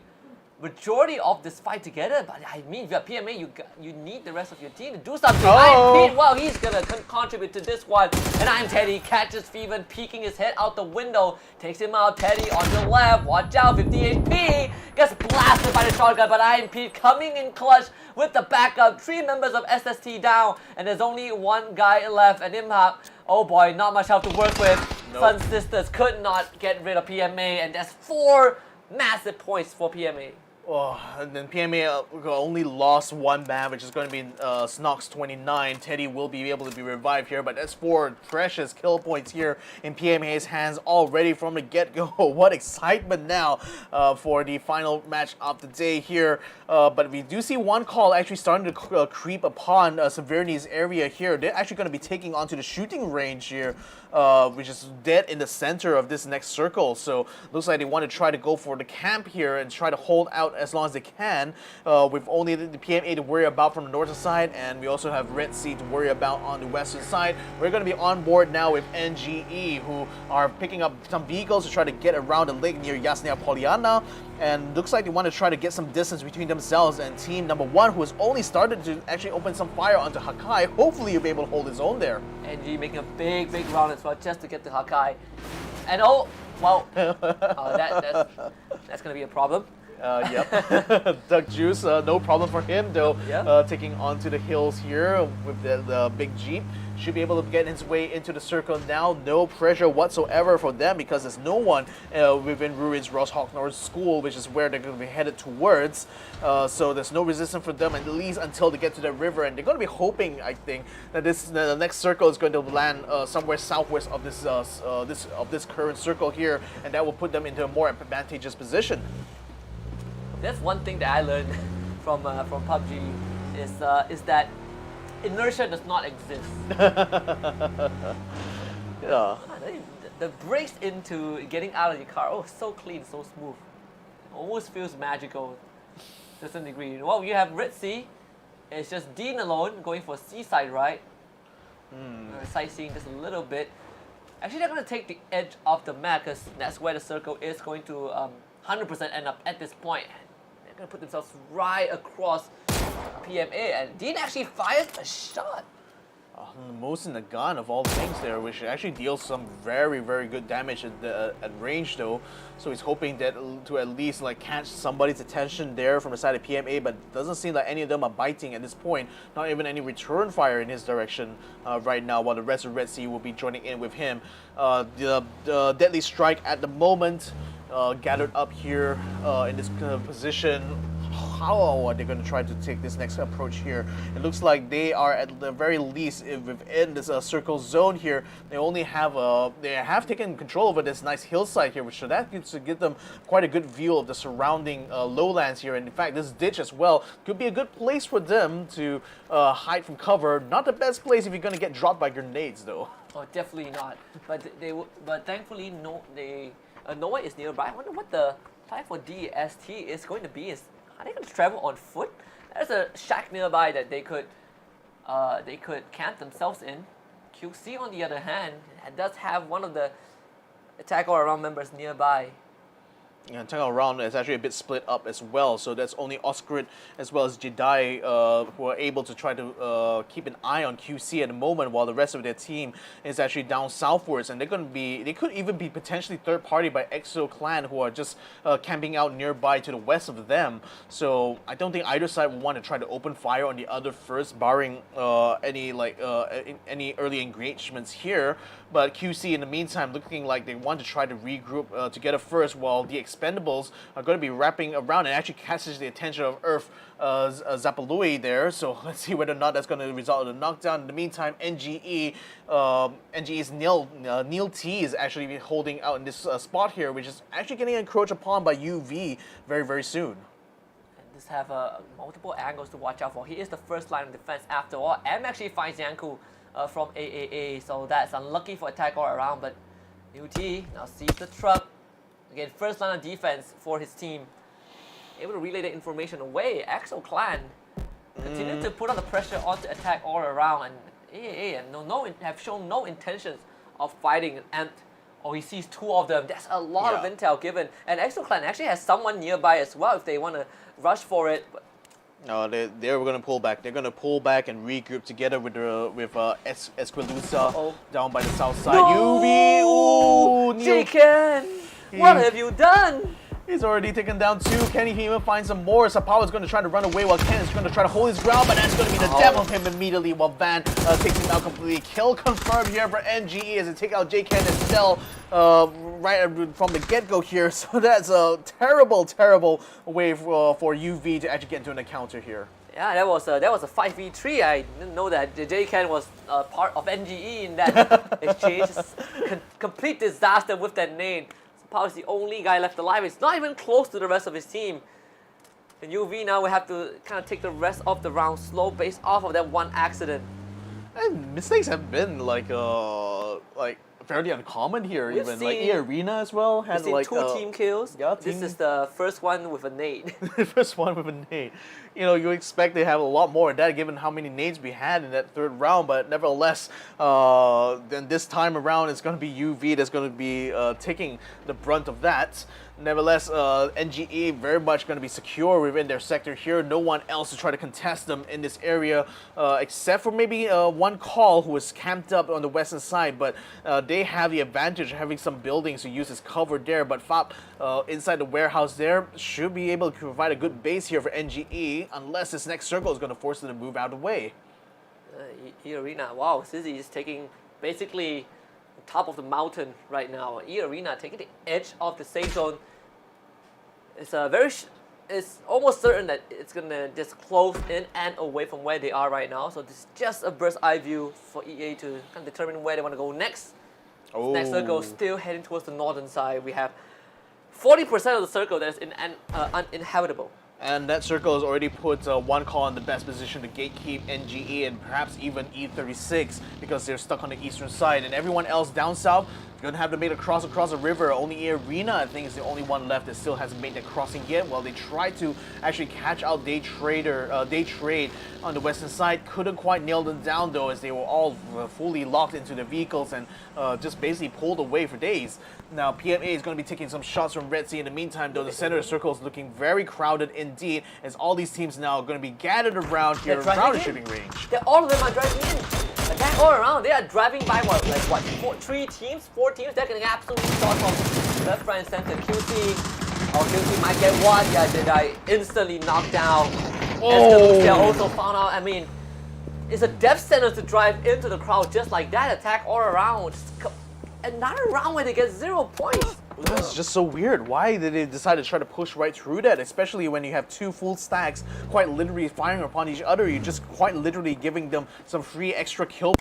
S4: majority of this fight together, but I mean, if you're PMA, you need the rest of your team to do something. I'm Pete, well, he's gonna contribute to this one, and I'm Teddy, catches Feven, peeking his head out the window, takes him out. Teddy on the left, watch out, 50 HP, gets blasted by the shotgun, but I'm Pete coming in clutch with the backup. 3 members of SST down, and there's only one guy left, and Imhak, oh boy, not much help to work with. Sun Sisters could not get rid of PMA, and there's 4 massive points for PMA.
S3: Oh, and then PMA only lost 1 man, which is going to be Snox29. Teddy will be able to be revived here, but that's 4 precious kill points here in PMA's hands already from the get-go. What excitement now for the final match of the day here. But we do see One Call actually starting to creep upon Severny's area here. They're actually going to be taking onto the shooting range here, which is dead in the center of this next circle. So looks like they want to try to go for the camp here and try to hold out as long as they can, with only the PMA to worry about from the northern side, and we also have Red Sea to worry about on the western side. We're going to be on board now with NGE, who are picking up some vehicles to try to get around the lake near Yasnaya Poliana, and looks like they want to try to get some distance between themselves and team number 1, who has only started to actually open some fire onto Hakai. Hopefully he'll be able to hold his own there.
S4: NGE making a big round as well just to get to Hakai. And oh, well, that's going to be a problem.
S3: Yep. Duck Juice, no problem for him though. Yeah. Taking onto the hills here with the big Jeep. Should be able to get his way into the circle now. No pressure whatsoever for them because there's no one within Ruin's Rosshawknor's school, which is where they're going to be headed towards. So there's no resistance for them, at least until they get to the river. And they're going to be hoping, I think, that the next circle is going to land somewhere southwest of this current circle here, and that will put them into a more advantageous position.
S4: That's one thing that I learned from PUBG is that inertia does not exist.
S3: Yeah.
S4: The brakes into getting out of the car, oh, so clean, so smooth. Almost feels magical to some degree. Well, you have Red Sea. It's just Dean alone going for seaside ride. Sightseeing just a little bit. Actually, they're going to take the edge of the map because that's where the circle is going to 100% end up at this point. They're going to put themselves right across PMA, and Dean actually fires a shot.
S3: Most in the gun of all things there, which actually deals some very, very good damage at range though. So he's hoping that to at least like catch somebody's attention there from the side of PMA, but doesn't seem like any of them are biting at this point. Not even any return fire in his direction right now, while the rest of Red Sea will be joining in with him. The deadly strike at the moment gathered up here in this position. How are they going to try to take this next approach here? It looks like they are at the very least within this circle zone here. They only have they have taken control over this nice hillside here, which should that to give them quite a good view of the surrounding lowlands here. And in fact, this ditch as well could be a good place for them to hide from cover. Not the best place if you're going to get dropped by grenades, though.
S4: Oh, definitely not. But thankfully, no one is nearby. I wonder what the time for DST is going to be. Are they going to travel on foot? There's a shack nearby that they could camp themselves in. QC, on the other hand, does have one of the attack all around members nearby.
S3: Yeah, attack all around is actually a bit split up as well. So that's only Oscarit as well as Jedi who are able to try to keep an eye on QC at the moment, while the rest of their team is actually down southwards, and they could even be potentially third party by Exo Clan, who are just camping out nearby to the west of them. So I don't think either side will want to try to open fire on the other first, barring any early engagements here. But QC in the meantime looking like they want to try to regroup together first, while the Expendables are going to be wrapping around and actually catches the attention of Earth Zapalui there. So let's see whether or not that's going to result in a knockdown. In the meantime, NGE's Neil T is actually holding out in this spot here, which is actually getting encroached upon by UV very, very soon.
S4: Just have multiple angles to watch out for. He is the first line of defense after all. M actually finds Yanku from AAA, so that's unlucky for attack all around, but UT now sees the truck. Again, first line of defense for his team. Able to relay the information away. Exo Clan continue to put on the pressure onto attack all around, and AAA have shown no intentions of fighting Amped. Or he sees two of them. That's a lot of intel given. And Exo Clan actually has someone nearby as well if they want to rush for it. But
S3: no, they're going to pull back. They're going to pull back and regroup together with Esquilusa down by the south side.
S4: No!
S3: UV! Ooh!
S4: Jiken! What have you done?
S3: He's already taken down two. Can he even find some more? Sapawa is going to try to run away while Ken is going to try to hold his ground, but that's going to be the death of him immediately, while Van takes him out completely. Kill confirmed here for NGE as they take out J-Ken and Cell right from the get-go here. So that's a terrible, terrible way for UV to actually get into an encounter here.
S4: Yeah, that was a 5v3. I didn't know that J-Ken was part of NGE in that exchange. Complete disaster with that nade. Pau is the only guy left alive. It's not even close to the rest of his team. And UV now will have to kind of take the rest of the round slow based off of that one accident.
S3: And mistakes have been like fairly uncommon here.
S4: We've
S3: even
S4: seen,
S3: like E-Arena as well had
S4: we've seen
S3: like
S4: two team kills.
S3: Yeah,
S4: this is the first one with a nade.
S3: The first one with a nade. You know, you expect they have a lot more of that given how many nades we had in that third round, but nevertheless, then this time around it's going to be UV that's going to be taking the brunt of that. Nevertheless, NGE very much going to be secure within their sector here. No one else to try to contest them in this area, except for maybe one call who is camped up on the western side, but they have the advantage of having some buildings to use as cover there. But Fab inside the warehouse there should be able to provide a good base here for NGE, unless this next circle is going to force them to move out of the way.
S4: E-Arena, wow, Sizzy is taking basically top of the mountain right now. E-Arena taking the edge of the safe zone. It's almost certain that it's gonna just close in and away from where they are right now. So this is just a bird's eye view for EA to kind of determine where they want to go next. Next circle still heading towards the northern side. We have 40% of the circle that is uninhabitable.
S3: And that circle has already put one call in the best position to gatekeep NGE and perhaps even E36 because they're stuck on the eastern side. And everyone else down south, you're going to have to make a cross across the river. Only Arena, I think, is the only one left that still hasn't made that crossing yet. Well, they tried to actually catch out Day Trade on the western side. Couldn't quite nail them down, though, as they were all fully locked into their vehicles and just basically pulled away for days. Now, PMA is going to be taking some shots from Red Sea. In the meantime, though, the center of the circle is looking very crowded indeed, as all these teams now are going to be gathered around here around the shipping range.
S4: All of them are driving in. Attack all around. They are driving by what, like what, 4 teams that can absolutely shot from left, right, and center. QC, or QC might get one. Yeah, they die instantly knocked down. They're also found out. I mean, it's a death sentence to drive into the crowd just like that. Attack all around. Another round where they get 0 points.
S3: That's just so weird. Why did they decide to try to push right through that? Especially when you have 2 full stacks quite literally firing upon each other. You're just quite literally giving them some free extra kill.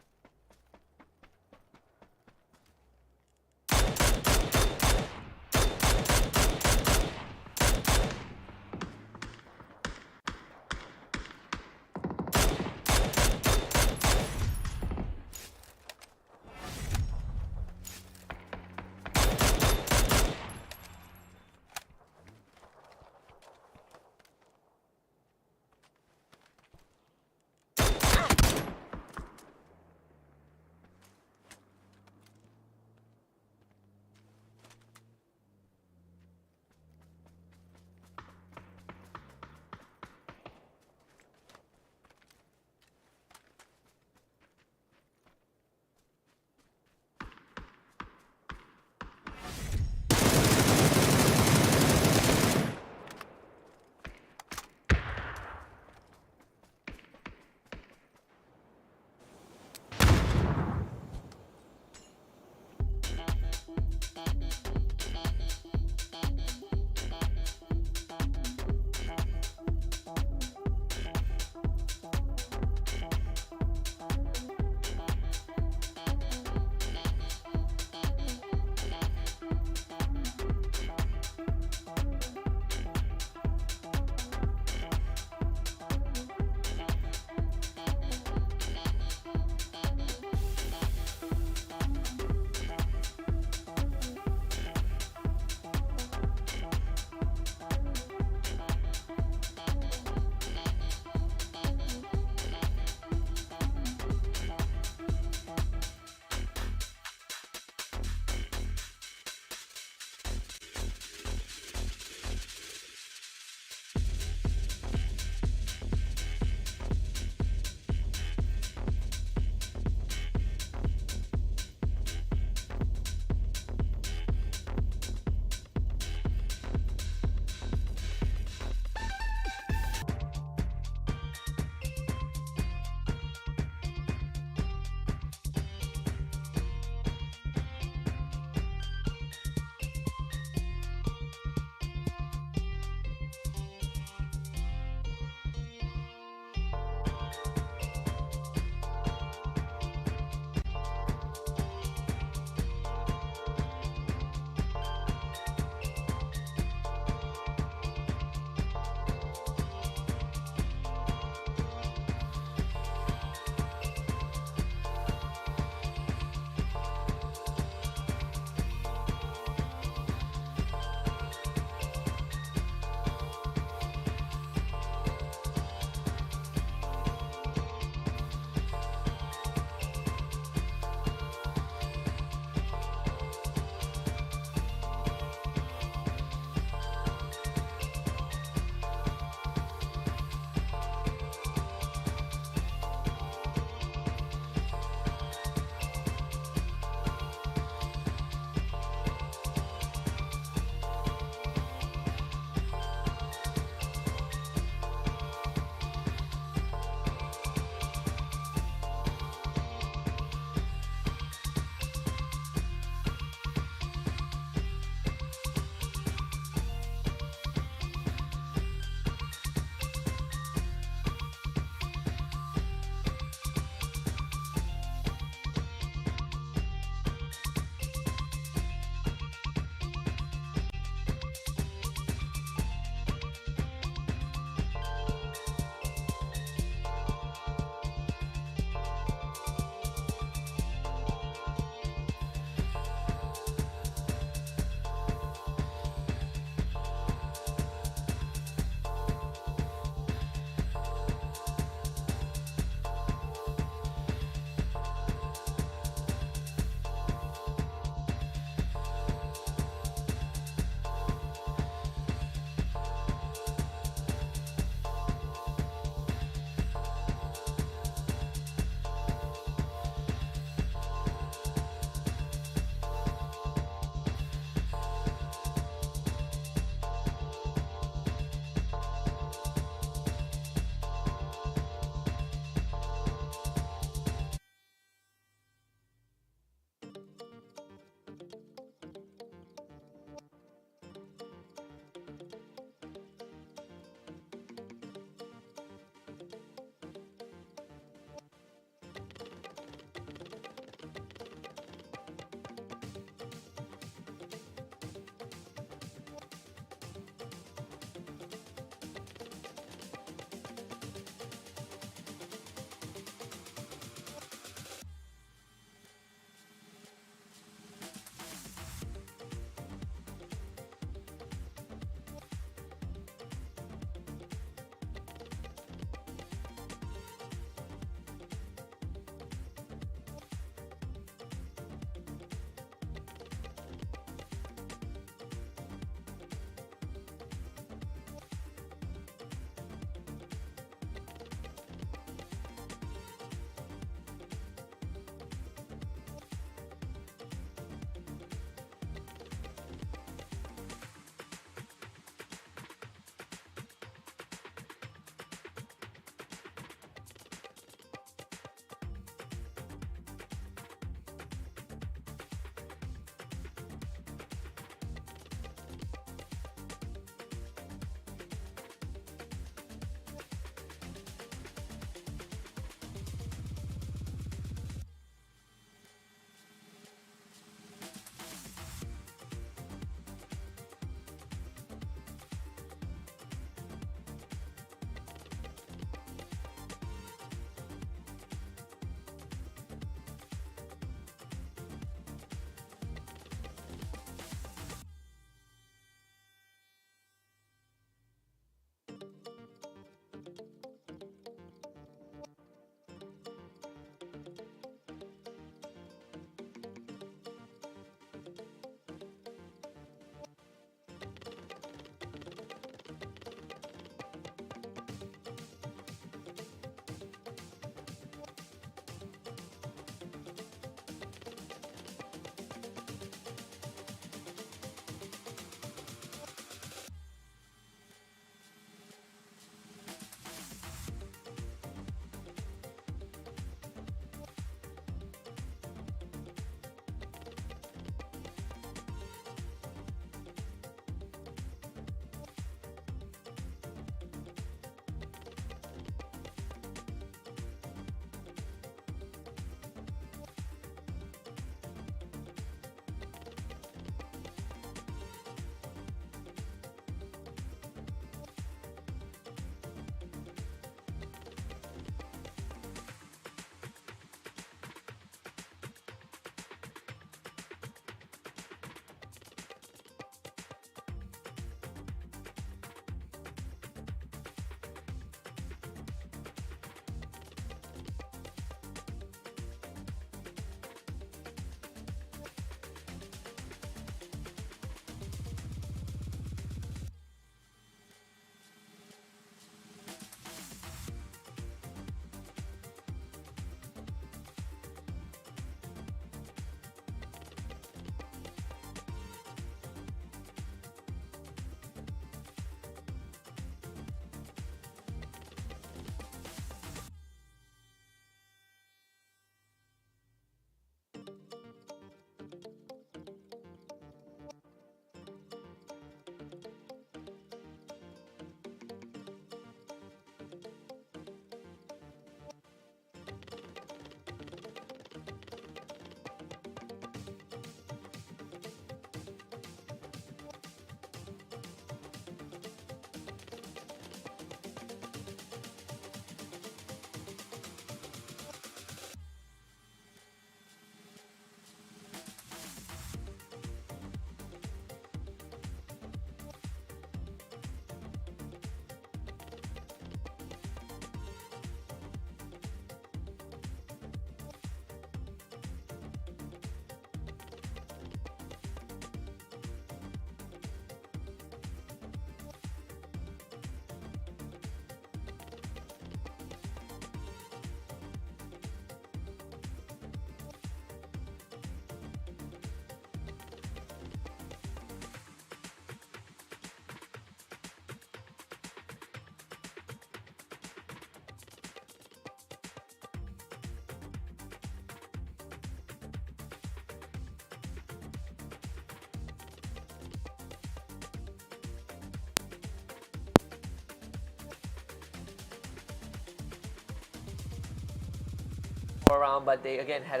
S4: for a round, but they again had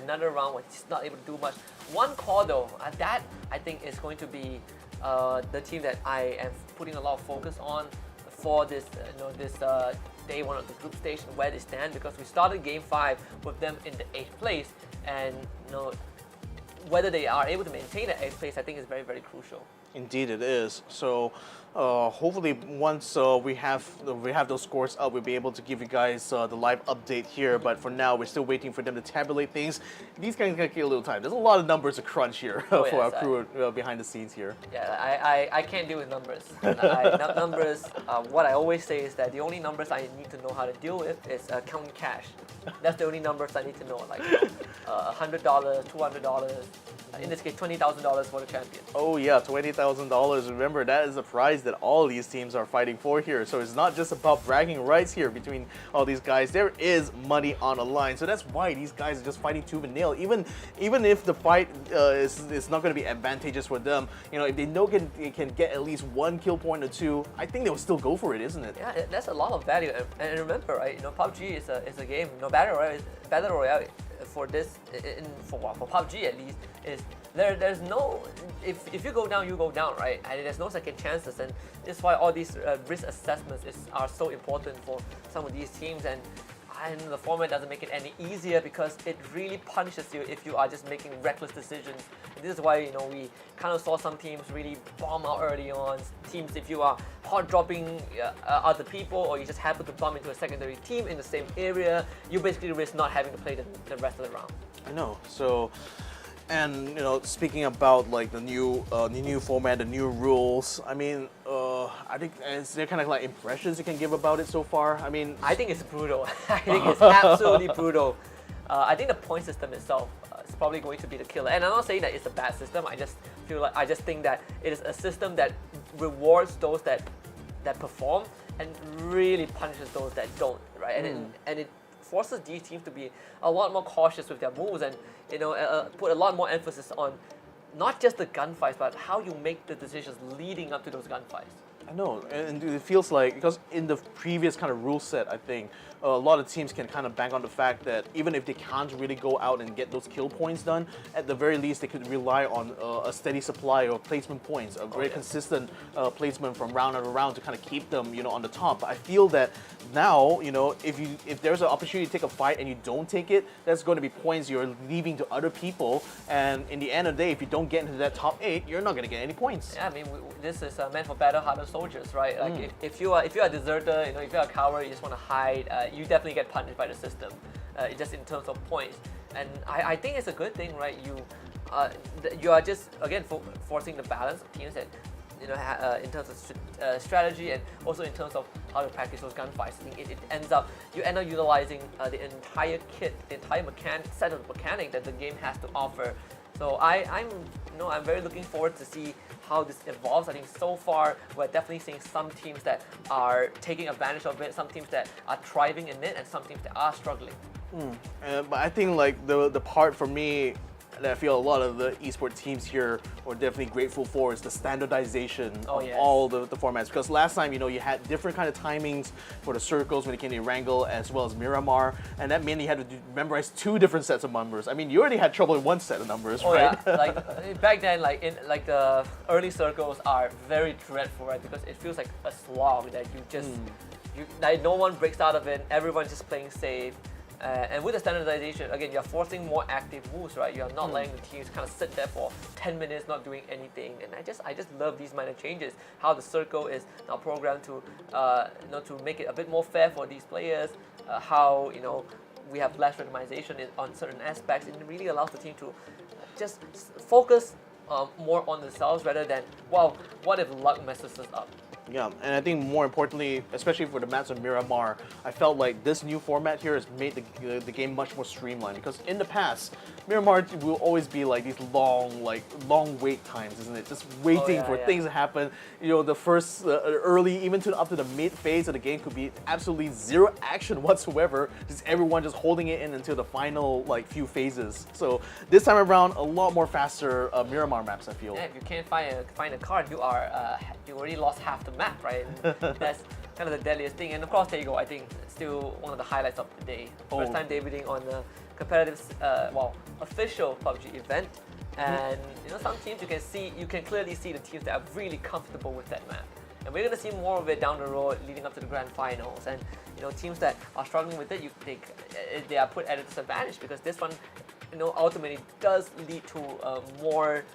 S4: another round where he's not able to do much. One call though, that I think is going to be the team that I am putting a lot of focus on for this day one of the group stage and where they stand, because we started game 5 with them in the 8th place, and whether they are able to maintain that 8th place, I think is very, very crucial.
S3: Indeed, it is. So hopefully, once we have those scores up, we'll be able to give you guys the live update here. But for now, we're still waiting for them to tabulate things. These guys can take a little time. There's a lot of numbers to crunch here for our crew behind the scenes here.
S4: Yeah, I can't deal with numbers. Numbers. What I always say is that the only numbers I need to know how to deal with is counting cash. That's the only numbers I need to know, like $100, $200. In this case, $20,000 for the champion.
S3: Oh yeah, $20,000. Remember, that is a prize that all these teams are fighting for here. So it's not just about bragging rights here between all these guys. There is money on the line. So that's why these guys are just fighting tooth and nail. Even if the fight is not going to be advantageous for them, if they know they can get at least 1 kill point or 2, I think they will still go for it, isn't it?
S4: Yeah, that's a lot of value. And remember, right? PUBG is a game. Battle Royale for this for PUBG at least is there's no if you go down, you go down, right? And there's no second chances, and that's why all these risk assessments are so important for some of these teams. And the format doesn't make it any easier because it really punishes you if you are just making reckless decisions. And this is why we kind of saw some teams really bomb out early on. Teams, if you are hot dropping other people, or you just happen to bump into a secondary team in the same area, you basically risk not having to play the rest of the round.
S3: I know. So. And speaking about like the new format, the new rules, I mean, I think is there kind of like impressions you can give about it so far? I mean,
S4: I think it's brutal. I think it's absolutely brutal. I think the point system itself is probably going to be the killer. And I'm not saying that it's a bad system. I just think that it is a system that rewards those that perform and really punishes those that don't, right? And it forces these teams to be a lot more cautious with their moves, and put a lot more emphasis on not just the gunfights, but how you make the decisions leading up to those gunfights.
S3: I know, and it feels like, because in the previous kind of rule set, I think a lot of teams can kind of bank on the fact that even if they can't really go out and get those kill points done, at the very least they could rely on a steady supply of placement points, a very consistent placement from round after round to kind of keep them, on the top. But I feel that now, if there's an opportunity to take a fight and you don't take it, that's going to be points you're leaving to other people. And in the end of the day, if you don't get into that top 8, you're not going to get any points.
S4: Yeah, I mean, this is meant for battle-hardened soldiers, right? Like if you are a deserter, if you're a coward, you just want to hide, you definitely get punished by the system, just in terms of points. And I think it's a good thing, right? You are just again forcing the balance of teams that in terms of strategy, and also in terms of how to practice those gunfights. I think you end up utilizing the entire kit, the entire set of mechanic that the game has to offer. So I'm very looking forward to see how this evolves. I think so far we're definitely seeing some teams that are taking advantage of it, some teams that are thriving in it, and some teams that are struggling.
S3: But I think like the part for me that I feel a lot of the esports teams here are definitely grateful for is the standardization of all the formats. Because last time, you had different kind of timings for the circles when it came to Wrangle as well as Miramar, and that meant you had to memorize 2 different sets of numbers. I mean, you already had trouble in 1 set of numbers, right?
S4: Yeah, like back then, the early circles are very dreadful, right? Because it feels like a slog that you just like no one breaks out of it. Everyone's just playing safe. And with the standardization, again, you're forcing more active moves, right? You're not letting the teams kind of sit there for 10 minutes not doing anything. And I just love these minor changes. How the circle is now programmed to to make it a bit more fair for these players. How we have less randomization on certain aspects. It really allows the team to just focus more on themselves rather than, wow, what if luck messes us up?
S3: Yeah, and I think more importantly, especially for the maps of Miramar, I felt like this new format here has made the game much more streamlined, because in the past, Miramar will always be like these long wait times, isn't it? Just waiting for things to happen. The first early, even up to the mid phase of the game could be absolutely zero action whatsoever. Just everyone just holding it in until the final few phases. So this time around, a lot more faster Miramar maps, I feel.
S4: Yeah, if you can't find a card, you already lost half the map, right? And that's kind of the deadliest thing. And of course, there you go. I think still one of the highlights of the day. First time debuting on the competitive, official PUBG event. And some teams you can clearly see the teams that are really comfortable with that map. And we're going to see more of it down the road leading up to the grand finals. And teams that are struggling with it, they are put at a disadvantage because this one, ultimately does lead to more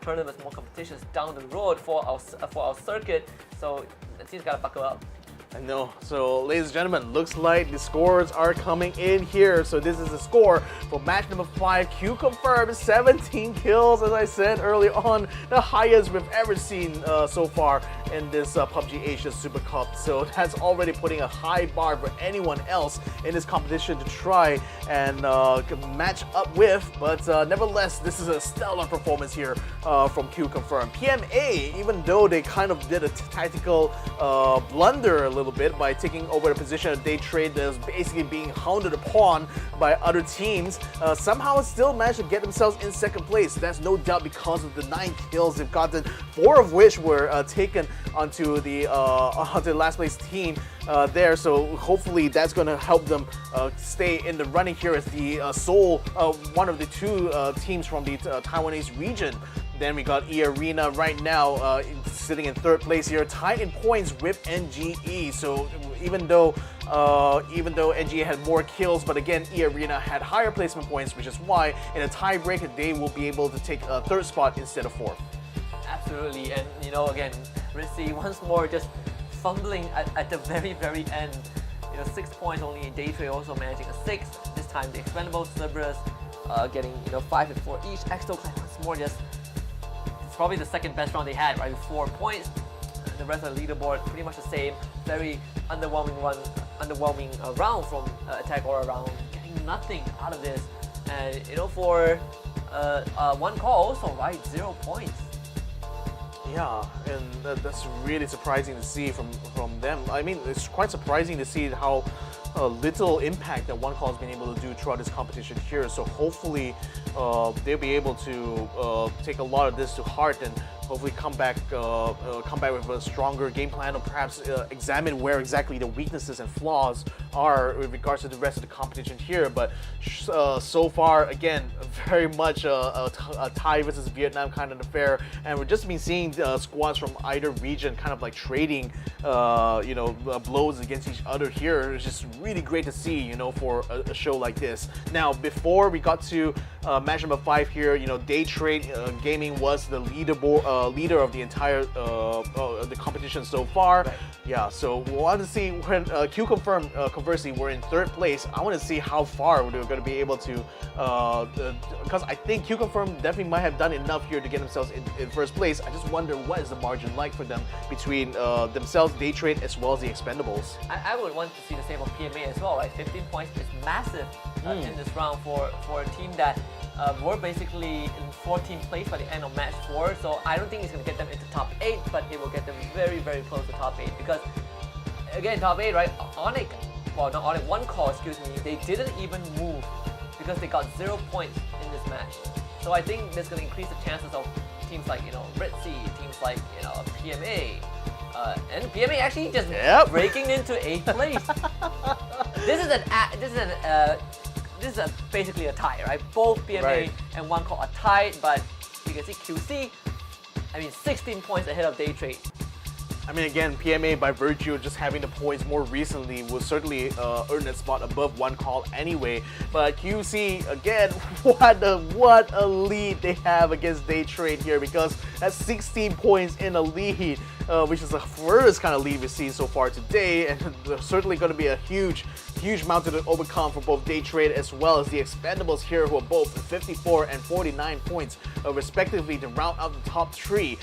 S4: tournaments, more competitions down the road for our circuit. So the team's got to buckle up.
S3: I know. So, ladies and gentlemen, looks like the scores are coming in here. So this is the score for match number 5. Q confirmed 17 kills, as I said earlier on, the highest we've ever seen so far in this PUBG Asia Super Cup. So that's already putting a high bar for anyone else in this competition to try and match up with. But nevertheless, this is a stellar performance here from Q confirmed. PMA, even though they kind of did a tactical blunder a little bit by taking over the position of day trade that was basically being hounded upon by other teams, somehow still managed to get themselves in second place. That's no doubt because of the 9 kills they've gotten, 4 of which were taken onto the last place team there. So hopefully that's going to help them stay in the running here as the one of the 2 teams from the Taiwanese region. Then we got E Arena right now sitting in 3rd place here, tied in points with NGE. So even though NGE had more kills, but again E Arena had higher placement points, which is why in a tiebreak they will be able to take a 3rd spot instead of 4th.
S4: Absolutely, and again, Ritzy once more just fumbling at the very end. 6 points only in day trade, also managing a 6. This time the Expendables, Cerberus getting 5 and 4 each. Exto once more just. Probably the second best round they had, right, with 4 points. The rest of the leaderboard pretty much the same. Very underwhelming round from Attack All Around, getting nothing out of this. And for one call also, right, 0 points.
S3: Yeah, and that's really surprising to see from them. I mean, it's quite surprising to see how little impact that one call has been able to do throughout this competition here. So hopefully they'll be able to take a lot of this to heart and hopefully come back with a stronger game plan, or perhaps examine where exactly the weaknesses and flaws are with regards to the rest of the competition here. But so far, again, very much a Thai versus Vietnam kind of affair, and we've just been seeing squads from either region kind of like trading blows against each other here. It's just really great to see, for a show like this. Now, before we got to match number 5 here, Day Trade Gaming was the leader of the entire the competition so far. Right. Yeah, so we want to see when Q confirmed conversely we're in 3rd place. I want to see how far we're going to be able to, because I think Q confirmed definitely might have done enough here to get themselves in 1st place. I just wonder what is the margin like for them between themselves, Day Trade, as well as the Expendables.
S4: I would want to see the same of PMA as well, right? 15 points is massive in this round for a team that were basically in 14th place by the end of match 4. So I don't think it's going to get them into top 8, but it will get them very, very close to top 8. Because again, top 8, right? One call, they didn't even move because they got 0 points in this match. So I think that's going to increase the chances of teams like Ritzy, teams like PMA, and PMA actually just breaking into 8th place. This is basically a tie, right? Both PMA and one call are tied, but you can see QC, 16 points ahead of Day Trade.
S3: I mean, again, PMA, by virtue of just having the points more recently, will certainly earn that spot above one call anyway. But QC, again, what a lead they have against Day Trade here, because that's 16 points in a lead, which is the first kind of lead we've seen so far today, and certainly going to be a huge mountain to overcome for both Day Trade as well as the Expendables here, who are both 54 and 49 points respectively to round out the top 3.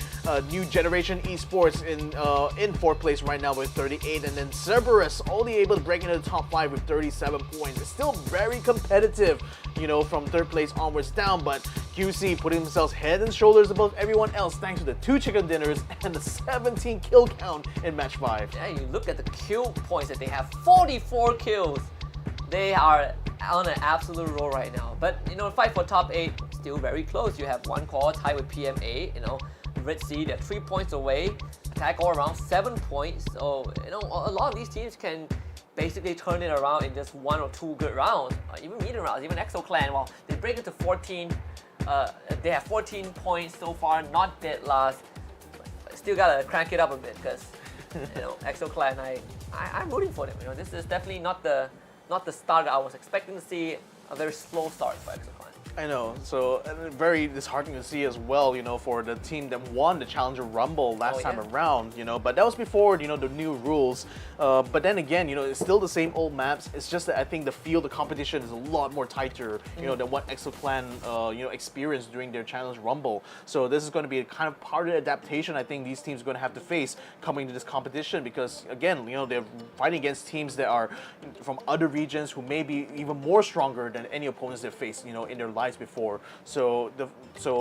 S3: New Generation Esports in 4th place right now with 38, and then Cerberus only able to break into the top 5 with 37 points. It's still very competitive, from 3rd place onwards down, but QC putting themselves head and shoulders above everyone else thanks to the 2 chicken dinners and the 17 kill count in match 5.
S4: Yeah, you look at the kill points that they have, 44 kills. They are on an absolute roll right now. But fight for top 8 still very close. You have one call tied with PMA. Red Sea. They're 3 points away. Attack all around 7 points. So you know, a lot of these teams can basically turn it around in just 1 or 2 good rounds, even medium rounds. Even Exo Clan, well, they break it to 14. They have 14 points so far, not dead last. Still gotta crank it up a bit because you know, Exo Clan, I'm rooting for them. You know, this is definitely not the start that I was expecting to see. A very slow start for Exo Clan.
S3: I know, so very disheartening to see as well, you know, for the team that won the Challenger Rumble last time around, you know, but that was before, you know, the new rules. But then again, you know, it's still the same old maps. It's just that I think the field, the competition is a lot more tighter, you know, than what Exo Clan, you know, experienced during their Challenge Rumble. So this is going to be a kind of part of the adaptation I think these teams are going to have to face coming to this competition because, again, you know, they're fighting against teams that are from other regions who may be even more stronger than any opponents they've faced, you know, in their lives before. So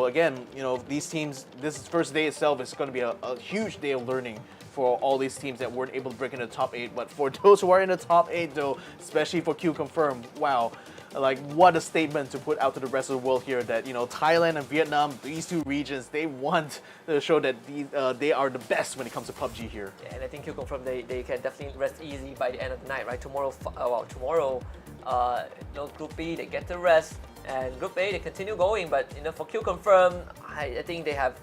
S3: again, you know, these teams, this first day itself is going to be a huge day of learning for all these teams that weren't able to break into the top 8. But for those who are in the top 8 though, especially for Q Confirm, wow, like what a statement to put out to the rest of the world here that, you know, Thailand and Vietnam, these 2 regions, they want to show that they are the best when it comes to PUBG here.
S4: Yeah, and I think Q Confirm, they can definitely rest easy by the end of the night, right? Tomorrow, you know, Group B, they get to rest. And Group A, they continue going, but you know, for Q Confirm, I think they have,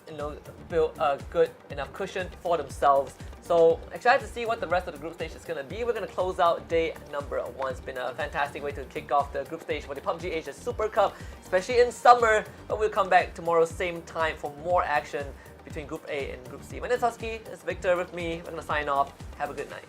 S4: you know, built a good enough cushion for themselves. So excited to see what the rest of the group stage is going to be. We're going to close out day number 1. It's been a fantastic way to kick off the group stage for the PUBG Asia Super Cup, especially in summer. But we'll come back tomorrow, same time, for more action between Group A and Group C. My name is Husky. It's Victor with me. We're going to sign off. Have a good night.